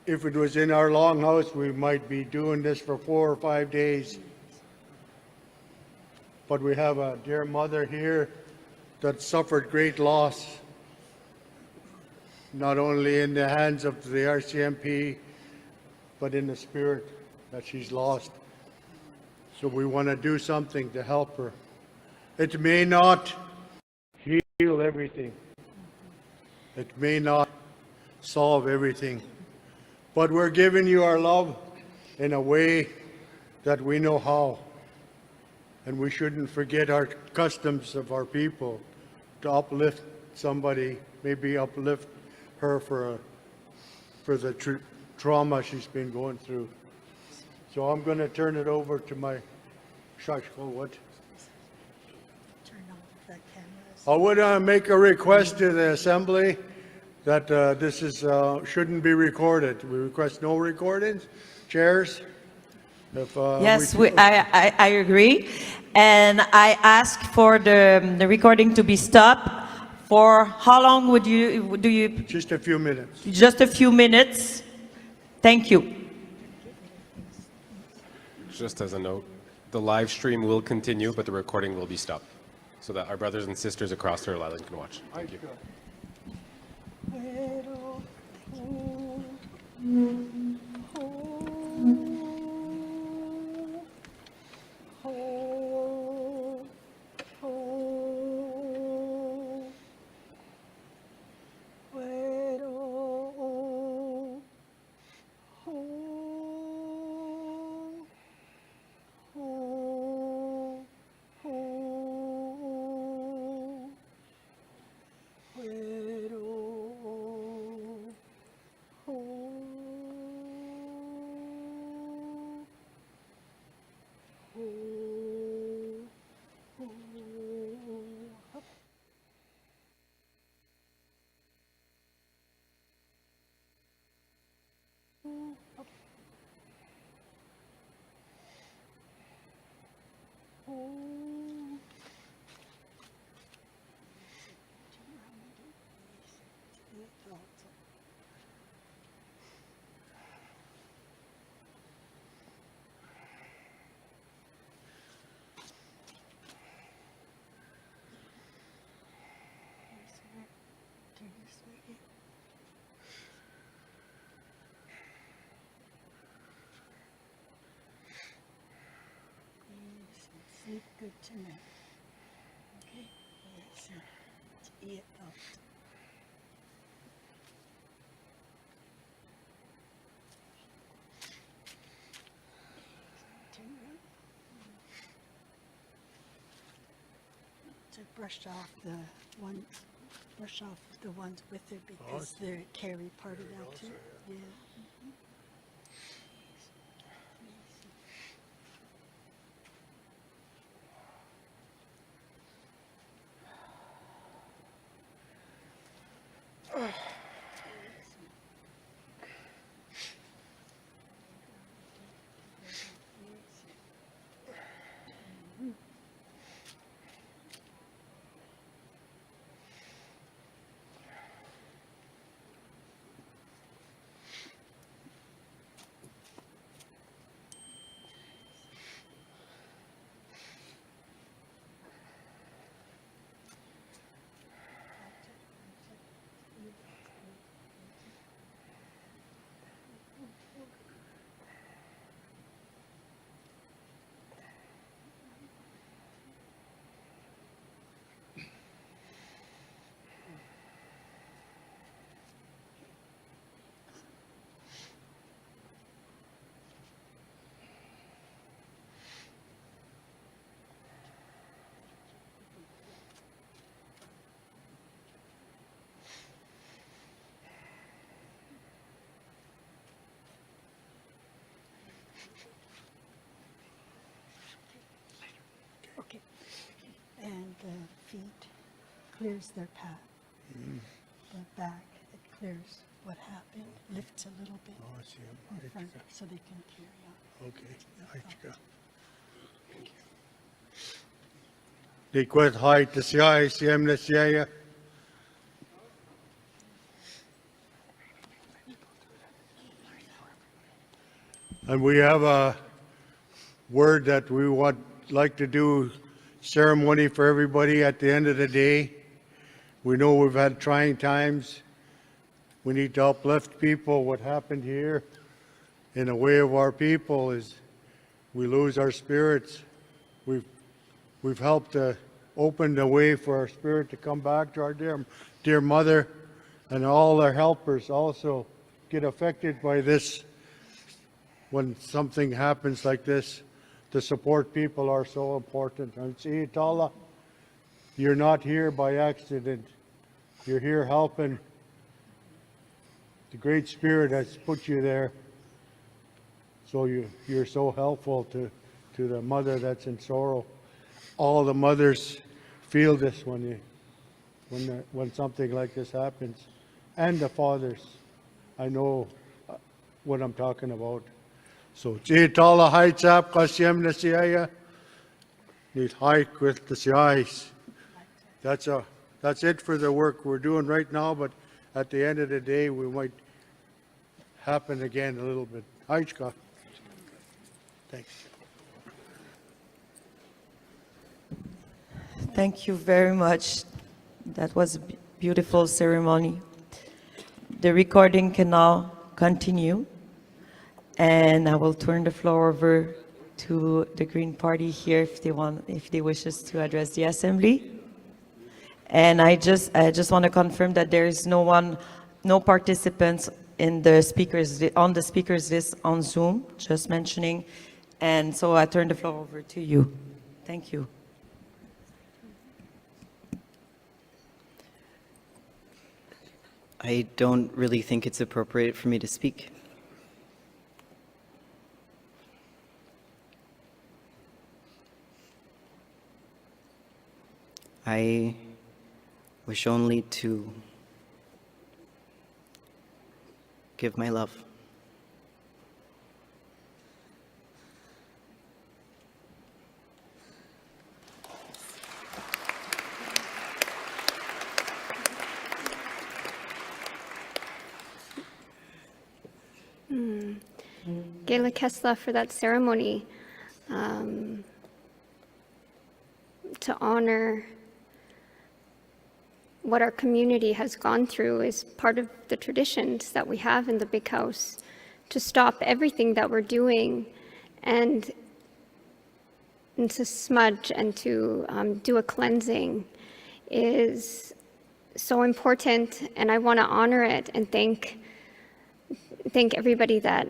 Speaker 16: if it was in our longhouse, we might be doing this for 4 or 5 days. But we have a dear mother here that suffered great loss, not only in the hands of the RCMP, but in the spirit that she's lost. So we want to do something to help her. It may not heal everything. It may not solve everything. But we're giving you our love in a way that we know how. And we shouldn't forget our customs of our people to uplift somebody, maybe uplift her for the trauma she's been going through. So I'm going to turn it over to my Shashko. What?
Speaker 12: Turn off the cameras.
Speaker 16: I would make a request to the Assembly that this shouldn't be recorded. We request no recordings. Chairs?
Speaker 10: Yes, I agree. And I ask for the recording to be stopped. For how long do you?
Speaker 16: Just a few minutes.
Speaker 10: Just a few minutes. Thank you.
Speaker 2: Just as a note, the live stream will continue, but the recording will be stopped so that our brothers and sisters across the island can watch. Thank you.
Speaker 12: Sleep good tonight. Okay? Yes. Eat out. Turn around. To brush off the ones with her because they carry part of that too. Yeah. and the feet clears their path. The back, it clears what happened, lifts a little bit in front so they can carry on.
Speaker 16: Okay. Liquid height, the CICM, the CIA. And we have a word that we would like to do ceremony for everybody at the end of the day. We know we've had trying times. We need to uplift people. What happened here in a way of our people is we lose our spirits. We've helped to open the way for our spirit to come back to our dear mother, and all our helpers also get affected by this. When something happens like this, to support people are so important. And see, Tala, you're not here by accident. You're here helping. The Great Spirit has put you there. So you're so helpful to the mother that's in sorrow. All the mothers feel this when something like this happens, and the fathers. I know what I'm talking about. So, Tala heights up, Kasiem na siya. Need hike with the eyes. That's it for the work we're doing right now, but at the end of the day, we might happen again a little bit. Haichka. Thanks.
Speaker 10: Thank you very much. That was a beautiful ceremony. The recording can now continue, and I will turn the floor over to the Green Party here if they wishes to address the Assembly. And I just want to confirm that there is no participants on the speakers list on Zoom, just mentioning. And so I turn the floor over to you. Thank you.
Speaker 1: I don't really think it's appropriate for me to speak. I wish only to give my love.
Speaker 11: Gayla Kessler for that ceremony to honor what our community has gone through is part of the traditions that we have in the Big House, to stop everything that we're doing and to smudge and to do a cleansing is so important, and I want to honor it and thank everybody that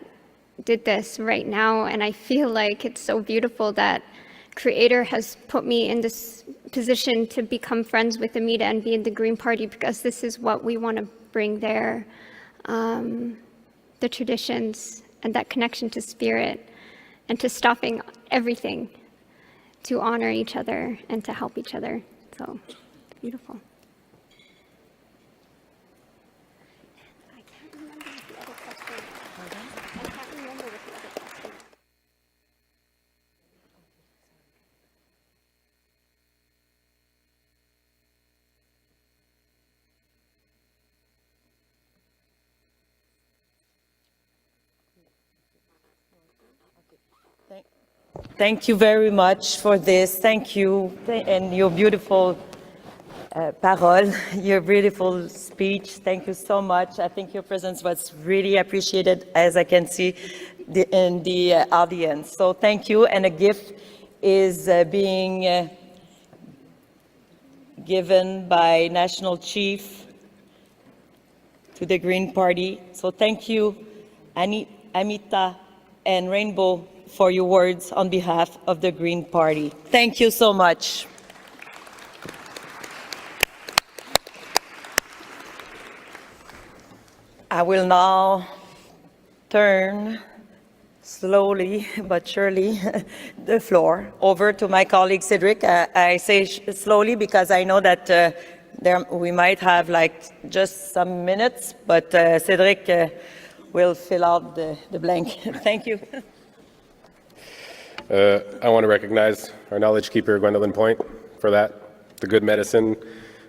Speaker 11: did this right now. And I feel like it's so beautiful that Creator has put me in this position to become friends with Amita and be in the Green Party, because this is what we want to bring there, the traditions and that connection to spirit, and to stopping everything to honor each other and to help each other. So it's beautiful.
Speaker 10: Thank you very much for this. Thank you, and your beautiful parole, your beautiful speech. Thank you so much. I think your presence was really appreciated, as I can see in the audience. So thank you, and a gift is being given by National Chief to the Green Party. So thank you, Amita and Rainbow, for your words on behalf of the Green Party. Thank you so much. I will now turn slowly but surely the floor over to my colleague Cedric. I say slowly because I know that we might have like just some minutes, but Cedric will fill out the blank. Thank you.
Speaker 2: I want to recognize our knowledge keeper, Gwendolyn Point, for that, the good medicine.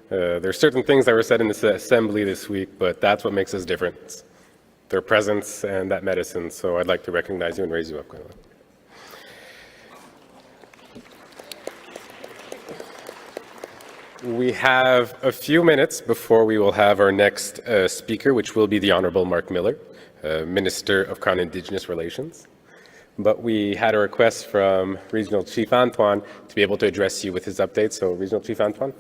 Speaker 2: There's certain things that were said in this assembly this week, but that's what makes us different. Their presence and that medicine. So I'd like to recognize you and raise you up, Gwendolyn. We have a few minutes before we will have our next speaker, which will be the Honourable Mark Miller, Minister of Crown Indigenous Relations. But we had a request from Regional Chief Antoine to be able to address you with his update. So Regional Chief Antoine.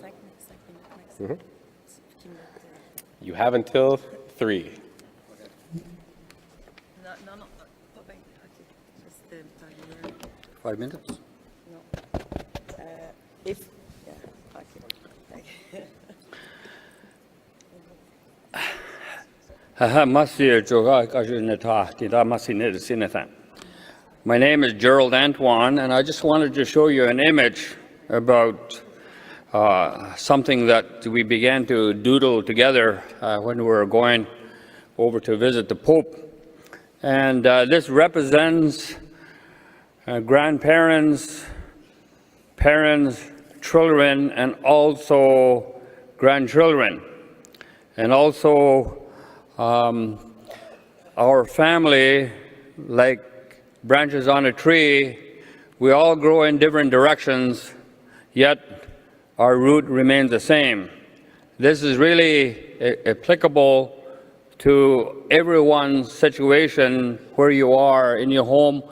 Speaker 2: You have until 3.
Speaker 17: 5 minutes?
Speaker 18: My name is Gerald Antoine, and I just wanted to show you an image about something that we began to doodle together when we were going over to visit the Pope. And this represents grandparents, parents, children, and also grandchildren. And also our family, like branches on a tree, we all grow in different directions, yet our root remains the same. This is really applicable to everyone's situation where you are in your home,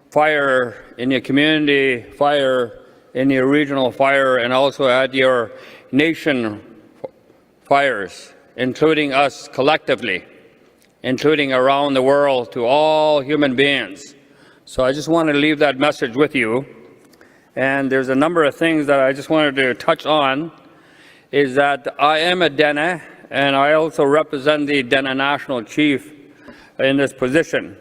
Speaker 18: fire in your community, fire in your regional fire, and also at your nation fires, including us collectively, including around the world to all human beings. So I just want to leave that message with you. And there's a number of things that I just wanted to touch on, is that I am a Dene, and I also represent the Dene National Chief in this position.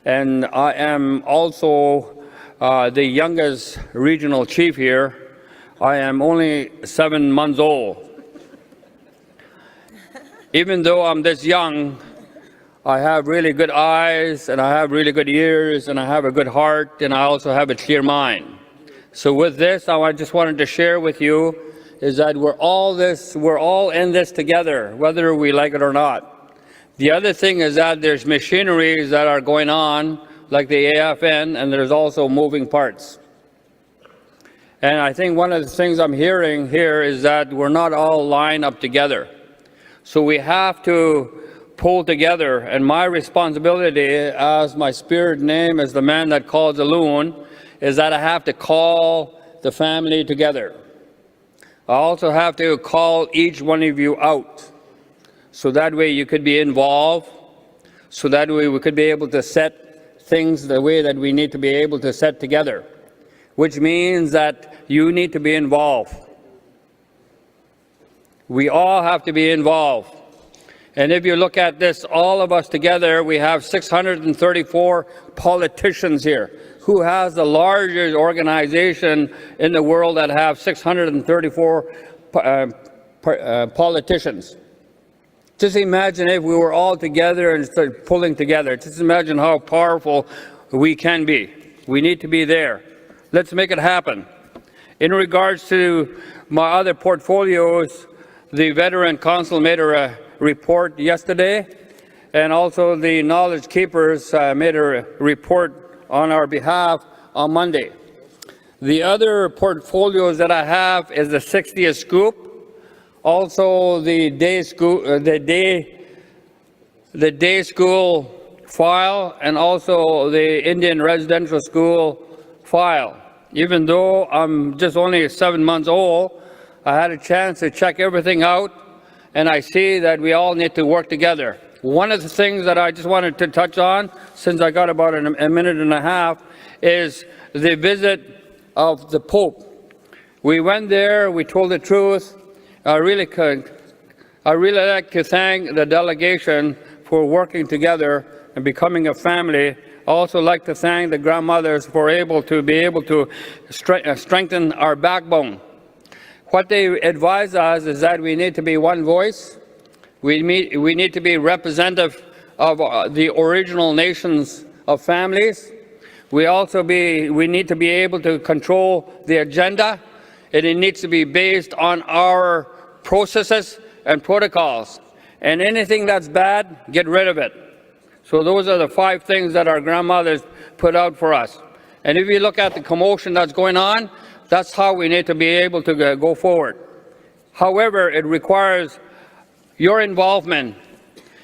Speaker 18: And I am also the youngest regional chief here. I am only 7 months old. Even though I'm this young, I have really good eyes, and I have really good ears, and I have a good heart, and I also have a clear mind. So with this, I just wanted to share with you is that we're all in this together, whether we like it or not. The other thing is that there's machineries that are going on, like the AFN, and there's also moving parts. And I think one of the things I'm hearing here is that we're not all lined up together. So we have to pull together, and my responsibility as my spirit name as the man that calls the loon is that I have to call the family together. I also have to call each one of you out, so that way you could be involved, so that way we could be able to set things the way that we need to be able to set together, which means that you need to be involved. We all have to be involved. And if you look at this, all of us together, we have 634 politicians here. Who has the largest organization in the world that have 634 politicians? Just imagine if we were all together and started pulling together. Just imagine how powerful we can be. We need to be there. Let's make it happen. In regards to my other portfolios, the Veteran Council made a report yesterday, and also the Knowledge Keepers made a report on our behalf on Monday. The other portfolios that I have is the 60th Scoop, also the day school file, and also the Indian Residential School file. Even though I'm just only 7 months old, I had a chance to check everything out, and I see that we all need to work together. One of the things that I just wanted to touch on, since I got about a minute and a half, is the visit of the Pope. We went there, we told the truth. I really like to thank the delegation for working together and becoming a family also like to thank the grandmothers for able to strengthen our backbone. What they advise us is that we need to be one voice. We need to be representative of the original nations of families. We need to be able to control the agenda, and it needs to be based on our processes and protocols. And anything that's bad, get rid of it. So those are the 5 things that our grandmothers put out for us. And if you look at the commotion that's going on, that's how we need to be able to go forward. However, it requires your involvement.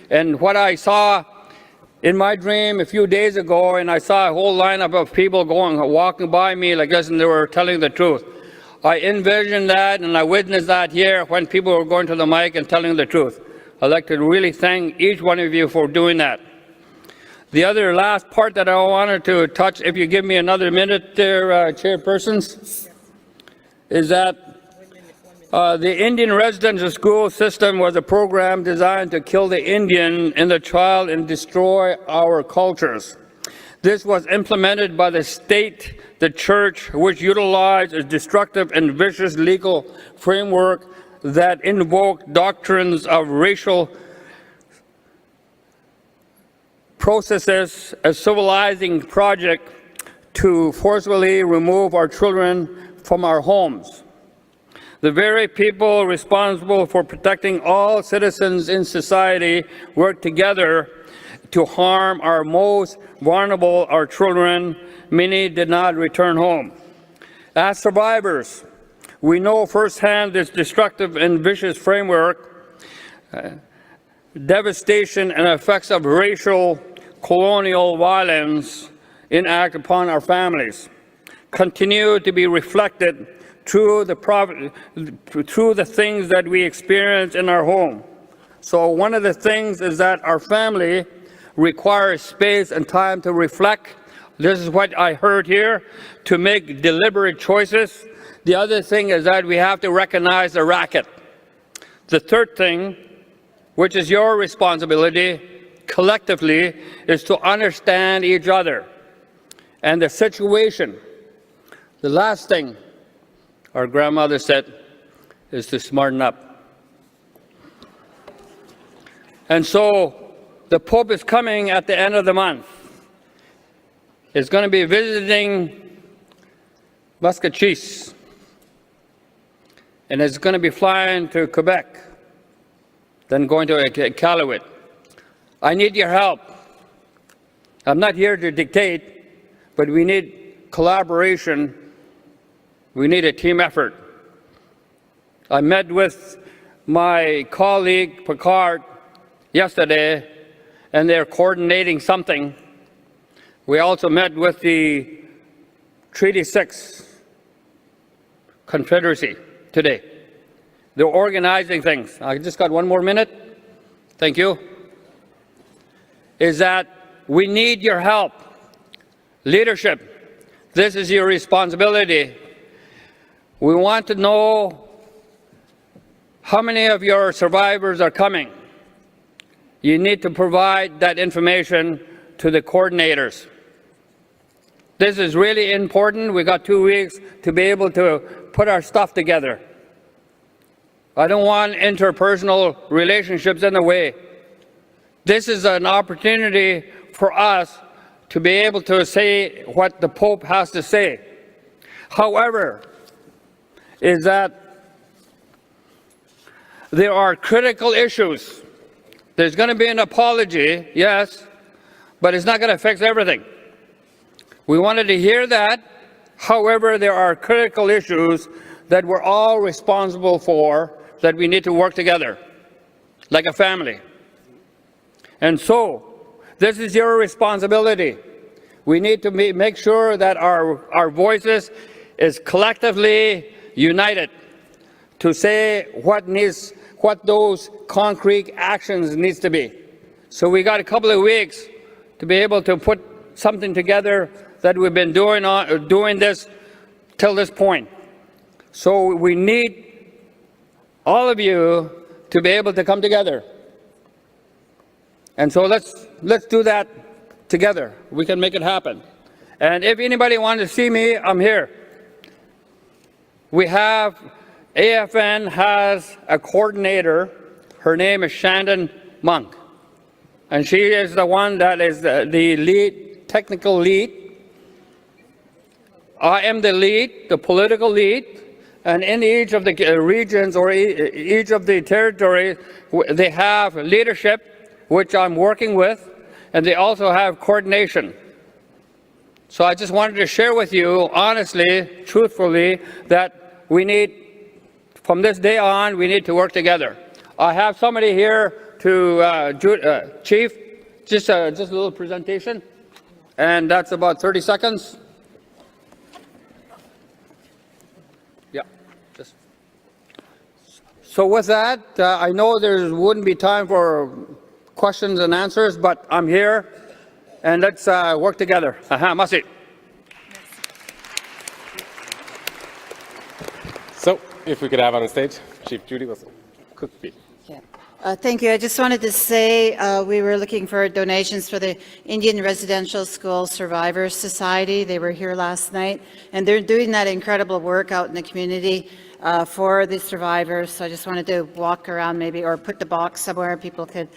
Speaker 18: And what I saw in my dream a few days ago, and I saw a whole lineup of people walking by me like this, and they were telling the truth. I envisioned that, and I witnessed that here when people were going to the mic and telling the truth. I'd like to really thank each one of you for doing that. The other last part that I wanted to touch, if you give me another minute there, chairpersons, is that the Indian residential school system was a program designed to kill the Indian and the child and destroy our cultures. This was implemented by the state, the church, which utilized a destructive and vicious legal framework that invoked doctrines of racial processes, a civilizing project to forcibly remove our children from our homes. The very people responsible for protecting all citizens in society work together to harm our most vulnerable, our children. Many did not return home. As survivors, we know firsthand this destructive and vicious framework, devastation and effects of racial colonial violence enact upon our families continue to be reflected through the things that we experience in our home. So one of the things is that our family requires space and time to reflect. This is what I heard here, to make deliberate choices. The other thing is that we have to recognize the racket. The third thing, which is your responsibility collectively, is to understand each other and the situation. The last thing our grandmother said is to smarten up. And so the Pope is coming at the end of the month. He's going to be visiting Muscatcheese, and is going to be flying to Quebec, then going to Iqaluit. I need your help. I'm not here to dictate, but we need collaboration. We need a team effort. I met with my colleague Picard yesterday, and they're coordinating something. We also met with the Treaty 6 Confederacy today. They're organizing things. I just got one more minute. Thank you. Is that we need your help. Leadership, this is your responsibility. We want to know how many of your survivors are coming. You need to provide that information to the coordinators. This is really important. We got 2 weeks to be able to put our stuff together. I don't want interpersonal relationships in the way. This is an opportunity for us to be able to say what the Pope has to say. However, is that there are critical issues. There's going to be an apology, yes, but it's not going to fix everything. We wanted to hear that. However, there are critical issues that we're all responsible for, that we need to work together, like a family. And so, this is your responsibility. We need to make sure that our voices is collectively united to say what those concrete actions needs to be. So we got a couple of weeks to be able to put something together that we've been doing this till this point. So we need all of you to be able to come together. And so let's do that together. We can make it happen. And if anybody wants to see me, I'm here. AFN has a coordinator. Her name is Shannon Monk. And she is the one that is the lead, technical lead. I am the lead, the political lead. And in each of the regions or each of the territories, they have leadership, which I'm working with, and they also have coordination. So I just wanted to share with you, honestly, truthfully, that we need, from this day on, we need to work together. I have somebody here to, Chief, just a little presentation, and that's about 30 seconds. Yeah. So with that, I know there wouldn't be time for questions and answers, but I'm here, and let's work together. Masi.
Speaker 2: So, if we could have on the stage, Chief Judy Wilson. Cookby.
Speaker 4: Thank you. I just wanted to say we were looking for donations for the Indian Residential School Survivors Society. They were here last night, and they're doing that incredible work out in the community for the survivors. So I just wanted to walk around maybe, or put the box somewhere people could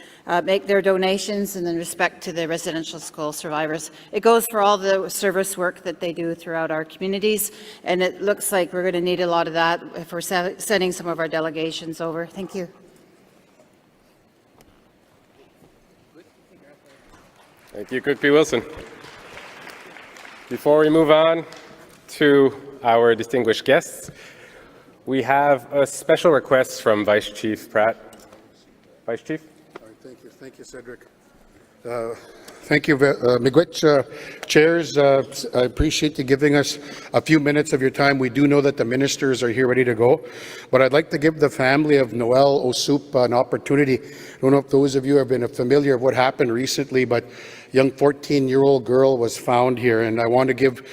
Speaker 4: make their donations in respect to the residential school survivors. It goes for all the service work that they do throughout our communities, and it looks like we're going to need a lot of that if we're sending some of our delegations over. Thank you.
Speaker 2: Thank you, Cookby Wilson. Before we move on to our distinguished guests, we have a special request from Vice Chief Pratt. Vice Chief?
Speaker 5: All right, thank you, Cedric. Thank you, Miigwech chairs. I appreciate you giving us a few minutes of your time. We do know that the ministers are here ready to go, but I'd like to give the family of Noel Osup an opportunity. I don't know if those of you have been familiar of what happened recently, but a young 14-year-old girl was found here, and I want to give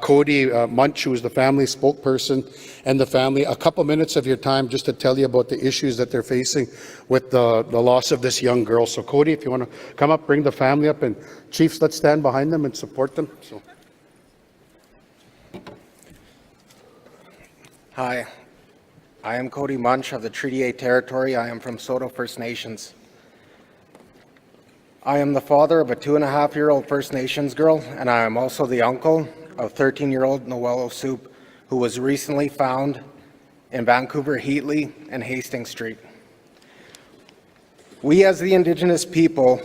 Speaker 5: Cody Munch, who is the family spokesperson, and the family a couple minutes of your time just to tell you about the issues that they're facing with the loss of this young girl. So Cody, if you want to come up, bring the family up, and Chiefs, let's stand behind them and support them. So.
Speaker 20: Hi, I am Cody Munch of the Treaty 8 Territory. I am from Soto First Nations. I am the father of a 2.5-year-old First Nations girl, and I am also the uncle of 13-year-old Noel Osup, who was recently found in Vancouver, Heatley, and Hastings Street. We as the Indigenous people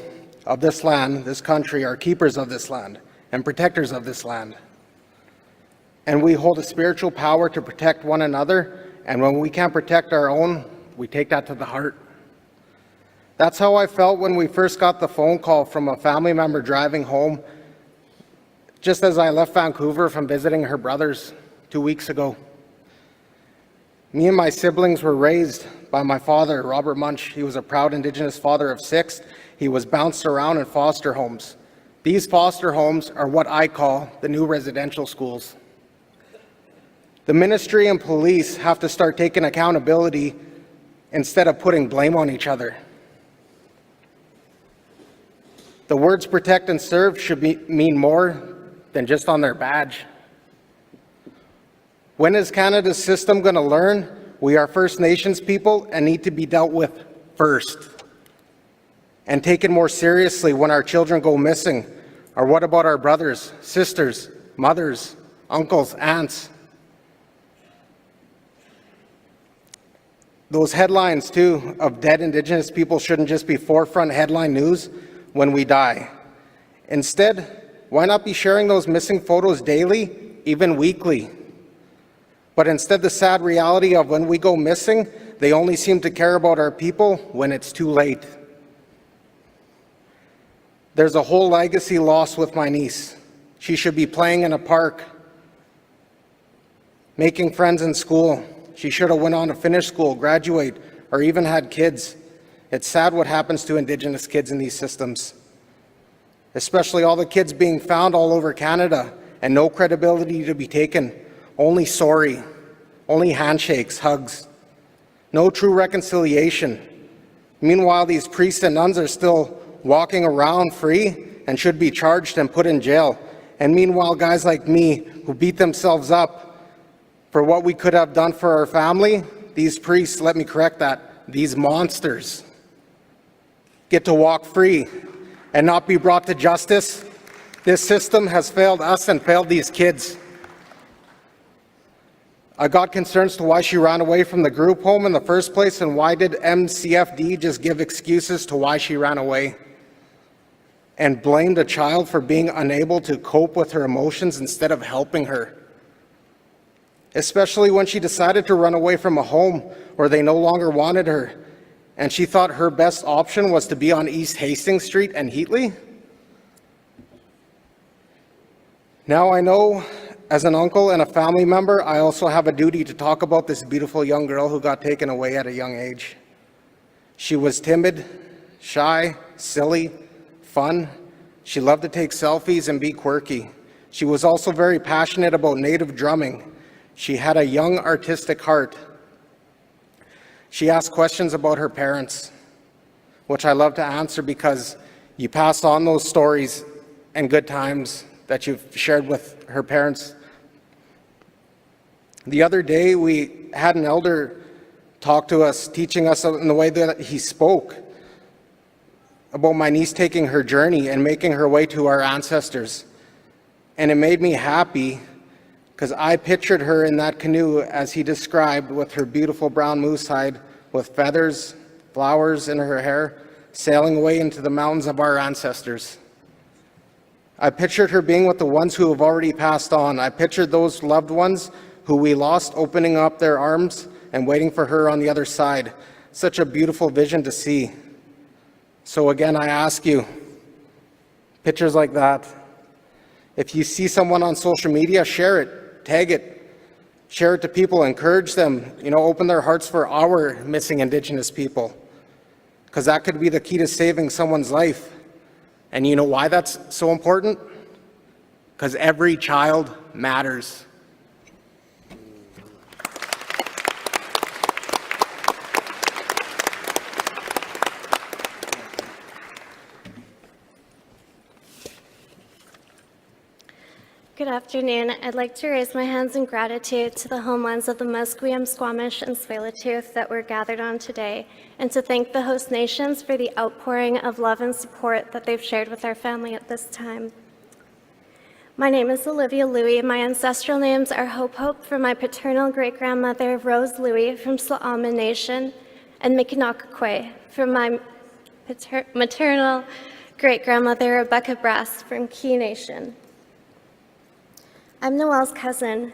Speaker 20: of this land, this country, are keepers of this land and protectors of this land. And we hold a spiritual power to protect one another, and when we can't protect our own, we take that to the heart. That's how I felt when we first got the phone call from a family member driving home just as I left Vancouver from visiting her brothers 2 weeks ago. Me and my siblings were raised by my father, Robert Munch. He was a proud Indigenous father of 6. He was bounced around in foster homes. These foster homes are what I call the new residential schools. The ministry and police have to start taking accountability instead of putting blame on each other. The words protect and serve should mean more than just on their badge. When is Canada's system going to learn we are First Nations people and need to be dealt with first and taken more seriously when our children go missing? Or what about our brothers, sisters, mothers, uncles, aunts? Those headlines, too, of dead Indigenous people shouldn't just be forefront headline news when we die. Instead, why not be sharing those missing photos daily, even weekly? But instead, the sad reality of when we go missing, they only seem to care about our people when it's too late. There's a whole legacy lost with my niece. She should be playing in a park, making friends in school. She should have went on to finish school, graduate, or even had kids. It's sad what happens to Indigenous kids in these systems, especially all the kids being found all over Canada and no credibility to be taken. Only sorry, only handshakes, hugs, no true reconciliation. Meanwhile, these priests and nuns are still walking around free and should be charged and put in jail. And meanwhile, guys like me who beat themselves up for what we could have done for our family, these priests, let me correct that, these monsters, get to walk free and not be brought to justice. This system has failed us and failed these kids. I got concerns to why she ran away from the group home in the first place, and why did MCFD just give excuses to why she ran away and blamed a child for being unable to cope with her emotions instead of helping her. Especially when she decided to run away from a home where they no longer wanted her, and she thought her best option was to be on East Hastings Street and Heatley. Now I know, as an uncle and a family member, I also have a duty to talk about this beautiful young girl who got taken away at a young age. She was timid, shy, silly, fun. She loved to take selfies and be quirky. She was also very passionate about native drumming. She had a young artistic heart. She asked questions about her parents, which I love to answer because you pass on those stories and good times that you've shared with her parents. The other day, we had an elder talk to us, teaching us in the way that he spoke about my niece taking her journey and making her way to our ancestors. And it made me happy because I pictured her in that canoe as he described, with her beautiful brown moose hide, with feathers, flowers in her hair, sailing away into the mountains of our ancestors. I pictured her being with the ones who have already passed on. I pictured those loved ones who we lost opening up their arms and waiting for her on the other side. Such a beautiful vision to see. So again, I ask you, pictures like that, if you see someone on social media, share it, tag it, share it to people, encourage them, open their hearts for our missing Indigenous people, because that could be the key to saving someone's life. And you know why that's so important? Because every child matters.
Speaker 7: Good afternoon. I'd like to raise my hands in gratitude to the homelands of the Musqueam, Squamish, and Tsleil-Waututh that we're gathered on today, and to thank the host nations for the outpouring of love and support that they've shared with our family at this time. My name is Olivia Louie. My ancestral names are Hope from my paternal great-grandmother, Rose Louie from S'la'amin Nation, and Mikinakakwe from my maternal great-grandmother, Rebecca Brass from Key Nation. I'm Noelle's cousin.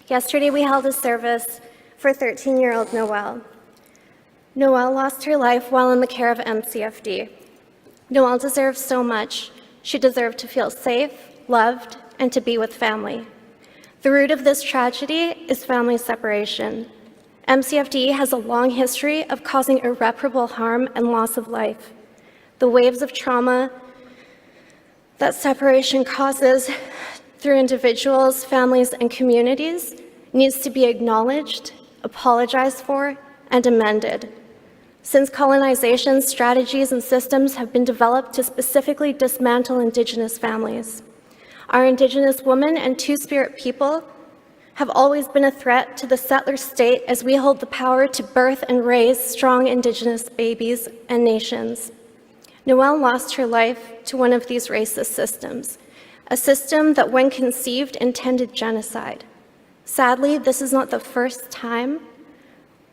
Speaker 7: Yesterday we held a service for 13-year-old Noelle. Noelle lost her life while in the care of MCFD. Noelle deserves so much. She deserved to feel safe, loved, and to be with family. The root of this tragedy is family separation. MCFD has a long history of causing irreparable harm and loss of life. The waves of trauma that separation causes through individuals, families, and communities needs to be acknowledged, apologized for, and amended. Since colonization, strategies and systems have been developed to specifically dismantle Indigenous families. Our Indigenous women and Two-Spirit people have always been a threat to the settler state as we hold the power to birth and raise strong Indigenous babies and nations. Noelle lost her life to one of these racist systems, a system that, when conceived, intended genocide. Sadly, this is not the first time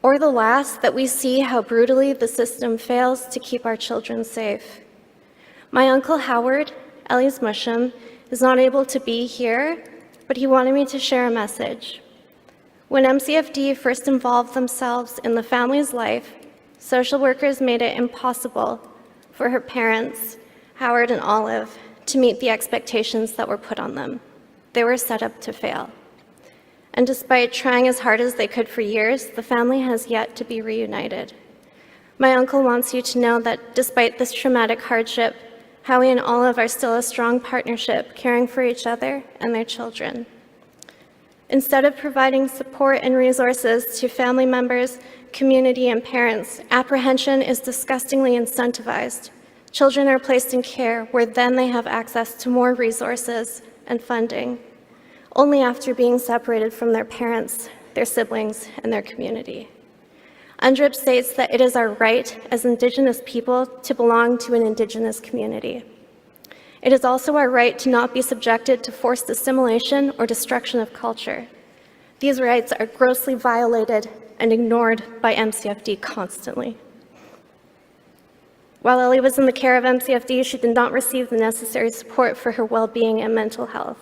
Speaker 7: or the last that we see how brutally the system fails to keep our children safe. My Uncle Howard, Ellie's Musham, is not able to be here, but he wanted me to share a message. When MCFD first involved themselves in the family's life, social workers made it impossible for her parents, Howard and Olive, to meet the expectations that were put on them. They were set up to fail. And despite trying as hard as they could for years, the family has yet to be reunited. My uncle wants you to know that despite this traumatic hardship, Howie and Olive are still a strong partnership, caring for each other and their children. Instead of providing support and resources to family members, community, and parents, apprehension is disgustingly incentivized. Children are placed in care where then they have access to more resources and funding, only after being separated from their parents, their siblings, and their community. UNDRIP states that it is our right as Indigenous people to belong to an Indigenous community. It is also our right to not be subjected to forced assimilation or destruction of culture. These rights are grossly violated and ignored by MCFD constantly. While Ellie was in the care of MCFD, she did not receive the necessary support for her well-being and mental health.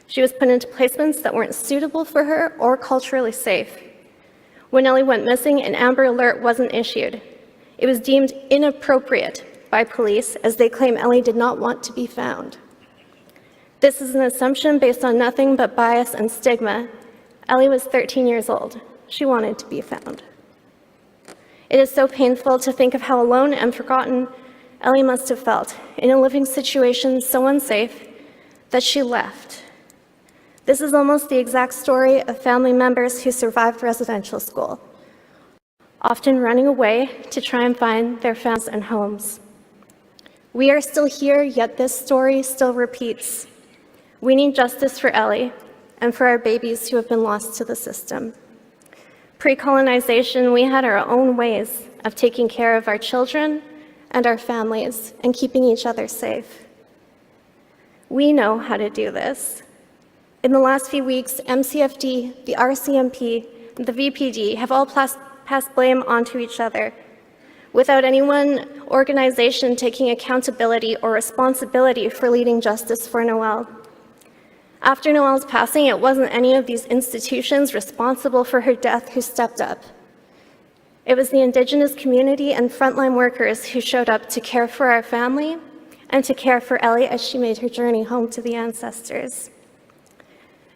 Speaker 7: She was put into placements that weren't suitable for her or culturally safe. When Ellie went missing, an Amber Alert wasn't issued. It was deemed inappropriate by police as they claim Ellie did not want to be found. This is an assumption based on nothing but bias and stigma. Ellie was 13 years old. She wanted to be found. It is so painful to think of how alone and forgotten Ellie must have felt in a living situation so unsafe that she left. This is almost the exact story of family members who survived residential school, often running away to try and find their families and homes. We are still here, yet this story still repeats. We need justice for Ellie and for our babies who have been lost to the system. Pre-colonization, we had our own ways of taking care of our children and our families and keeping each other safe. We know how to do this. In the last few weeks, MCFD, the RCMP, and the VPD have all passed blame onto each other, without any one organization taking accountability or responsibility for leading justice for Noelle. After Noelle's passing, it wasn't any of these institutions responsible for her death who stepped up. It was the Indigenous community and frontline workers who showed up to care for our family and to care for Ellie as she made her journey home to the ancestors.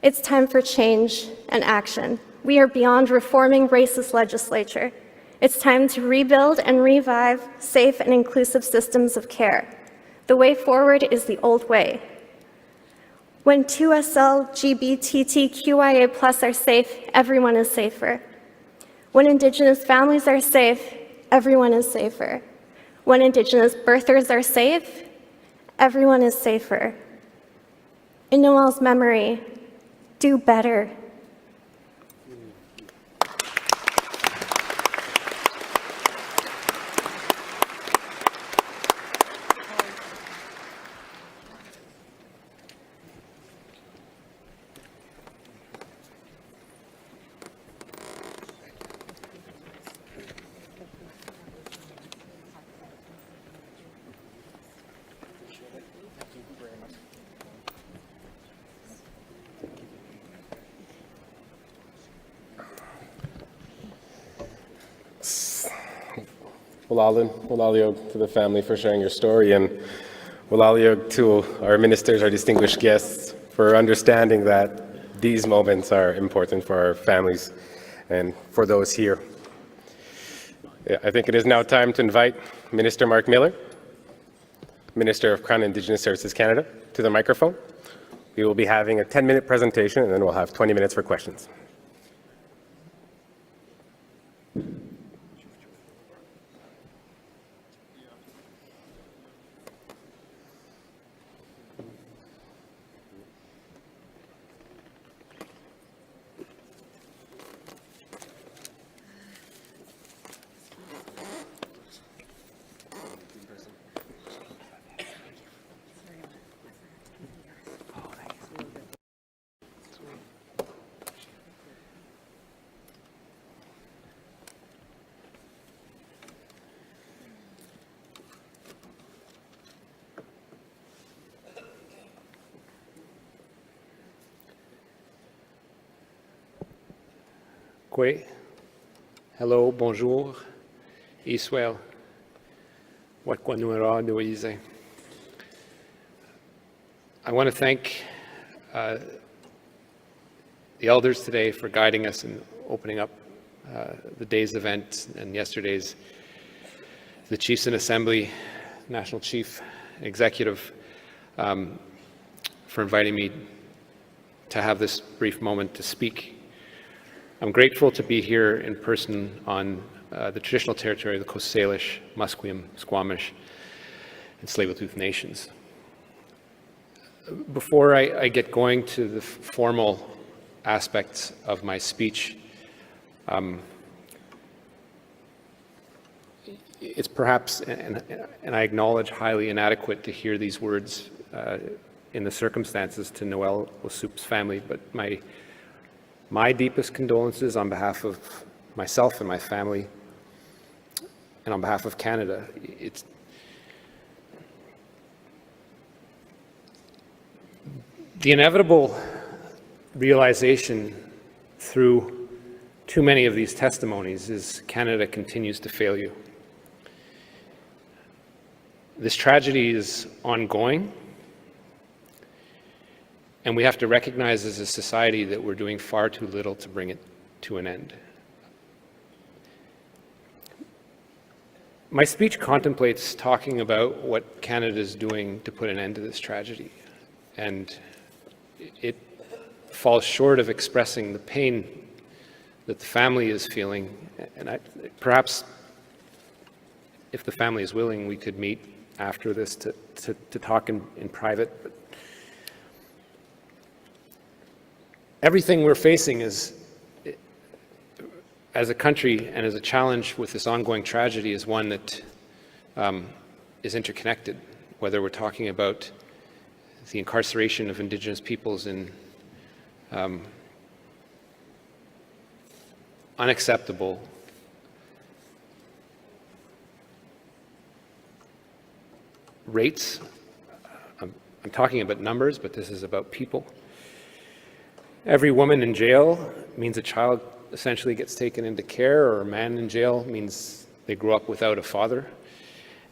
Speaker 7: It's time for change and action. We are beyond reforming racist legislature. It's time to rebuild and revive safe and inclusive systems of care. The way forward is the old way. When 2SL, LGBTQIA+ are safe, everyone is safer. When Indigenous families are safe, everyone is safer. When Indigenous birthers are safe, everyone is safer. In Noelle's memory, do better.
Speaker 2: Walalio to the family for sharing your story, and Walalio to our ministers, our distinguished guests, for understanding that these moments are important for our families and for those here. I think it is now time to invite Minister Mark Miller, Minister of Crown Indigenous Services Canada, to the microphone. We will be having a 10-minute presentation, and then we'll have 20 minutes for questions.
Speaker 19: Kwe, hello, bonjour, Israel, Wakwanuara Nuize. I want to thank the elders today for guiding us in opening up the day's event and yesterday's, the Chiefs in Assembly, National Chief Executive, for inviting me to have this brief moment to speak. I'm grateful to be here in person on the traditional territory of the Coast Salish, Musqueam, Squamish, and Tsleil-Waututh nations. Before I get going to the formal aspects of my speech, it's perhaps, and I acknowledge, highly inadequate to hear these words in the circumstances to Noel Osupe's family, but my deepest condolences on behalf of myself and my family, and on behalf of Canada. It's the inevitable realization through too many of these testimonies is Canada continues to fail you. This tragedy is ongoing, and we have to recognize as a society that we're doing far too little to bring it to an end. My speech contemplates talking about what Canada is doing to put an end to this tragedy, and it falls short of expressing the pain that the family is feeling, and perhaps if the family is willing, we could meet after this to talk in private. But everything we're facing is, as a country and as a challenge with this ongoing tragedy, is one that is interconnected, whether we're talking about the incarceration of Indigenous peoples in unacceptable, rates. I'm talking about numbers, but this is about people. Every woman in jail means a child essentially gets taken into care, or a man in jail means they grow up without a father.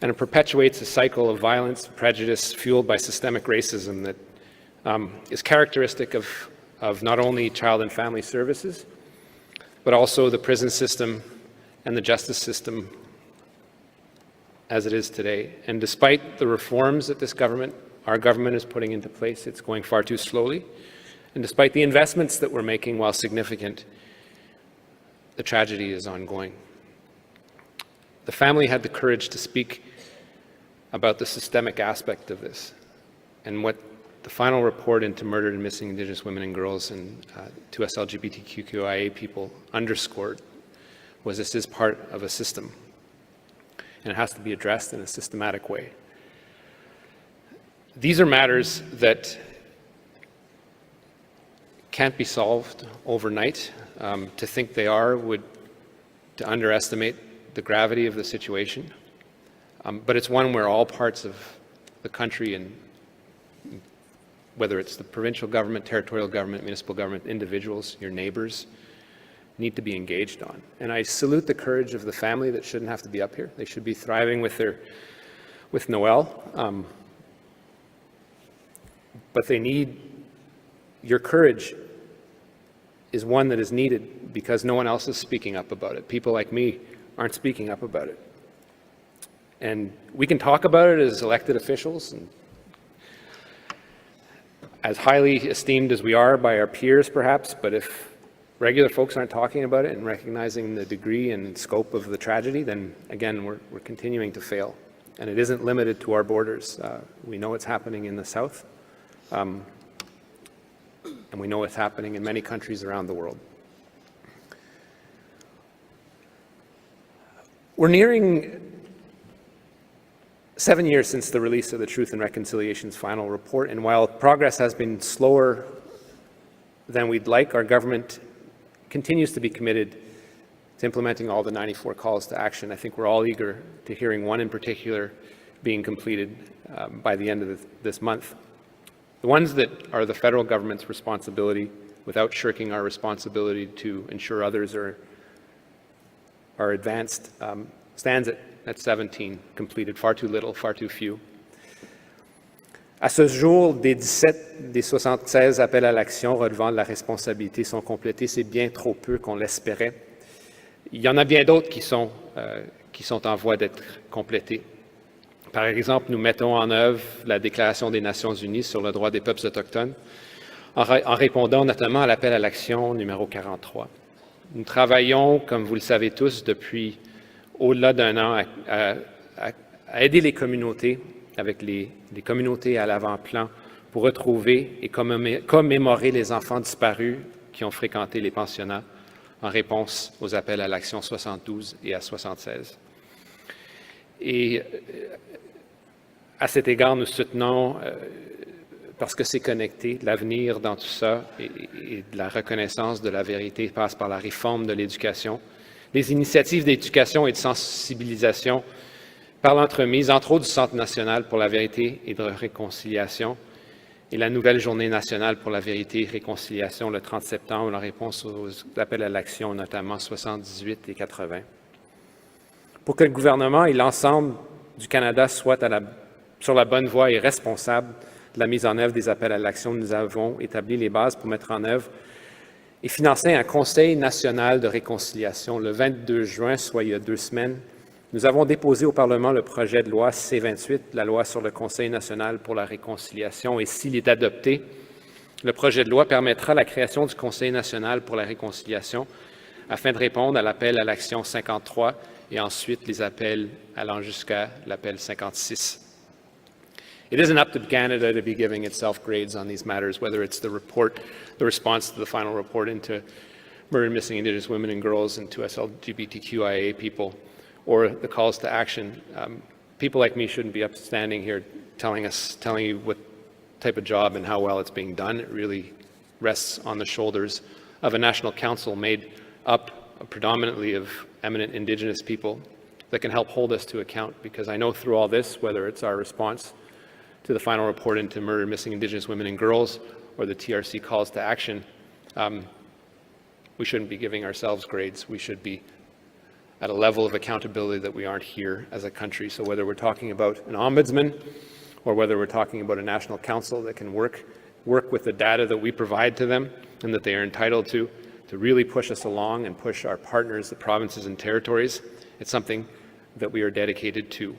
Speaker 19: And it perpetuates a cycle of violence, prejudice, fueled by systemic racism that is characteristic of not only child and family services, but also the prison system and the justice system as it is today. And despite the reforms that this government, our government, is putting into place, it's going far too slowly. And despite the investments that we're making, while significant, the tragedy is ongoing. The family had the courage to speak about the systemic aspect of this, and what the final report into murdered and missing Indigenous women and girls and 2S LGBTQIA people underscored was this is part of a system, and it has to be addressed in a systematic way. These are matters that can't be solved overnight. To think they are would to underestimate the gravity of the situation. But it's one where all parts of the country, and whether it's the provincial government, territorial government, municipal government, individuals, your neighbors, need to be engaged on. And I salute the courage of the family that shouldn't have to be up here. They should be thriving with Noel. But they need, your courage is one that is needed because no one else is speaking up about it. People like me aren't speaking up about it. And we can talk about it as elected officials, and as highly esteemed as we are by our peers perhaps, but if regular folks aren't talking about it and recognizing the degree and scope of the tragedy, then again, we're continuing to fail. And it isn't limited to our borders. We know it's happening in the South, and we know it's happening in many countries around the world. We're nearing 7 years since the release of the Truth and Reconciliation's final report, and while progress has been slower than we'd like, our government continues to be committed to implementing all the 94 calls to action. I think we're all eager to hearing one in particular being completed by the end of this month. The ones that are the federal government's responsibility, without shirking our responsibility to ensure others are advanced, stands at 17 completed. Far too little, far too few. À ce jour, des 17 des 76 appels à l'action relevant de la responsabilité sont complétés. C'est bien trop peu qu'on l'espérait. Il y en a bien d'autres qui sont en voie d'être complétés. Par exemple, nous mettons en œuvre la Déclaration des Nations Unies sur le droit des peuples autochtones en répondant notamment à l'appel à l'action numéro 43. Nous travaillons, comme vous le savez tous, depuis au-delà d'un an à aider les communautés avec les communautés à l'avant-plan pour retrouver et commémorer les enfants disparus qui ont fréquenté les pensionnats en réponse aux appels à l'action 72 et à 76. Et à cet égard, nous soutenons, parce que c'est connecté, l'avenir dans tout ça et de la reconnaissance de la vérité passe par la réforme de l'éducation. Les initiatives d'éducation et de sensibilisation par l'entremise, entre autres, du Centre national pour la vérité et de réconciliation et la nouvelle Journée nationale pour la vérité et réconciliation le 30 septembre, en réponse aux appels à l'action, notamment 78 et 80. Pour que le gouvernement et l'ensemble du Canada soient sur la bonne voie et responsables de la mise en œuvre des appels à l'action, nous avons établi les bases pour mettre en œuvre et financer un Conseil national de réconciliation. Le 22 juin, soit il y a 2 semaines, nous avons déposé au Parlement le projet de loi C-28, la loi sur le Conseil national pour la réconciliation, et s'il est adopté, le projet de loi permettra la création du Conseil national pour la réconciliation afin de répondre à l'appel à l'action 53 et ensuite les appels allant jusqu'à l'appel 56. It isn't up to Canada to be giving itself grades on these matters, whether it's the response to the final report into murdered missing Indigenous women and girls and to us LGBTQIA people, or the calls to action. People like me shouldn't be standing here telling you what type of job and how well it's being done. It really rests on the shoulders of a national council made up predominantly of eminent Indigenous people that can help hold us to account, because I know through all this, whether it's our response to the final report into murdered missing Indigenous women and girls or the TRC calls to action, we shouldn't be giving ourselves grades. We should be at a level of accountability that we aren't here as a country. So whether we're talking about an ombudsman or whether we're talking about a national council that can work with the data that we provide to them and that they are entitled to really push us along and push our partners, the provinces and territories, it's something that we are dedicated to.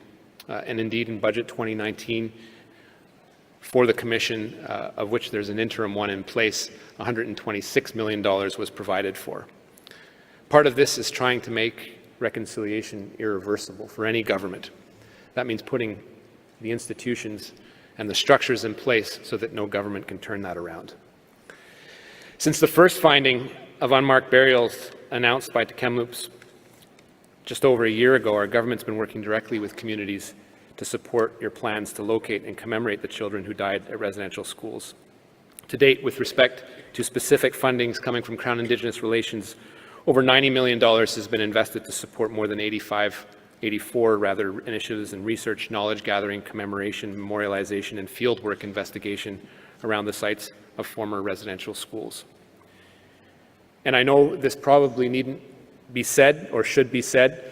Speaker 19: And indeed, in Budget 2019, for the Commission, of which there's an interim one in place, $126 million was provided for. Part of this is trying to make reconciliation irreversible for any government. That means putting the institutions and the structures in place so that no government can turn that around. Since the first finding of unmarked burials announced by Kamloops just over a year ago, our government's been working directly with communities to support your plans to locate and commemorate the children who died at residential schools. To date, with respect to specific fundings coming from Crown Indigenous Relations, over $90 million has been invested to support more than 84 initiatives in research, knowledge gathering, commemoration, memorialization, and fieldwork investigation around the sites of former residential schools. And I know this probably needn't be said or should be said,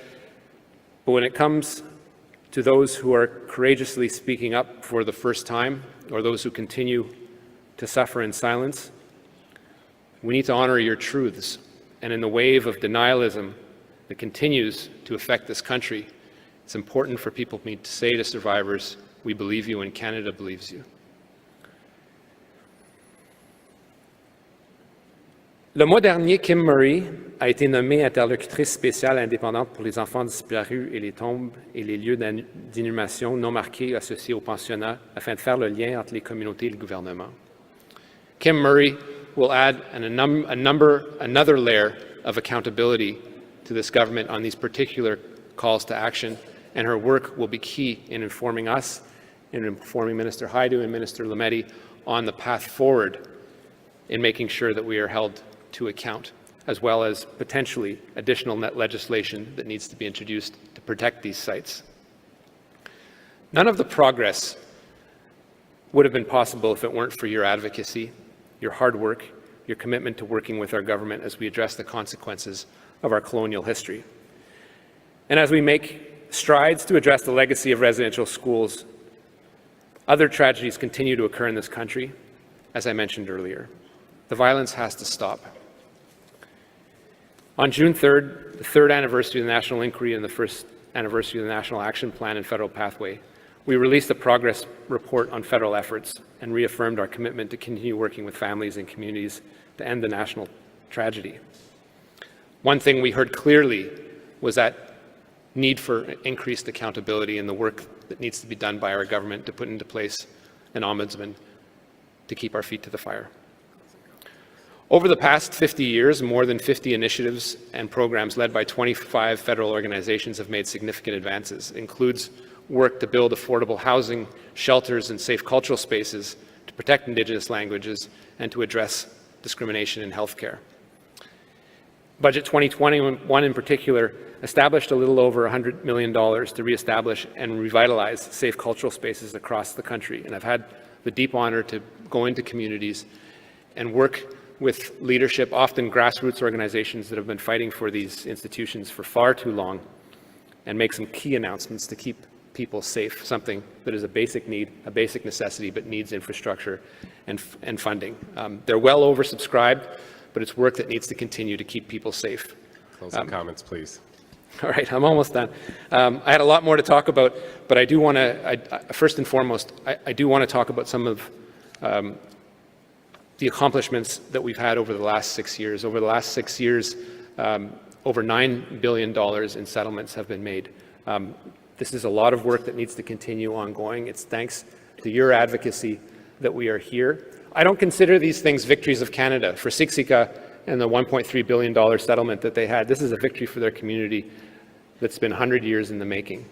Speaker 19: but when it comes to those who are courageously speaking up for the first time, or those who continue to suffer in silence, we need to honor your truths. And in the wave of denialism that continues to affect this country, it's important for people to say to survivors, we believe you and Canada believes you. Le mois dernier, Kim Murray a été nommée interlocutrice spéciale indépendante pour les enfants disparus et les tombes et les lieux d'inhumation non marqués associés au pensionnat afin de faire le lien entre les communautés et le gouvernement. Kim Murray will add another layer of accountability to this government on these particular calls to action, and her work will be key in informing us, in informing Minister Haidu and Minister Lametti on the path forward in making sure that we are held to account, as well as potentially additional legislation that needs to be introduced to protect these sites. None of the progress would have been possible if it weren't for your advocacy, your hard work, your commitment to working with our government as we address the consequences of our colonial history. And as we make strides to address the legacy of residential schools, other tragedies continue to occur in this country, as I mentioned earlier. The violence has to stop. On June 3rd, the third anniversary of the National Inquiry and the first anniversary of the National Action Plan and Federal Pathway, we released a progress report on federal efforts and reaffirmed our commitment to continue working with families and communities to end the national tragedy. One thing we heard clearly was that need for increased accountability in the work that needs to be done by our government to put into place an ombudsman to keep our feet to the fire. Over the past 50 years, more than 50 initiatives and programs led by 25 federal organizations have made significant advances. It includes work to build affordable housing, shelters, and safe cultural spaces to protect Indigenous languages and to address discrimination in healthcare. Budget 2021 in particular established a little over $100 million to reestablish and revitalize safe cultural spaces across the country. And I've had the deep honor to go into communities and work with leadership, often grassroots organizations that have been fighting for these institutions for far too long, and make some key announcements to keep people safe, something that is a basic need, a basic necessity, but needs infrastructure and funding. They're well oversubscribed, but it's work that needs to continue to keep people safe.
Speaker 2: Closing comments, please.
Speaker 19: All right, I'm almost done. I had a lot more to talk about, but I do want to, first and foremost, I do want to talk about some of the accomplishments that we've had over the last 6 years. Over the last 6 years, over $9 billion in settlements have been made. This is a lot of work that needs to continue ongoing. It's thanks to your advocacy that we are here. I don't consider these things victories of Canada. For Siksika and the $1.3 billion settlement that they had, this is a victory for their community that's been 100 years in the making.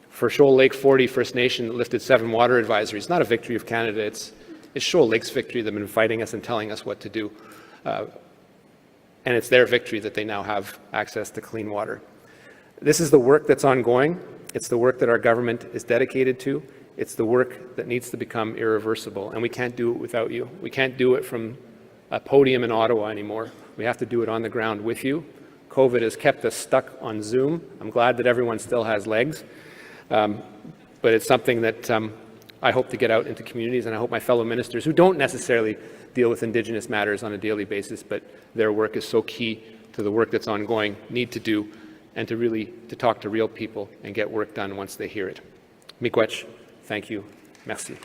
Speaker 19: For Shoal Lake 40 First Nation that lifted 7 water advisories, not a victory of Canada, it's Shoal Lake's victory. They've been fighting us and telling us what to do. And it's their victory that they now have access to clean water. This is the work that's ongoing. It's the work that our government is dedicated to. It's the work that needs to become irreversible. And we can't do it without you. We can't do it from a podium in Ottawa anymore. We have to do it on the ground with you. COVID has kept us stuck on Zoom. I'm glad that everyone still has legs. But it's something that I hope to get out into communities, and I hope my fellow ministers who don't necessarily deal with Indigenous matters on a daily basis, but their work is so key to the work that's ongoing, need to do, and to talk to real people and get work done once they hear it. Miigwech, thank you. Merci.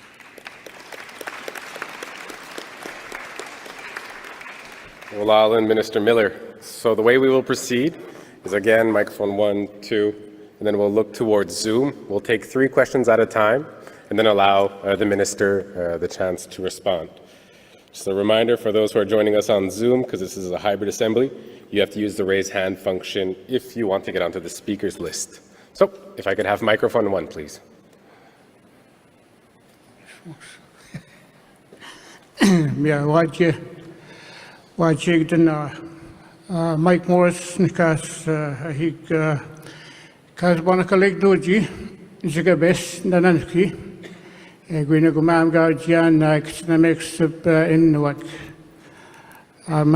Speaker 2: Well, Minister Miller. So the way we will proceed is, again, microphone 1, 2, and then we'll look towards Zoom. We'll take 3 questions at a time, and then allow the minister the chance to respond. Just a reminder for those who are joining us on Zoom, because this is a hybrid assembly, you have to use the raise hand function if you want to get onto the speakers list. So if I could have microphone 1, please.
Speaker 8: Mike Morris, Nikas, Kasbanakalig Doji, Zigabes, Nananki. My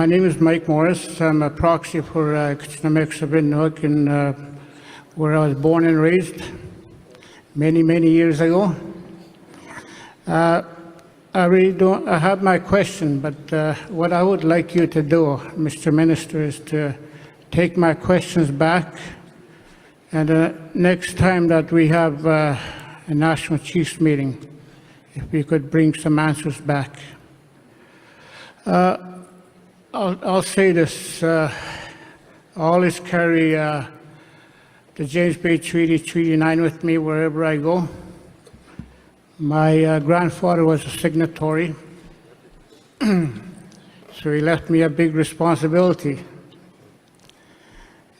Speaker 8: name is Mike Morris. I'm a proxy for Kitchener-Mix-Inuk, where I was born and raised many years ago. I really don't have my question, but what I would like you to do, Mr. Minister, is to take my questions back, and next time that we have a National Chiefs meeting, if we could bring some answers back. I'll say this, always carry the James Bay Treaty, Treaty 9 with me wherever I go. My grandfather was a signatory, so he left me a big responsibility.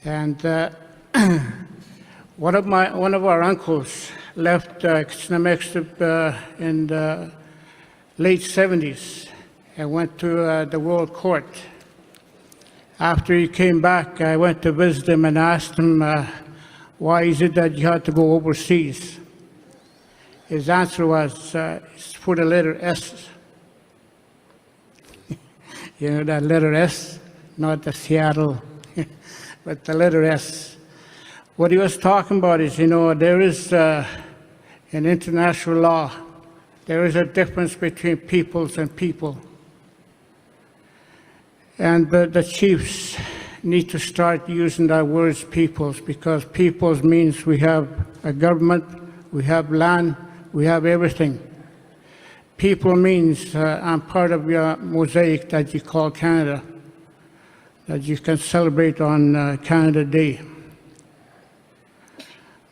Speaker 8: And one of our uncles left Kitchener-Mix in the late 70s and went to the World Court. After he came back, I went to visit him and asked him, why is it that you had to go overseas? His answer was, it's for the letter S. You know that letter S? Not the Seattle, but the letter S. What he was talking about is, you know, there is in international law, there is a difference between peoples and people. And the chiefs need to start using that word peoples, because peoples means we have a government, we have land, we have everything. People means I'm part of your mosaic that you call Canada, that you can celebrate on Canada Day.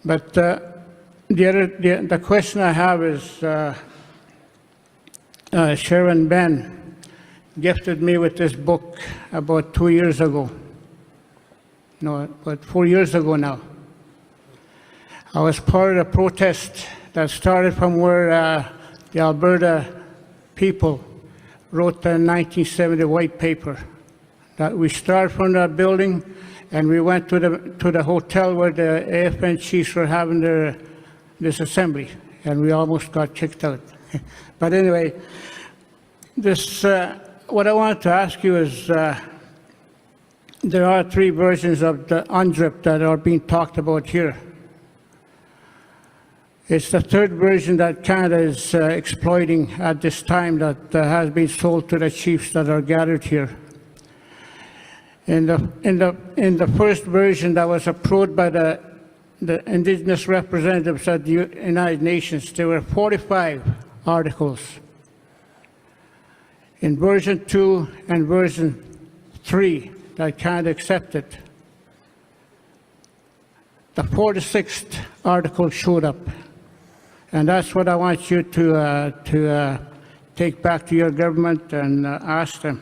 Speaker 8: But the question I have is, Sharon Ben gifted me with this book about 2 years ago. No, about 4 years ago now. I was part of a protest that started from where the Alberta people wrote the 1970 white paper. That we started from that building and we went to the hotel where the AFN chiefs were having this assembly, and we almost got kicked out. But anyway, what I wanted to ask you is, there are 3 versions of the UNDRIP that are being talked about here. It's the 3rd version that Canada is exploiting at this time that has been sold to the chiefs that are gathered here. In the first version that was approved by the Indigenous representatives at the United Nations, there were 45 articles. In version 2 and version 3 that Canada accepted, the 46th article showed up. And that's what I want you to take back to your government and ask them.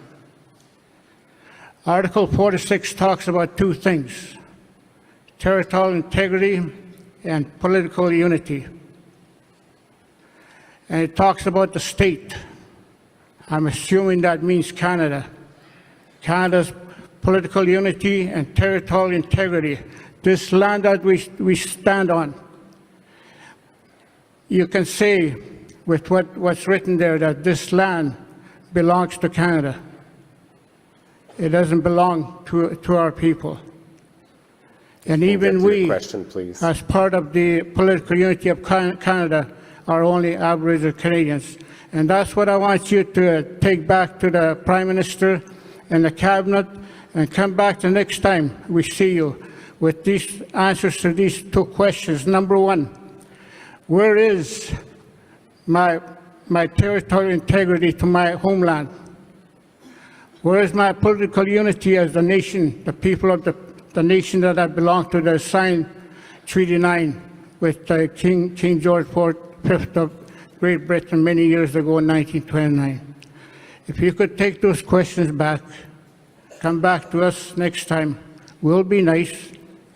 Speaker 8: Article 46 talks about 2 things: territorial integrity and political unity. And it talks about the state. I'm assuming that means Canada. Canada's political unity and territorial integrity. This land that we stand on. You can say with what's written there that this land belongs to Canada. It doesn't belong to our people. And even we, as part of the political unity of Canada, are only Aboriginal Canadians. And that's what I want you to take back to the Prime Minister and the Cabinet, and come back the next time we see you with these answers to these 2 questions. Number 1, where is my territorial integrity to my homeland? Where is my political unity as the nation, the people of the nation that I belong to, that signed Treaty 9 with King George V of Great Britain many years ago in 1929? If you could take those questions back, come back to us next time, we'll be nice,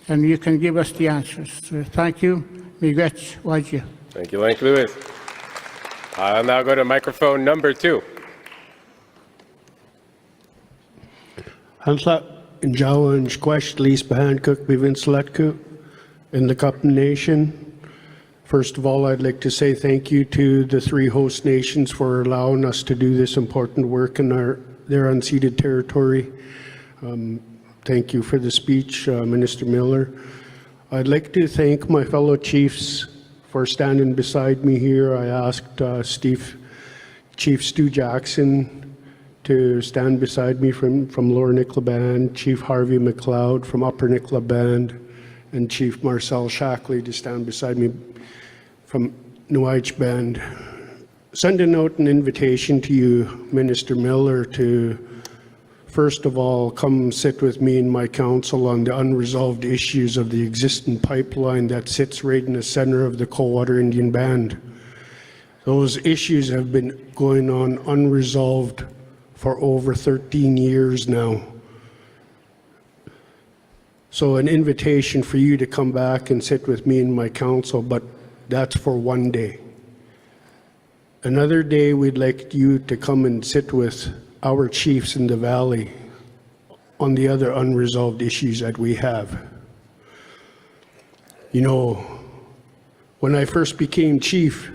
Speaker 8: and you can give us the answers. So thank you. Miigwech Wajia.
Speaker 2: Thank you, Lank Lewis. I'll now go to microphone number 2.
Speaker 14: Hansla Njawa and Squash Lease Behind Cook Bivinsaletku in the Cup Nation. First of all, I'd like to say thank you to the 3 host nations for allowing us to do this important work in their unceded territory. Thank you for the speech, Minister Miller. I'd like to thank my fellow chiefs for standing beside me here. I asked Chief Stu Jackson to stand beside me from Lower Nicola Band, Chief Harvey McLeod from Upper Nicola Band, and Chief Marcel Shackley to stand beside me from Nuich Band. Sending out an invitation to you, Minister Miller, to first of all come sit with me in my council on the unresolved issues of the existing pipeline that sits right in the center of the Coldwater Indian Band. Those issues have been going on unresolved for over 13 years now. So an invitation for you to come back and sit with me in my council, but that's for one day. Another day, we'd like you to come and sit with our chiefs in the valley on the other unresolved issues that we have. You know, when I first became chief,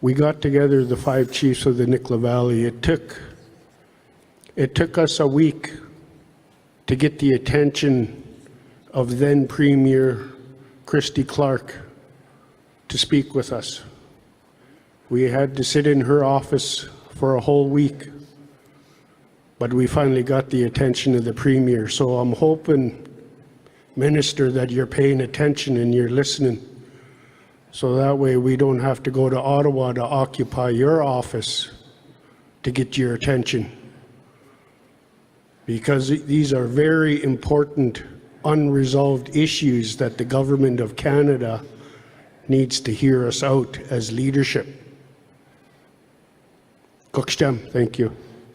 Speaker 14: we got together the 5 chiefs of the Nicola Valley. It took us a week to get the attention of then Premier Christy Clark to speak with us. We had to sit in her office for a whole week, but we finally got the attention of the Premier. So I'm hoping, Minister, that you're paying attention and you're listening, so that way we don't have to go to Ottawa to occupy your office to get your attention. Because these are very important unresolved issues that the Government of Canada needs to hear us out as leadership. Cooksham, thank you.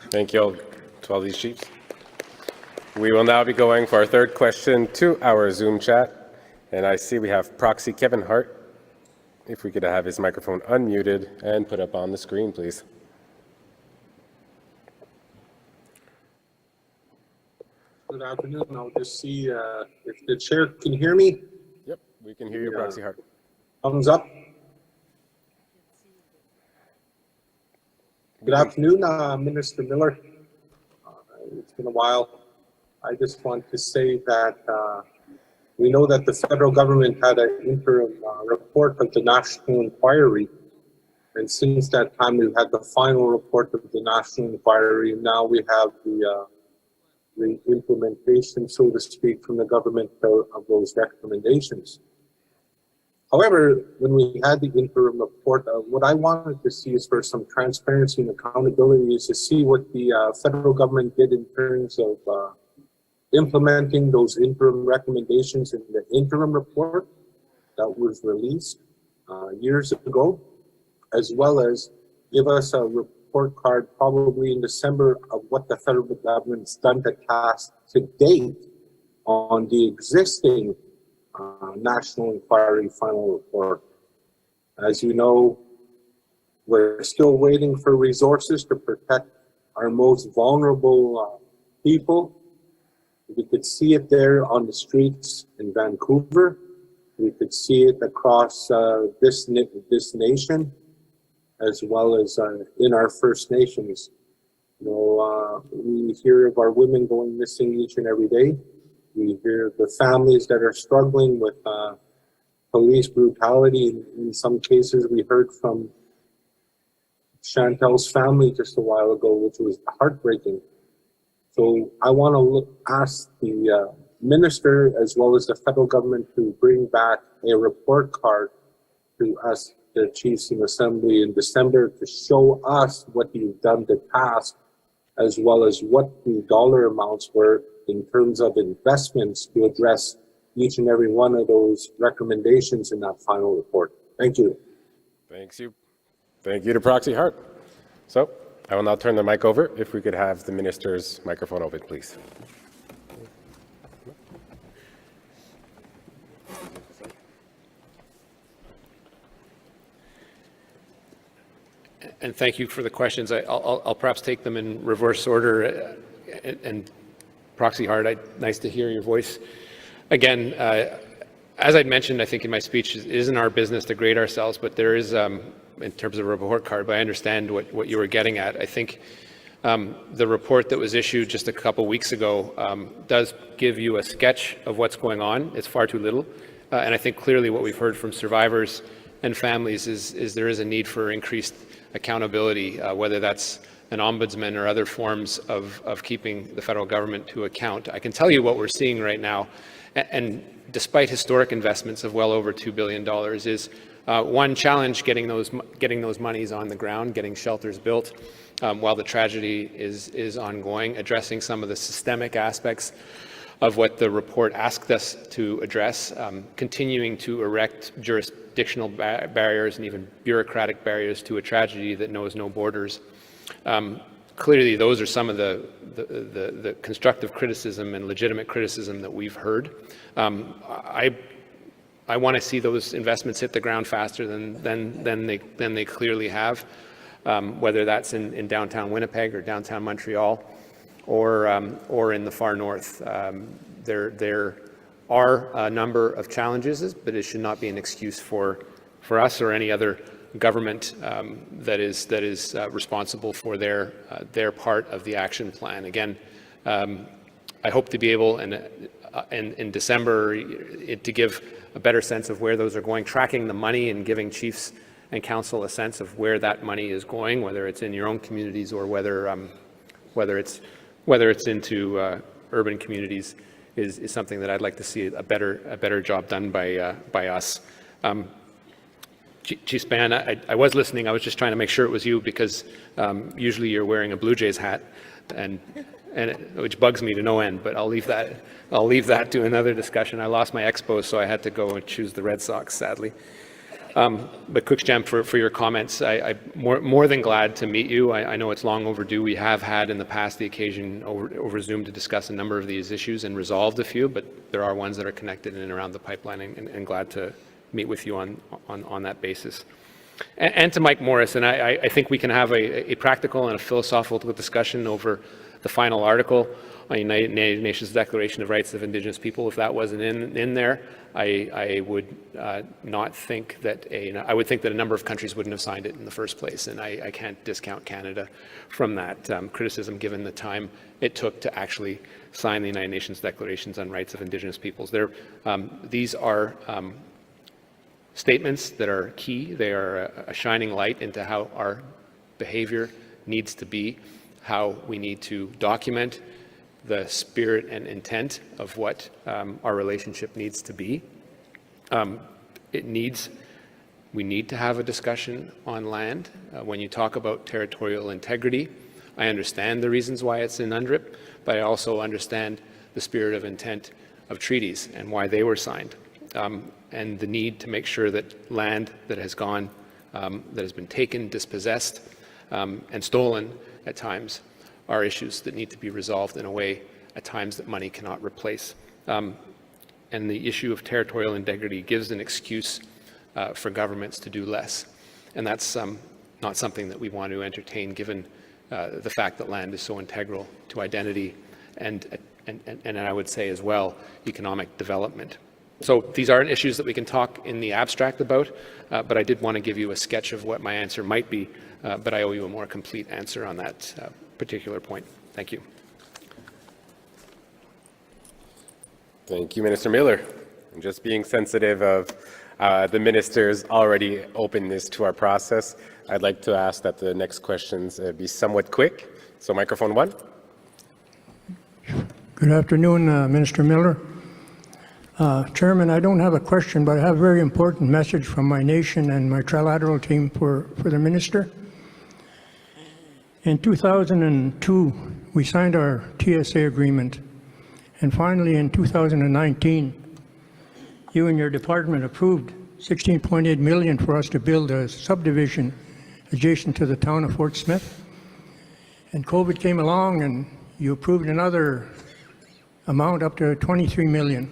Speaker 2: Thank you all to all these chiefs. We will now be going for our third question to our Zoom chat. And I see we have Proxy Kevin Hart. If we could have his microphone unmuted and put up on the screen, please.
Speaker 13: Good afternoon. I'll just see if the chair can hear me.
Speaker 2: Yep, we can hear you, Proxy Hart.
Speaker 13: Thumbs up. Good afternoon, Minister Miller. It's been a while. I just want to say that we know that the federal government had an interim report of the National Inquiry. And since that time, we've had the final report of the National Inquiry. And now we have the implementation, so to speak, from the government of those recommendations. However, when we had the interim report, what I wanted to see is for some transparency and accountability is to see what the federal government did in terms of implementing those interim recommendations in the interim report that was released years ago, as well as give us a report card probably in December of what the federal government's done to date on the existing National Inquiry final report. As you know, we're still waiting for resources to protect our most vulnerable people. We could see it there on the streets in Vancouver. We could see it across this nation, as well as in our First Nations. You know, we hear of our women going missing each and every day. We hear of the families that are struggling with police brutality. In some cases, we heard from Chantal's family just a while ago, which was heartbreaking. So I want to ask the minister as well as the federal government to bring back a report card to us, the chiefs in assembly in December, to show us what you've done to task, as well as what the dollar amounts were in terms of investments to address each and every one of those recommendations in that final report. Thank you.
Speaker 2: Thank you to Proxy Hart. So I will now turn the mic over. If we could have the minister's microphone open, please.
Speaker 19: And thank you for the questions. I'll perhaps take them in reverse order. And Proxy Hart, nice to hear your voice. Again, as I'd mentioned, I think in my speech, it isn't our business to grade ourselves, but there is, in terms of a report card, but I understand what you were getting at. I think the report that was issued just a couple weeks ago does give you a sketch of what's going on. It's far too little. And I think clearly what we've heard from survivors and families is there is a need for increased accountability, whether that's an ombudsman or other forms of keeping the federal government to account. I can tell you what we're seeing right now, and despite historic investments of well over $2 billion, is one challenge getting those monies on the ground, getting shelters built while the tragedy is ongoing, addressing some of the systemic aspects of what the report asked us to address, continuing to erect jurisdictional barriers and even bureaucratic barriers to a tragedy that knows no borders. Clearly, those are some of the constructive criticism and legitimate criticism that we've heard. I want to see those investments hit the ground faster than they clearly have, whether that's in downtown Winnipeg or downtown Montreal, or in the far north. There are a number of challenges, but it should not be an excuse for us or any other government that is responsible for their part of the action plan. Again, I hope to be able in December to give a better sense of where those are going, tracking the money and giving chiefs and council a sense of where that money is going, whether it's in your own communities or whether it's into urban communities, is something that I'd like to see a better job done by us. Chief Span, I was listening. I was just trying to make sure it was you because usually you're wearing a Blue Jays hat, and which bugs me to no end, but I'll leave that to another discussion. I lost my Expos, so I had to go and choose the Red Sox, sadly. But Cooksjam, for your comments, I'm more than glad to meet you. I know it's long overdue. We have had in the past the occasion over Zoom to discuss a number of these issues and resolved a few, but there are ones that are connected in and around the pipeline, and glad to meet with you on that basis. And to Mike Morris, and I think we can have a practical and a philosophical discussion over the final article on United Nations Declaration of Rights of Indigenous People. If that wasn't in there, I would not think that I would think that a number of countries wouldn't have signed it in the first place, and I can't discount Canada from that criticism given the time it took to actually sign the United Nations Declarations on Rights of Indigenous Peoples. These are statements that are key. They are a shining light into how our behavior needs to be, how we need to document the spirit and intent of what our relationship needs to be. We need to have a discussion on land. When you talk about territorial integrity, I understand the reasons why it's in UNDRIP, but I also understand the spirit of intent of treaties and why they were signed, and the need to make sure that land that has gone, that has been taken, dispossessed, and stolen at times are issues that need to be resolved in a way at times that money cannot replace. And the issue of territorial integrity gives an excuse for governments to do less. And that's not something that we want to entertain given the fact that land is so integral to identity and I would say as well, economic development. So these aren't issues that we can talk in the abstract about, but I did want to give you a sketch of what my answer might be, but I owe you a more complete answer on that particular point. Thank you.
Speaker 2: Thank you, Minister Miller. And just being sensitive of the minister's already openness to our process, I'd like to ask that the next questions be somewhat quick. So microphone 1.
Speaker 21: Good afternoon, Minister Miller. Chairman, I don't have a question, but I have a very important message from my nation and my trilateral team for the minister. In 2002, we signed our TSA agreement, and finally in 2019, you and your department approved $16.8 million for us to build a subdivision adjacent to the town of Fort Smith. And COVID came along and you approved another amount up to $23 million.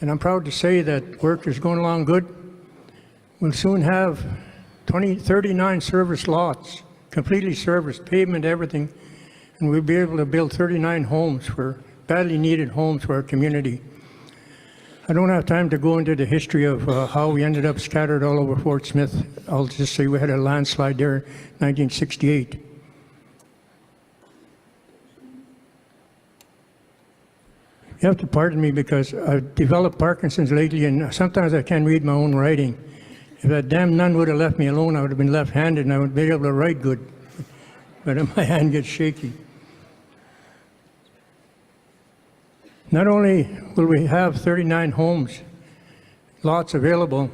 Speaker 21: And I'm proud to say that work is going along good. We'll soon have 39 service lots, completely serviced, pavement, everything, and we'll be able to build 39 homes badly needed homes for our community. I don't have time to go into the history of how we ended up scattered all over Fort Smith. I'll just say we had a landslide there in 1968. You have to pardon me because I've developed Parkinson's lately and sometimes I can't read my own writing. If that damn nun would have left me alone, I would have been left-handed and I would be able to write good. But my hand gets shaky. Not only will we have 39 homes, lots available,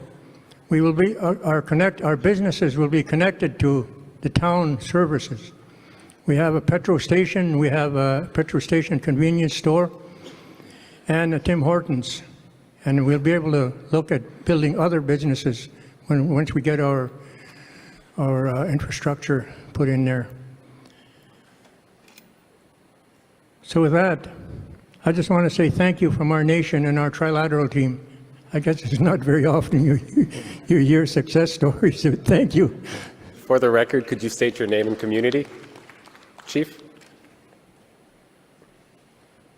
Speaker 21: we will be, our businesses will be connected to the town services. We have a petrol station, we have a petrol station convenience store, and a Tim Hortons. And we'll be able to look at building other businesses once we get our infrastructure put in there. So with that, I just want to say thank you from our nation and our trilateral team. I guess it's not very often you hear success stories, so thank you.
Speaker 2: For the record, could you state your name and community, Chief?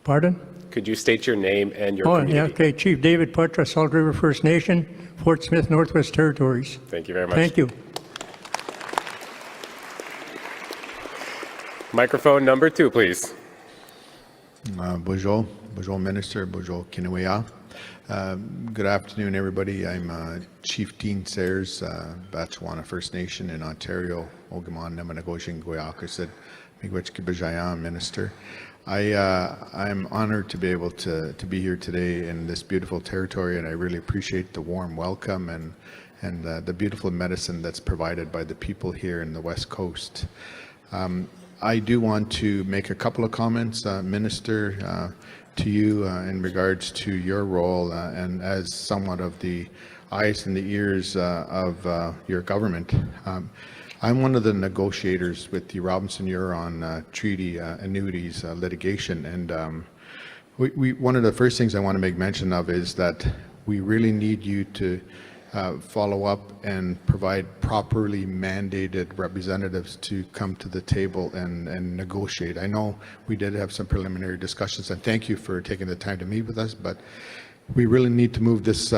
Speaker 21: Pardon?
Speaker 2: Could you state your name and your community?
Speaker 21: Yeah, okay. Chief David Putra, Salt River First Nation, Fort Smith, Northwest Territories.
Speaker 2: Thank you very much.
Speaker 21: Thank you.
Speaker 2: Microphone number 2, please.
Speaker 22: Bonjour, Minister, bonjour, Kinawea. Good afternoon, everybody. I'm Chief Dean Sayers, Batchewana First Nation in Ontario, Ogaman, Nemanagoshin, Goyakasid, Miigwech Kibajayan, Minister. I'm honored to be able to be here today in this beautiful territory, and I really appreciate the warm welcome and the beautiful medicine that's provided by the people here in the West Coast. I do want to make a couple of comments, Minister, to you in regards to your role and as somewhat of the eyes and the ears of your government. I'm one of the negotiators with the Robinson-Huron Treaty Annuities litigation, and one of the first things I want to make mention of is that we really need you to follow up and provide properly mandated representatives to come to the table and negotiate. I know we did have some preliminary discussions, and thank you for taking the time to meet with us, but we really need to move this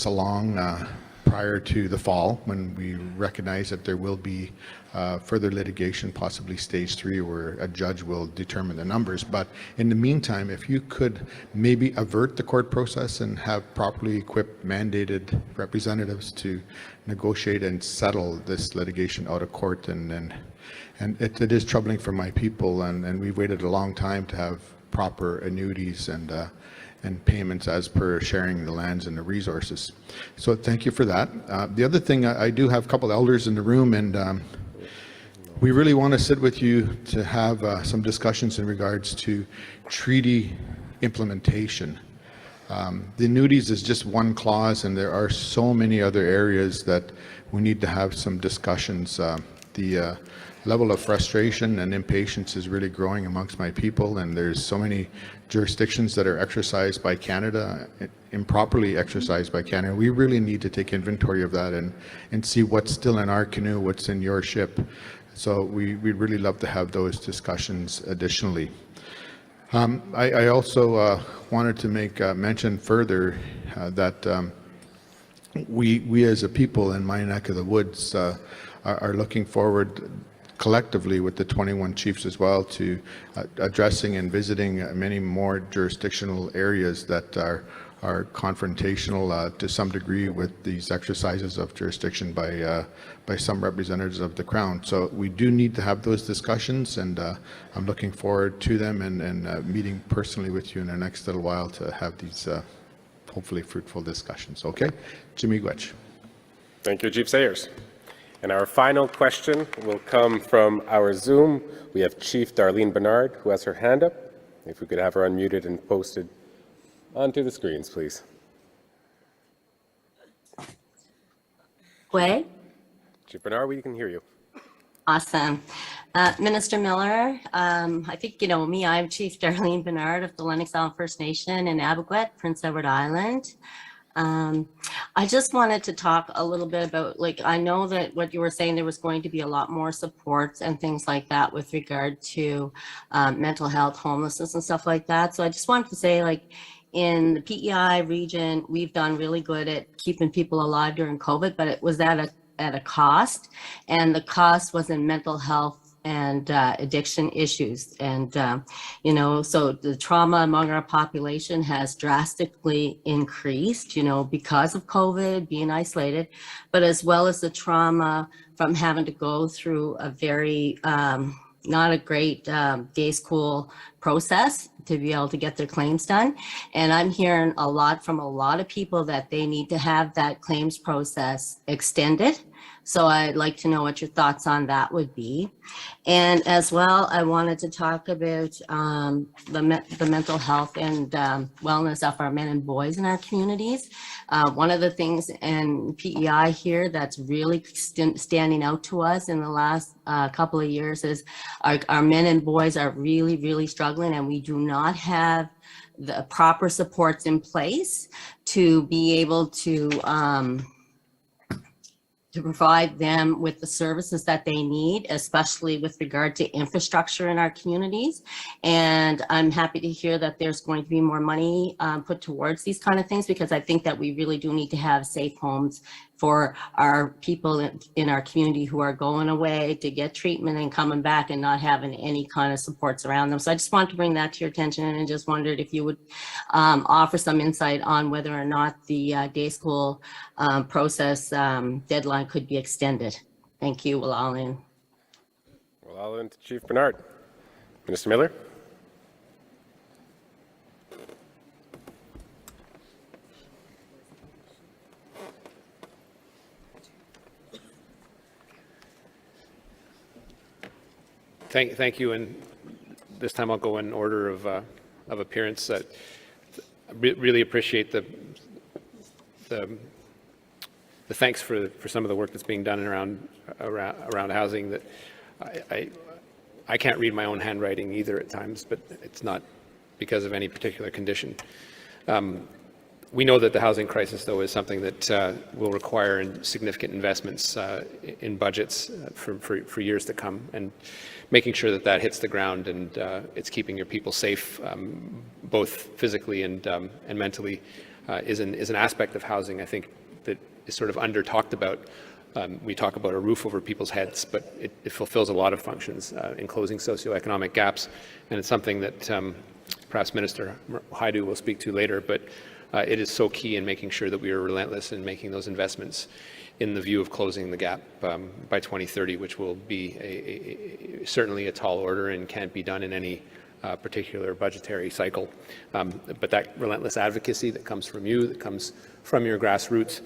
Speaker 22: along prior to the fall, when we recognize that there will be further litigation, possibly stage 3, where a judge will determine the numbers. But in the meantime, if you could maybe avert the court process and have properly equipped mandated representatives to negotiate and settle this litigation out of court, and it is troubling for my people, and we've waited a long time to have proper annuities and payments as per sharing the lands and the resources. So thank you for that. The other thing, I do have a couple elders in the room, and we really want to sit with you to have some discussions in regards to treaty implementation. The annuities is just one clause, and there are so many other areas that we need to have some discussions. The level of frustration and impatience is really growing amongst my people, and there's so many jurisdictions that are exercised by Canada, improperly exercised by Canada. We really need to take inventory of that and see what's still in our canoe, what's in your ship. So we'd really love to have those discussions additionally. I also wanted to make mention further that we as a people in my neck of the woods are looking forward collectively with the 21 chiefs as well to addressing and visiting many more jurisdictional areas that are confrontational to some degree with these exercises of jurisdiction by some representatives of the Crown. So we do need to have those discussions, and I'm looking forward to them and meeting personally with you in the next little while to have these hopefully fruitful discussions. Okay? Jimmy Gwetch.
Speaker 2: Thank you, Chief Sayers. And our final question will come from our Zoom. We have Chief Darlene Bernard, who has her hand up. If we could have her unmuted and posted onto the screens, please.
Speaker 6: Way.
Speaker 2: Chief Bernard, we can hear you.
Speaker 6: Awesome. Minister Miller, I think you know me. I'm Chief Darlene Bernard of the Lennox Island First Nation in Abequet, Prince Edward Island. I just wanted to talk a little bit about, like, I know that what you were saying, there was going to be a lot more supports and things like that with regard to mental health, homelessness and stuff like that. So I just wanted to say, like, in the PEI region, we've done really good at keeping people alive during COVID, but it was at a cost, and the cost was in mental health and addiction issues. And, you know, so the trauma among our population has drastically increased, you know, because of COVID, being isolated, but as well as the trauma from having to go through a very, not a great day school process to be able to get their claims done. And I'm hearing a lot from a lot of people that they need to have that claims process extended. So I'd like to know what your thoughts on that would be. And as well, I wanted to talk about the mental health and wellness of our men and boys in our communities. One of the things in PEI here that's really standing out to us in the last couple of years is our men and boys are really, really struggling, and we do not have the proper supports in place to be able to provide them with the services that they need, especially with regard to infrastructure in our communities. And I'm happy to hear that there's going to be more money put towards these kind of things, because I think that we really do need to have safe homes for our people in our community who are going away to get treatment and coming back and not having any kind of supports around them. So I just wanted to bring that to your attention, and just wondered if you would offer some insight on whether or not the day school process deadline could be extended. Thank you, Walalin.
Speaker 2: Walalin to Chief Bernard. Minister Miller.
Speaker 19: Thank you, and this time I'll go in order of appearance. Really appreciate the thanks for some of the work that's being done around housing. That I can't read my own handwriting either at times, but it's not because of any particular condition. We know that the housing crisis, though, is something that will require significant investments in budgets for years to come, and making sure that that hits the ground and it's keeping your people safe, both physically and mentally, is an aspect of housing, I think, that is sort of under-talked about. We talk about a roof over people's heads, but it fulfills a lot of functions in closing socioeconomic gaps, and it's something that perhaps Minister Haidu will speak to later, but it is so key in making sure that we are relentless in making those investments in the view of closing the gap by 2030, which will be certainly a tall order and can't be done in any particular budgetary cycle. But that relentless advocacy that comes from you, that comes from your grassroots,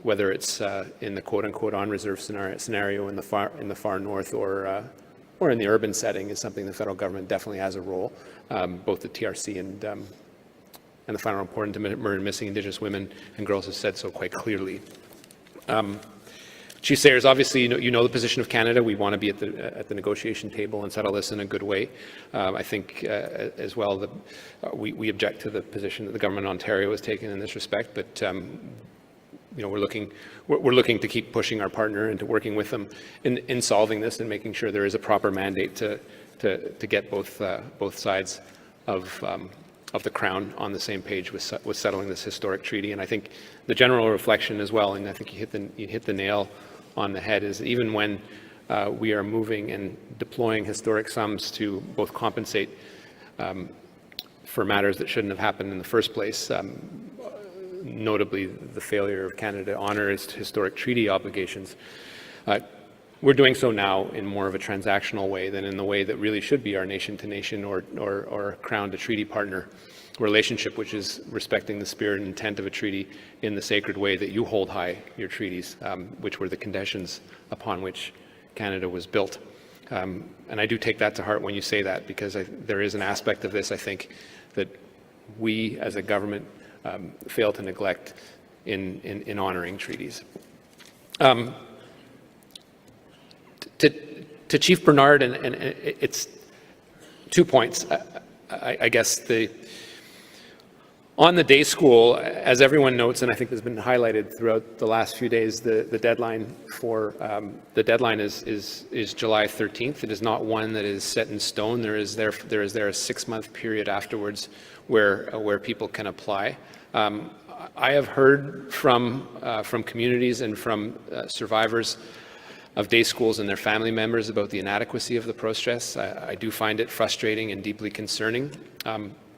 Speaker 19: whether it's in the quote-unquote on-reserve scenario in the far north or in the urban setting, is something the federal government definitely has a role. Both the TRC and the final report into murder and missing Indigenous women and girls has said so quite clearly. Chief Sayers, obviously, you know the position of Canada. We want to be at the negotiation table and settle this in a good way. I think as well that we object to the position that the government of Ontario has taken in this respect, but we're looking to keep pushing our partner into working with them in solving this and making sure there is a proper mandate to get both sides of the Crown on the same page with settling this historic treaty. And I think the general reflection as well, and I think you hit the nail on the head, is even when we are moving and deploying historic sums to both compensate for matters that shouldn't have happened in the first place, notably the failure of Canada to honour its historic treaty obligations, we're doing so now in more of a transactional way than in the way that really should be our nation-to-nation or Crown-to-treaty partner relationship, which is respecting the spirit and intent of a treaty in the sacred way that you hold high your treaties, which were the conditions upon which Canada was built. And I do take that to heart when you say that, because there is an aspect of this, I think, that we as a government fail to neglect in honouring treaties. To Chief Bernard, and it's 2 points. I guess on the day school, as everyone notes, and I think has been highlighted throughout the last few days, the deadline is July 13th. It is not one that is set in stone. There is a 6-month period afterwards where people can apply. I have heard from communities and from survivors of day schools and their family members about the inadequacy of the process. I do find it frustrating and deeply concerning.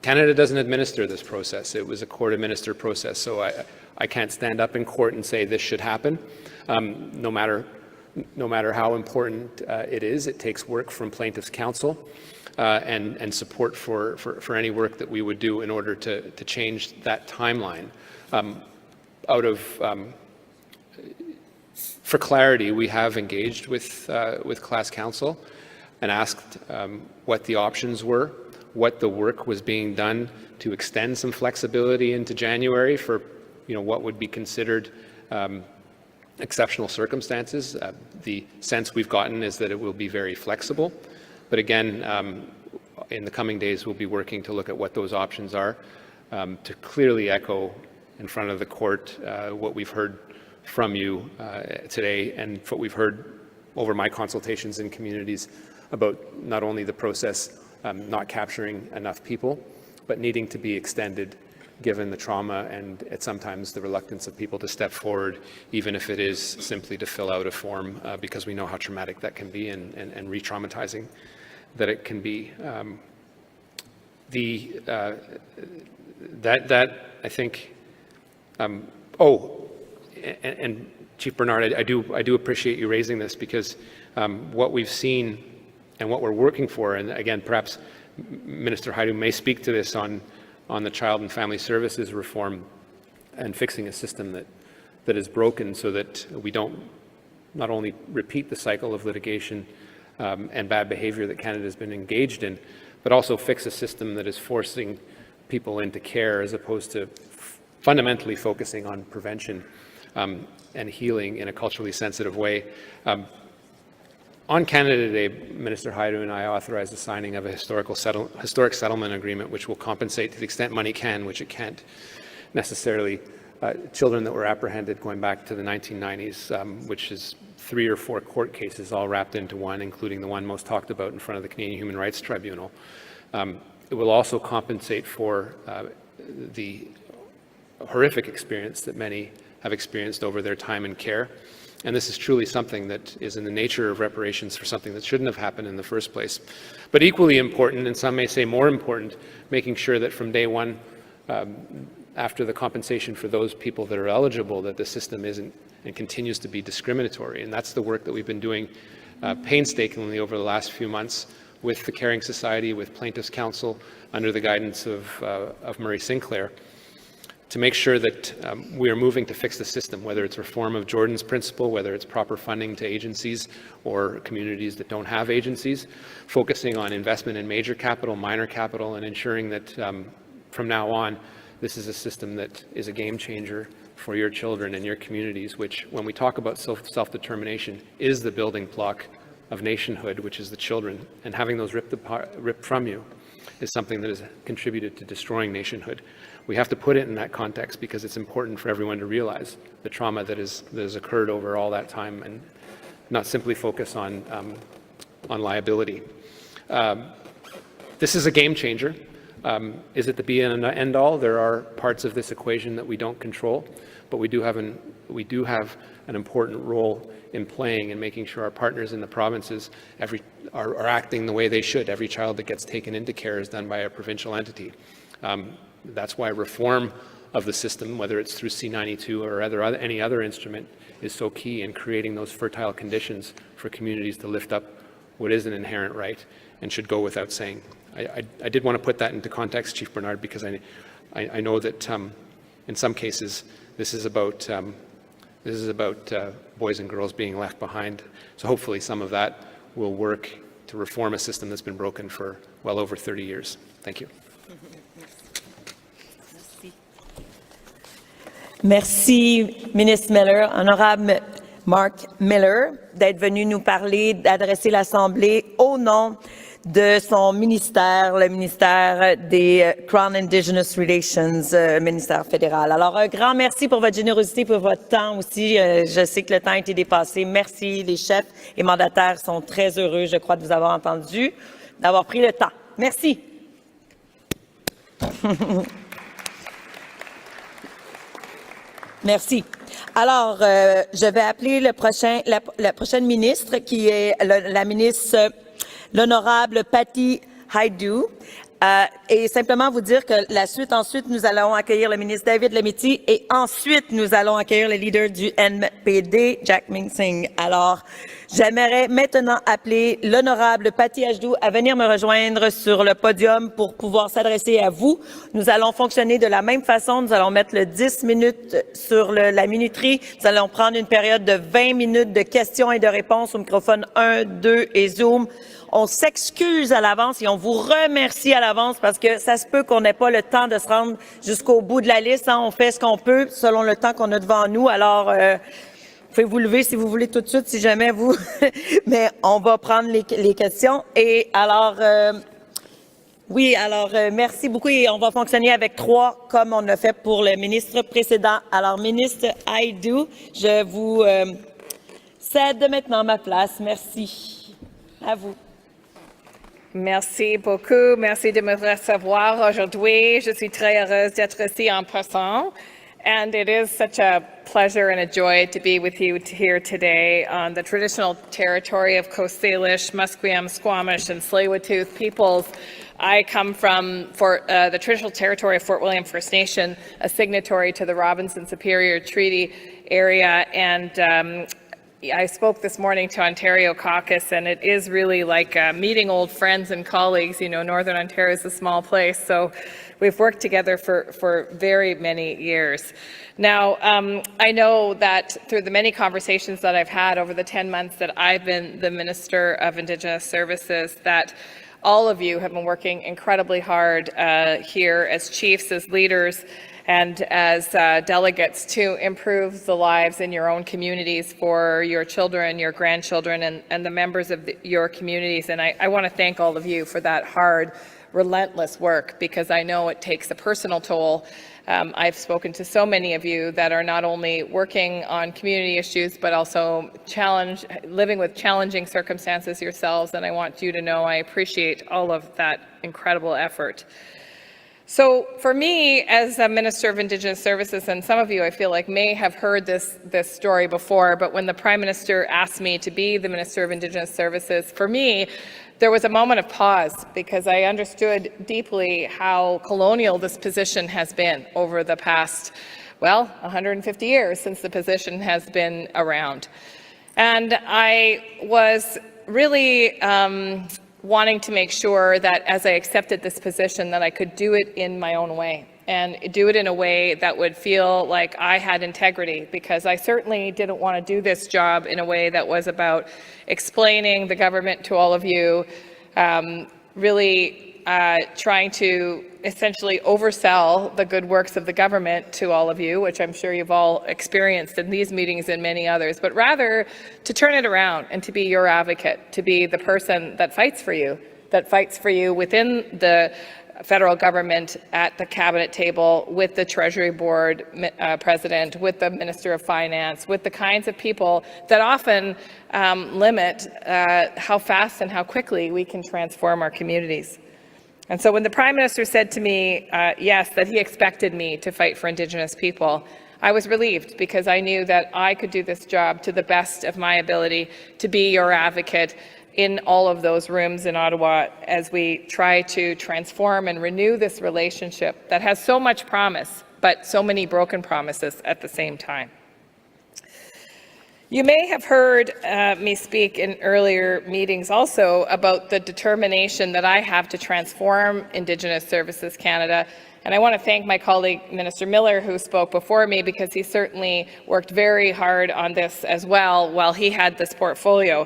Speaker 19: Canada doesn't administer this process. It was a court-administered process, so I can't stand up in court and say this should happen. No matter how important it is, it takes work from plaintiffs' counsel and support for any work that we would do in order to change that timeline. For clarity, we have engaged with class counsel and asked what the options were, what the work was being done to extend some flexibility into January for what would be considered exceptional circumstances. The sense we've gotten is that it will be very flexible, but again, in the coming days, we'll be working to look at what those options are, to clearly echo in front of the court what we've heard from you today and what we've heard over my consultations in communities about not only the process not capturing enough people, but needing to be extended given the trauma and sometimes the reluctance of people to step forward, even if it is simply to fill out a form, because we know how traumatic that can be and re-traumatizing that it can be. That I think, and Chief Bernard, I do appreciate you raising this, because what we've seen and what we're working for, and again, perhaps Minister Haidu may speak to this on the Child and Family Services reform and fixing a system that is broken so that we don't not only repeat the cycle of litigation and bad behavior that Canada has been engaged in, but also fix a system that is forcing people into care as opposed to fundamentally focusing on prevention and healing in a culturally sensitive way. On Canada Day, Minister Haidu and I authorized the signing of a historic settlement agreement which will compensate to the extent money can, which it can't necessarily, children that were apprehended going back to the 1990s, which is 3 or 4 court cases all wrapped into one, including the one most talked about in front of the Canadian Human Rights Tribunal. It will also compensate for the horrific experience that many have experienced over their time in care. And this is truly something that is in the nature of reparations for something that shouldn't have happened in the first place. But equally important, and some may say more important, making sure that from day one, after the compensation for those people that are eligible, that the system isn't and continues to be discriminatory. And that's the work that we've been doing painstakingly over the last few months with the Caring Society, with Plaintiffs' Council, under the guidance of Murray Sinclair, to make sure that we are moving to fix the system, whether it's reform of Jordan's principle, whether it's proper funding to agencies or communities that don't have agencies, focusing on investment in major capital, minor capital, and ensuring that from now on, this is a system that is a game changer for your children and your communities, which, when we talk about self-determination, is the building block of nationhood, which is the children, and having those ripped from you is something that has contributed to destroying nationhood. We have to put it in that context because it's important for everyone to realize the trauma that has occurred over all that time and not simply focus on liability. This is a game changer. Is it the be and end all? There are parts of this equation that we don't control, but we do have an important role in playing and making sure our partners in the provinces are acting the way they should. Every child that gets taken into care is done by a provincial entity. That's why reform of the system, whether it's through C92 or any other instrument, is so key in creating those fertile conditions for communities to lift up what is an inherent right and should go without saying. I did want to put that into context, Chief Bernard, because I know that in some cases this is about boys and girls being left behind. So hopefully some of that will work to reform a system that's been broken for well over 30 years. Thank you.
Speaker 10: Merci, Ministre Miller. Honorable Mark Miller, d'être venu nous parler, d'adresser l'Assemblée au nom de son ministère, le ministère des Crown Indigenous Relations, ministère fédéral. Alors, un grand merci pour votre générosité, pour votre temps aussi. Je sais que le temps a été dépassé. Merci. Les chefs et mandataires sont très heureux, je crois, de vous avoir entendu, d'avoir pris le temps. Merci. Merci. Alors, je vais appeler la prochaine ministre, qui est la ministre, l'honorable Patty Haidu, et simplement vous dire que ensuite, nous allons accueillir le ministre David Lametti, et ensuite, nous allons accueillir le leader du NPD, Jack Ming-Singh. Alors, j'aimerais maintenant appeler l'honorable Patty Haidu à venir me rejoindre sur le podium pour pouvoir s'adresser à vous. Nous allons fonctionner de la même façon. Nous allons mettre le 10 minutes sur la minuterie. Nous allons prendre une période de 20 minutes de questions et de réponses au microphone 1, 2 et Zoom. On s'excuse à l'avance et on vous remercie à l'avance parce que ça se peut qu'on n'ait pas le temps de se rendre jusqu'au bout de la liste. Hein. On fait ce qu'on peut selon le temps qu'on a devant nous. Alors, vous pouvez vous lever si vous voulez tout de suite, si jamais vous... Mais on va prendre les questions. Et alors, merci beaucoup. Et on va fonctionner avec 3 comme on a fait pour le ministre précédent. Alors, ministre Haidu, je vous cède maintenant ma place. Merci. À vous.
Speaker 3: Merci beaucoup. Merci de me recevoir aujourd'hui. Je suis très heureuse d'être ici en passant. And it is such a pleasure and a joy to be with you here today on the traditional territory of Coast Salish, Musqueam, Squamish, and Tsleil-Waututh peoples. I come from the traditional territory of Fort William First Nation, a signatory to the Robinson Superior Treaty area, and I spoke this morning to Ontario Caucus, and it is really like meeting old friends and colleagues. You know, Northern Ontario is a small place, so we've worked together for very many years. Now, I know that through the many conversations that I've had over the 10 months that I've been the Minister of Indigenous Services, that all of you have been working incredibly hard here as chiefs, as leaders, and as delegates to improve the lives in your own communities for your children, your grandchildren, and the members of your communities. And I want to thank all of you for that hard, relentless work, because I know it takes a personal toll. I've spoken to so many of you that are not only working on community issues, but also living with challenging circumstances yourselves, and I want you to know I appreciate all of that incredible effort. So for me, as a Minister of Indigenous Services, and some of you I feel like may have heard this story before, but when the Prime Minister asked me to be the Minister of Indigenous Services, for me, there was a moment of pause, because I understood deeply how colonial this position has been over the past, well, 150 years since the position has been around. And I was really wanting to make sure that as I accepted this position that I could do it in my own way, and do it in a way that would feel like I had integrity, because I certainly didn't want to do this job in a way that was about explaining the government to all of you, really trying to essentially oversell the good works of the government to all of you, which I'm sure you've all experienced in these meetings and many others, but rather to turn it around and to be your advocate, to be the person that fights for you within the federal government, at the cabinet table, with the Treasury Board president, with the Minister of Finance, with the kinds of people that often limit how fast and how quickly we can transform our communities. And so when the Prime Minister said to me, yes, that he expected me to fight for Indigenous people, I was relieved, because I knew that I could do this job to the best of my ability to be your advocate in all of those rooms in Ottawa as we try to transform and renew this relationship that has so much promise, but so many broken promises at the same time. You may have heard me speak in earlier meetings also about the determination that I have to transform Indigenous Services Canada. And I want to thank my colleague, Minister Miller, who spoke before me, because he certainly worked very hard on this as well while he had this portfolio.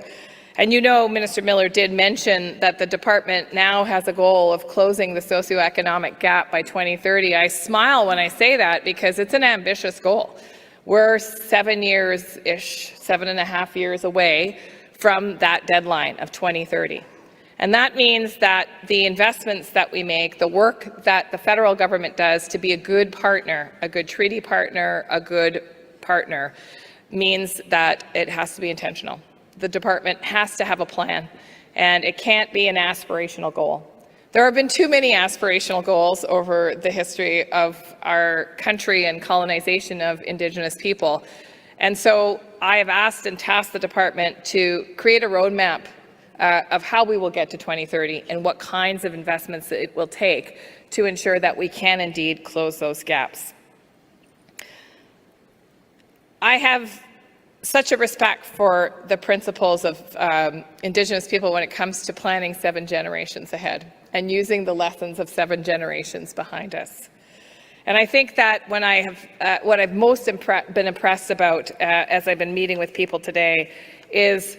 Speaker 3: And you know, Minister Miller did mention that the department now has a goal of closing the socioeconomic gap by 2030. I smile when I say that, because it's an ambitious goal. We're 7 years-ish, 7.5 years away from that deadline of 2030. And that means that the investments that we make, the work that the federal government does to be a good partner, a good treaty partner, a good partner, means that it has to be intentional. The department has to have a plan, and it can't be an aspirational goal. There have been too many aspirational goals over the history of our country and colonization of Indigenous people. And so I have asked and tasked the department to create a roadmap of how we will get to 2030 and what kinds of investments it will take to ensure that we can indeed close those gaps. I have such a respect for the principles of Indigenous people when it comes to planning 7 generations ahead and using the lessons of 7 generations behind us. And I think that when I have, what I've most been impressed about as I've been meeting with people today is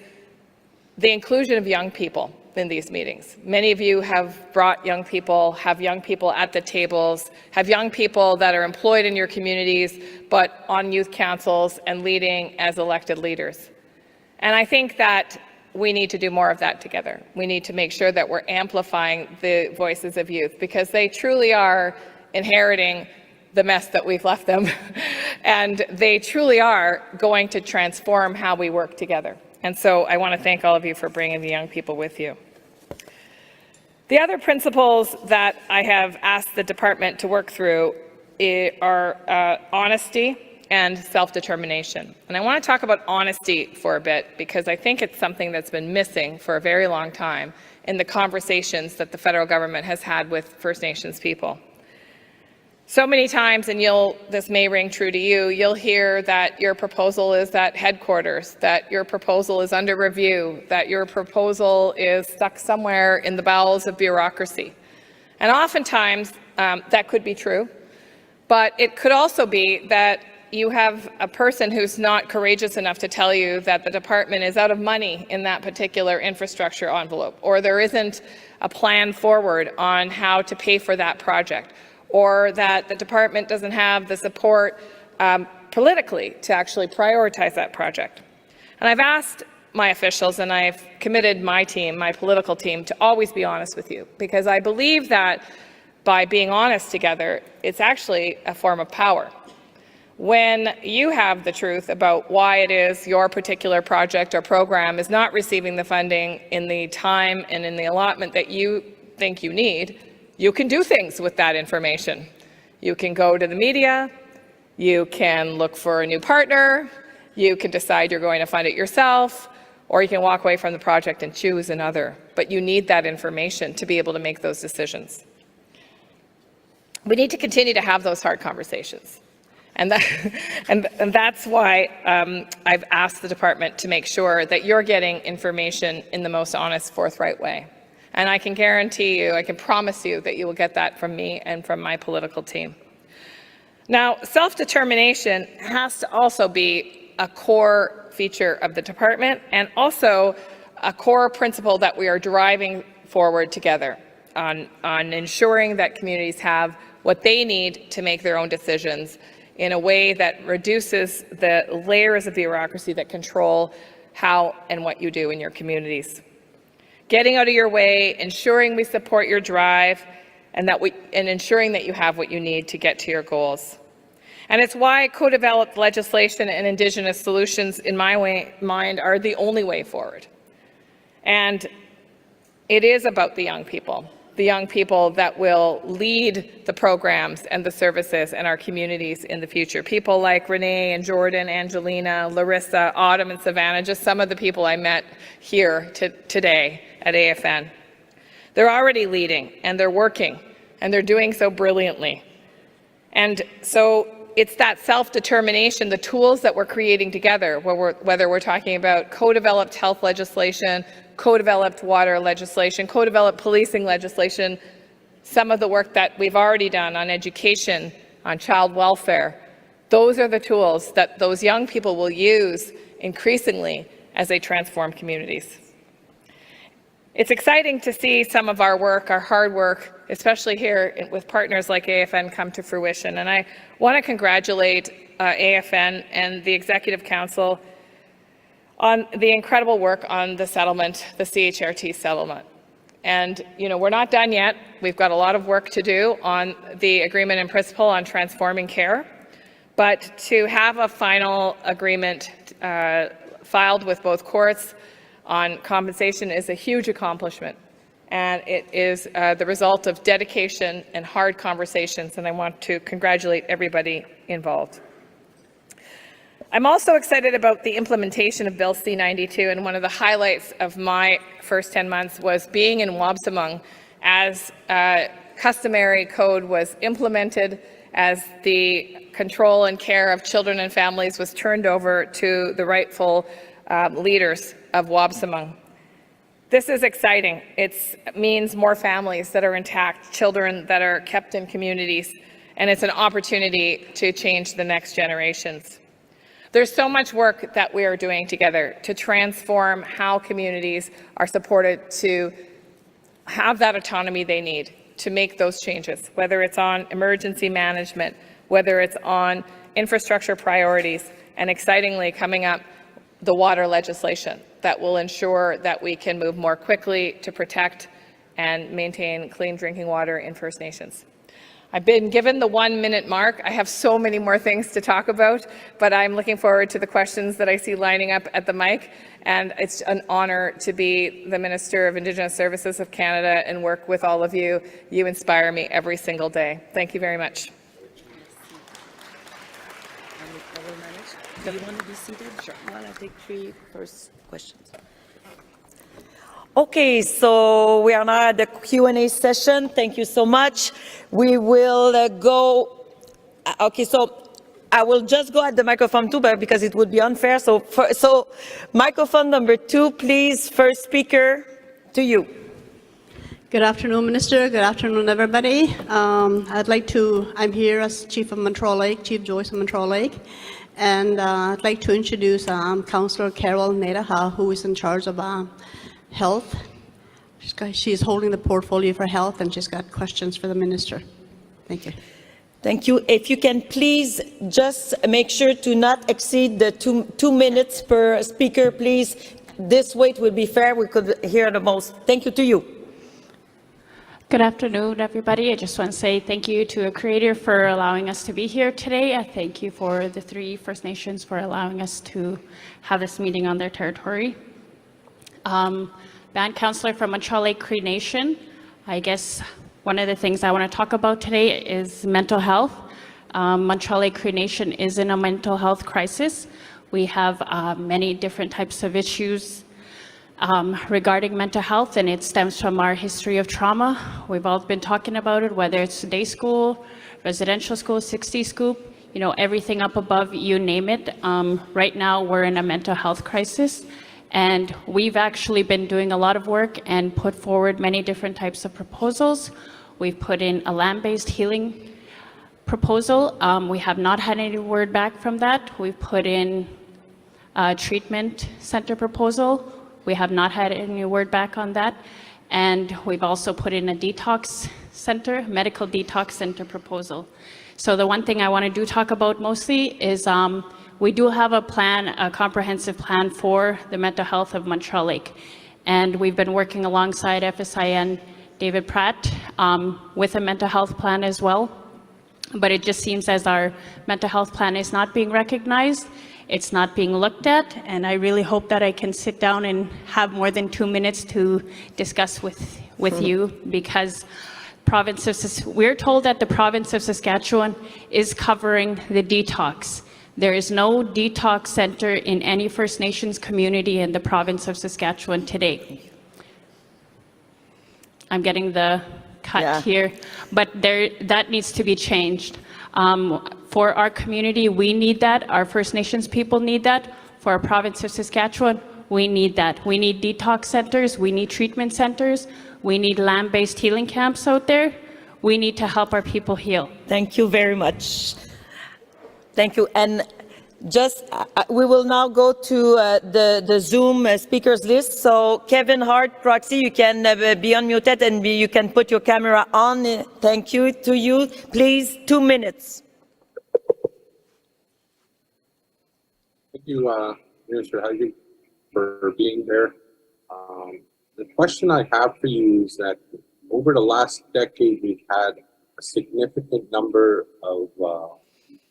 Speaker 3: the inclusion of young people in these meetings. Many of you have brought young people, have young people at the tables, have young people that are employed in your communities, but on youth councils and leading as elected leaders. And I think that we need to do more of that together. We need to make sure that we're amplifying the voices of youth, because they truly are inheriting the mess that we've left them. And they truly are going to transform how we work together. And so I want to thank all of you for bringing the young people with you. The other principles that I have asked the department to work through are honesty and self-determination. And I want to talk about honesty for a bit, because I think it's something that's been missing for a very long time in the conversations that the federal government has had with First Nations people. So many times, and this may ring true to you, you'll hear that your proposal is at headquarters, that your proposal is under review, that your proposal is stuck somewhere in the bowels of bureaucracy. And oftentimes, that could be true. But it could also be that you have a person who's not courageous enough to tell you that the department is out of money in that particular infrastructure envelope, or there isn't a plan forward on how to pay for that project, or that the department doesn't have the support politically to actually prioritize that project. And I've asked my officials, and I've committed my team, my political team, to always be honest with you, because I believe that by being honest together, it's actually a form of power. When you have the truth about why it is your particular project or program is not receiving the funding in the time and in the allotment that you think you need, you can do things with that information. You can go to the media, you can look for a new partner, you can decide you're going to fund it yourself, or you can walk away from the project and choose another. But you need that information to be able to make those decisions. We need to continue to have those hard conversations. And that's why I've asked the department to make sure that you're getting information in the most honest, forthright way. And I can guarantee you, I can promise you that you will get that from me and from my political team. Now, self-determination has to also be a core feature of the department and also a core principle that we are driving forward together on ensuring that communities have what they need to make their own decisions in a way that reduces the layers of bureaucracy that control how and what you do in your communities. Getting out of your way, ensuring we support your drive, and ensuring that you have what you need to get to your goals. And it's why co-developed legislation and Indigenous solutions, in my mind, are the only way forward. And it is about the young people that will lead the programs and the services in our communities in the future. People like Renee and Jordan, Angelina, Larissa, Autumn, and Savannah, just some of the people I met here today at AFN. They're already leading, and they're working, and they're doing so brilliantly. And so it's that self-determination, the tools that we're creating together, whether we're talking about co-developed health legislation, co-developed water legislation, co-developed policing legislation, some of the work that we've already done on education, on child welfare. Those are the tools that those young people will use increasingly as they transform communities. It's exciting to see some of our work, our hard work, especially here with partners like AFN, come to fruition. And I want to congratulate AFN and the Executive Council on the incredible work on the settlement, the CHRT settlement. And, you know, we're not done yet. We've got a lot of work to do on the agreement in principle on transforming care. But to have a final agreement filed with both courts on compensation is a huge accomplishment. And it is the result of dedication and hard conversations, and I want to congratulate everybody involved. I'm also excited about the implementation of Bill C-92, and one of the highlights of my first 10 months was being in Wabsamung as customary code was implemented, as the control and care of children and families was turned over to the rightful leaders of Wabsamung. This is exciting. It means more families that are intact, children that are kept in communities, and it's an opportunity to change the next generations. There's so much work that we are doing together to transform how communities are supported to have that autonomy they need to make those changes, whether it's on emergency management, whether it's on infrastructure priorities, and excitingly coming up the water legislation that will ensure that we can move more quickly to protect and maintain clean drinking water in First Nations. I've been given the 1-minute mark. I have so many more things to talk about, but I'm looking forward to the questions that I see lining up at the mic, and it's an honor to be the Minister of Indigenous Services of Canada and work with all of you. You inspire me every single day. Thank you very much.
Speaker 10: Do you want to be seated? Sure. While I take 3 first questions. Okay, so we are now at the Q&A session. Thank you so much. We will go. Okay, so I will just go at the microphone 2, but because it would be unfair. So microphone number 2, please. First speaker, to you.
Speaker 9: Good afternoon, Minister. Good afternoon, everybody. I'm here as Chief of Montreal Lake, Chief Joyce of Montreal Lake, and I'd like to introduce Councillor Carol Nadaha, who is in charge of health. She's holding the portfolio for health, and she's got questions for the Minister. Thank you.
Speaker 10: Thank you. If you can please just make sure to not exceed the two minutes per speaker, please. This way it will be fair. We could hear the most. Thank you to you.
Speaker 15: Good afternoon, everybody. I just want to say thank you to a creator for allowing us to be here today. I thank you for the 3 First Nations for allowing us to have this meeting on their territory. Band Councillor from Montreal Lake Cree Nation. I guess one of the things I want to talk about today is mental health. Montreal Lake Cree Nation is in a mental health crisis. We have many different types of issues regarding mental health, and it stems from our history of trauma. We've all been talking about it, whether it's day school, residential school, 60 scoop, you know, everything up above, you name it. Right now we're in a mental health crisis, and we've actually been doing a lot of work and put forward many different types of proposals. We've put in a land-based healing proposal. We have not had any word back from that. We've put in a treatment center proposal. We have not had any word back on that. And we've also put in a detox center, medical detox center proposal. So the one thing I want to talk about mostly is we do have a plan, a comprehensive plan for the mental health of Montreal Lake. And we've been working alongside FSIN David Pratt with a mental health plan as well. But it just seems as our mental health plan is not being recognized, it's not being looked at, and I really hope that I can sit down and have more than 2 minutes to discuss with you, because we're told that the province of Saskatchewan is covering the detox. There is no detox center in any First Nations community in the province of Saskatchewan today. I'm getting the cut here, but that needs to be changed. For our community, we need that. Our First Nations people need that. For our province of Saskatchewan, we need that. We need detox centers. We need treatment centers. We need land-based healing camps out there. We need to help our people heal.
Speaker 10: Thank you very much. Thank you. And just, we will now go to the Zoom speakers list. So Kevin Hart, proxy, you can be unmuted and you can put your camera on. Thank you to you. Please, 2 minutes.
Speaker 13: Thank you, Minister Heidi, for being there. The question I have for you is that over the last decade, we've had a significant number of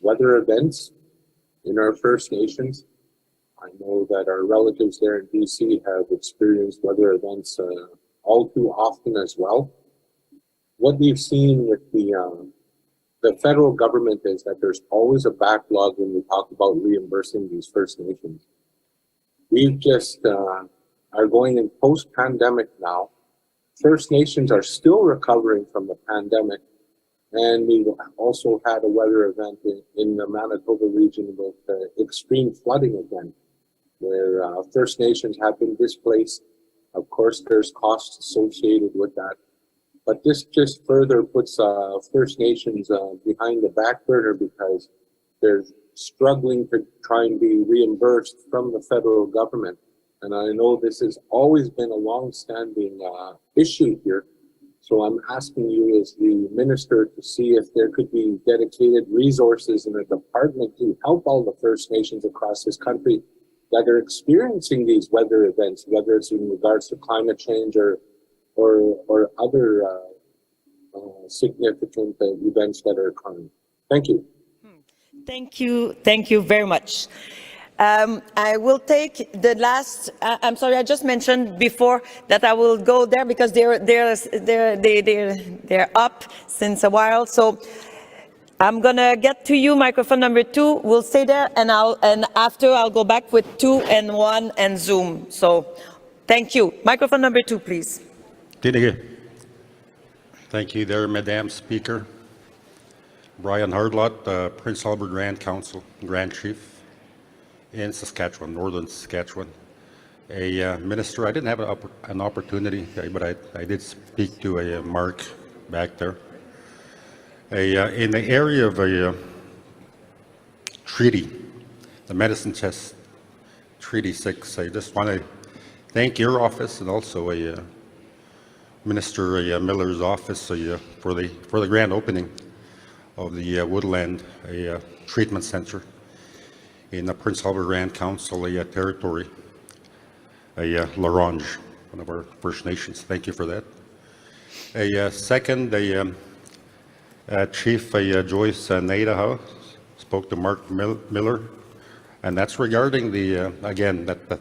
Speaker 13: weather events in our First Nations. I know that our relatives there in BC have experienced weather events all too often as well. What we've seen with the federal government is that there's always a backlog when we talk about reimbursing these First Nations. We've just are going in post-pandemic now. First Nations are still recovering from the pandemic, and we've also had a weather event in the Manitoba region with extreme flooding again, where First Nations have been displaced. Of course, there's costs associated with that. But this just further puts First Nations behind the back burner because they're struggling to try and be reimbursed from the federal government. And I know this has always been a long-standing issue here. So I'm asking you as the minister to see if there could be dedicated resources in a department to help all the First Nations across this country that are experiencing these weather events, whether it's in regards to climate change or other significant events that are occurring. Thank you.
Speaker 10: Thank you. Thank you very much. I will take the last. I'm sorry. I just mentioned before that I will go there because they're up since a while. So I'm gonna get to you. Microphone number 2. We'll stay there, and after I'll go back with 2 and 1 and Zoom. So thank you. Microphone number 2, please.
Speaker 23: Thank you there, Madam Speaker. Brian Hardlott, Prince Albert Grand Council, Grand Chief in Saskatchewan, Northern Saskatchewan. Minister, I didn't have an opportunity, but I did speak to Mark back there. In the area of a treaty, the Medicine Chest Treaty 6, I just want to thank your office and also Minister Miller's office for the grand opening of the Woodland Treatment Center in the Prince Albert Land Council territory, Larange, one of our First Nations. Thank you for that. Second, Chief Joyce Nadaha spoke to Mark Miller, and that's regarding the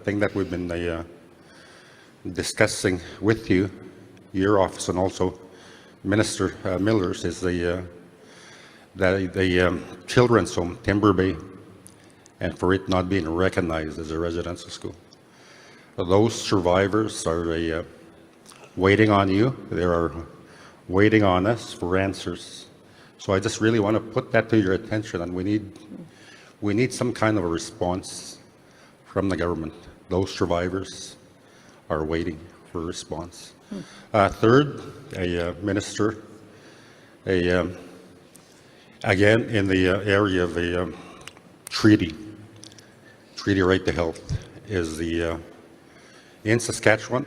Speaker 23: thing that we've been discussing with you, your office, and also Minister Miller's, is the children's home, Timber Bay, and for it not being recognized as a residential school. Those survivors are waiting on you. They are waiting on us for answers. So I just really want to put that to your attention, and we need some kind of a response from the government. Those survivors are waiting for a response. Third, Minister, again in the area of a treaty right to health, is in Saskatchewan,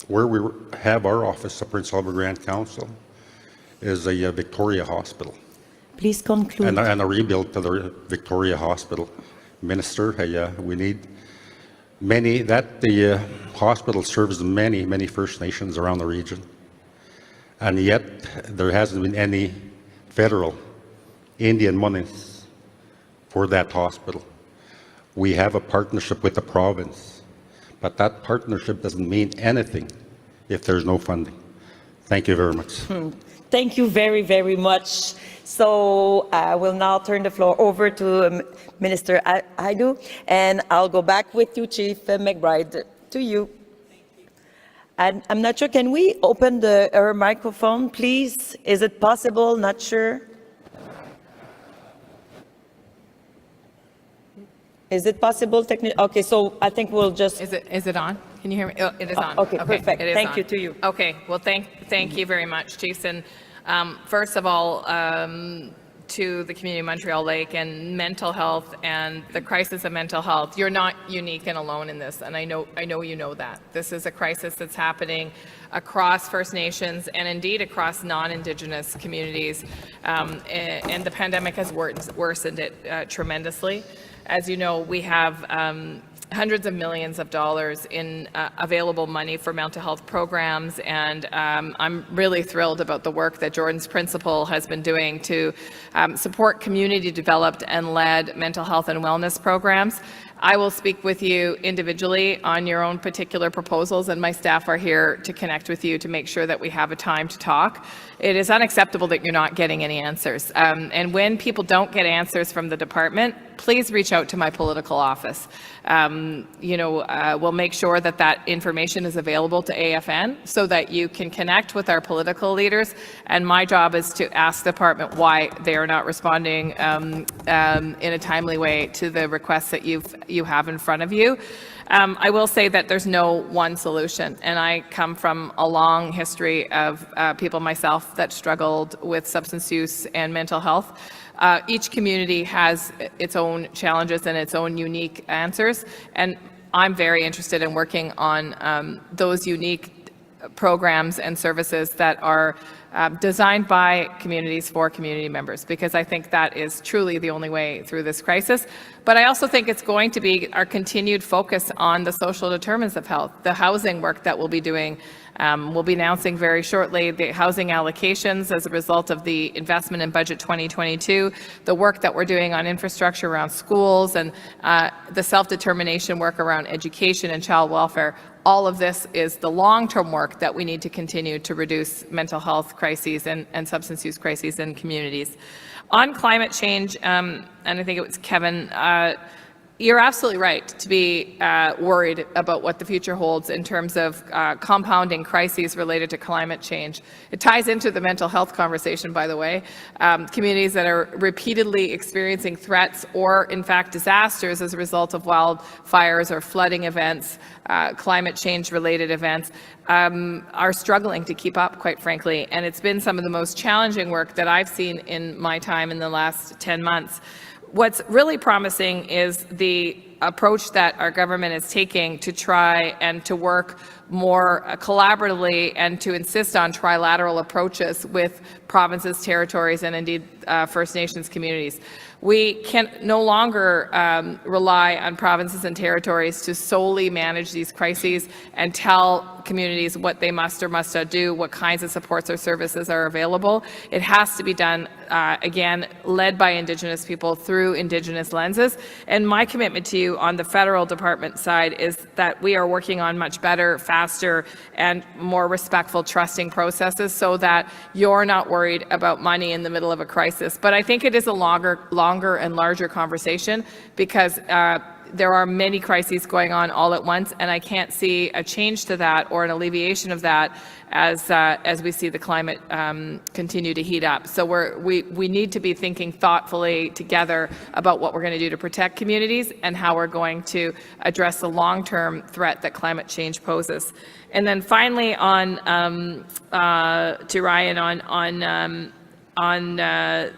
Speaker 23: where we have our office, the Prince Albert Grand Council, is a Victoria Hospital.
Speaker 10: Please conclude.
Speaker 23: And a rebuild to the Victoria Hospital. Minister, we need the hospital serves many First Nations around the region, and yet there hasn't been any federal Indian monies for that hospital. We have a partnership with the province, but that partnership doesn't mean anything if there's no funding. Thank you very much.
Speaker 10: Thank you very much. So I will now turn the floor over to Minister Hajdu, and I'll go back with you, Chief McBride, to you. And I'm not sure, can we open her microphone, please? Is it possible? Not sure. Is it possible? Okay, so I think we'll just.
Speaker 3: Is it on? Can you hear me? Oh, it is on.
Speaker 10: Okay, perfect.
Speaker 3: It is
Speaker 10: Thank
Speaker 3: on.
Speaker 10: you to you.
Speaker 3: Okay, well, thank you very much, Chiefs. And first of all, to the community of Montreal Lake and mental health and the crisis of mental health, you're not unique and alone in this, and I know you know that. This is a crisis that's happening across First Nations and indeed across non-Indigenous communities, and the pandemic has worsened it tremendously. As you know, we have hundreds of millions of dollars in available money for mental health programs, and I'm really thrilled about the work that Jordan's principal has been doing to support community-developed and led mental health and wellness programs. I will speak with you individually on your own particular proposals, and my staff are here to connect with you to make sure that we have a time to talk. It is unacceptable that you're not getting any answers. And when people don't get answers from the department, please reach out to my political office. We'll make sure that that information is available to AFN so that you can connect with our political leaders. And my job is to ask the department why they are not responding in a timely way to the requests that you have in front of you. I will say that there's no one solution, and I come from a long history of people myself that struggled with substance use and mental health. Each community has its own challenges and its own unique answers, and I'm very interested in working on those unique programs and services that are designed by communities for community members, because I think that is truly the only way through this crisis. But I also think it's going to be our continued focus on the social determinants of health, the housing work that we'll be doing. We'll be announcing very shortly the housing allocations as a result of the investment in Budget 2022, the work that we're doing on infrastructure around schools, and the self-determination work around education and child welfare. All of this is the long-term work that we need to continue to reduce mental health crises and substance use crises in communities. On climate change, and I think it was Kevin, You're absolutely right to be worried about what the future holds in terms of compounding crises related to climate change. It ties into the mental health conversation, by the way. Communities that are repeatedly experiencing threats or, in fact, disasters as a result of wildfires or flooding events, climate change-related events, are struggling to keep up, quite frankly. And it's been some of the most challenging work that I've seen in my time in the last 10 months. What's really promising is the approach that our government is taking to try and to work more collaboratively and to insist on trilateral approaches with provinces, territories, and indeed First Nations communities. We can no longer rely on provinces and territories to solely manage these crises and tell communities what they must or must not do, what kinds of supports or services are available. It has to be done, again, led by Indigenous people through Indigenous lenses. And my commitment to you on the federal department side is that we are working on much better, faster, and more respectful, trusting processes so that you're not worried about money in the middle of a crisis. But I think it is a longer and larger conversation because there are many crises going on all at once, and I can't see a change to that or an alleviation of that as we see the climate continue to heat up. So we need to be thinking thoughtfully together about what we're going to do to protect communities and how we're going to address the long-term threat that climate change poses. And then finally, on to Ryan on the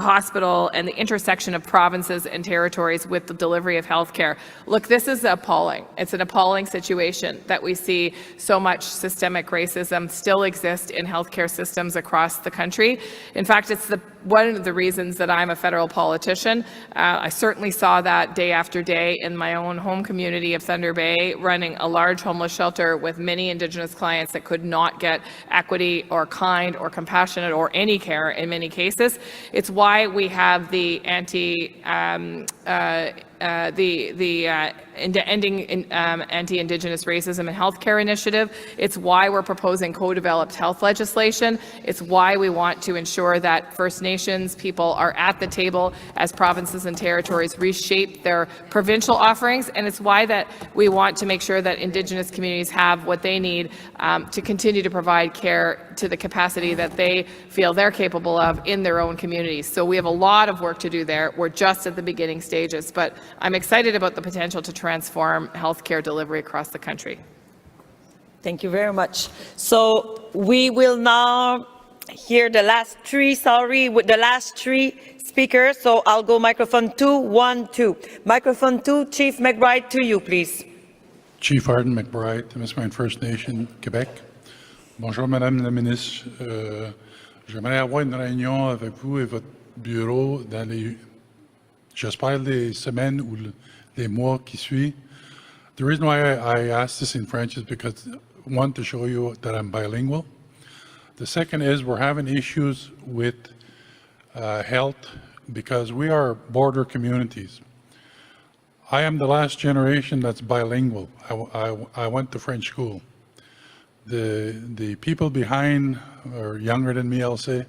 Speaker 3: hospital and the intersection of provinces and territories with the delivery of healthcare. Look, this is appalling. It's an appalling situation that we see so much systemic racism still exist in healthcare systems across the country. In fact, it's one of the reasons that I'm a federal politician. I certainly saw that day after day in my own home community of Thunder Bay, running a large homeless shelter with many Indigenous clients that could not get equity or kind or compassionate or any care in many cases. It's why we have the Ending Anti-Indigenous Racism and Healthcare Initiative. It's why we're proposing co-developed health legislation. It's why we want to ensure that First Nations people are at the table as provinces and territories reshape their provincial offerings. And it's why that we want to make sure that Indigenous communities have what they need to continue to provide care to the capacity that they feel they're capable of in their own communities. So we have a lot of work to do there. We're just at the beginning stages, but I'm excited about the potential to transform healthcare delivery across the country.
Speaker 10: Thank you very much. So we will now hear the last three speakers. So I'll go microphone 2, 1, 2. Microphone 2, Chief McBride, to you, please.
Speaker 1: Chief Arden McBride, Miss Mine First Nation, Québec. Bonjour, Madame la Ministre. J'aimerais avoir une réunion avec vous et votre bureau dans les, j'espère, les semaines ou les mois qui suivent. The reason why I asked this in French is because, one, to show you that I'm bilingual. The second is we're having issues with health because we are border communities. I am the last generation that's bilingual. I went to French school. The people behind, or younger than me, I'll say,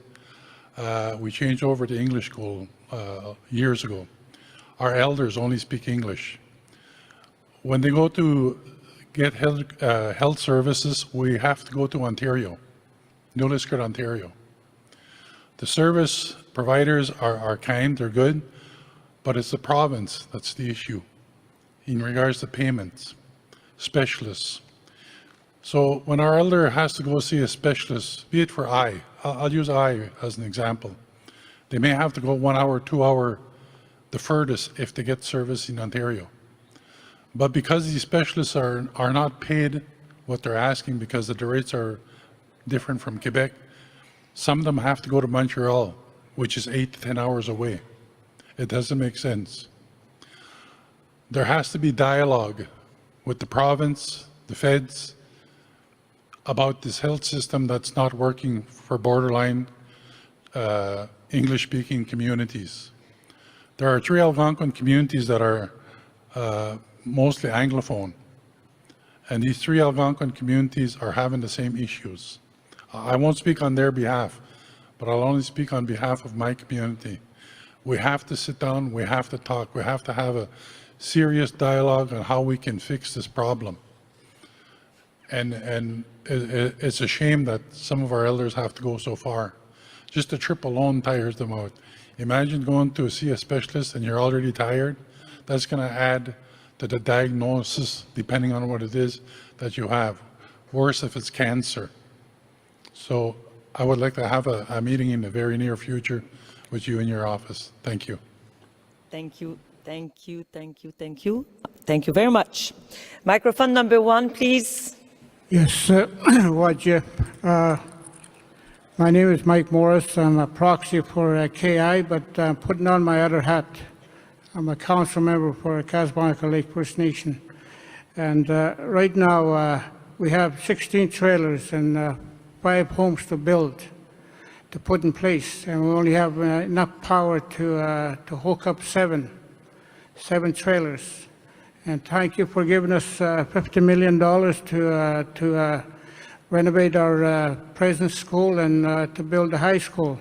Speaker 1: we changed over to English school years ago. Our elders only speak English. When they go to get health services, we have to go to Ontario, Nunavut, Ontario. The service providers are kind, they're good, but it's the province that's the issue in regards to payments, specialists. So when our elder has to go see a specialist, be it for eye, I'll use eye as an example. They may have to go 1 hour, 2 hour, the furthest if they get service in Ontario. But because these specialists are not paid what they're asking because the rates are different from Quebec, some of them have to go to Montreal, which is 8 to 10 hours away. It doesn't make sense. There has to be dialogue with the province, the feds, about this health system that's not working for borderline English-speaking communities. There are 3 Algonquin communities that are mostly Anglophone, and these 3 Algonquin communities are having the same issues. I won't speak on their behalf, but I'll only speak on behalf of my community. We have to sit down, we have to talk, we have to have a serious dialogue on how we can fix this problem. And it's a shame that some of our elders have to go so far. Just a trip alone tires them out. Imagine going to see a specialist and you're already tired. That's going to add to the diagnosis, depending on what it is that you have. Worse if it's cancer. So I would like to have a meeting in the very near future with you in your office. Thank you.
Speaker 10: Thank you, thank you, thank you, thank you. Thank you very much. Microphone number 1, please.
Speaker 8: Yes, Wajib. My name is Mike Morris. I'm a proxy for KI, but I'm putting on my other hat. I'm a council member for Casablanca Lake First Nation. And right now, we have 16 trailers and 5 homes to build, to put in place. And we only have enough power to hook up seven trailers. And thank you for giving us $50 million to renovate our present school and to build a high school.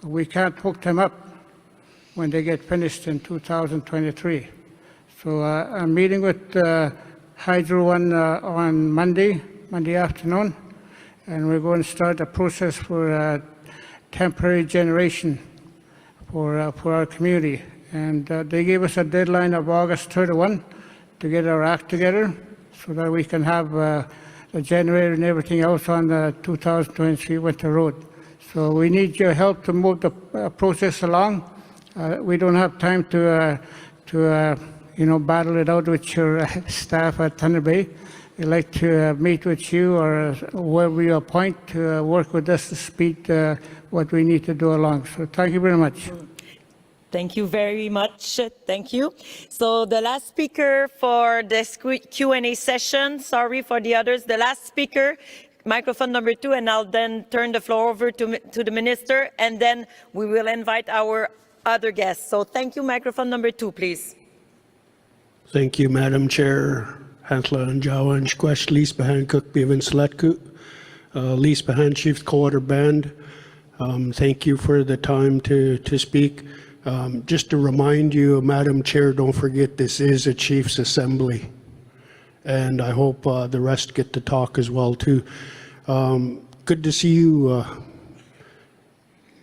Speaker 8: But we can't hook them up when they get finished in 2023. So I'm meeting with Hydro on Monday afternoon, and we're going to start a process for temporary generation for our community. And they gave us a deadline of August 31 to get our act together so that we can have the generator and everything else on the 2023 winter road. So we need your help to move the process along. We don't have time to battle it out with your staff at Thunder Bay. We'd like to meet with you or wherever you appoint to work with us to speed what we need to do along. So thank you very much.
Speaker 10: Thank you very much. Thank you. So the last speaker for this Q&A session, sorry for the others, the last speaker, microphone number 2, and I'll then turn the floor over to the minister, and then we will invite our other guests. So thank you. Microphone number 2, please.
Speaker 14: Thank you, Madam Chair. Hantla and Jawa and Squash, Lease Behind Cook, Bevan Sletku, Lease Behind Chief Quarter Band. Thank you for the time to speak. Just to remind you, Madam Chair, don't forget this is a Chiefs Assembly, and I hope the rest get to talk as well too. Good to see you,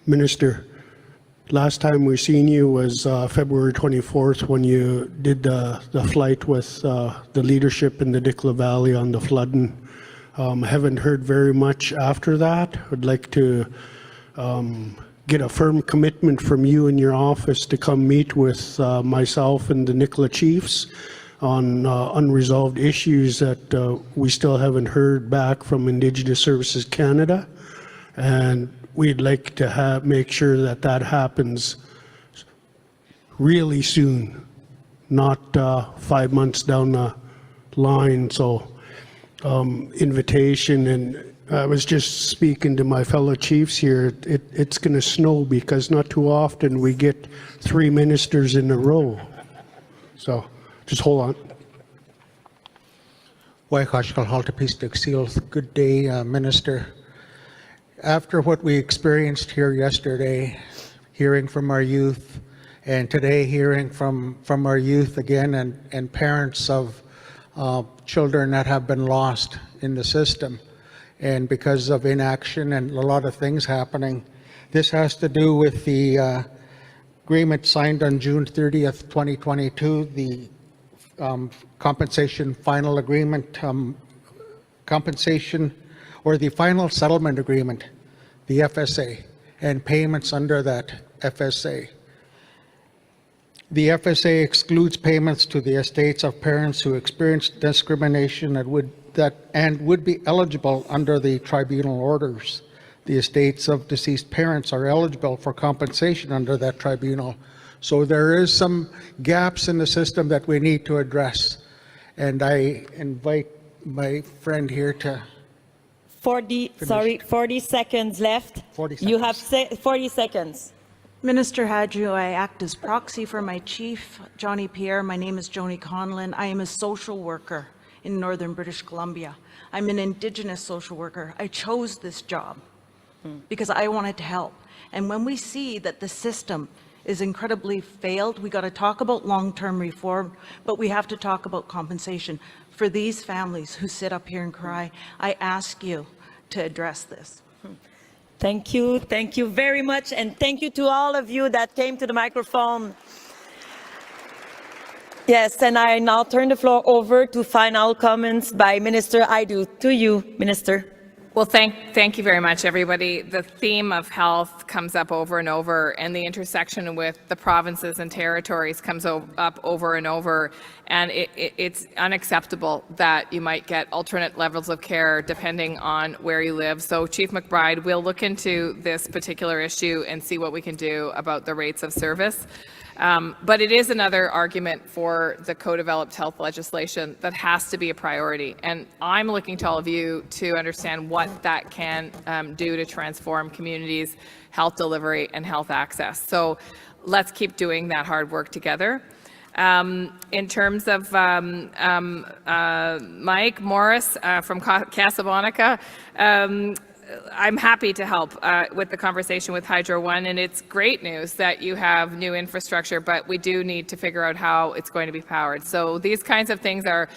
Speaker 14: Minister. Last time we seen you was February 24th when you did the flight with the leadership in the Dikla Valley on the flooding. I haven't heard very much after that. I'd like to get a firm commitment from you and your office to come meet with myself and the Nicola Chiefs on unresolved issues that we still haven't heard back from Indigenous Services Canada. And we'd like to make sure that that happens really soon, not 5 months down the line. So invitation, and I was just speaking to my fellow chiefs here. It's going to snow because not too often we get 3 ministers in a row. So just hold on.
Speaker 11: Good day, Minister. After what we experienced here yesterday, hearing from our youth, and today hearing from our youth again, and parents of children that have been lost in the system, and because of inaction and a lot of things happening. This has to do with the agreement signed on June 30th, 2022, the compensation final agreement, compensation or the final settlement agreement, the FSA, and payments under that FSA. The FSA excludes payments to the estates of parents who experienced discrimination and would be eligible under the tribunal orders. The estates of deceased parents are eligible for compensation under that tribunal. So there is some gaps in the system that we need to address. And I invite my friend here to
Speaker 10: 40 seconds left.
Speaker 11: 40 seconds.
Speaker 10: You have 40 seconds.
Speaker 12: Minister Hadju, I act as proxy for my chief, Johnny Pierre. My name is Joni Conlon. I am a social worker in Northern British Columbia. I'm an Indigenous social worker. I chose this job because I wanted to help. And when we see that the system is incredibly failed. We got to talk about long-term reform, but we have to talk about compensation. For these families who sit up here and cry, I ask you to address this.
Speaker 10: Thank you very much, and thank you to all of you that came to the microphone. Yes, and I now turn the floor over to final comments by Minister Aidu. To you, Minister.
Speaker 3: Well, thank you very much, everybody. The theme of health comes up over and over, and the intersection with the provinces and territories comes up over and over. And it's unacceptable that you might get alternate levels of care depending on where you live. So Chief McBride will look into this particular issue and see what we can do about the rates of service. But it is another argument for the co-developed health legislation that has to be a priority. And I'm looking to all of you to understand what that can do to transform communities' health delivery and health access. So let's keep doing that hard work together. In terms of Mike Morris from Casablanca, I'm happy to help with the conversation with Hydro One, and it's great news that you have new infrastructure, but we do need to figure out how it's going to be powered. So these kinds of things are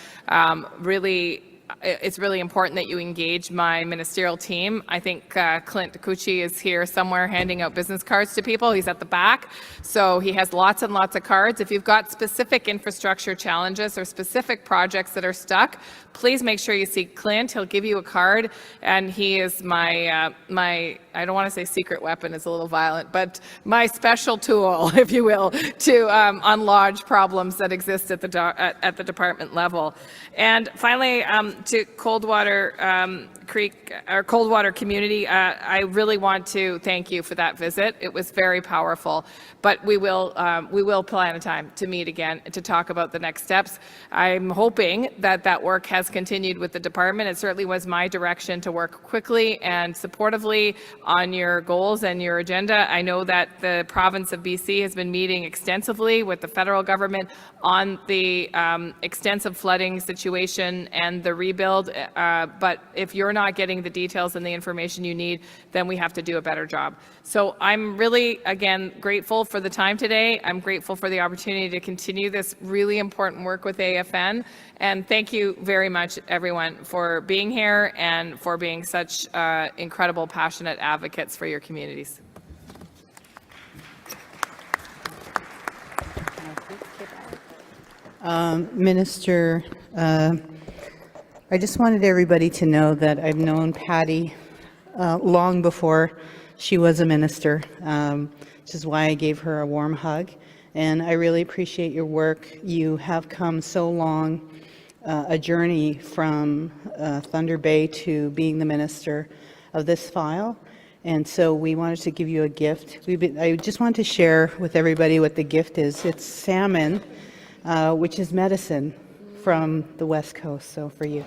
Speaker 3: it's really important that you engage my ministerial team. I think Clint DeCucci is here somewhere handing out business cards to people. He's at the back. So he has lots and lots of cards. If you've got specific infrastructure challenges or specific projects that are stuck, please make sure you see Clint. He'll give you a card, and he is my I don't want to say secret weapon, it's a little violent, but my special tool, if you will, to unlodge problems that exist at the department level. And finally, to Coldwater Creek or Coldwater community, I really want to thank you for that visit. It was very powerful, but we will plan a time to meet again to talk about the next steps. I'm hoping that work has continued with the department. It certainly was my direction to work quickly and supportively on your goals and your agenda. I know that the province of BC has been meeting extensively with the federal government on the extensive flooding situation and the rebuild, but if you're not getting the details and the information you need, then we have to do a better job. So I'm really, again, grateful for the time today. I'm grateful for the opportunity to continue this really important work with AFN, and thank you very much, everyone, for being here and for being such incredible, passionate advocates for your communities.
Speaker 16: Minister, I just wanted everybody to know that I've known Patty long before she was a minister, which is why I gave her a warm hug. And I really appreciate your work. You have come so long, a journey from Thunder Bay to being the minister of this file. And so we wanted to give you a gift. I just wanted to share with everybody what the gift is. It's salmon, which is medicine from the West Coast, so for you.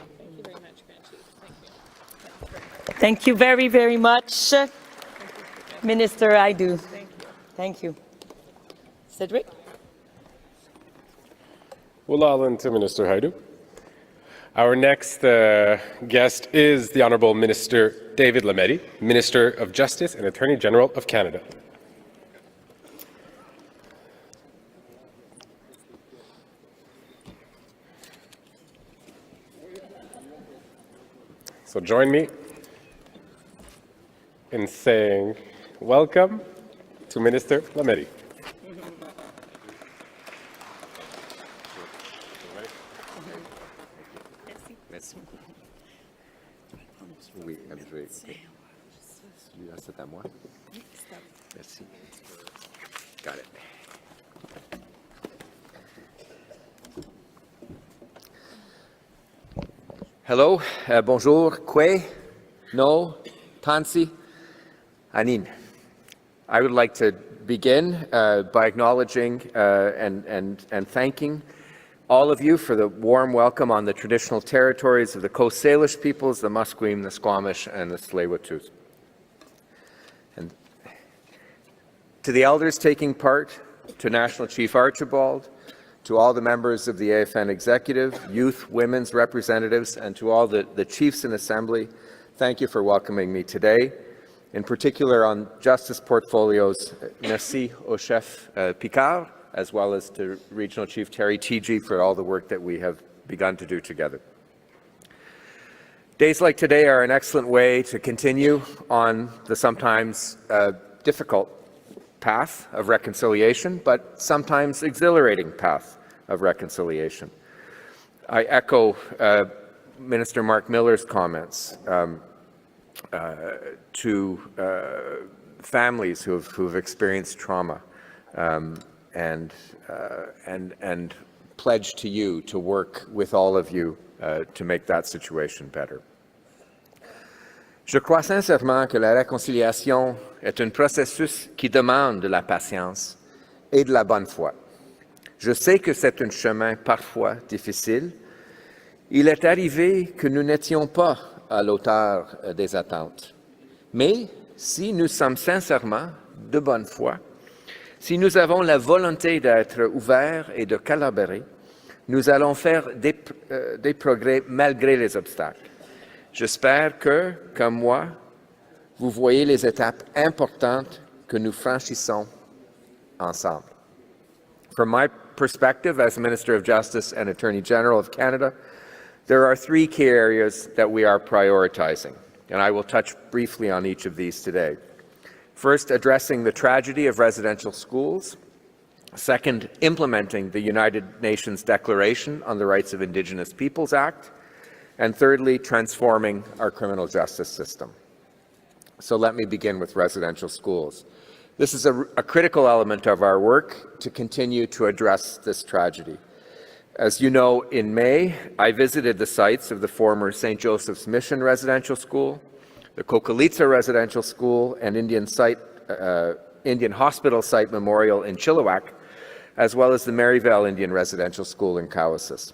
Speaker 10: Thank you very, very much, Minister Aidu. Thank you. Cedric?
Speaker 2: We'll all into Minister Haidu. Our next guest is the Honourable Minister David Lametti, Minister of Justice and Attorney General of Canada. So join me in saying welcome to Minister Lametti.
Speaker 17: Oui, habitué. Okay. Celui-là, c'est à moi. Merci. Got it. Hello, bonjour, Kwe, No, Tansi, Anin. I would like to begin by acknowledging and thanking all of you for the warm welcome on the traditional territories of the Coast Salish peoples, the Musqueam, the Squamish, and the Tsleil-Waututh. And to the elders taking part, to National Chief Archibald, to all the members of the AFN Executive, youth, women's representatives, and to all the chiefs in Assembly, thank you for welcoming me today. in particular on justice portfolios. Merci au chef Picard, as well as to Regional Chief Terry Teegee for all the work that we have begun to do together. Days like today are an excellent way to continue on the sometimes difficult path of reconciliation, but sometimes exhilarating path of reconciliation. I echo Minister Mark Miller's comments to families who've experienced trauma, and pledge to you to work with all of you to make that situation better. Je crois sincèrement que la réconciliation est un processus qui demande de la patience et de la bonne foi. Je sais que c'est un chemin parfois difficile. Il est arrivé que nous n'étions pas à l'auteur des attentes. Mais si nous sommes sincèrement de bonne foi, si nous avons la volonté d'être ouverts et de collaborer, nous allons faire des progrès malgré les obstacles. J'espère que, comme moi, vous voyez les étapes importantes que nous franchissons ensemble. From my perspective as Minister of Justice and Attorney General of Canada, there are three key areas that we are prioritizing, and I will touch briefly on each of these today. First, addressing the tragedy of residential schools. Second, implementing the United Nations Declaration on the Rights of Indigenous Peoples Act. And thirdly, transforming our criminal justice system. So let me begin with residential schools. This is a critical element of our work to continue to address this tragedy. As you know, in May, I visited the sites of the former St. Joseph's Mission Residential School, the Kokolitsa Residential School, and Indian Hospital Site Memorial in Chilliwack, as well as the Maryvale Indian Residential School in Cowessess.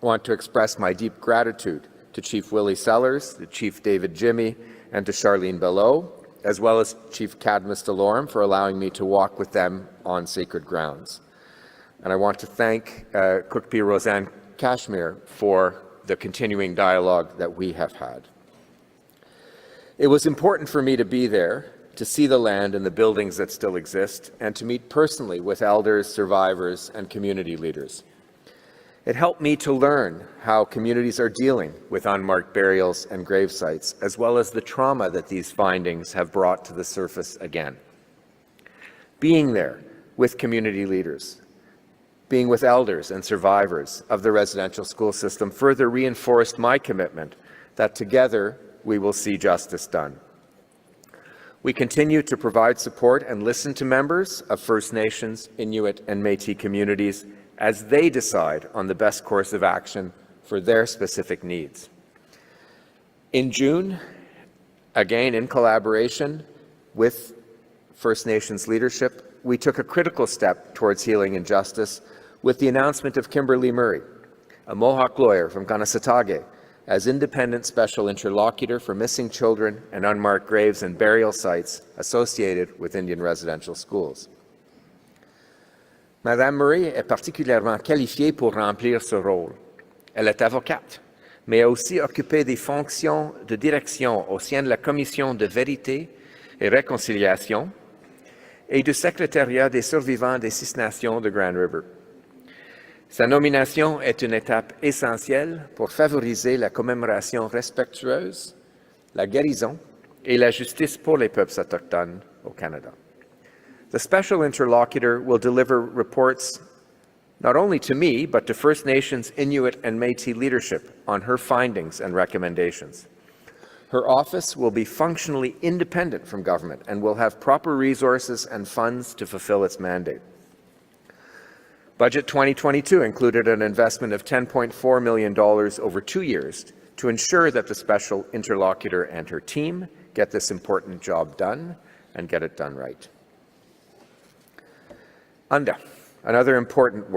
Speaker 17: I want to express my deep gratitude to Chief Willie Sellers, to Chief David Jimmy, and to Charlene Belleau, as well as Chief Cadmus Delorme for allowing me to walk with them on sacred grounds. And I want to thank Cookpee Roseanne Kashmir for the continuing dialogue that we have had. It was important for me to be there, to see the land and the buildings that still exist, and to meet personally with elders, survivors, and community leaders. It helped me to learn how communities are dealing with unmarked burials and grave sites, as well as the trauma that these findings have brought to the surface again. Being there with community leaders, being with elders and survivors of the residential school system further reinforced my commitment that together we will see justice done. We continue to provide support and listen to members of First Nations, Inuit, and Métis communities as they decide on the best course of action for their specific needs. In June, again in collaboration with First Nations leadership, we took a critical step towards healing and justice with the announcement of Kimberly Murray, a Mohawk lawyer from Kanesatake, as independent special interlocutor for missing children and unmarked graves and burial sites associated with Indian residential schools. Madame Murray est particulièrement qualifiée pour remplir ce rôle. Elle est avocate, mais a aussi occupé des fonctions de direction au sein de la Commission de vérité et réconciliation et du secrétariat des survivants des Six Nations de Grand River. Sa nomination est une étape essentielle pour favoriser la commémoration respectueuse, la guérison et la justice pour les peuples autochtones au Canada. The special interlocutor will deliver reports not only to me, but to First Nations, Inuit, and Métis leadership on her findings and recommendations. Her office will be functionally independent from government and will have proper resources and funds to fulfill its mandate. Budget 2022 included an investment of $10.4 million over 2 years to ensure that the special interlocutor and her team get this important job done and get it done right. Another important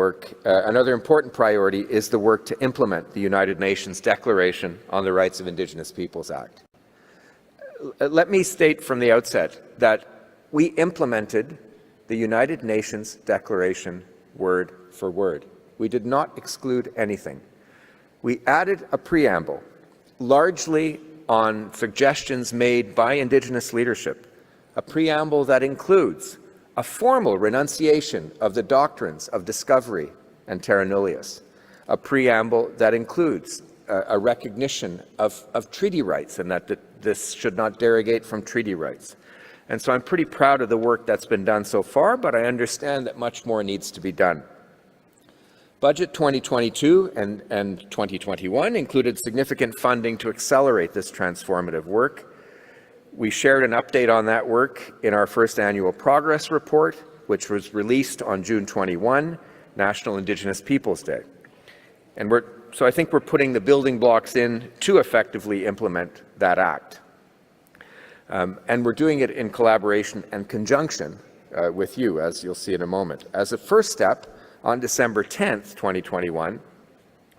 Speaker 17: priority is the work to implement the United Nations Declaration on the Rights of Indigenous Peoples Act. Let me state from the outset that we implemented the United Nations Declaration word for word. We did not exclude anything. We added a preamble, largely on suggestions made by Indigenous leadership, a preamble that includes a formal renunciation of the doctrines of discovery and terra nullius, a preamble that includes a recognition of treaty rights and that this should not derogate from treaty rights. And so I'm pretty proud of the work that's been done so far, but I understand that much more needs to be done. Budget 2022 and 2021 included significant funding to accelerate this transformative work. We shared an update on that work in our first annual progress report, which was released on June 21, National Indigenous Peoples Day. And so I think we're putting the building blocks in to effectively implement that act. And we're doing it in collaboration and conjunction with you, as you'll see in a moment. As a first step, on December 10th, 2021,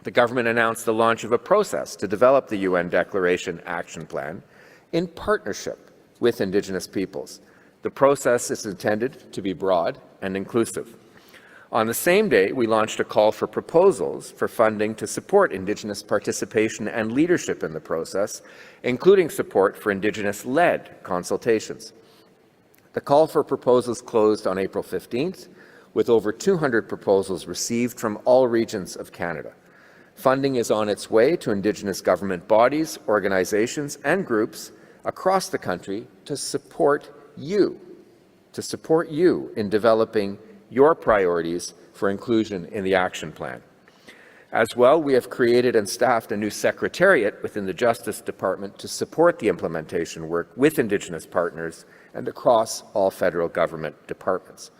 Speaker 17: the government announced the launch of a process to develop the UN Declaration Action Plan in partnership with Indigenous peoples. The process is intended to be broad and inclusive. On the same day, we launched a call for proposals for funding to support Indigenous participation and leadership in the process, including support for Indigenous-led consultations. The call for proposals closed on April 15th, with over 200 proposals received from all regions of Canada. Funding is on its way to Indigenous government bodies, organizations, and groups across the country to support you in developing your priorities for inclusion in the action plan. As well, we have created and staffed a new secretariat within the Justice Department to support the implementation work with Indigenous partners and across all federal government departments.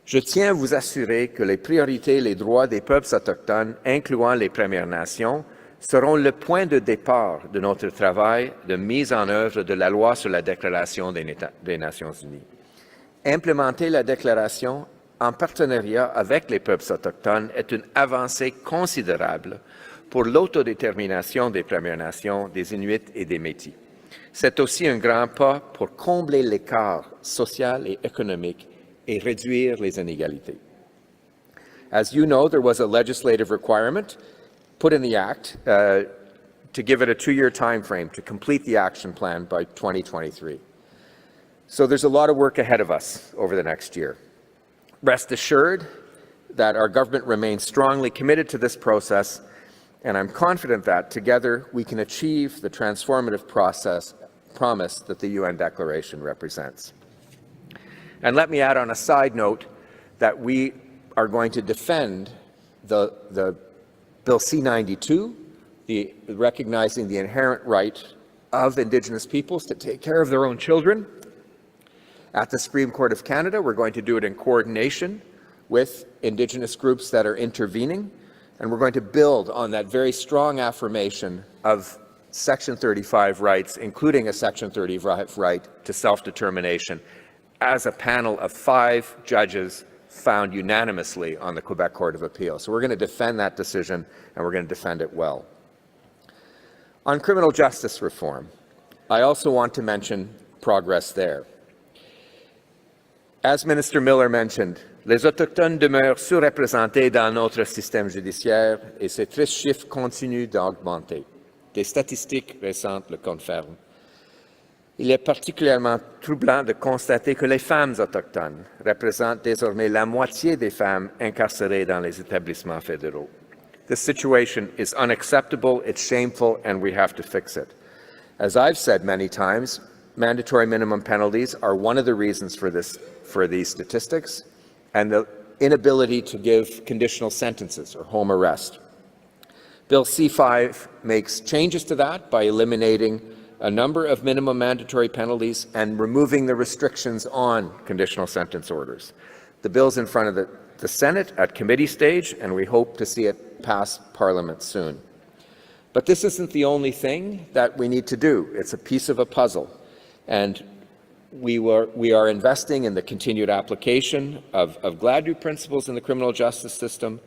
Speaker 17: Je tiens à vous assurer que les priorités et les droits des peuples autochtones, incluant les Premières Nations, seront le point de départ de notre travail de mise en œuvre de la loi sur la Déclaration des Nations Unies. Implémenter la déclaration en partenariat avec les peuples autochtones est une avancée considérable pour l'autodétermination des Premières Nations, des Inuits et des Métis. C'est aussi un grand pas pour combler l'écart social et économique et réduire les inégalités. As you know, there was a legislative requirement put in the Act to give it a 2-year time frame to complete the action plan by 2023. So there's a lot of work ahead of us over the next year. Rest assured that our government remains strongly committed to this process, and I'm confident that together we can achieve the transformative promise that the UN Declaration represents. And let me add on a side note that we are going to defend the Bill C-92, recognizing the inherent right of Indigenous peoples to take care of their own children. At the Supreme Court of Canada, we're going to do it in coordination with Indigenous groups that are intervening, and we're going to build on that very strong affirmation of Section 35 rights, including a Section 35 right to self-determination, as a panel of 5 judges found unanimously on the Quebec Court of Appeal. So we're going to defend that decision, and we're going to defend it well. On criminal justice reform, I also want to mention progress there. As Minister Miller mentioned, les Autochtones demeurent surreprésentés dans notre système judiciaire et ces tristes chiffres continuent d'augmenter. Des statistiques récentes le confirment. Il est particulièrement troublant de constater que les femmes autochtones représentent désormais la moitié des femmes incarcérées dans les établissements fédéraux. This situation is unacceptable, it's shameful, and we have to fix it. As I've said many times, mandatory minimum penalties are one of the reasons for these statistics, and the inability to give conditional sentences or home arrest. Bill C-5 makes changes to that by eliminating a number of minimum mandatory penalties and removing the restrictions on conditional sentence orders. The bill's in front of the Senate at committee stage, and we hope to see it pass Parliament soon. But this isn't the only thing that we need to do. It's a piece of a puzzle, and we are investing in the continued application of Gladue principles in the criminal justice system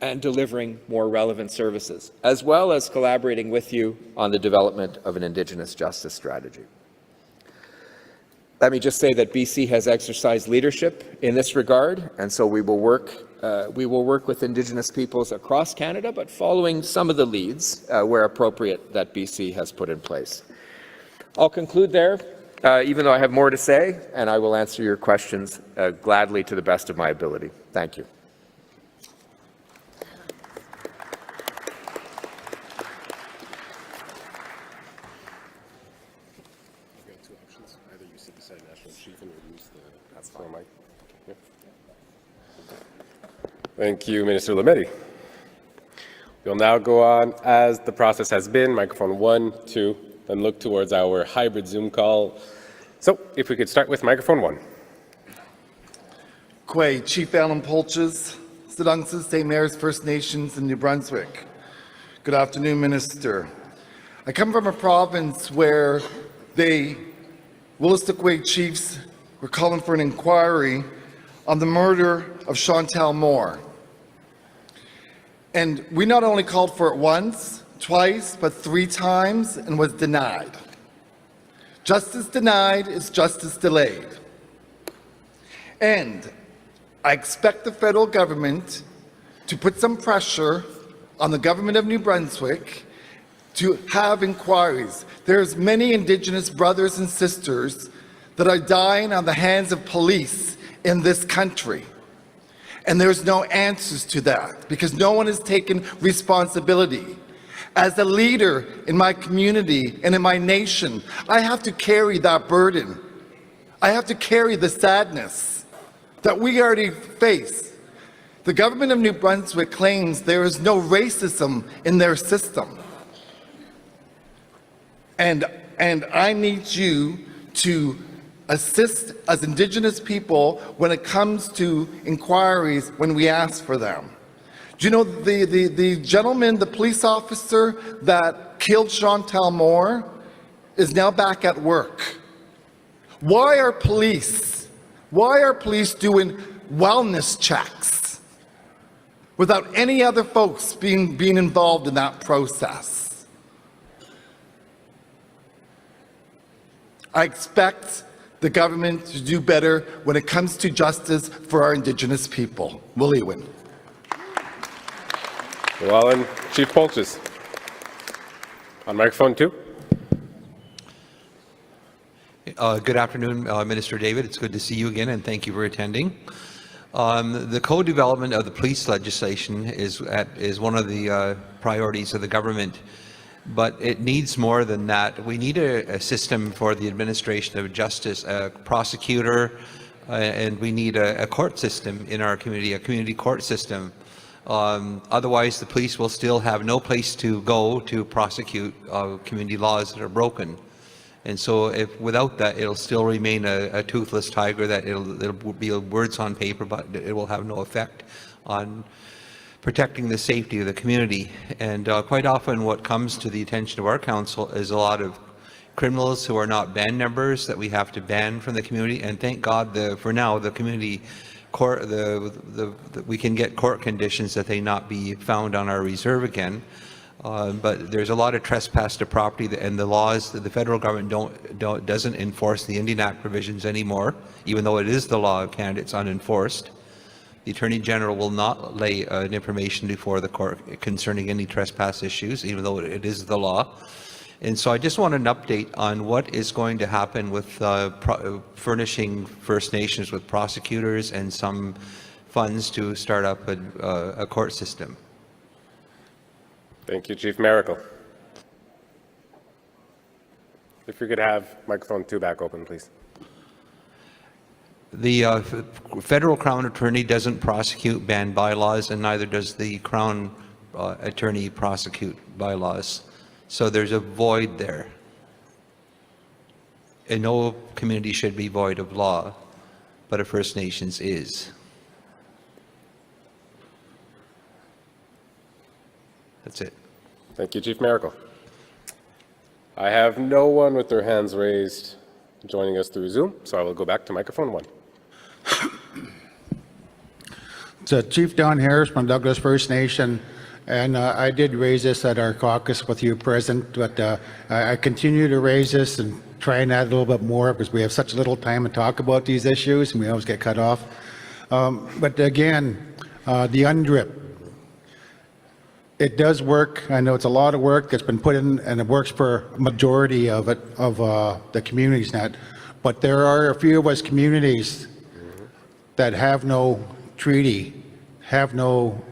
Speaker 17: and delivering more relevant services, as well as collaborating with you on the development of an Indigenous justice strategy. Let me just say that BC has exercised leadership in this regard, and so we will work with Indigenous peoples across Canada, but following some of the leads where appropriate that BC has put in place. I'll conclude there, even though I have more to say, and I will answer your questions gladly to the best of my ability. Thank you.
Speaker 2: Thank you, Minister Lametti. We'll now go on as the process has been, microphone 1, 2, then look towards our hybrid Zoom call. So if we could start with microphone 1.
Speaker 4: Quay, Chief Alan Polches, Sedungsis, St. Mary's First Nations in New Brunswick. Good afternoon, Minister. I come from a province where the Wolastoqey chiefs were calling for an inquiry on the murder of Chantal Moore. And we not only called for it once, twice, but 3 times and was denied. Justice denied is justice delayed. And I expect the federal government to put some pressure on the government of New Brunswick to have inquiries. There's many Indigenous brothers and sisters that are dying on the hands of police in this country. And there's no answers to that because no one has taken responsibility. As a leader in my community and in my nation, I have to carry that burden. I have to carry the sadness that we already face. The government of New Brunswick claims there is no racism in their system. And I need you to assist as Indigenous people when it comes to inquiries when we ask for them. Do you know the gentleman, the police officer that killed Chantal Moore is now back at work? Why are police doing wellness checks without any other folks being involved in that process? I expect the government to do better when it comes to justice for our Indigenous people. Willie Wynn.
Speaker 2: Well, and Chief Polches. On microphone 2.
Speaker 5: Good afternoon, Minister David. It's good to see you again, and thank you for attending. The co-development of the police legislation is one of the priorities of the government, but it needs more than that. We need a system for the administration of justice, a prosecutor, and we need a court system in our community, a community court system. Otherwise, the police will still have no place to go to prosecute community laws that are broken. And so without that, it'll still remain a toothless tiger, that it'll be words on paper, but it will have no effect on protecting the safety of the community. And quite often what comes to the attention of our council is a lot of criminals who are not band members that we have to ban from the community. And thank God for now the community court, we can get court conditions that they not be found on our reserve again. But there's a lot of trespass to property, and the laws that the federal government doesn't enforce the Indian Act provisions anymore, even though it is the law of Canada, it's unenforced. The Attorney General will not lay information before the court concerning any trespass issues, even though it is the law. And so I just want an update on what is going to happen with furnishing First Nations with prosecutors and some funds to start up a court system.
Speaker 2: Thank you, Chief Miracle. If we could have microphone 2 back open, please.
Speaker 5: The federal Crown Attorney doesn't prosecute banned bylaws, and neither does the Crown Attorney prosecute bylaws. So there's a void there. And no community should be void of law, but a First Nations is. That's it.
Speaker 2: Thank you, Chief Miracle. I have no one with their hands raised joining us through Zoom, so I will go back to microphone 1.
Speaker 11: So Chief Don Harris from Douglas First Nation, and I did raise this at our caucus with you present, but I continue to raise this, and try and add a little bit more because we have such little time to talk about these issues and we always get cut off. But again, the UNDRIP, it does work. I know it's a lot of work that's been put in, and it works for a majority of it, of the communities net. But there are a few of us communities that have no treaty, have no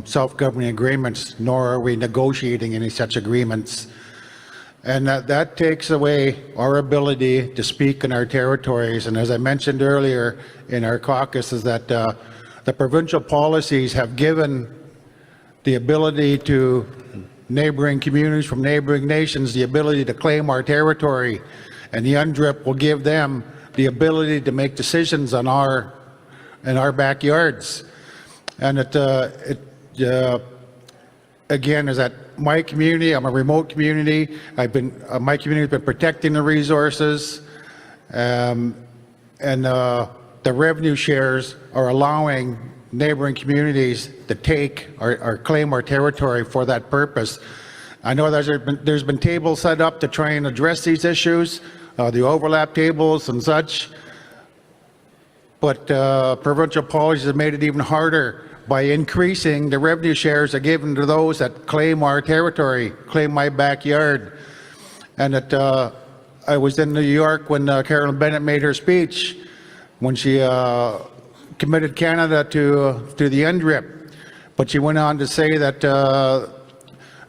Speaker 11: self-governing agreements, nor are we negotiating any such agreements. And that takes away our ability to speak in our territories. And as I mentioned earlier in our caucus, is that the provincial policies have given the ability to neighboring communities from neighboring nations the ability to claim our territory, and the UNDRIP will give them the ability to make decisions on in our backyards. And again, is that my community, I'm a remote community, my community has been protecting the resources, and the revenue shares are allowing neighboring communities to take or claim our territory for that purpose. I know there's been tables set up to try and address these issues, the overlap tables and such, but provincial policies have made it even harder by increasing the revenue shares that are given to those that claim our territory, claim my backyard. And I was in New York when Carolyn Bennett made her speech, when she committed Canada to the UNDRIP, but she went on to say that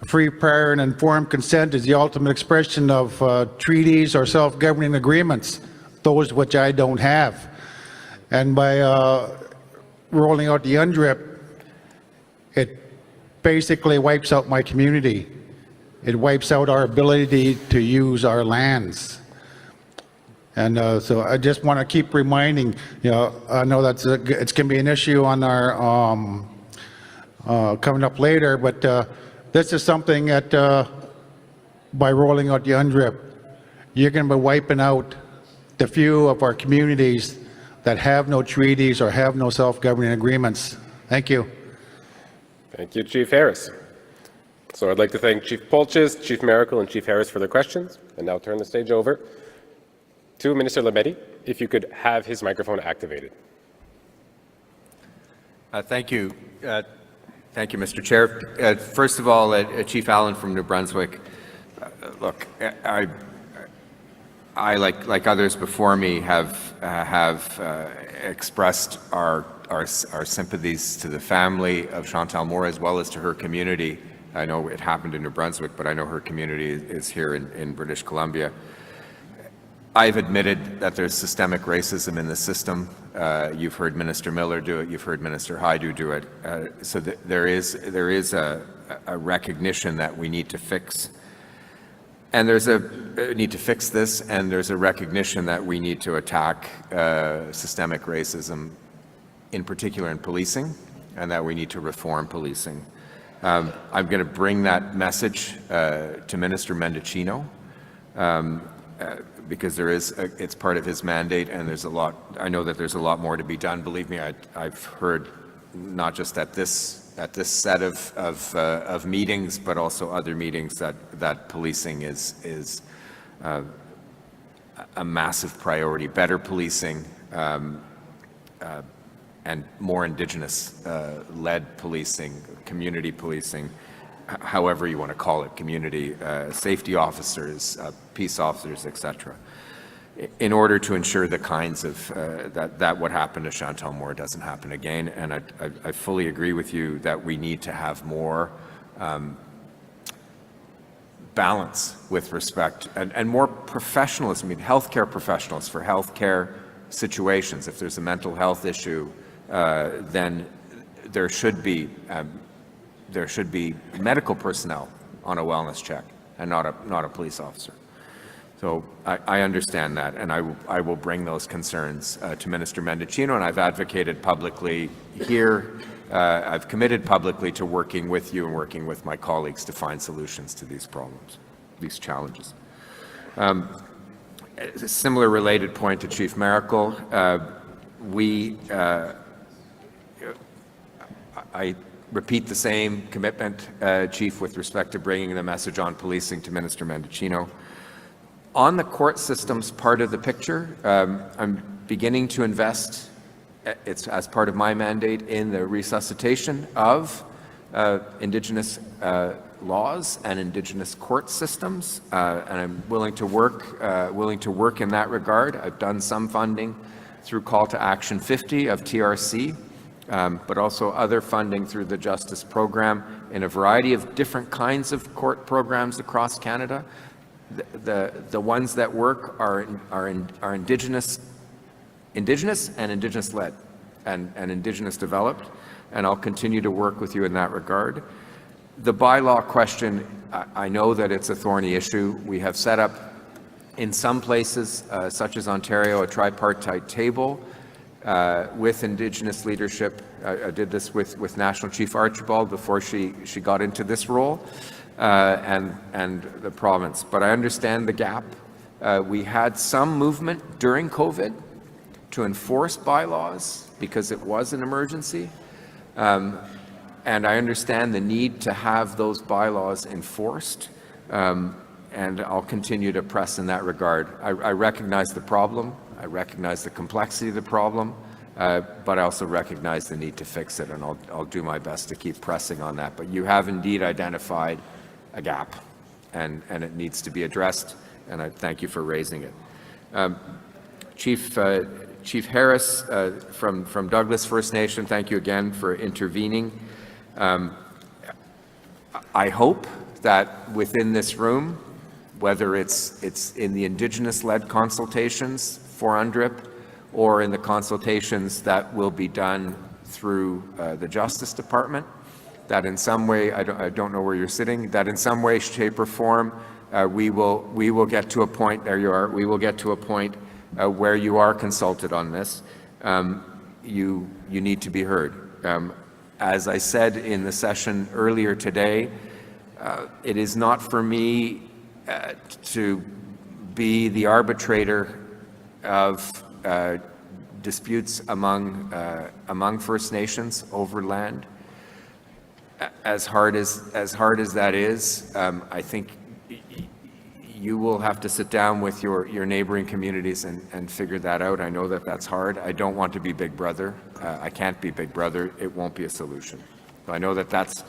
Speaker 11: free, prior, and informed consent is the ultimate expression of treaties or self-governing agreements, those which I don't have. And by rolling out the UNDRIP, it basically wipes out my community. It wipes out our ability to use our lands. And so I just want to keep reminding, I know that's it's going to be an issue on our coming up later, but this is something that by rolling out the UNDRIP, you're going to be wiping out the few of our communities that have no treaties or have no self-governing agreements. Thank you.
Speaker 2: Thank you, Chief Harris. So I'd like to thank Chief Polches, Chief Miracle, and Chief Harris for their questions, and now turn the stage over to Minister Lametti, if you could have his microphone activated.
Speaker 7: Thank you. Thank you, Mr. Chair. First of all, Chief Allen from New Brunswick, look, I like others before me have expressed our sympathies to the family of Chantal Moore as well as to her community. I know it happened in New Brunswick, but I know her community is here in British Columbia. I've admitted that there's systemic racism in the system. You've heard Minister Miller do it. You've heard Minister Hajdu do it. So there is a recognition that we need to fix. And there's a need to fix this, and there's a recognition that we need to attack systemic racism, in particular in policing, and that we need to reform policing. I'm going to bring that message to Minister Mendicino, because it's part of his mandate, and there's a lot. I know that there's a lot more to be done. Believe me, I've heard not just at this set of meetings, but also other meetings that policing is a massive priority. Better policing and more Indigenous led policing, community policing, however you want to call it, community safety officers, peace officers, etc., in order to ensure the kinds of that what happened to Chantal Moore doesn't happen again. And I fully agree with you that we need to have more balance with respect and more professionalism. I mean, healthcare professionals for healthcare situations. If there's a mental health issue, then there should be medical personnel on a wellness check and not a police officer. So I understand that, and I will bring those concerns to Minister Mendicino, and I've advocated publicly here. I've committed publicly to working with you and working with my colleagues to find solutions to these problems, these challenges. A similar related point to Chief Miracle. I repeat the same commitment, Chief, with respect to bringing the message on policing to Minister Mendicino. On the court systems part of the picture, I'm beginning to invest, it's as part of my mandate, in the resuscitation of Indigenous laws and Indigenous court systems, and I'm willing to work in that regard. I've done some funding through Call to Action 50 of TRC, but also other funding through the Justice Program in a variety of different kinds of court programs across Canada. The ones that work are Indigenous and Indigenous-led and Indigenous developed, and I'll continue to work with you in that regard. The bylaw question, I know that it's a thorny issue. We have set up in some places, such as Ontario, a tripartite table with Indigenous leadership. I did this with National Chief Archibald before she got into this role, and the province. But I understand the gap. We had some movement during COVID to enforce bylaws because it was an emergency. And I understand the need to have those bylaws enforced, and I'll continue to press in that regard. I recognize the problem, I recognize the complexity of the problem, but I also recognize the need to fix it, and I'll do my best to keep pressing on that. But you have indeed identified a gap, and it needs to be addressed, and I thank you for raising it. Chief Harris from Douglas First Nation, thank you again for intervening. I hope that within this room, whether it's in the Indigenous-led consultations for UNDRIP or in the consultations that will be done through the Justice Department, that in some way, I don't know where you're sitting, that in some way, shape, or form, we will get to a point, there you are, we will get to a point where you are consulted on this. You need to be heard. As I said in the session earlier today, it is not for me to be the arbitrator of disputes among First Nations over land. As hard as that is, I think you will have to sit down with your neighboring communities and figure that out. I know that that's hard. I don't want to be Big Brother. I can't be Big Brother. It won't be a solution. So I know that that's,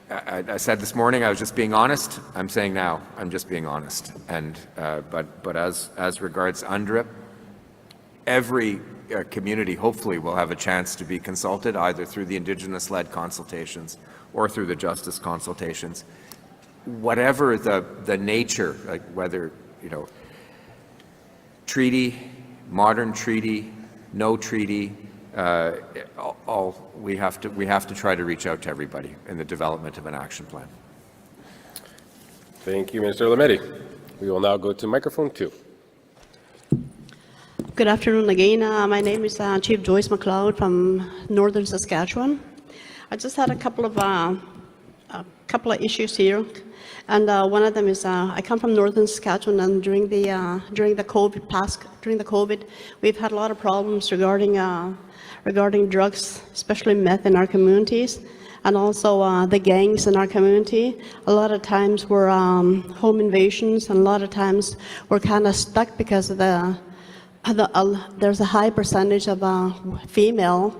Speaker 7: I said this morning I was just being honest. I'm saying now I'm just being honest. And but as regards UNDRIP, every community hopefully will have a chance to be consulted either through the Indigenous-led consultations or through the Justice consultations. Whatever the nature, like whether, treaty, modern treaty, no treaty, we have to try to reach out to everybody in the development of an action plan.
Speaker 2: Thank you, Minister Lametti. We will now go to microphone 2.
Speaker 9: Good afternoon again. My name is Chief Joyce McLeod from Northern Saskatchewan. I just had a couple of issues here, and one of them is I come from Northern Saskatchewan, and during the COVID, we've had a lot of problems regarding drugs, especially meth in our communities, and also the gangs in our community. A lot of times we're home invasions, and a lot of times we're kind of stuck because of there's a high percentage of female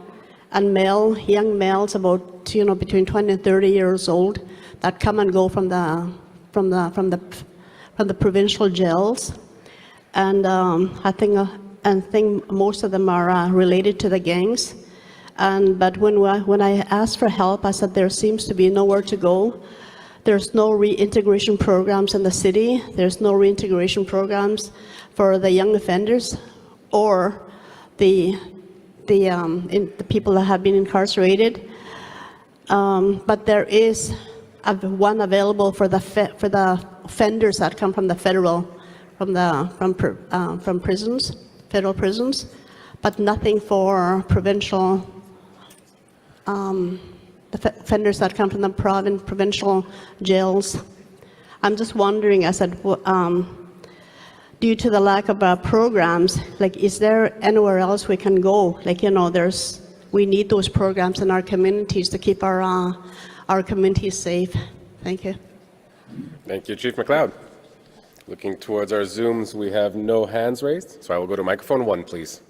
Speaker 9: and male, young males, about between 20 and 30 years old, that come and go from the provincial jails, and I think most of them are related to the gangs. But when I asked for help, I said there seems to be nowhere to go. There's no reintegration programs in the city. There's no reintegration programs for the young offenders or the people that have been incarcerated. But there is one available for the offenders that come from the from prisons, federal prisons, but nothing for provincial the offenders that come from the provincial jails. I'm just wondering, I said, due to the lack of programs, like, is there anywhere else we can go? Like, we need those programs in our communities to keep our communities safe. Thank you.
Speaker 2: Thank you, Chief McLeod. Looking towards our Zooms, we have no hands raised, so I will go to microphone 1, please.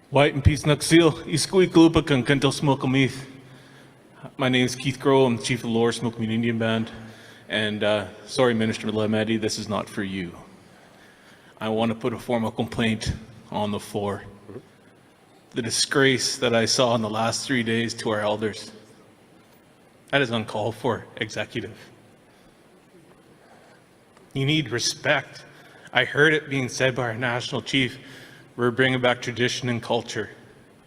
Speaker 18: White and Peace Nuxil, Iskui Glupa Kankanto Smokamith. My name is Keith Grohl. I'm the chief of the Lower Smokemeat Indian Band. And sorry, Minister Lemedi, this is not for you. I want to put a formal complaint on the floor. The disgrace that I saw in the last 3 days to our elders. That is uncalled for, executive. You need respect. I heard it being said by our national chief, we're bringing back tradition and culture.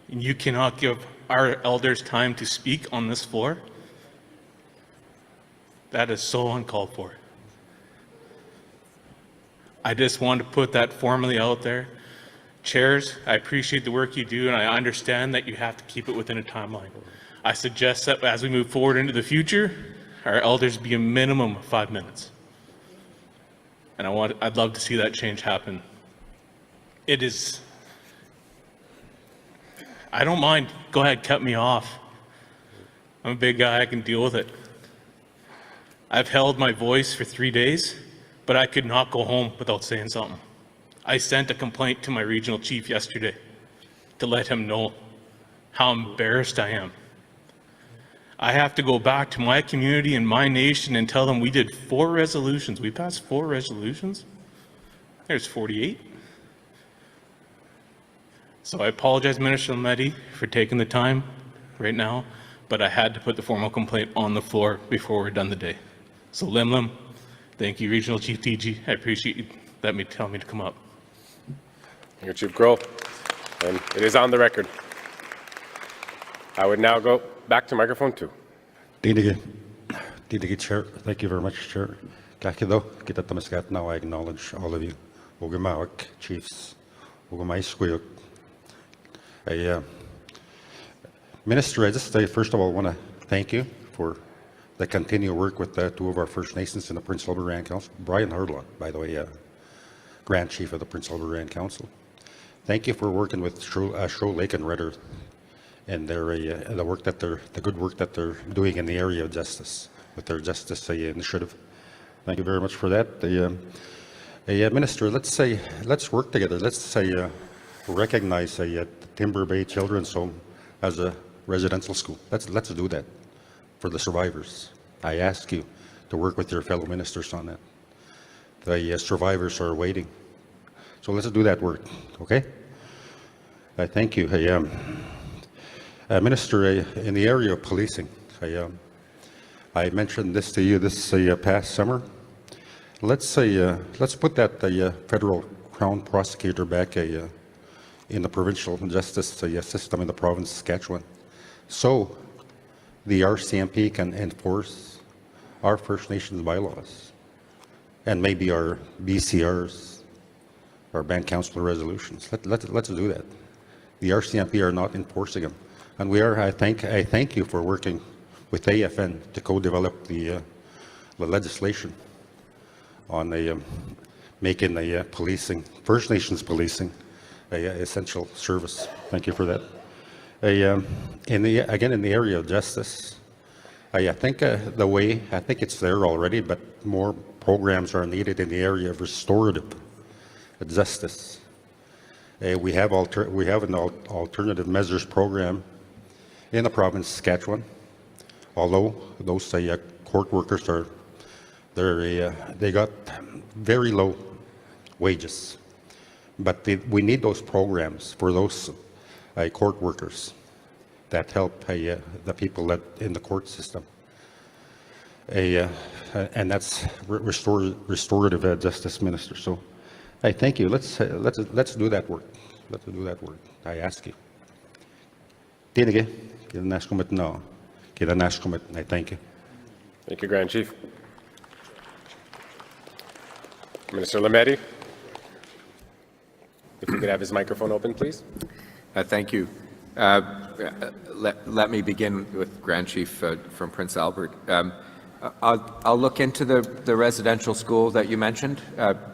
Speaker 18: And you cannot give our elders time to speak on this floor? That is so uncalled for. I just want to put that formally out there. Chairs, I appreciate the work you do, and I understand that you have to keep it within a timeline. I suggest that as we move forward into the future, our elders be a minimum of 5 minutes. And I'd love to see that change happen. It is, I don't mind, go ahead, cut me off. I'm a big guy, I can deal with it. I've held my voice for 3 days, but I could not go home without saying something. I sent a complaint to my regional chief yesterday to let him know how embarrassed I am. I have to go back to my community and my nation and tell them we did 4 resolutions. We passed 4 resolutions. There's 48. So I apologize, Minister Lemedi, for taking the time right now, but I had to put the formal complaint on the floor before we're done the day. So Lim, thank you, Regional Chief TG. I appreciate you telling me to come up.
Speaker 2: Thank you, Chief Grohl. And it is on the record. I would now go back to microphone 2.
Speaker 23: Dindige Chair, thank you very much, Chair. Kakido, kita tamaskat now I acknowledge all of you. Ugamawak, Chiefs, Ugamaisquiyuk. Minister, I just first of all want to thank you for the continued work with 2 of our First Nations in the Prince Albert Land Council. Brian Hurdlaw, by the way, Grand Chief of the Prince Albert Land Council. Thank you for working with Shoal Lake and Redder and their the good work that they're doing in the area of justice with their justice initiative. Thank you very much for that. Minister, let's work together. Let's recognize Timber Bay Children's Home as a residential school. Let's do that for the survivors. I ask you to work with your fellow ministers on that. The survivors are waiting. So let's do that work, okay? Thank you. Minister, in the area of policing, I mentioned this to you this past summer. Let's put that federal crown prosecutor back in the provincial justice system in the province of Saskatchewan, so the RCMP can enforce our First Nations bylaws and maybe our BCRs, our band council resolutions. Let's do that. The RCMP are not enforcing them, and we are. I thank you for working with AFN to co-develop the legislation on making the policing, First Nations policing, essential service. Thank you for that. In the area of justice, I think it's there already, but more programs are needed in the area of restorative justice. We have an alternative measures program in the province of Saskatchewan. Although those court workers they got very low wages. But we need those programs for those court workers that help the people that in the court system. And that's restorative justice, Minister. So I thank you. Let's do that work. Let's do that work. I ask you. I thank you.
Speaker 2: Thank you, Grand Chief. Minister Lemedi, if we could have his microphone open, please.
Speaker 7: Thank you. Let me begin with Grand Chief from Prince Albert. I'll look into the residential school that you mentioned.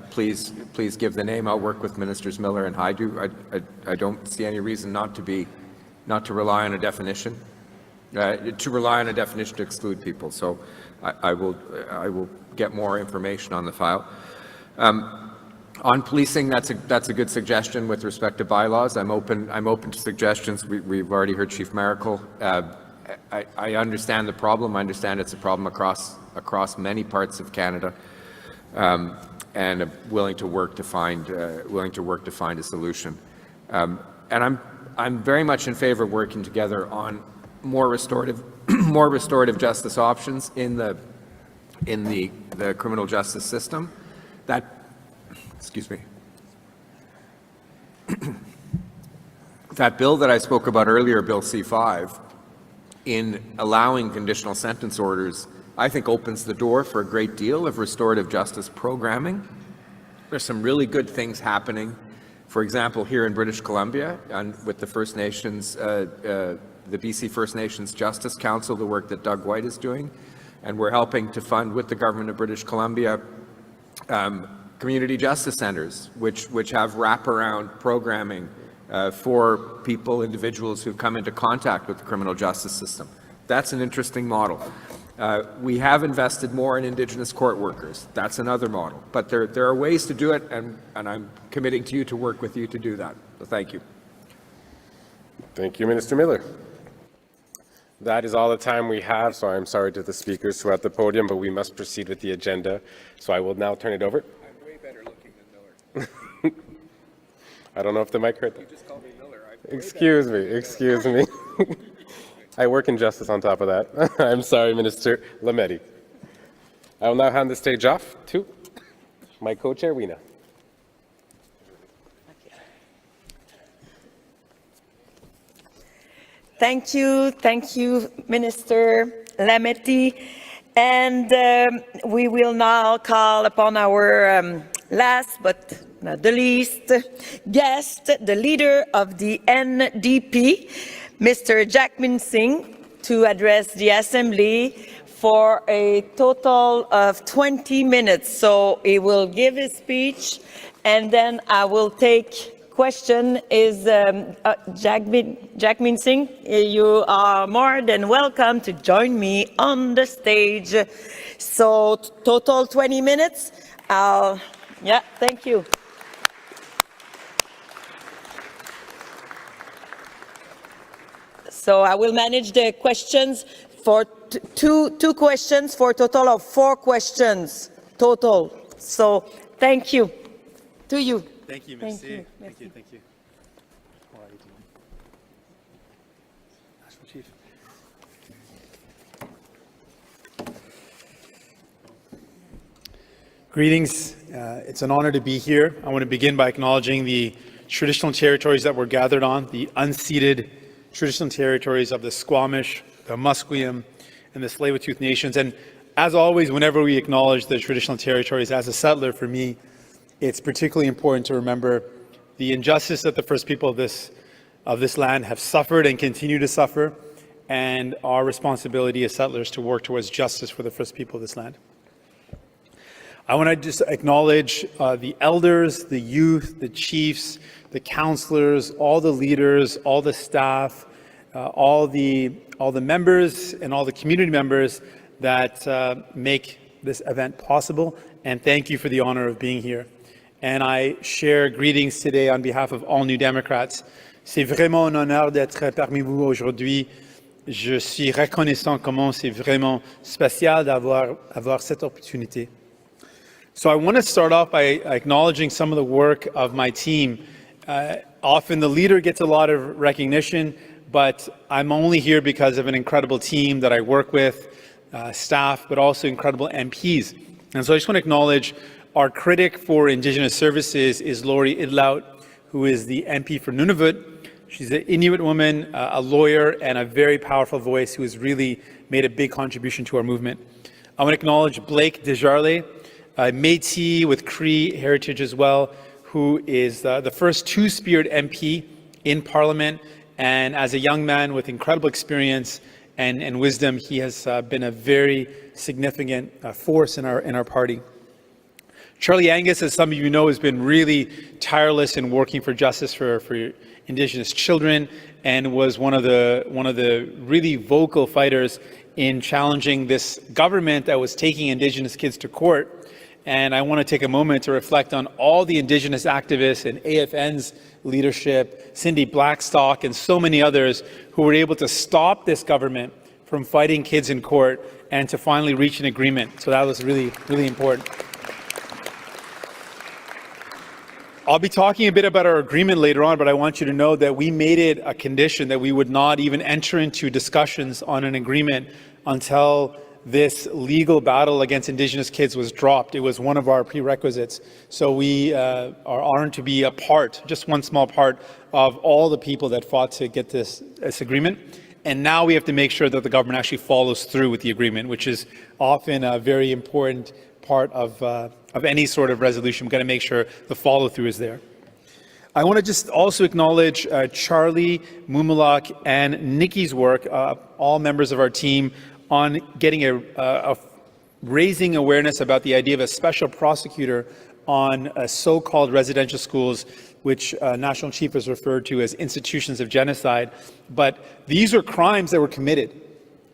Speaker 7: Please give the name. I'll work with Ministers Miller and Haidu. I don't see any reason not to rely on a definition. to rely on a definition to exclude people. So I will get more information on the file. On policing, that's a good suggestion with respect to bylaws. I'm open to suggestions. We've already heard Chief Maracle. I understand the problem. I understand it's a problem across many parts of Canada, and I'm willing to work to find a solution. And I'm very much in favor of working together on more restorative justice options in the criminal justice system. Excuse me. That bill that I spoke about earlier, Bill C-5, in allowing conditional sentence orders, I think opens the door for a great deal of restorative justice programming. There's some really good things happening. For example, here in British Columbia, and with the First Nations, the BC First Nations Justice Council, the work that Doug White is doing, and we're helping to fund with the government of British Columbia community justice centers, which have wraparound programming for individuals who've come into contact with the criminal justice system. That's an interesting model. We have invested more in Indigenous court workers. That's another model. But there are ways to do it, and I'm committing to you to work with you to do that. So thank you.
Speaker 2: Thank you, Minister Miller. That is all the time we have, so I'm sorry to the speakers who are at the podium, but we must proceed with the agenda. So I will now turn it over.
Speaker 7: I'm way better looking than Miller.
Speaker 2: I don't know if the mic heard that.
Speaker 7: You just called me Miller.
Speaker 2: Excuse me. I work in justice on top of that. I'm sorry, Minister Lametti. I will now hand the stage off to my co-chair, Weena.
Speaker 10: Thank you, Minister Lametti. And we will now call upon our last but not the least guest, the leader of the NDP, Mr. Jagmeet Singh, to address the Assembly for a total of 20 minutes. So he will give his speech, and then I will take question. Is Jagmeet Singh, you are more than welcome to join me on the stage. So total 20 minutes. Yeah, thank you. So I will manage the questions for two questions for a total of 4 questions total. So thank you. To you.
Speaker 20: Thank you, Merci. Thank you. National Chief. Greetings. It's an honor to be here. I want to begin by acknowledging the traditional territories that we're gathered on, the unceded traditional territories of the Squamish, the Musqueam, and the Tsleil-Waututh Nations. And as always, whenever we acknowledge the traditional territories, as a settler, for me, it's particularly important to remember the injustice that the First People of this land have suffered and continue to suffer, and our responsibility as settlers to work towards justice for the First People of this land. I want to just acknowledge the elders, the youth, the chiefs, the councillors, all the leaders, all the staff, all the members and all the community members that make this event possible, and thank you for the honor of being here. And I share greetings today on behalf of all New Democrats. C'est vraiment un honneur d'être parmi vous aujourd'hui. Je suis reconnaissant comment c'est vraiment spécial d'avoir cette opportunité. So I want to start off by acknowledging some of the work of my team. Often the leader gets a lot of recognition, but I'm only here because of an incredible team that I work with, staff, but also incredible MPs. And so I just want to acknowledge our critic for Indigenous Services is Laurie Idlout, who is the MP for Nunavut. She's an Inuit woman, a lawyer, and a very powerful voice who has really made a big contribution to our movement. I want to acknowledge Blake Desjardins, Métis with Cree heritage as well, who is the first two-spirit MP in Parliament, and as a young man with incredible experience and wisdom, he has been a very significant force in our party. Charlie Angus, as some of you know, has been really tireless in working for justice for Indigenous children and was one of the really vocal fighters in challenging this government that was taking Indigenous kids to court. And I want to take a moment to reflect on all the Indigenous activists and AFN's leadership, Cindy Blackstock, and so many others who were able to stop this government from fighting kids in court and to finally reach an agreement. So that was really, really important. I'll be talking a bit about our agreement later on, but I want you to know that we made it a condition that we would not even enter into discussions on an agreement until this legal battle against Indigenous kids was dropped. It was one of our prerequisites. So we are honored to be a part, just one small part, of all the people that fought to get this agreement. And now we have to make sure that the government actually follows through with the agreement, which is often a very important part of any sort of resolution. We've got to make sure the follow-through is there. I want to just also acknowledge Charlie, Mumulak, and Nikki's work, all members of our team, on getting raising awareness about the idea of a special prosecutor on so-called residential schools, which National Chief has referred to as institutions of genocide. But these are crimes that were committed.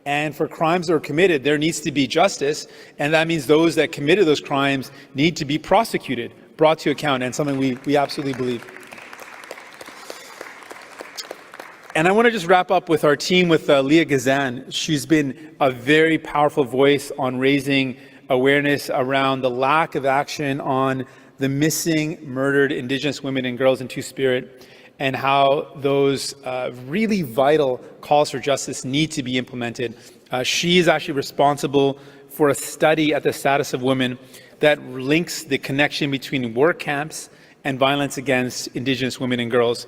Speaker 20: And for crimes that were committed, there needs to be justice. And that means those that committed those crimes need to be prosecuted, brought to account, and something we absolutely believe. And I want to just wrap up with our team, with Leah Gazan. She's been a very powerful voice on raising awareness around the lack of action on the missing, murdered Indigenous women and girls in Two-Spirit, and how those really vital calls for justice need to be implemented. She is actually responsible for a study at the Status of Women that links the connection between work camps and violence against Indigenous women and girls.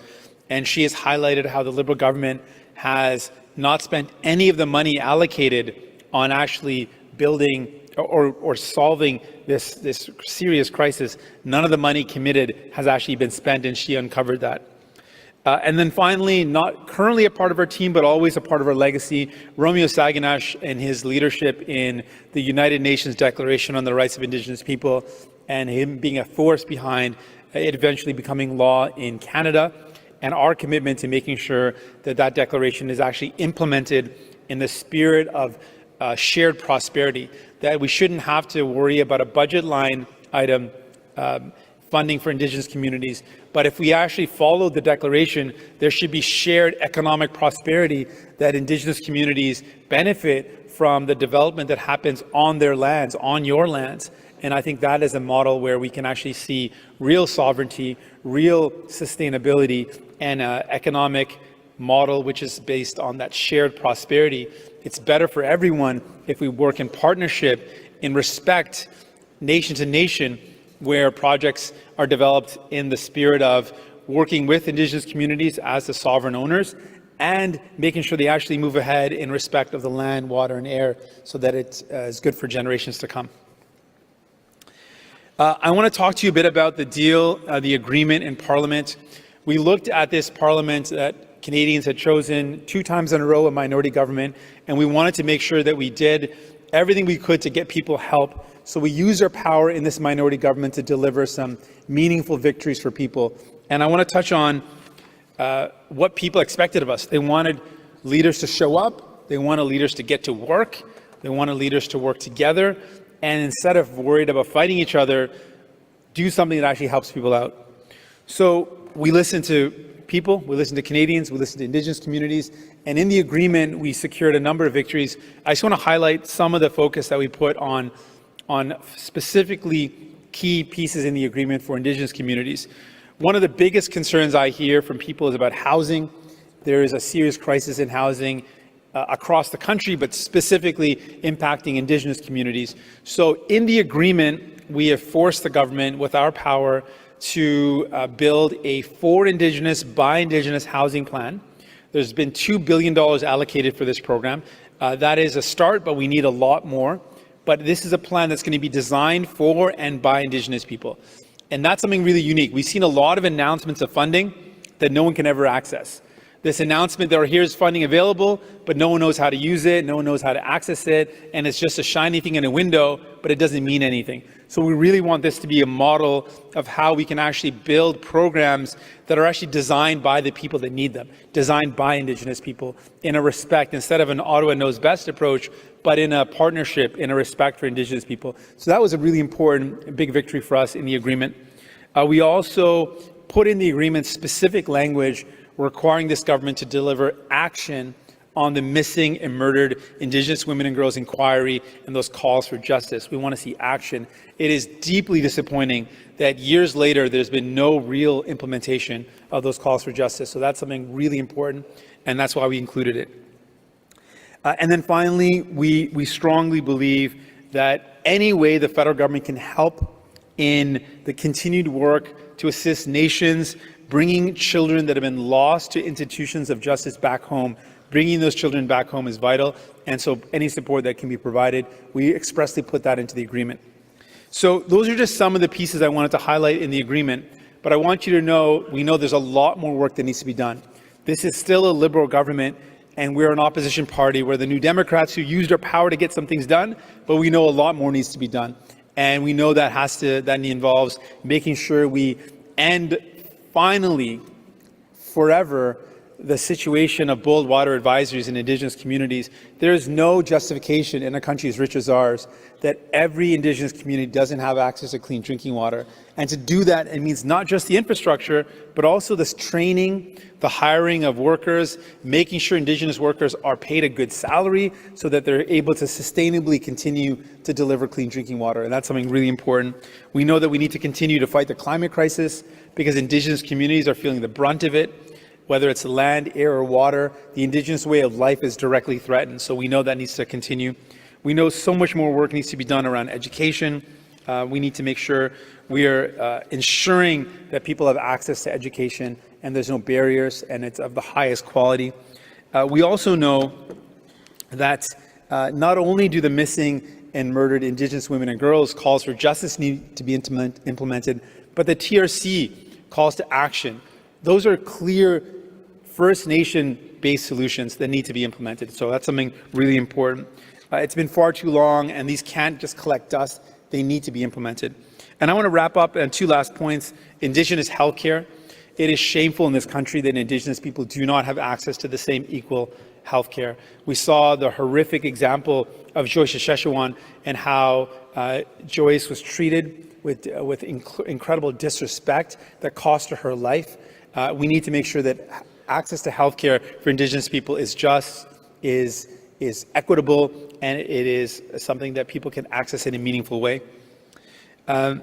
Speaker 20: And she has highlighted how the Liberal government has not spent any of the money allocated on actually building or solving this serious crisis. None of the money committed has actually been spent, and she uncovered that. And then finally, not currently a part of our team, but always a part of our legacy, Romeo Saginash and his leadership in the United Nations Declaration on the Rights of Indigenous People, and him being a force behind it eventually becoming law in Canada, and our commitment to making sure that that declaration is actually implemented in the spirit of shared prosperity, that we shouldn't have to worry about a budget line item funding for Indigenous communities. But if we actually follow the declaration, there should be shared economic prosperity, that Indigenous communities benefit from the development that happens on their lands, on your lands. And I think that is a model where we can actually see real sovereignty, real sustainability, and an economic model which is based on that shared prosperity. It's better for everyone if we work in partnership, in respect, nation to nation, where projects are developed in the spirit of working with Indigenous communities as the sovereign owners, and making sure they actually move ahead in respect of the land, water, and air, so that it is good for generations to come. I want to talk to you a bit about the deal, the agreement in Parliament. We looked at this Parliament that Canadians had chosen 2 times in a row a minority government, and we wanted to make sure that we did everything we could to get people help. So we used our power in this minority government to deliver some meaningful victories for people. And I want to touch on what people expected of us. They wanted leaders to show up. They wanted leaders to get to work. They wanted leaders to work together. And instead of worried about fighting each other, do something that actually helps people out. So we listened to people, we listened to Canadians, we listened to Indigenous communities, and in the agreement, we secured a number of victories. I just want to highlight some of the focus that we put on specifically key pieces in the agreement for Indigenous communities. One of the biggest concerns I hear from people is about housing. There is a serious crisis in housing across the country, but specifically impacting Indigenous communities. So in the agreement, we have forced the government with our power to build a for Indigenous, by Indigenous housing plan. There's been $2 billion allocated for this program. That is a start, but we need a lot more. But this is a plan that's going to be designed for and by Indigenous people. And that's something really unique. We've seen a lot of announcements of funding that no one can ever access. This announcement that here's funding available, but no one knows how to use it, no one knows how to access it, and it's just a shiny thing in a window, but it doesn't mean anything. So we really want this to be a model of how we can actually build programs that are actually designed by the people that need them, designed by Indigenous people in a respect, instead of an Ottawa knows best approach, but in a partnership, in a respect for Indigenous people. So that was a really important, big victory for us in the agreement. We also put in the agreement specific language requiring this government to deliver action on the missing and murdered Indigenous women and girls inquiry and those calls for justice. We want to see action. It is deeply disappointing that years later there's been no real implementation of those calls for justice. So that's something really important, and that's why we included it. And then finally, we strongly believe that any way the federal government can help in the continued work to assist nations bringing children that have been lost to institutions of justice back home, bringing those children back home is vital, and so any support that can be provided, we expressly put that into the agreement. So those are just some of the pieces I wanted to highlight in the agreement, but I want you to know, we know there's a lot more work that needs to be done. This is still a Liberal government, and we're an opposition party. We're the New Democrats who used our power to get some things done, but we know a lot more needs to be done. And we know that involves making sure we end finally, forever, the situation of boiled water advisories in Indigenous communities. There is no justification in a country as rich as ours that every Indigenous community doesn't have access to clean drinking water. And to do that, it means not just the infrastructure, but also this training, the hiring of workers, making sure Indigenous workers are paid a good salary so that they're able to sustainably continue to deliver clean drinking water. And that's something really important. We know that we need to continue to fight the climate crisis because Indigenous communities are feeling the brunt of it. Whether it's land, air, or water, the Indigenous way of life is directly threatened. So we know that needs to continue. We know so much more work needs to be done around education. We need to make sure we are ensuring that people have access to education and there's no barriers and it's of the highest quality. We also know that not only do the missing and murdered Indigenous women and girls calls for justice need to be implemented, but the TRC calls to action. Those are clear First Nation-based solutions that need to be implemented. So that's something really important. It's been far too long, and these can't just collect dust. They need to be implemented. And I want to wrap up on two last points. Indigenous healthcare. It is shameful in this country that Indigenous people do not have access to the same equal healthcare. We saw the horrific example of Joyce Sheshawan and how Joyce was treated with incredible disrespect that cost her life. We need to make sure that access to healthcare for Indigenous people is just, is equitable, and it is something that people can access in a meaningful way. And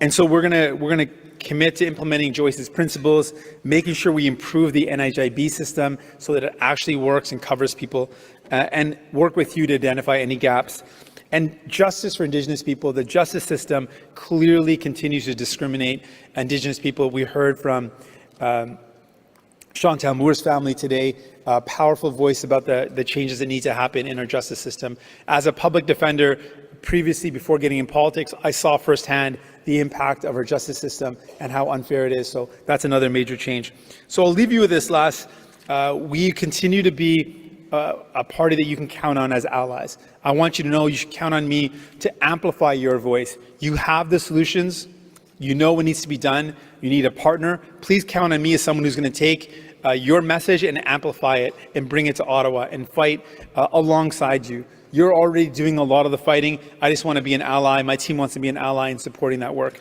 Speaker 20: so we're gonna commit to implementing Joyce's principles, making sure we improve the NIB system so that it actually works and covers people, and work with you to identify any gaps. And justice for Indigenous people, the justice system clearly continues to discriminate Indigenous people. We heard from Chantal Moore's family today, a powerful voice about the changes that need to happen in our justice system. As a public defender, previously, before getting in politics, I saw firsthand the impact of our justice system and how unfair it is. So that's another major change. So I'll leave you with this last. We continue to be a party that you can count on as allies. I want you to know you should count on me to amplify your voice. You have the solutions. You know what needs to be done. You need a partner. Please count on me as someone who's going to take your message and amplify it and bring it to Ottawa and fight alongside you. You're already doing a lot of the fighting. I just want to be an ally. My team wants to be an ally in supporting that work.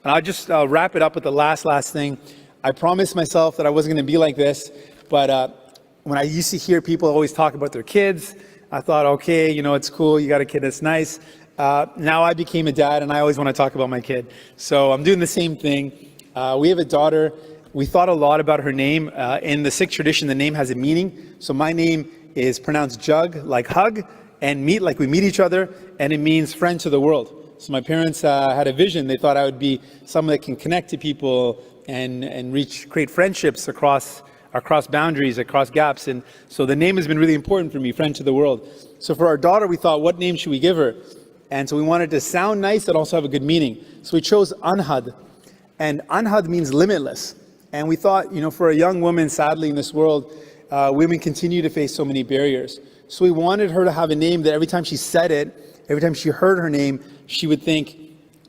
Speaker 20: And I'll just wrap it up with the last thing. I promised myself that I wasn't going to be like this, but when I used to hear people always talk about their kids, I thought, okay, you know, it's cool. You got a kid that's nice. Now I became a dad, and I always want to talk about my kid. So I'm doing the same thing. We have a daughter. We thought a lot about her name. In the Sikh tradition, the name has a meaning. So my name is pronounced Jug, like hug, and meet, like we meet each other, and it means friend to the world. So my parents had a vision. They thought I would be someone that can connect to people and create friendships across boundaries, across gaps. And so the name has been really important for me, friend to the world. So for our daughter, we thought, what name should we give her? And so we wanted to sound nice and also have a good meaning. So we chose Anhad. And Anhad means limitless. And we thought, you know, for a young woman, sadly, in this world, women continue to face so many barriers. So we wanted her to have a name that every time she said it, every time she heard her name, she would think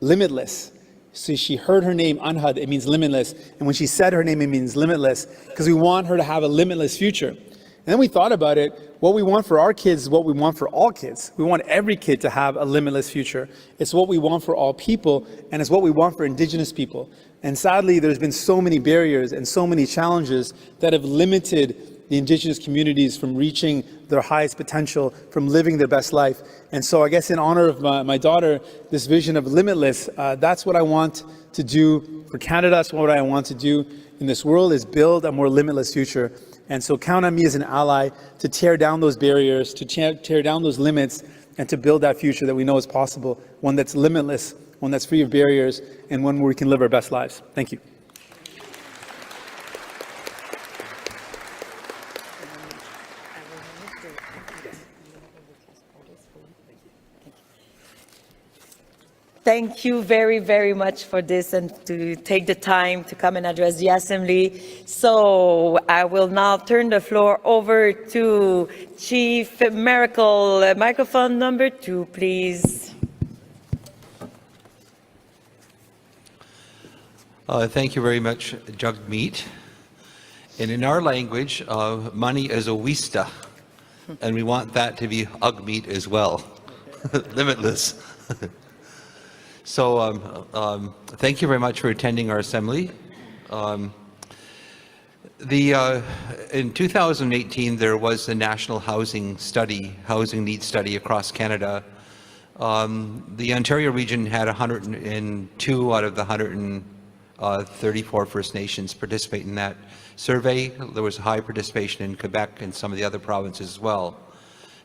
Speaker 20: limitless. So she heard her name, Anhad, it means limitless. And when she said her name, it means limitless, because we want her to have a limitless future. And then we thought about it. What we want for our kids is what we want for all kids. We want every kid to have a limitless future. It's what we want for all people, and it's what we want for Indigenous people. And sadly, there's been so many barriers and so many challenges that have limited the Indigenous communities from reaching their highest potential, from living their best life. And so I guess in honor of my daughter, this vision of limitless, that's what I want to do for Canada. That's what I want to do in this world, is build a more limitless future. And so count on me as an ally to tear down those barriers, to tear down those limits, and to build that future that we know is possible, one that's limitless, one that's free of barriers, and one where we can live our best lives. Thank you.
Speaker 10: Thank you very, very much for this and to take the time to come and address the Assembly. So I will now turn the floor over to Chief Miracle. Microphone number 2, please.
Speaker 5: Thank you very much, Jagmeet. And in our language, money is a wista, and we want that to be Ugmeet as well, limitless. So thank you very much for attending our assembly. In 2018, there was a national housing needs study across Canada. The Ontario region had 102 out of the 134 First Nations participate in that survey. There was high participation in Quebec and some of the other provinces as well.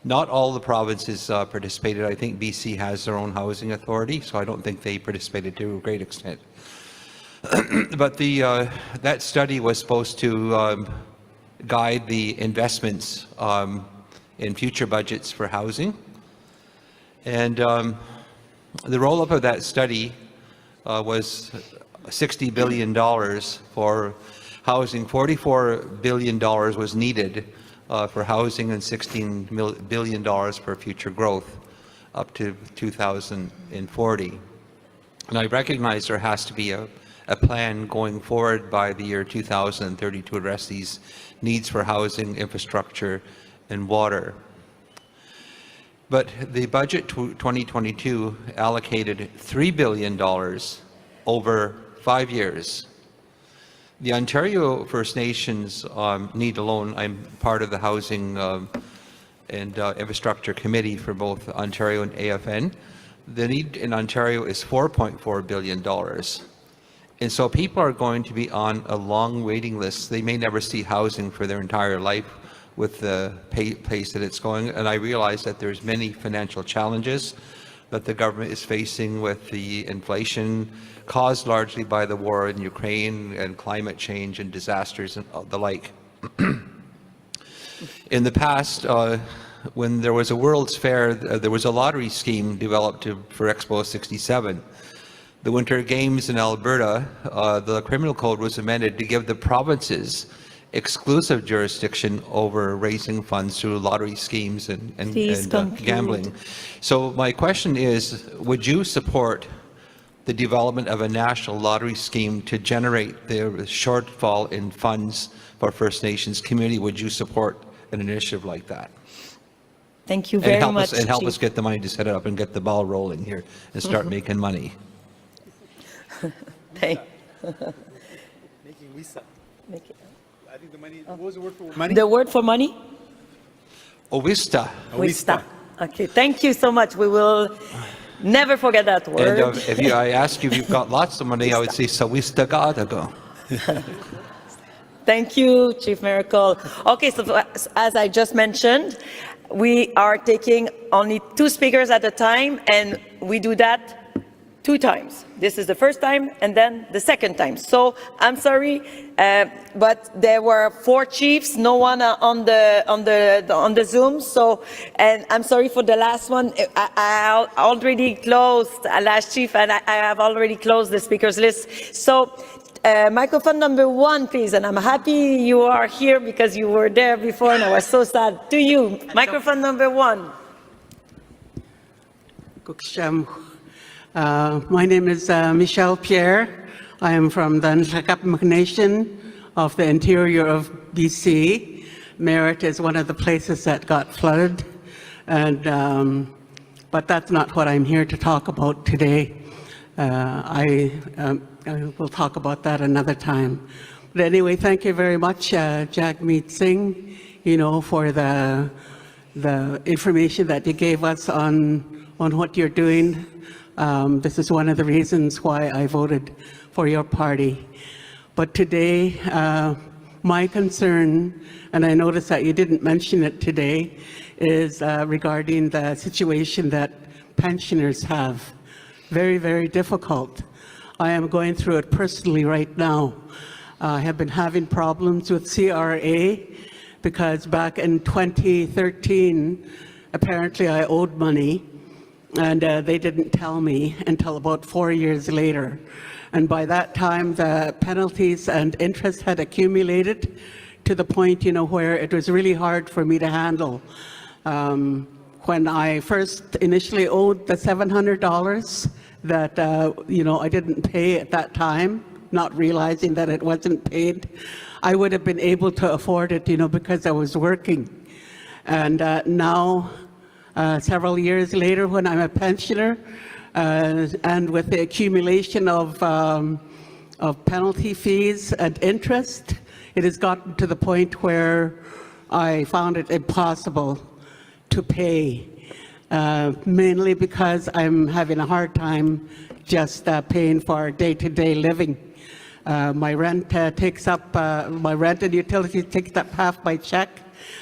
Speaker 5: Not all the provinces participated. I think BC has their own housing authority, so I don't think they participated to a great extent. But that study was supposed to guide the investments in future budgets for housing. And the roll-up of that study was $60 billion for housing. $44 billion was needed for housing and $16 billion for future growth up to 2040. And I recognize there has to be a plan going forward by the year 2030 to address these needs for housing, infrastructure, and water. But the budget 2022 allocated $3 billion over 5 years. The Ontario First Nations need a loan. I'm part of the Housing and Infrastructure Committee for both Ontario and AFN. The need in Ontario is $4.4 billion. And so people are going to be on a long waiting list. They may never see housing for their entire life with the pace that it's going. And I realize that there's many financial challenges that the government is facing with the inflation caused largely by the war in Ukraine and climate change and disasters and the like. In the past, when there was a World's Fair, there was a lottery scheme developed for Expo 67. The Winter Games in Alberta, the criminal code was amended to give the provinces exclusive jurisdiction over raising funds through lottery schemes and gambling. So my question is, would you support the development of a national lottery scheme to generate the shortfall in funds for First Nations community? Would you support an initiative like that?
Speaker 10: Thank you very much,
Speaker 5: and help us get the money to set it up and get the ball rolling here and start making money.
Speaker 10: Thank
Speaker 20: I think the money, what was the word for money?
Speaker 10: The word for money?
Speaker 5: Owista.
Speaker 10: Owista. Okay, thank you so much. We will never forget that word.
Speaker 5: And if I ask you if you've got lots of money, I would say Sawista Gadago.
Speaker 10: Thank you, Chief Miracle. Okay, so as I just mentioned, we are taking only 2 speakers at a time, and we do that 2 times. This is the first time and then the second time. So I'm sorry, but there were 4 chiefs, no one on the Zoom. So, and I'm sorry for the last one. I already closed last chief, and I have already closed the speakers list. So Microphone number 1, please. And I'm happy you are here because you were there before and I was so sad. To you, microphone number 1.
Speaker 6: My name is Michelle Pierre. I am from the Nhlaka'pamux Nation of the interior of BC. Merritt is one of the places that got flooded, and but that's not what I'm here to talk about today. I will talk about that another time. But anyway, thank you very much, Jagmeet Singh, for the information that you gave us on what you're doing. This is one of the reasons why I voted for your party. But today, my concern, and I noticed that you didn't mention it today, is regarding the situation that pensioners have. Very, very difficult. I am going through it personally right now. I have been having problems with CRA because back in 2013, apparently I owed money, and they didn't tell me until about 4 years later. And by that time, the penalties and interest had accumulated to the point, where it was really hard for me to handle. When I first initially owed the $700 that, I didn't pay at that time, not realizing that it wasn't paid, I would have been able to afford it, because I was working. And now, several years later, when I'm a pensioner, and with the accumulation of penalty fees and interest, it has gotten to the point where I found it impossible to pay, mainly because I'm having a hard time just paying for day-to-day living. My rent takes up, my rent and utilities takes up half my check.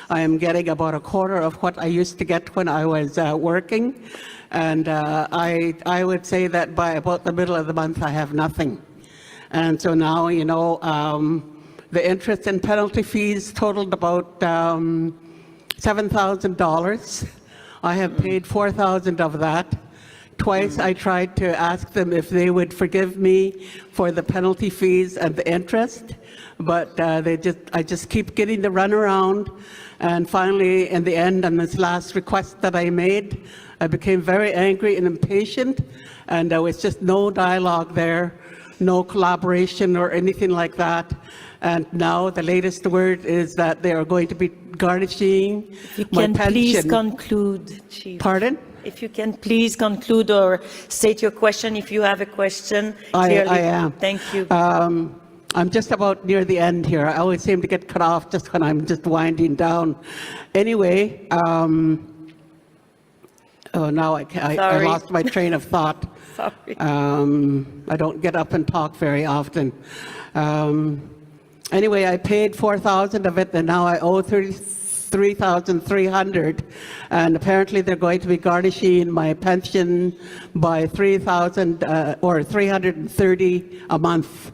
Speaker 6: I am getting about a quarter of what I used to get when I was working. And I would say that by about the middle of the month, I have nothing. And so now, the interest and penalty fees totaled about $7,000. I have paid $4,000 of that. Twice I tried to ask them if they would forgive me for the penalty fees and the interest, but I just keep getting the runaround. And finally, in the end, on this last request that I made, I became very angry and impatient, and there was just no dialogue there, no collaboration or anything like that. And now the latest word is that they are going to be garnishing my pension.
Speaker 10: Can please conclude, Chief?
Speaker 6: Pardon?
Speaker 10: If you can please conclude or state your question if you have a question.
Speaker 6: I am.
Speaker 10: Thank you.
Speaker 6: I'm just about near the end here. I always seem to get cut off just when I'm just winding down. Anyway, now I lost my train of thought.
Speaker 10: Sorry.
Speaker 6: I don't get up and talk very often. Anyway, I paid $4,000 of it, and now I owe $33,300, and apparently they're going to be garnishing my pension by $3,000 or $330 a month,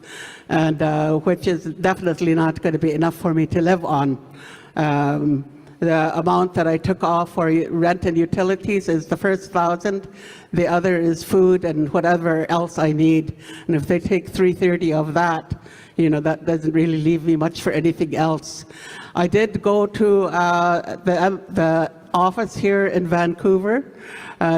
Speaker 6: and which is definitely not going to be enough for me to live on. The amount that I took off for rent and utilities is the first $1,000. The other is food and whatever else I need. And if they take $330 of that, that doesn't really leave me much for anything else. I did go to the office here in Vancouver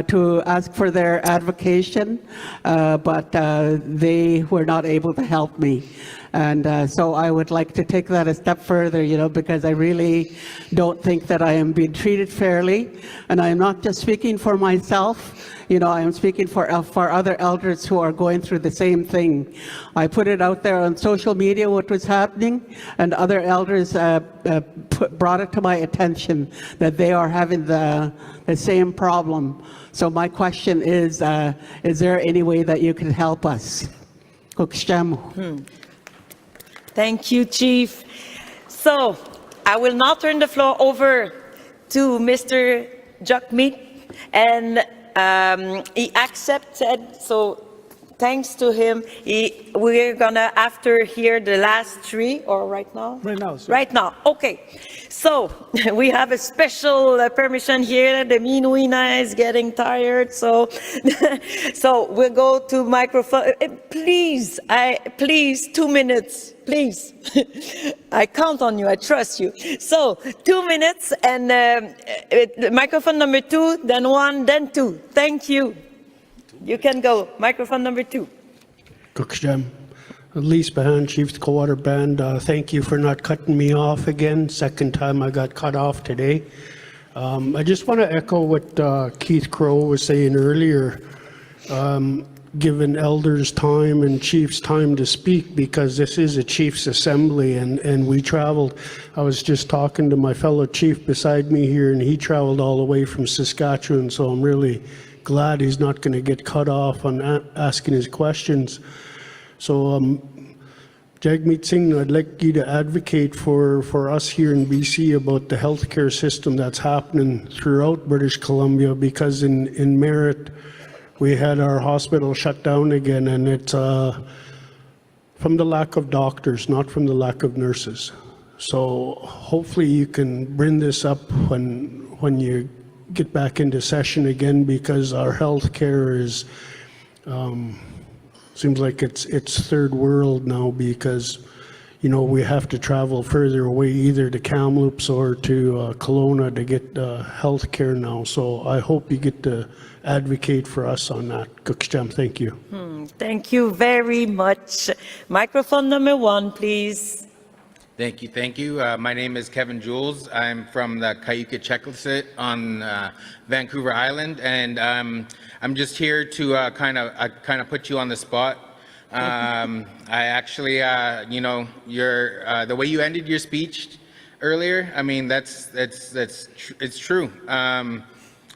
Speaker 6: to ask for their advocation, but they were not able to help me. And so I would like to take that a step further, because I really don't think that I am being treated fairly. And I am not just speaking for myself, I am speaking for other elders who are going through the same thing. I put it out there on social media what was happening, and other elders brought it to my attention that they are having the same problem. So my question is there any way that you can help us?
Speaker 10: Thank you, Chief. So I will now turn the floor over to Mr. Jagmeet, and he accepted, so thanks to him, we're gonna after hear the last three, or right now?
Speaker 20: Right now, sir.
Speaker 10: Right now, okay. So we have a special permission here. The Minuina is getting tired, so so we'll go to microphone. Please, please, 2 minutes, please. I count on you. I trust you. So 2 minutes, and microphone number 2, then 1, then 2. Thank you. You can go. Microphone number 2.
Speaker 14: Cooksham. Elise Bahan, Chief Co-Water Band, thank you for not cutting me off again. Second time I got cut off today. I just want to echo what Keith Crow was saying earlier, giving elders time and chiefs time to speak, because this is a chiefs assembly, and we traveled. I was just talking to my fellow chief beside me here, and he traveled all the way from Saskatchewan, so I'm really glad he's not going to get cut off on asking his questions. So, Jagmeet Singh, I'd like you to advocate for us here in BC about the healthcare system that's happening throughout British Columbia, because in Merritt, we had our hospital shut down again, and it's from the lack of doctors, not from the lack of nurses. So hopefully you can bring this up when you get back into session again, because our healthcare is seems like it's third world now, because we have to travel further away, either to Kamloops or to Kelowna, to get health care now. So I hope you get to advocate for us on that. Cooksham, thank you.
Speaker 10: Thank you very much. Microphone number 1, please.
Speaker 19: Thank you. Thank you. My name is Kevin Jules. I'm from the Cayuga Checklisset on Vancouver Island, and I'm just here to kind of put you on the spot. I actually, the way you ended your speech earlier, I mean, it's true.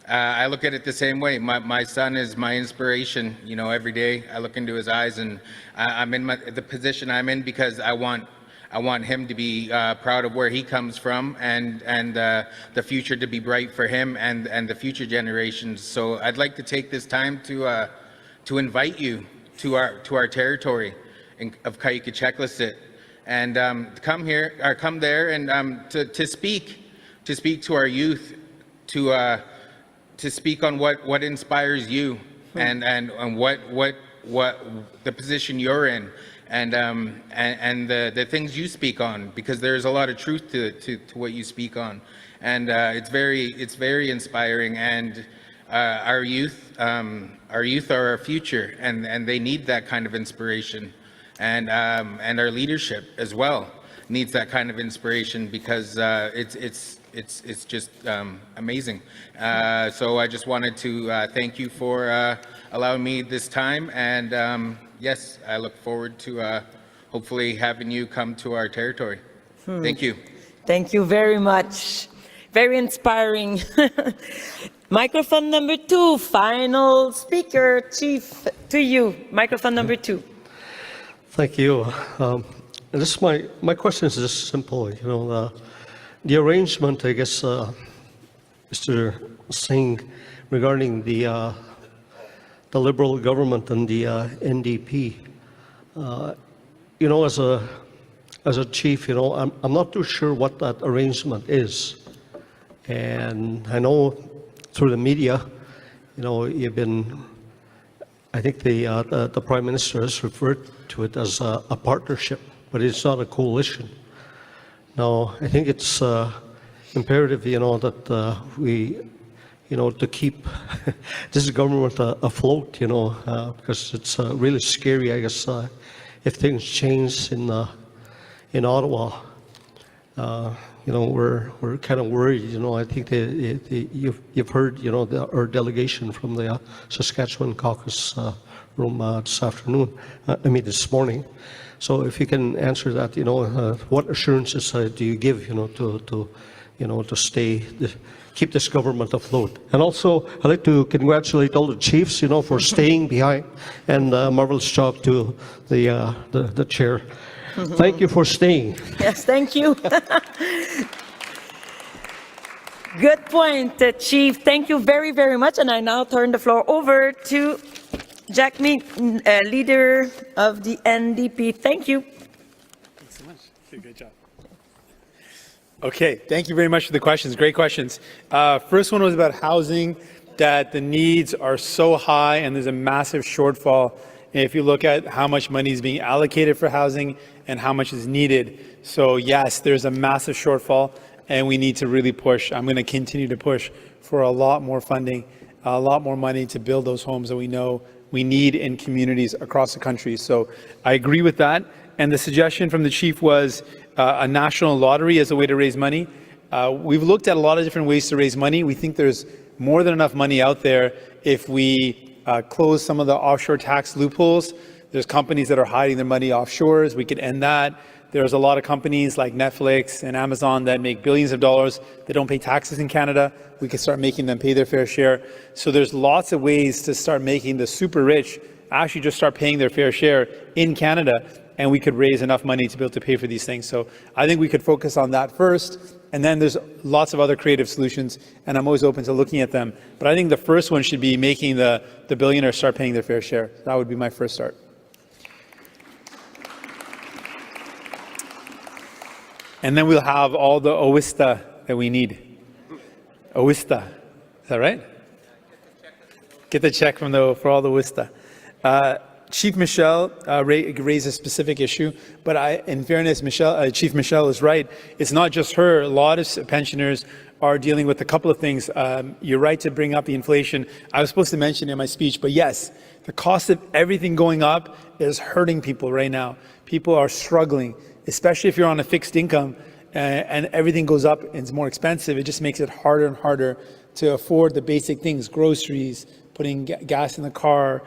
Speaker 19: I look at it the same way. My son is my inspiration. Every day I look into his eyes, and I'm in the position I'm in because I want him to be proud of where he comes from, and the future to be bright for him and the future generations. So I'd like to take this time to invite you to our territory of Cayuga Checklisset, and come there and to speak to our youth, to speak on what inspires you, and what the position you're in. And the things you speak on, because there's a lot of truth to what you speak on, and it's very inspiring. And our youth are our future, and they need that kind of inspiration, and our leadership as well needs that kind of inspiration, because it's just amazing. So I just wanted to thank you for allowing me this time, and yes, I look forward to hopefully having you come to our territory. Thank you.
Speaker 10: Thank you very much. Very inspiring. Microphone number 2, final speaker, Chief, to you. Microphone number 2.
Speaker 21: Thank you. My question is just simple. The arrangement, I guess, Mr. Singh, regarding the Liberal government and the NDP. As a chief, I'm not too sure what that arrangement is, and I know through the media, you've been. I think the Prime Minister has referred to it as a partnership, but it's not a coalition. Now, I think it's imperative, that we. To keep this government afloat, because it's really scary, I guess, if things change in Ottawa. We're kind of worried. I think you've heard, our delegation from the Saskatchewan caucus room this morning. So if you can answer that, what assurances do you give, to stay. Keep this government afloat. And also, I'd like to congratulate all the chiefs, for staying behind, and marvelous job to the chair. Thank you for staying.
Speaker 10: Yes, thank you. Good point, Chief. Thank you very, very much. And I now turn the floor over to Jack Meek, leader of the NDP. Thank you.
Speaker 20: Thanks so much. Great job. Okay, thank you very much for the questions. Great questions. First one was about housing, that the needs are so high and there's a massive shortfall if you look at how much money is being allocated for housing and how much is needed. So yes, there's a massive shortfall and we need to really push. I'm going to continue to push for a lot more funding, a lot more money to build those homes that we know we need in communities across the country. So I agree with that. And the suggestion from the chief was a national lottery as a way to raise money. We've looked at a lot of different ways to raise money. We think there's more than enough money out there if we close some of the offshore tax loopholes. There's companies that are hiding their money offshores. We could end that. There's a lot of companies like Netflix and Amazon that make billions of dollars. They don't pay taxes in Canada. We could start making them pay their fair share. So there's lots of ways to start making the super rich actually just start paying their fair share in Canada, and we could raise enough money to be able to pay for these things. So I think we could focus on that first, and then there's lots of other creative solutions, and I'm always open to looking at them. But I think the first one should be making the billionaires start paying their fair share. That would be my first start. And then we'll have all the OISTA that we need. OISTA, is that right? Get the check for all the OISTA. Chief Michel raised a specific issue, but in fairness, Chief Michel is right. It's not just her. A lot of pensioners are dealing with a couple of things. You're right to bring up the inflation. I was supposed to mention it in my speech, but yes, the cost of everything going up is hurting people right now. People are struggling, especially if you're on a fixed income and everything goes up and it's more expensive. It just makes it harder and harder to afford the basic things, groceries, putting gas in the car,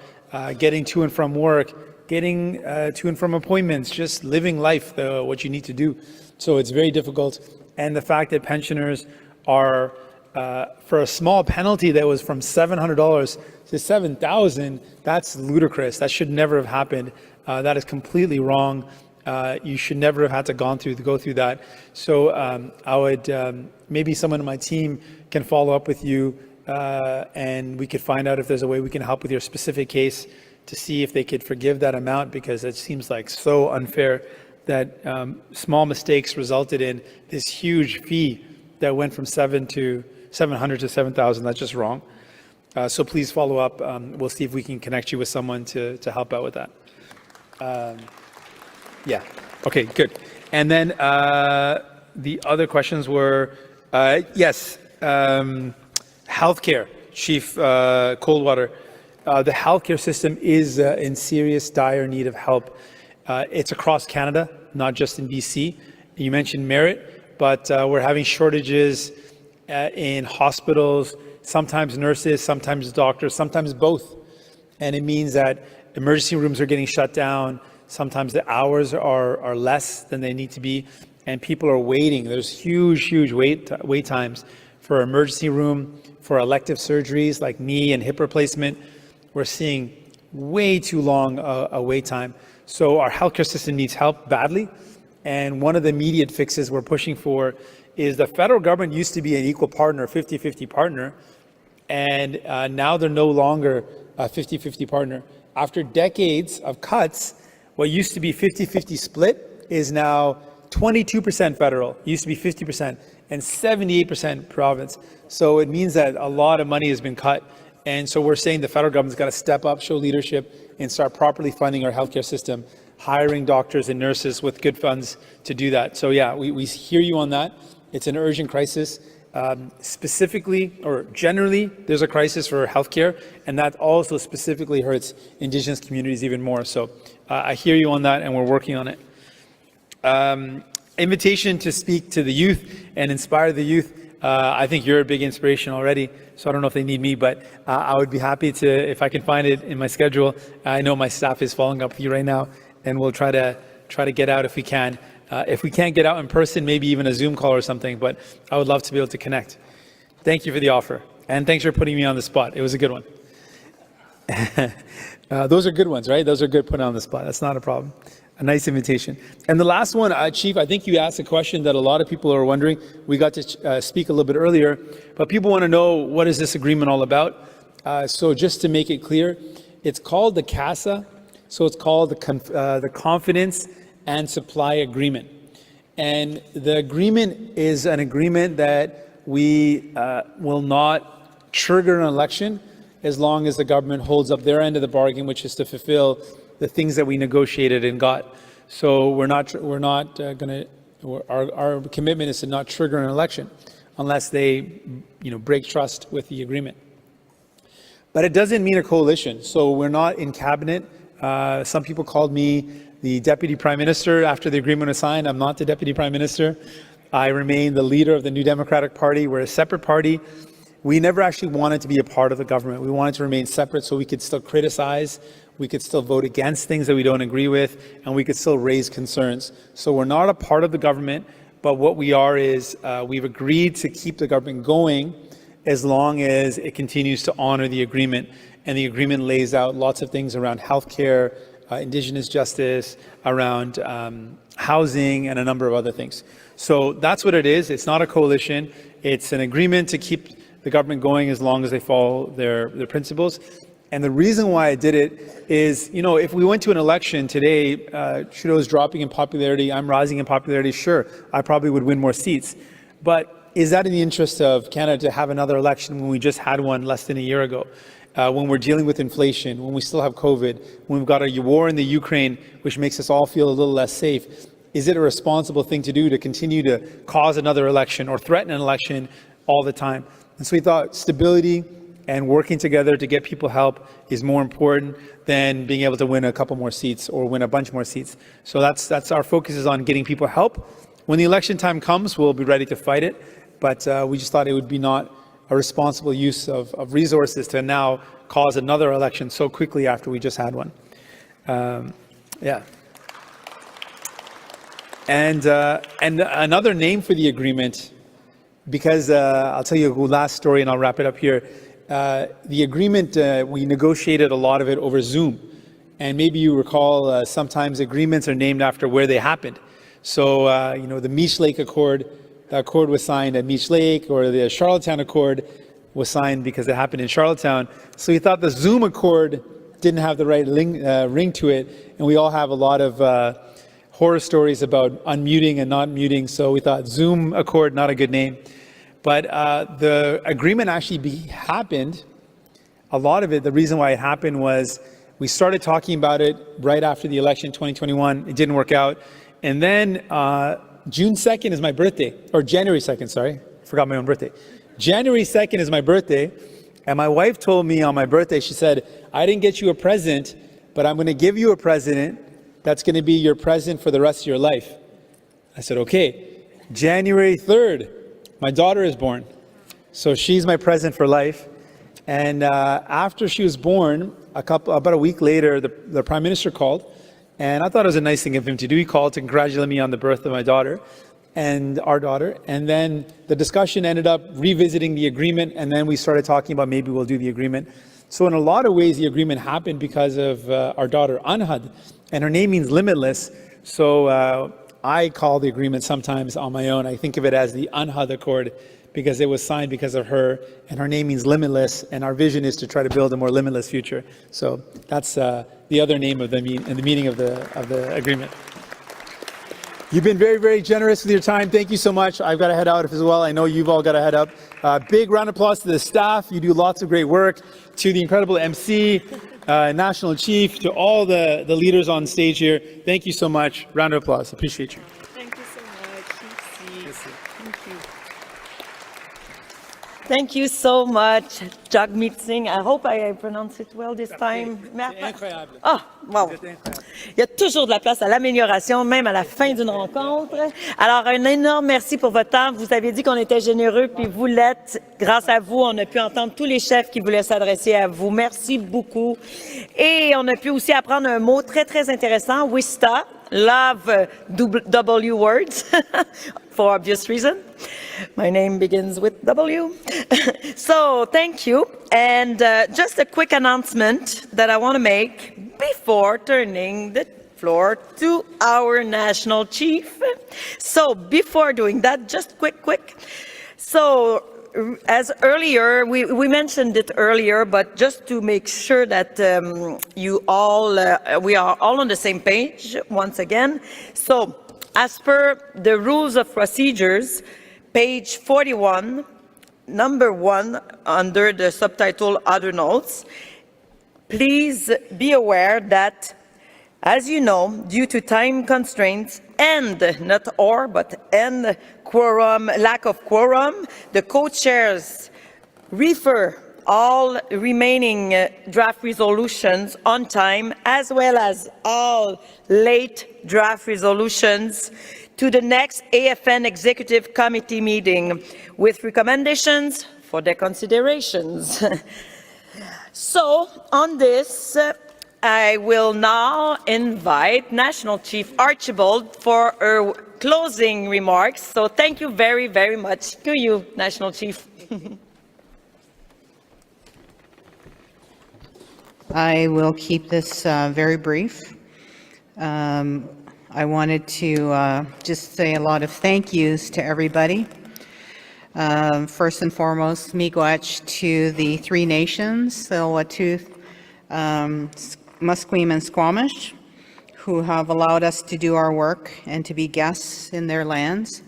Speaker 20: getting to and from work, getting to and from appointments, just living life, what you need to do. So it's very difficult. And the fact that pensioners are, for a small penalty that was from $700 to $7,000, that's ludicrous. That should never have happened. That is completely wrong. You should never have had to go through that. So I would, maybe someone on my team can follow up with you and we could find out if there's a way we can help with your specific case to see if they could forgive that amount, because it seems like so unfair that small mistakes resulted in this huge fee that went from $700 to $7,000. That's just wrong. So please follow up. We'll see if we can connect you with someone to help out with that. Yeah. Okay, good. And then the other questions were, yes, healthcare, Chief Coldwater. The healthcare system is in serious, dire need of help. It's across Canada, not just in BC. You mentioned merit, but we're having shortages in hospitals, sometimes nurses, sometimes doctors, sometimes both. And it means that emergency rooms are getting shut down. Sometimes the hours are less than they need to be, and people are waiting. There's huge wait times for emergency room, for elective surgeries like knee and hip replacement. We're seeing way too long a wait time. So our healthcare system needs help badly. And one of the immediate fixes we're pushing for is the federal government used to be an equal partner, 50-50 partner, and now they're no longer a 50-50 partner. After decades of cuts, what used to be 50-50 split is now 22% federal, used to be 50%, and 78% province. So it means that a lot of money has been cut. And so we're saying the federal government's got to step up, show leadership, and start properly funding our healthcare system, hiring doctors and nurses with good funds to do that. So yeah, we hear you on that. It's an urgent crisis. Specifically, or generally, there's a crisis for healthcare, and that also specifically hurts Indigenous communities even more. So I hear you on that, and we're working on it. Invitation to speak to the youth and inspire the youth. I think you're a big inspiration already, so I don't know if they need me, but I would be happy to, if I can find it in my schedule. I know my staff is following up with you right now, and we'll try to get out if we can. If we can't get out in person, maybe even a Zoom call or something, but I would love to be able to connect. Thank you for the offer, and thanks for putting me on the spot. It was a good one. Those are good ones, right? Those are good put on the spot. That's not a problem. A nice invitation. And the last one, Chief, I think you asked a question that a lot of people are wondering. We got to speak a little bit earlier, but people want to know, what is this agreement all about? So just to make it clear, It's called the CASA, so it's called the Confidence and Supply Agreement. And the agreement is an agreement that we will not trigger an election as long as the government holds up their end of the bargain, which is to fulfill the things that we negotiated and got. So our commitment is to not trigger an election unless they, break trust with the agreement. But it doesn't mean a coalition. So we're not in cabinet. Some people called me the Deputy Prime Minister after the agreement was signed. I'm not the Deputy Prime Minister. I remain the leader of the New Democratic Party. We're a separate party. We never actually wanted to be a part of the government. We wanted to remain separate so we could still criticize, we could still vote against things that we don't agree with, and we could still raise concerns. So we're not a part of the government, but what we are is we've agreed to keep the government going as long as it continues to honor the agreement. And the agreement lays out lots of things around healthcare, Indigenous justice, around housing, and a number of other things. So that's what it is. It's not a coalition. It's an agreement to keep the government going as long as they follow their principles. And the reason why I did it is, if we went to an election today, Trudeau's dropping in popularity, I'm rising in popularity, sure, I probably would win more seats. But is that in the interest of Canada to have another election when we just had one less than a year ago? When we're dealing with inflation, when we still have COVID, when we've got a war in the Ukraine, which makes us all feel a little less safe, is it a responsible thing to do to continue to cause another election or threaten an election all the time? And so we thought stability and working together to get people help is more important than being able to win a couple more seats or win a bunch more seats. So that's our focus is on getting people help. When the election time comes, we'll be ready to fight it. But we just thought it would be not a responsible use of resources to now cause another election so quickly after we just had one. Yeah. And another name for the agreement, because I'll tell you a last story and I'll wrap it up here. The agreement, we negotiated a lot of it over Zoom. And maybe you recall sometimes agreements are named after where they happened. So, the Meech Lake Accord, the accord was signed at Meech Lake, or the Charlottetown Accord was signed because it happened in Charlottetown. So we thought the Zoom Accord didn't have the right ring to it. And we all have a lot of horror stories about unmuting and not muting. So we thought Zoom Accord, not a good name. But the agreement actually happened. A lot of it, the reason why it happened was we started talking about it right after the election, 2021. It didn't work out. And then June 2nd is my birthday, or January 2nd, sorry. Forgot my own birthday. January 2nd is my birthday. And my wife told me on my birthday, she said, I didn't get you a present, but I'm going to give you a present that's going to be your present for the rest of your life. I said, okay. January 3rd, my daughter is born. So she's my present for life. And after she was born, about a week later, the Prime Minister called. And I thought it was a nice thing of him to do. He called to congratulate me on the birth of my daughter and our daughter. And then the discussion ended up revisiting the agreement. And then we started talking about maybe we'll do the agreement. So in a lot of ways, the agreement happened because of our daughter, Anhad. And her name means limitless. So I call the agreement sometimes on my own. I think of it as the Anhad Accord because it was signed because of her. And her name means limitless. And our vision is to try to build a more limitless future. So that's the other name of the meaning of the agreement. You've been very, very generous with your time. Thank you so much. I've got to head out as well. I know you've all got to head up. Big round of applause to the staff. You do lots of great work. To the incredible MC, National Chief, to all the leaders on stage here. Thank you so much. Round of applause. Appreciate you.
Speaker 10: Thank you so much. Merci. Thank you. Thank you so much, Jagmeet Singh. I hope I pronounce it well this time.
Speaker 20: Incroyable.
Speaker 10: Ah, wow. Il y a toujours de la place à l'amélioration, même à la fin d'une rencontre. Alors, un énorme merci pour votre temps. Vous avez dit qu'on était généreux, puis vous l'êtes. Grâce à vous, on a pu entendre tous les chefs qui voulaient s'adresser à vous. Merci beaucoup. Et on a pu aussi apprendre un mot très, très intéressant, WISTA. Love W words, for obvious reason. My name begins with W. So thank you. And just a quick announcement that I want to make before turning the floor to our national chief. So before doing that, just quick. So as earlier, we mentioned it earlier, but just to make sure that you all, we are all on the same page once again. So, as per the rules of procedures, page 41, number 1, under the subtitle Other Notes, please be aware that, as you know, due to time constraints and not or, but and quorum, lack of quorum, the co-chairs refer all remaining draft resolutions on time, as well as all late draft resolutions, to the next AFN Executive Committee meeting with recommendations for their considerations. So, on this, I will now invite National Chief Archibald for her closing remarks. So thank you very, very much to you, National Chief.
Speaker 16: I will keep this very brief. I wanted to just say a lot of thank yous to everybody. First and foremost, miigwech to the three nations, Tsleil-Waututh, Musqueam and Squamish, who have allowed us to do our work and to be guests in their lands.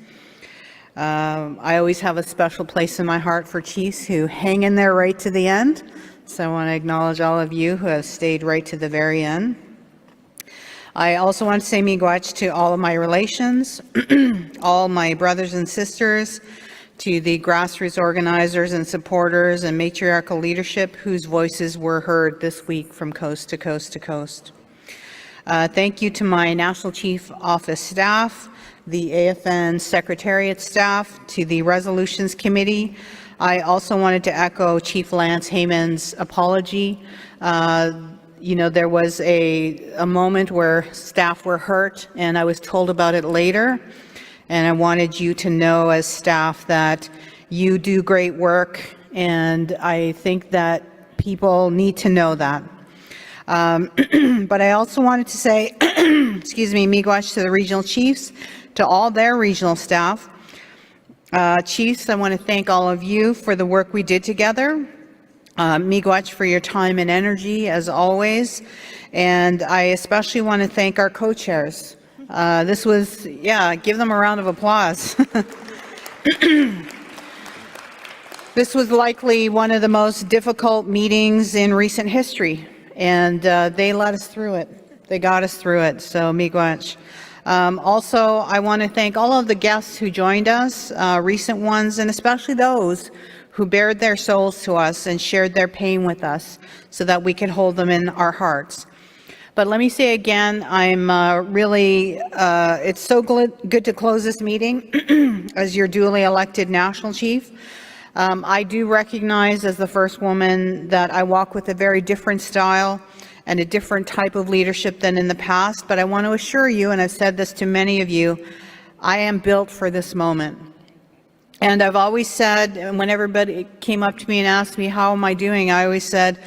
Speaker 16: I always have a special place in my heart for chiefs who hang in there right to the end. So I want to acknowledge all of you who have stayed right to the very end. I also want to say miigwech to all of my relations, all my brothers and sisters, to the grassroots organizers and supporters and matriarchal leadership whose voices were heard this week from coast to coast to coast. Thank you to my National Chief Office staff, the AFN Secretariat staff, to the Resolutions Committee. I also wanted to echo Chief Lance Heyman's apology. You know, there was a moment where staff were hurt, and I was told about it later. And I wanted you to know as staff that you do great work, and I think that people need to know that. But I also wanted to say, excuse me, miigwech to the regional chiefs, to all their regional staff. Chiefs, I want to thank all of you for the work we did together. Miigwech for your time and energy, as always. And I especially want to thank our co-chairs. This was, yeah, give them a round of applause. This was likely one of the most difficult meetings in recent history, and they led us through it. They got us through it, so miigwech. Also, I want to thank all of the guests who joined us, recent ones, and especially those who bared their souls to us and shared their pain with us so that we could hold them in our hearts. But let me say again, I'm really, it's so good to close this meeting as your duly elected National Chief. I do recognize as the first woman that I walk with a very different style and a different type of leadership than in the past, but I want to assure you, and I've said this to many of you, I am built for this moment. And I've always said, and when everybody came up to me and asked me, how am I doing? I always said,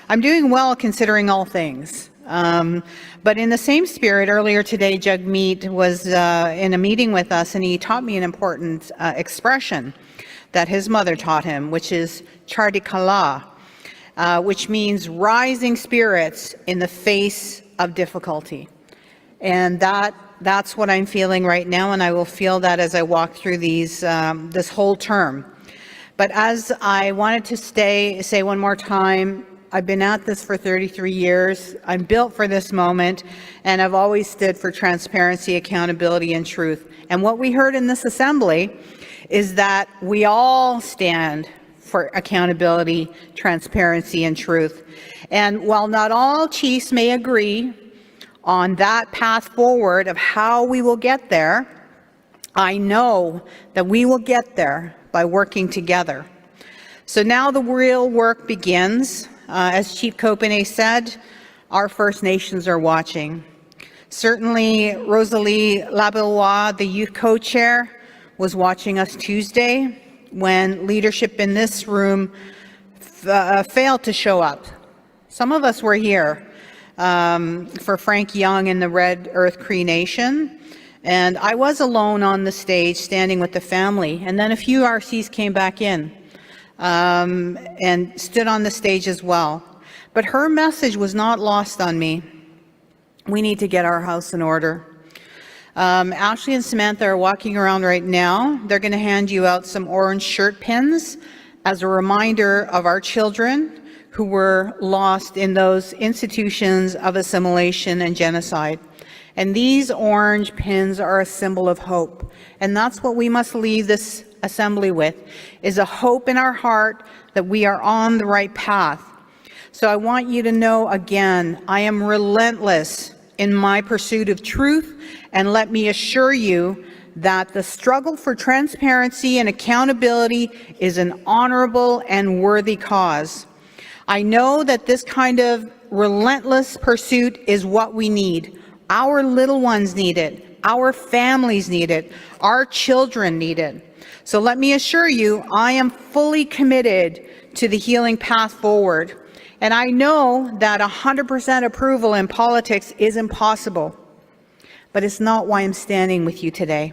Speaker 16: I'm doing well considering all things. But in the same spirit, earlier today, Jagmeet was in a meeting with us, and he taught me an important expression that his mother taught him, which is chardi kala, which means rising spirits in the face of difficulty. And that's what I'm feeling right now, and I will feel that as I walk through these this whole term. But as I wanted to say one more time, I've been at this for 33 years. I'm built for this moment, and I've always stood for transparency, accountability, and truth. And what we heard in this assembly is that we all stand for accountability, transparency, and truth. And while not all chiefs may agree on that path forward of how we will get there, I know that we will get there by working together. So now the real work begins. As Chief Copenay said, our First Nations are watching. Certainly, Rosalie Labillois, the youth co-chair, was watching us Tuesday when leadership in this room failed to show up. Some of us were here for Frank Young and the Red Earth Cree Nation, and I was alone on the stage standing with the family, and then a few RCs came back in. and stood on the stage as well. But her message was not lost on me. We need to get our house in order. Ashley and Samantha are walking around right now. They're going to hand you out some orange shirt pins as a reminder of our children who were lost in those institutions of assimilation and genocide. And these orange pins are a symbol of hope. And that's what we must leave this assembly with, is a hope in our heart that we are on the right path. So I want you to know again, I am relentless in my pursuit of truth, and let me assure you that the struggle for transparency and accountability is an honorable and worthy cause. I know that this kind of relentless pursuit is what we need. Our little ones need it. Our families need it. Our children need it. So let me assure you, I am fully committed to the healing path forward. And I know that 100% approval in politics is impossible. But it's not why I'm standing with you today.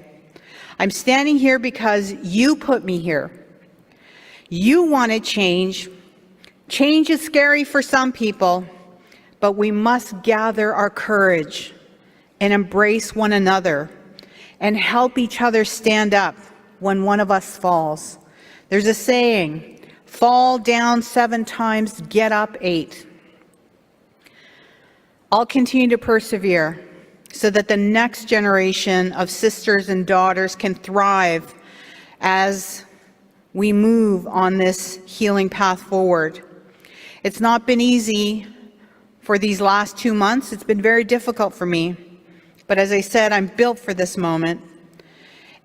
Speaker 16: I'm standing here because you put me here. You wanted change. Change is scary for some people, but we must gather our courage and embrace one another and help each other stand up when one of us falls. There's a saying, fall down 7 times, get up 8. I'll continue to persevere so that the next generation of sisters and daughters can thrive as we move on this healing path forward. It's not been easy for these last 2 months. It's been very difficult for me. But as I said, I'm built for this moment.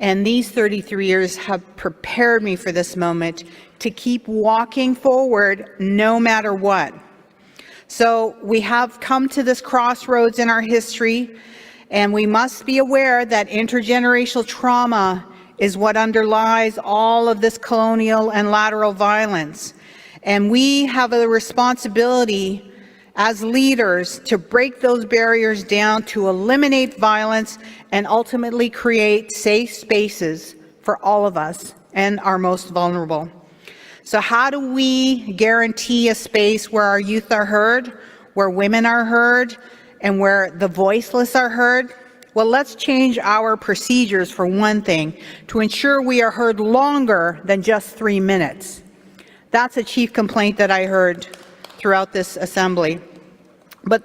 Speaker 16: And these 33 years have prepared me for this moment to keep walking forward no matter what. So we have come to this crossroads in our history, and we must be aware that intergenerational trauma is what underlies all of this colonial and lateral violence. And we have a responsibility as leaders to break those barriers down, to eliminate violence, and ultimately create safe spaces for all of us and our most vulnerable. So how do we guarantee a space where our youth are heard, where women are heard, and where the voiceless are heard? Well, let's change our procedures for one thing, to ensure we are heard longer than just 3 minutes. That's a chief complaint that I heard throughout this assembly. But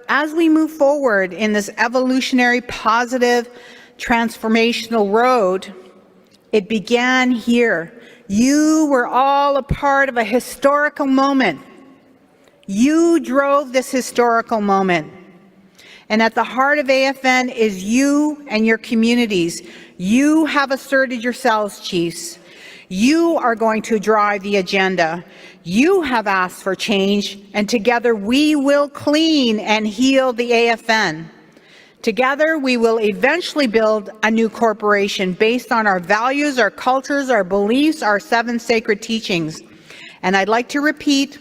Speaker 16: as we move forward in this evolutionary, positive, transformational road, it began here. You were all a part of a historical moment. You drove this historical moment. And at the heart of AFN is you and your communities. You have asserted yourselves, chiefs. You are going to drive the agenda. You have asked for change, and together we will clean and heal the AFN. Together we will eventually build a new corporation based on our values, our cultures, our beliefs, our 7 sacred teachings. And I'd like to repeat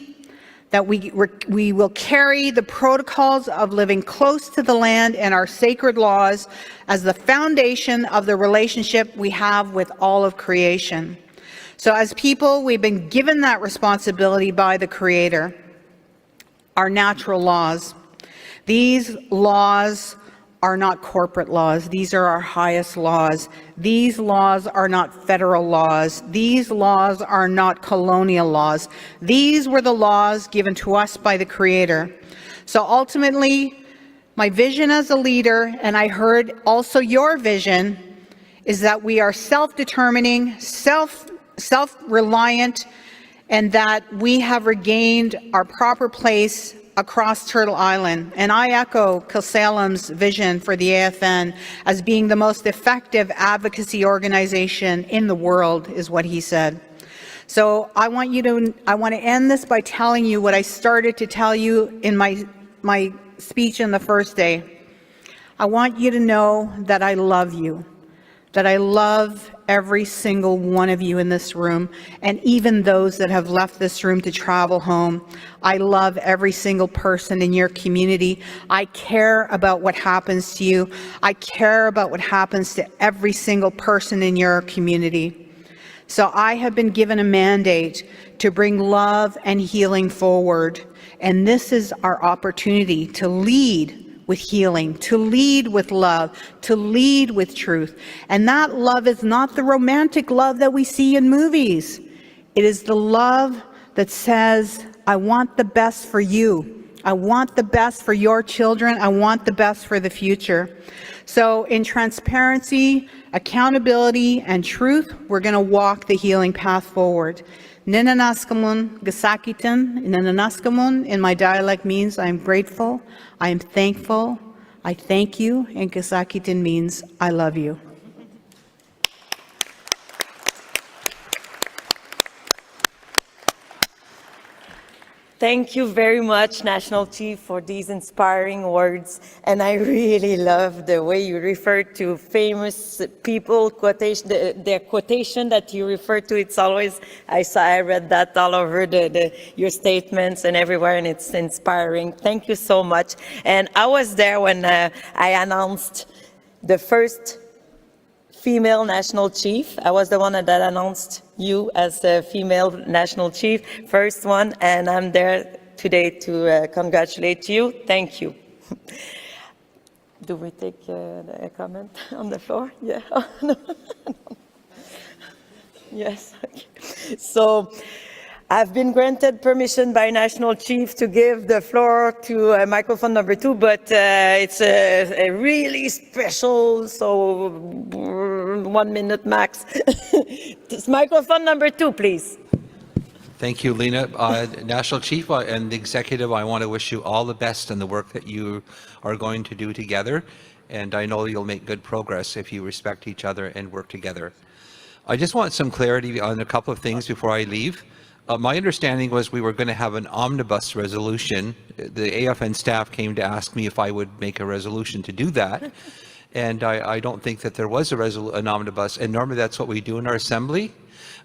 Speaker 16: that we will carry the protocols of living close to the land and our sacred laws as the foundation of the relationship we have with all of creation. So as people, we've been given that responsibility by the Creator, our natural laws. These laws are not corporate laws. These are our highest laws. These laws are not federal laws. These laws are not colonial laws. These were the laws given to us by the Creator. So ultimately, my vision as a leader, and I heard also your vision, is that we are self-determining, self-reliant, and that we have regained our proper place across Turtle Island. And I echo Kilsalem's vision for the AFN as being the most effective advocacy organization in the world, is what he said. So I want to end this by telling you what I started to tell you in my speech in the first day. I want you to know that I love you, that I love every single one of you in this room, and even those that have left this room to travel home. I love every single person in your community. I care about what happens to you. I care about what happens to every single person in your community. So I have been given a mandate to bring love and healing forward. And this is our opportunity to lead with healing, to lead with love, to lead with truth. And that love is not the romantic love that we see in movies. It is the love that says, I want the best for you. I want the best for your children. I want the best for the future. So in transparency, accountability, and truth, we're going to walk the healing path forward. Ninanaskamun gasakitan, ninanaskamun in my dialect means I'm grateful, I am thankful, I thank you, and gasakitan means I love you.
Speaker 10: Thank you very much, National Chief, for these inspiring words. And I really love the way you refer to famous people, quotation, the quotation that you refer to. It's always, I read that all over your statements and everywhere, and it's inspiring. Thank you so much. And I was there when I announced the first female national chief. I was the one that announced you as a female national chief, first one, and I'm there today to congratulate you. Thank you. Do we take a comment on the floor? Yeah. Yes. Okay. So I've been granted permission by National Chief to give the floor to microphone number 2, but it's a really special, so 1 minute max. It's microphone number 2, please.
Speaker 5: Thank you, Lena. National Chief and the Executive, I want to wish you all the best in the work that you are going to do together, and I know you'll make good progress if you respect each other and work together. I just want some clarity on a couple of things before I leave. My understanding was we were going to have an omnibus resolution. The AFN staff came to ask me if I would make a resolution to do that. And I don't think that there was an omnibus. And normally that's what we do in our assembly.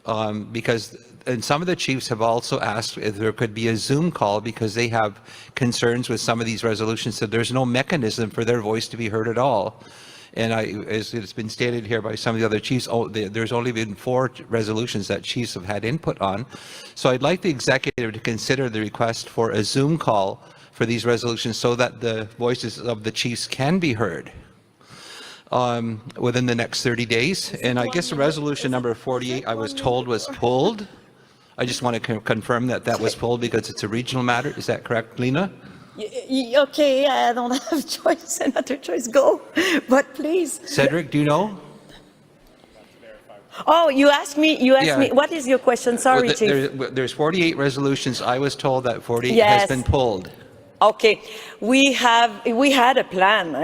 Speaker 5: And some of the chiefs have also asked if there could be a Zoom call because they have concerns with some of these resolutions. So there's no mechanism for their voice to be heard at all. And as it's been stated here by some of the other chiefs, there's only been 4 resolutions that chiefs have had input on. So I'd like the executive to consider the request for a Zoom call for these resolutions so that the voices of the chiefs can be heard within the next 30 days. And I guess the resolution number 48, I was told, was pulled. I just want to confirm that that was pulled because it's a regional matter. Is that correct, Lena?
Speaker 10: Okay, I don't have choice, another choice, go, but please.
Speaker 5: Cedric, do you know?
Speaker 10: Oh, you asked me, what is your question? Sorry, Chief.
Speaker 5: There's 48 resolutions. I was told that 48 has been pulled.
Speaker 10: Okay, we had a plan.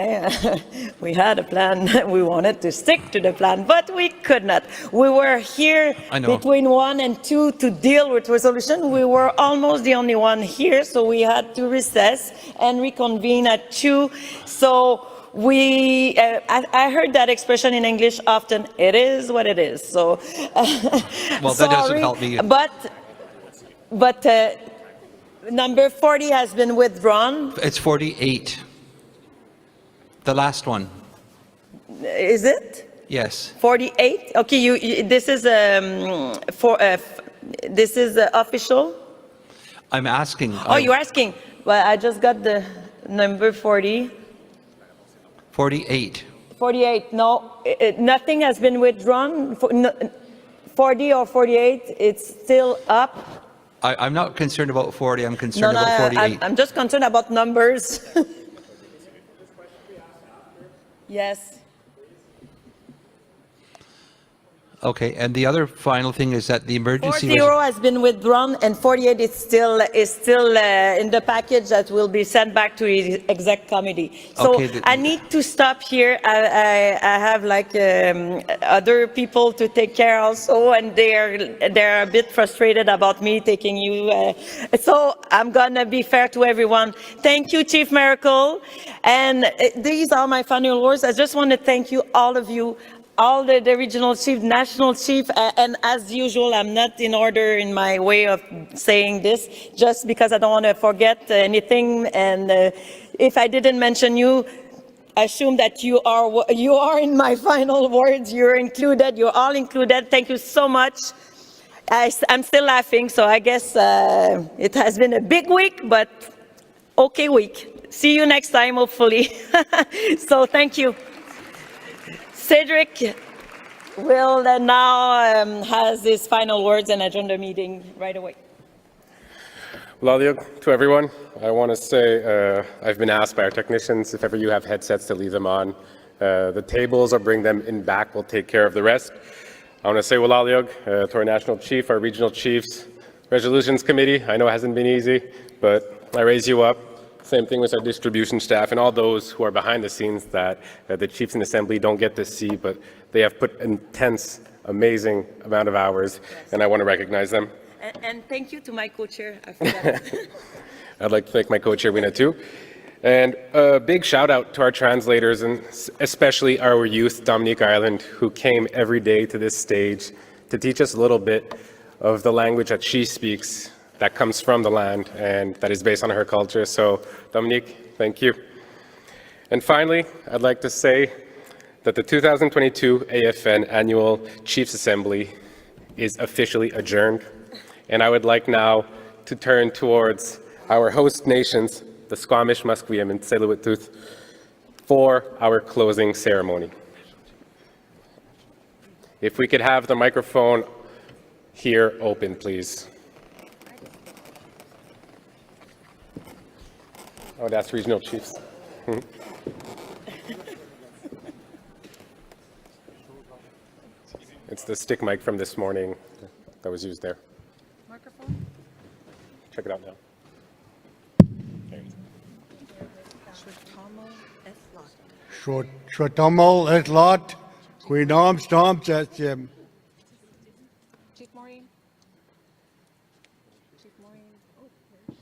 Speaker 10: We had a plan. We wanted to stick to the plan, but we could not. We were here between 1 and 2 to deal with resolution. We were almost the only one here, so we had to recess and reconvene at 2. So I heard that expression in English often. It is what it is. So,
Speaker 5: well, that doesn't help me.
Speaker 10: But number 40 has been withdrawn.
Speaker 5: It's 48. The last one.
Speaker 10: Is it?
Speaker 5: Yes.
Speaker 10: 48. Okay. This is this is official.
Speaker 5: I'm asking.
Speaker 10: Oh, you're asking. Well, I just got the number 40.
Speaker 5: 48.
Speaker 10: 48. No, nothing has been withdrawn. 40 or 48. It's still up.
Speaker 5: I'm not concerned about 40. I'm concerned about 48.
Speaker 10: I'm just concerned about numbers. Yes.
Speaker 5: Okay, and the other final thing is that the emergency
Speaker 10: 40 has been withdrawn, and 48 is still in the package that will be sent back to the exec committee. So
Speaker 5: okay,
Speaker 10: I need to stop here. I have like other people to take care also, and they're a bit frustrated about me taking you. So I'm gonna be fair to everyone. Thank you, Chief Miracle, and these are my final words. I just want to thank you, all of you. All the regional chief, national chief, and as usual, I'm not in order in my way of saying this, just because I don't want to forget anything. And if I didn't mention you, assume that you are in my final words. You're included. You're all included. Thank you so much. I'm still laughing, so I guess it has been a big week, but okay week. See you next time, hopefully. So thank you. Cedric will now has his final words and adjourn the meeting right away.
Speaker 2: Well, to everyone, I want to say I've been asked by our technicians if ever you have headsets to leave them on. The tables or bring them in back will take care of the rest. I want to say Walaliog to our national chief, our regional chiefs, resolutions committee. I know it hasn't been easy, but I raise you up. Same thing with our distribution staff and all those who are behind the scenes that the chiefs in assembly don't get to see, but they have put intense, amazing amount of hours, and I want to recognize them.
Speaker 10: And thank you to my co-chair. I forgot.
Speaker 2: I'd like to thank my co-chair, Wina, too. And a big shout out to our translators and especially our youth, Dominique Ireland, who came every day to this stage to teach us a little bit of the language that she speaks that comes from the land and that is based on her culture. So, Dominique, thank you. And finally, I'd like to say that the 2022 AFN Annual Chiefs Assembly is officially adjourned. And I would like now to turn towards our host nations, the Squamish, Musqueam, and Tsleil-Waututh, for our closing ceremony. If we could have the microphone here open, please. I would ask regional chiefs. It's the stick mic from this morning that was used there. Microphone? Check it out now.
Speaker 8: Shwatamal Eslot, Queenam Stomps at
Speaker 3: Chief Maureen. Chief Maureen. Oh, there is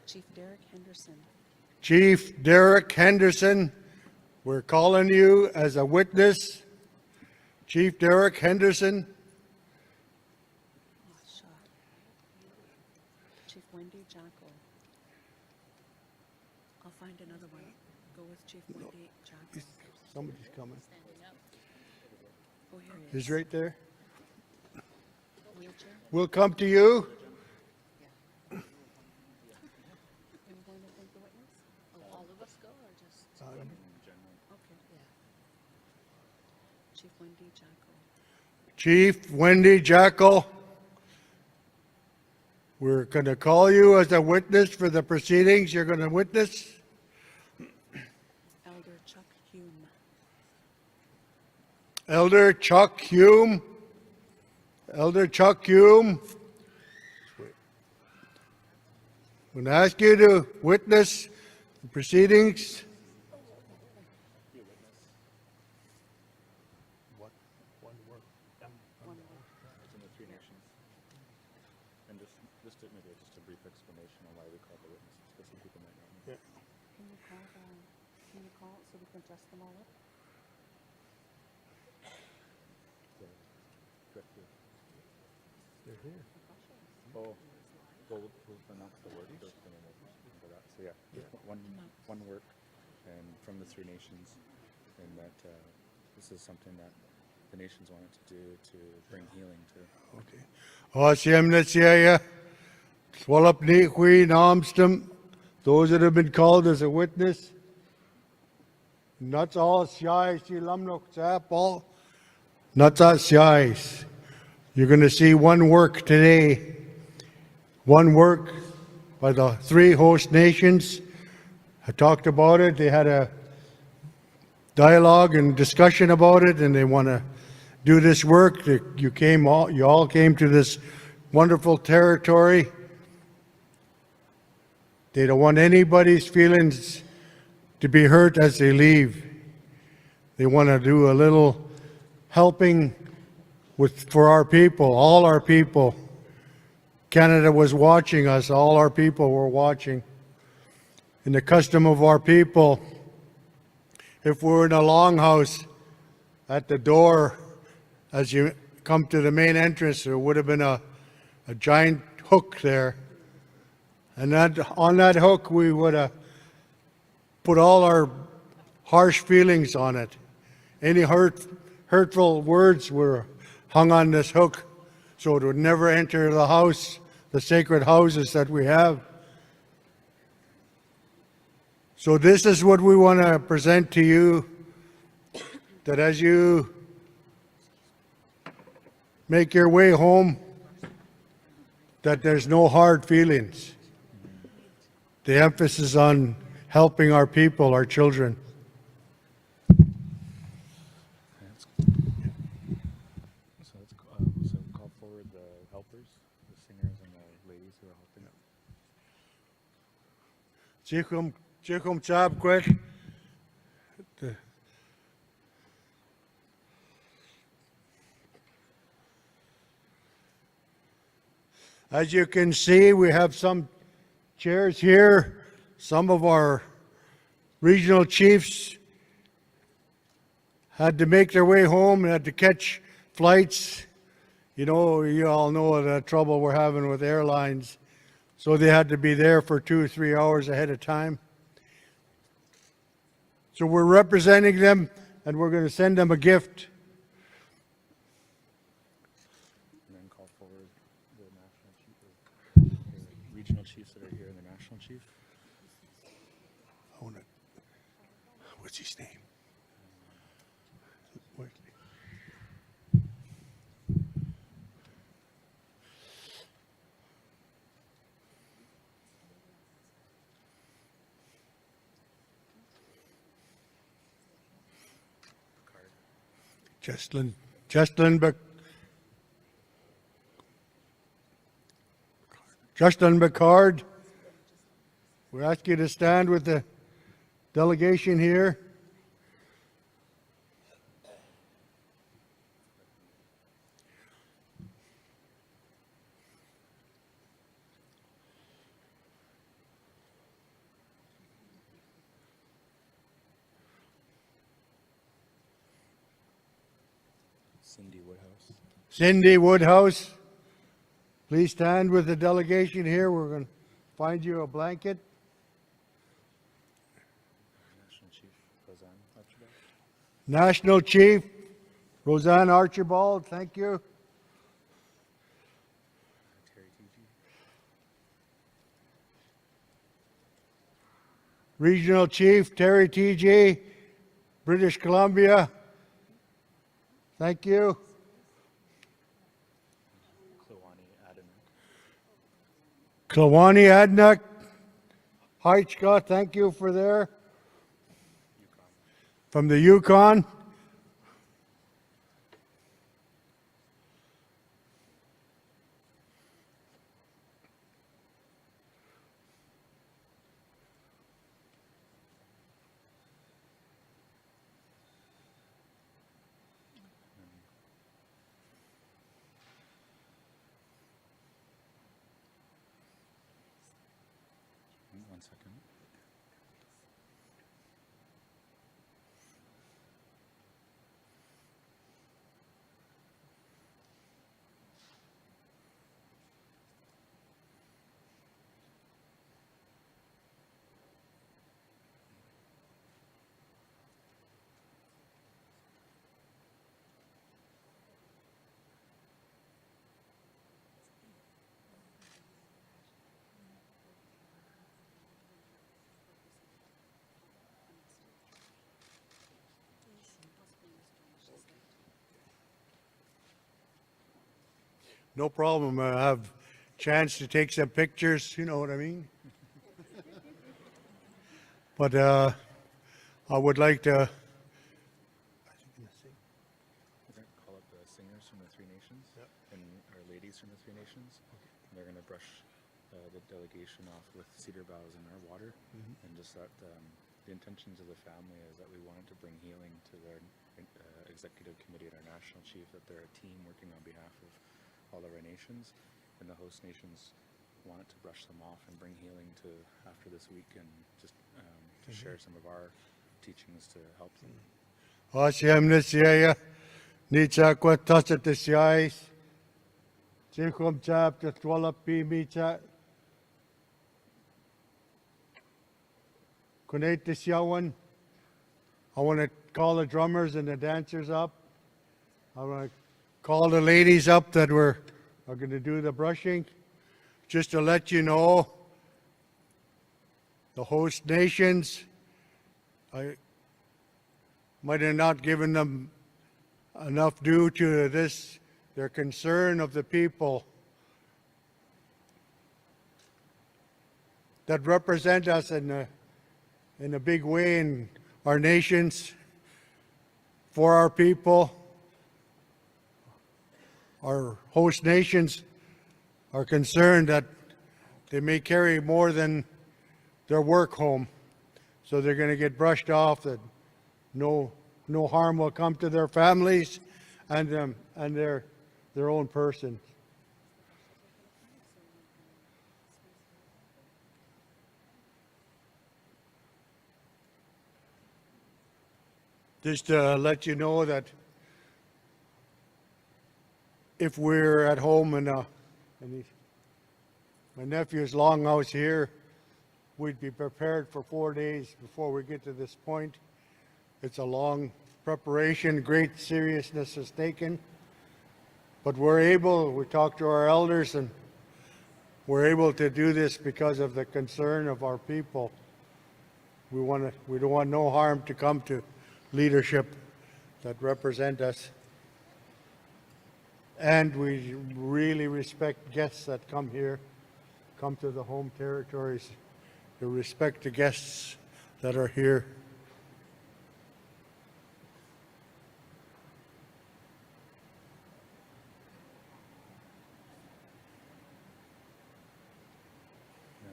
Speaker 3: she?
Speaker 13: Chief Derek Henderson.
Speaker 8: Chief Derek Henderson, we're calling you as a witness. Chief Derek Henderson.
Speaker 13: Chief Wendy Jackal. I'll find another one. Go with Chief Wendy Jackal.
Speaker 8: Somebody's coming.
Speaker 13: Oh, here he is.
Speaker 8: He's right there.
Speaker 13: Wheelchair.
Speaker 8: We'll come to you.
Speaker 13: Are you going to thank the witness? Oh, all of us go or just? Okay, yeah. Chief Wendy Jackal.
Speaker 8: Chief Wendy Jackal, we're going to call you as a witness for the proceedings you're going to witness.
Speaker 13: Elder Chuck Hume.
Speaker 8: Elder Chuck Hume. Elder Chuck Hume. I'm going to ask you to witness the proceedings.
Speaker 13: Can you call so we can dress them all up?
Speaker 8: They're here.
Speaker 15: Oh, we'll announce the word first and then we'll go that. So yeah, one work and from the three nations, and that this is something that the nations wanted to do to bring healing to.
Speaker 8: Okay. Hashem Netsiaya, Swalapni Hui Namstum, those that have been called as a witness. Not all shy, Shilamnok Zapal. Not all shy. You're going to see one work today. One work by the three host nations. I talked about it. They had a dialogue and discussion about it, and they want to do this work. You all came to this wonderful territory. They don't want anybody's feelings to be hurt as they leave. They want to do a little helping for our people, all our people. Canada was watching us, all our people were watching. In the custom of our people, if we're in a longhouse at the door, as you come to the main entrance, there would have been a giant hook there. And on that hook, we would have put all our harsh feelings on it. Any hurtful words were hung on this hook, so it would never enter the house, the sacred houses that we have. So this is what we want to present to you, that as you make your way home, that there's no hard feelings. The emphasis on helping our people, our children.
Speaker 15: So call forward the helpers, the singers and the ladies who are helping.
Speaker 8: Chikum chab quick. As you can see, we have some chairs here. Some of our regional chiefs had to make their way home and had to catch flights. You know, you all know the trouble we're having with airlines. So they had to be there for 2 or 3 hours ahead of time. So we're representing them, and we're going to send them a gift.
Speaker 15: And then call forward the national chief, the regional chiefs that are here and the national chief.
Speaker 8: What's his name? Justin Bacard. We ask you to stand with the delegation here.
Speaker 15: Cindy Woodhouse.
Speaker 8: Cindy Woodhouse, please stand with the delegation here. We're going to find you a blanket.
Speaker 15: National Chief Roseanne Archibald.
Speaker 8: National Chief Roseanne Archibald, thank you.
Speaker 15: Terry T.G.
Speaker 8: Regional Chief Terry T.G., British Columbia, thank you. Klawani Adnak, Heichka, thank you for there. From the Yukon.
Speaker 15: One second.
Speaker 8: No problem. I have chance to take some pictures, you know what I mean? But I would like to.
Speaker 15: We're going to call up the singers from the Three Nations and our ladies from the Three Nations. And they're going to brush the delegation off with cedar boughs in our water. And just that the intentions of the family is that we wanted to bring healing to their executive committee and our national chief, that they're a team working on behalf of all of our nations, and the host nations wanted to brush them off and bring healing to after this week, and just to share some of our teachings to help them.
Speaker 8: Hashem Nisya, Nicha Quatasat Siais, Chikum chapter 12 Micha, Kunate Siawan. I want to call the drummers and the dancers up. I want to call the ladies up that are going to do the brushing. Just to let you know, the host nations, I might have not given them enough due to this, their concern of the people that represent us in a big way in our nations, for our people. Our host nations are concerned that they may carry more than their work home. So they're going to get brushed off, that no harm will come to their families and their own person. Just to let you know that if we're at home and my nephew's longhouse here, we'd be prepared for 4 days before we get to this point. It's a long preparation, great seriousness is taken, but we talked to our elders and we're able to do this because of the concern of our people. We don't want no harm to come to leadership that represent us. And we really respect guests that come here, come to the home territories. We respect the guests that are here.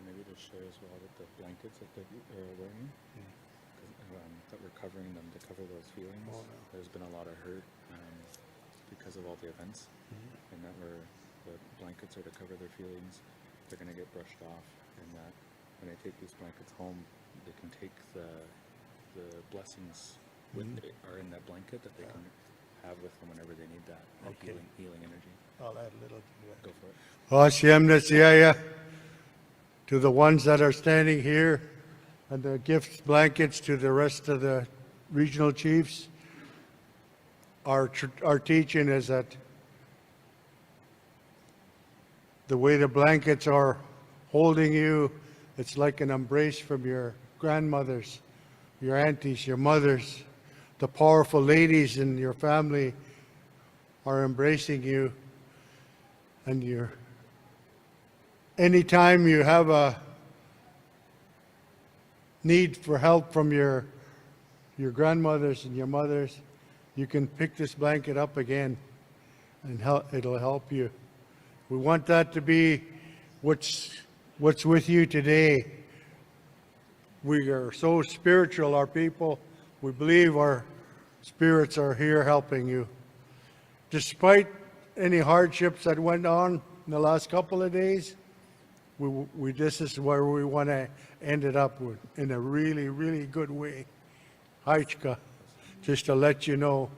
Speaker 15: Maybe to share as well that the blankets that they're wearing, that we're covering them to cover those feelings. Oh, no. There's been a lot of hurt because of all the events, and that the blankets are to cover their feelings. They're going to get brushed off, and that when they take these blankets home, they can take the blessings are in that blanket that they can have with them whenever they need that healing energy.
Speaker 8: I'll add a little to that.
Speaker 15: Go for it.
Speaker 8: Hashem Nisya, to the ones that are standing here, and the gift blankets to the rest of the regional chiefs. Our teaching is that the way the blankets are holding you, it's like an embrace from your grandmothers, your aunties, your mothers. The powerful ladies in your family are embracing you, and anytime you have a need for help from your grandmothers and your mothers, you can pick this blanket up again and it'll help you. We want that to be what's with you today. We are so spiritual, our people. We believe our spirits are here helping you. Despite any hardships that went on in the last couple of days, this is where we want to end it up with, in a really, really good way. Haichka, just to let you know.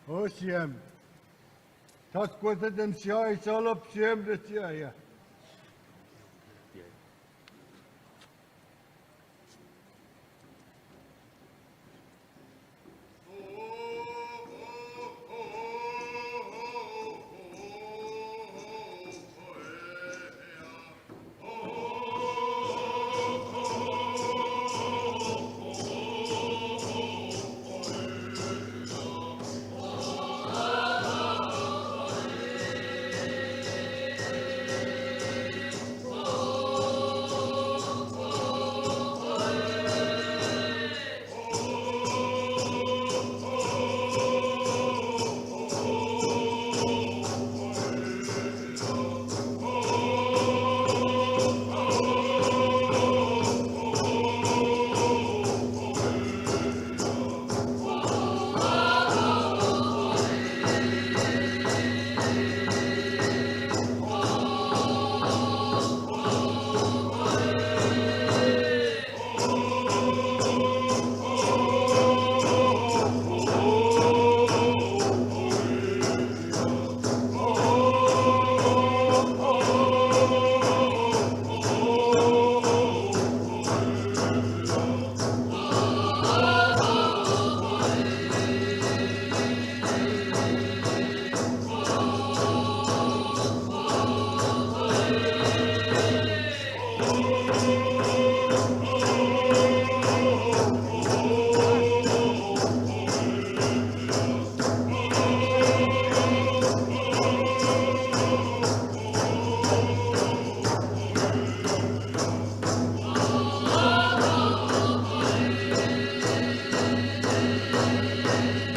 Speaker 8: Osiem. Taskwatat and Shai Solop Siem the Shia.
Speaker 1: Thank you.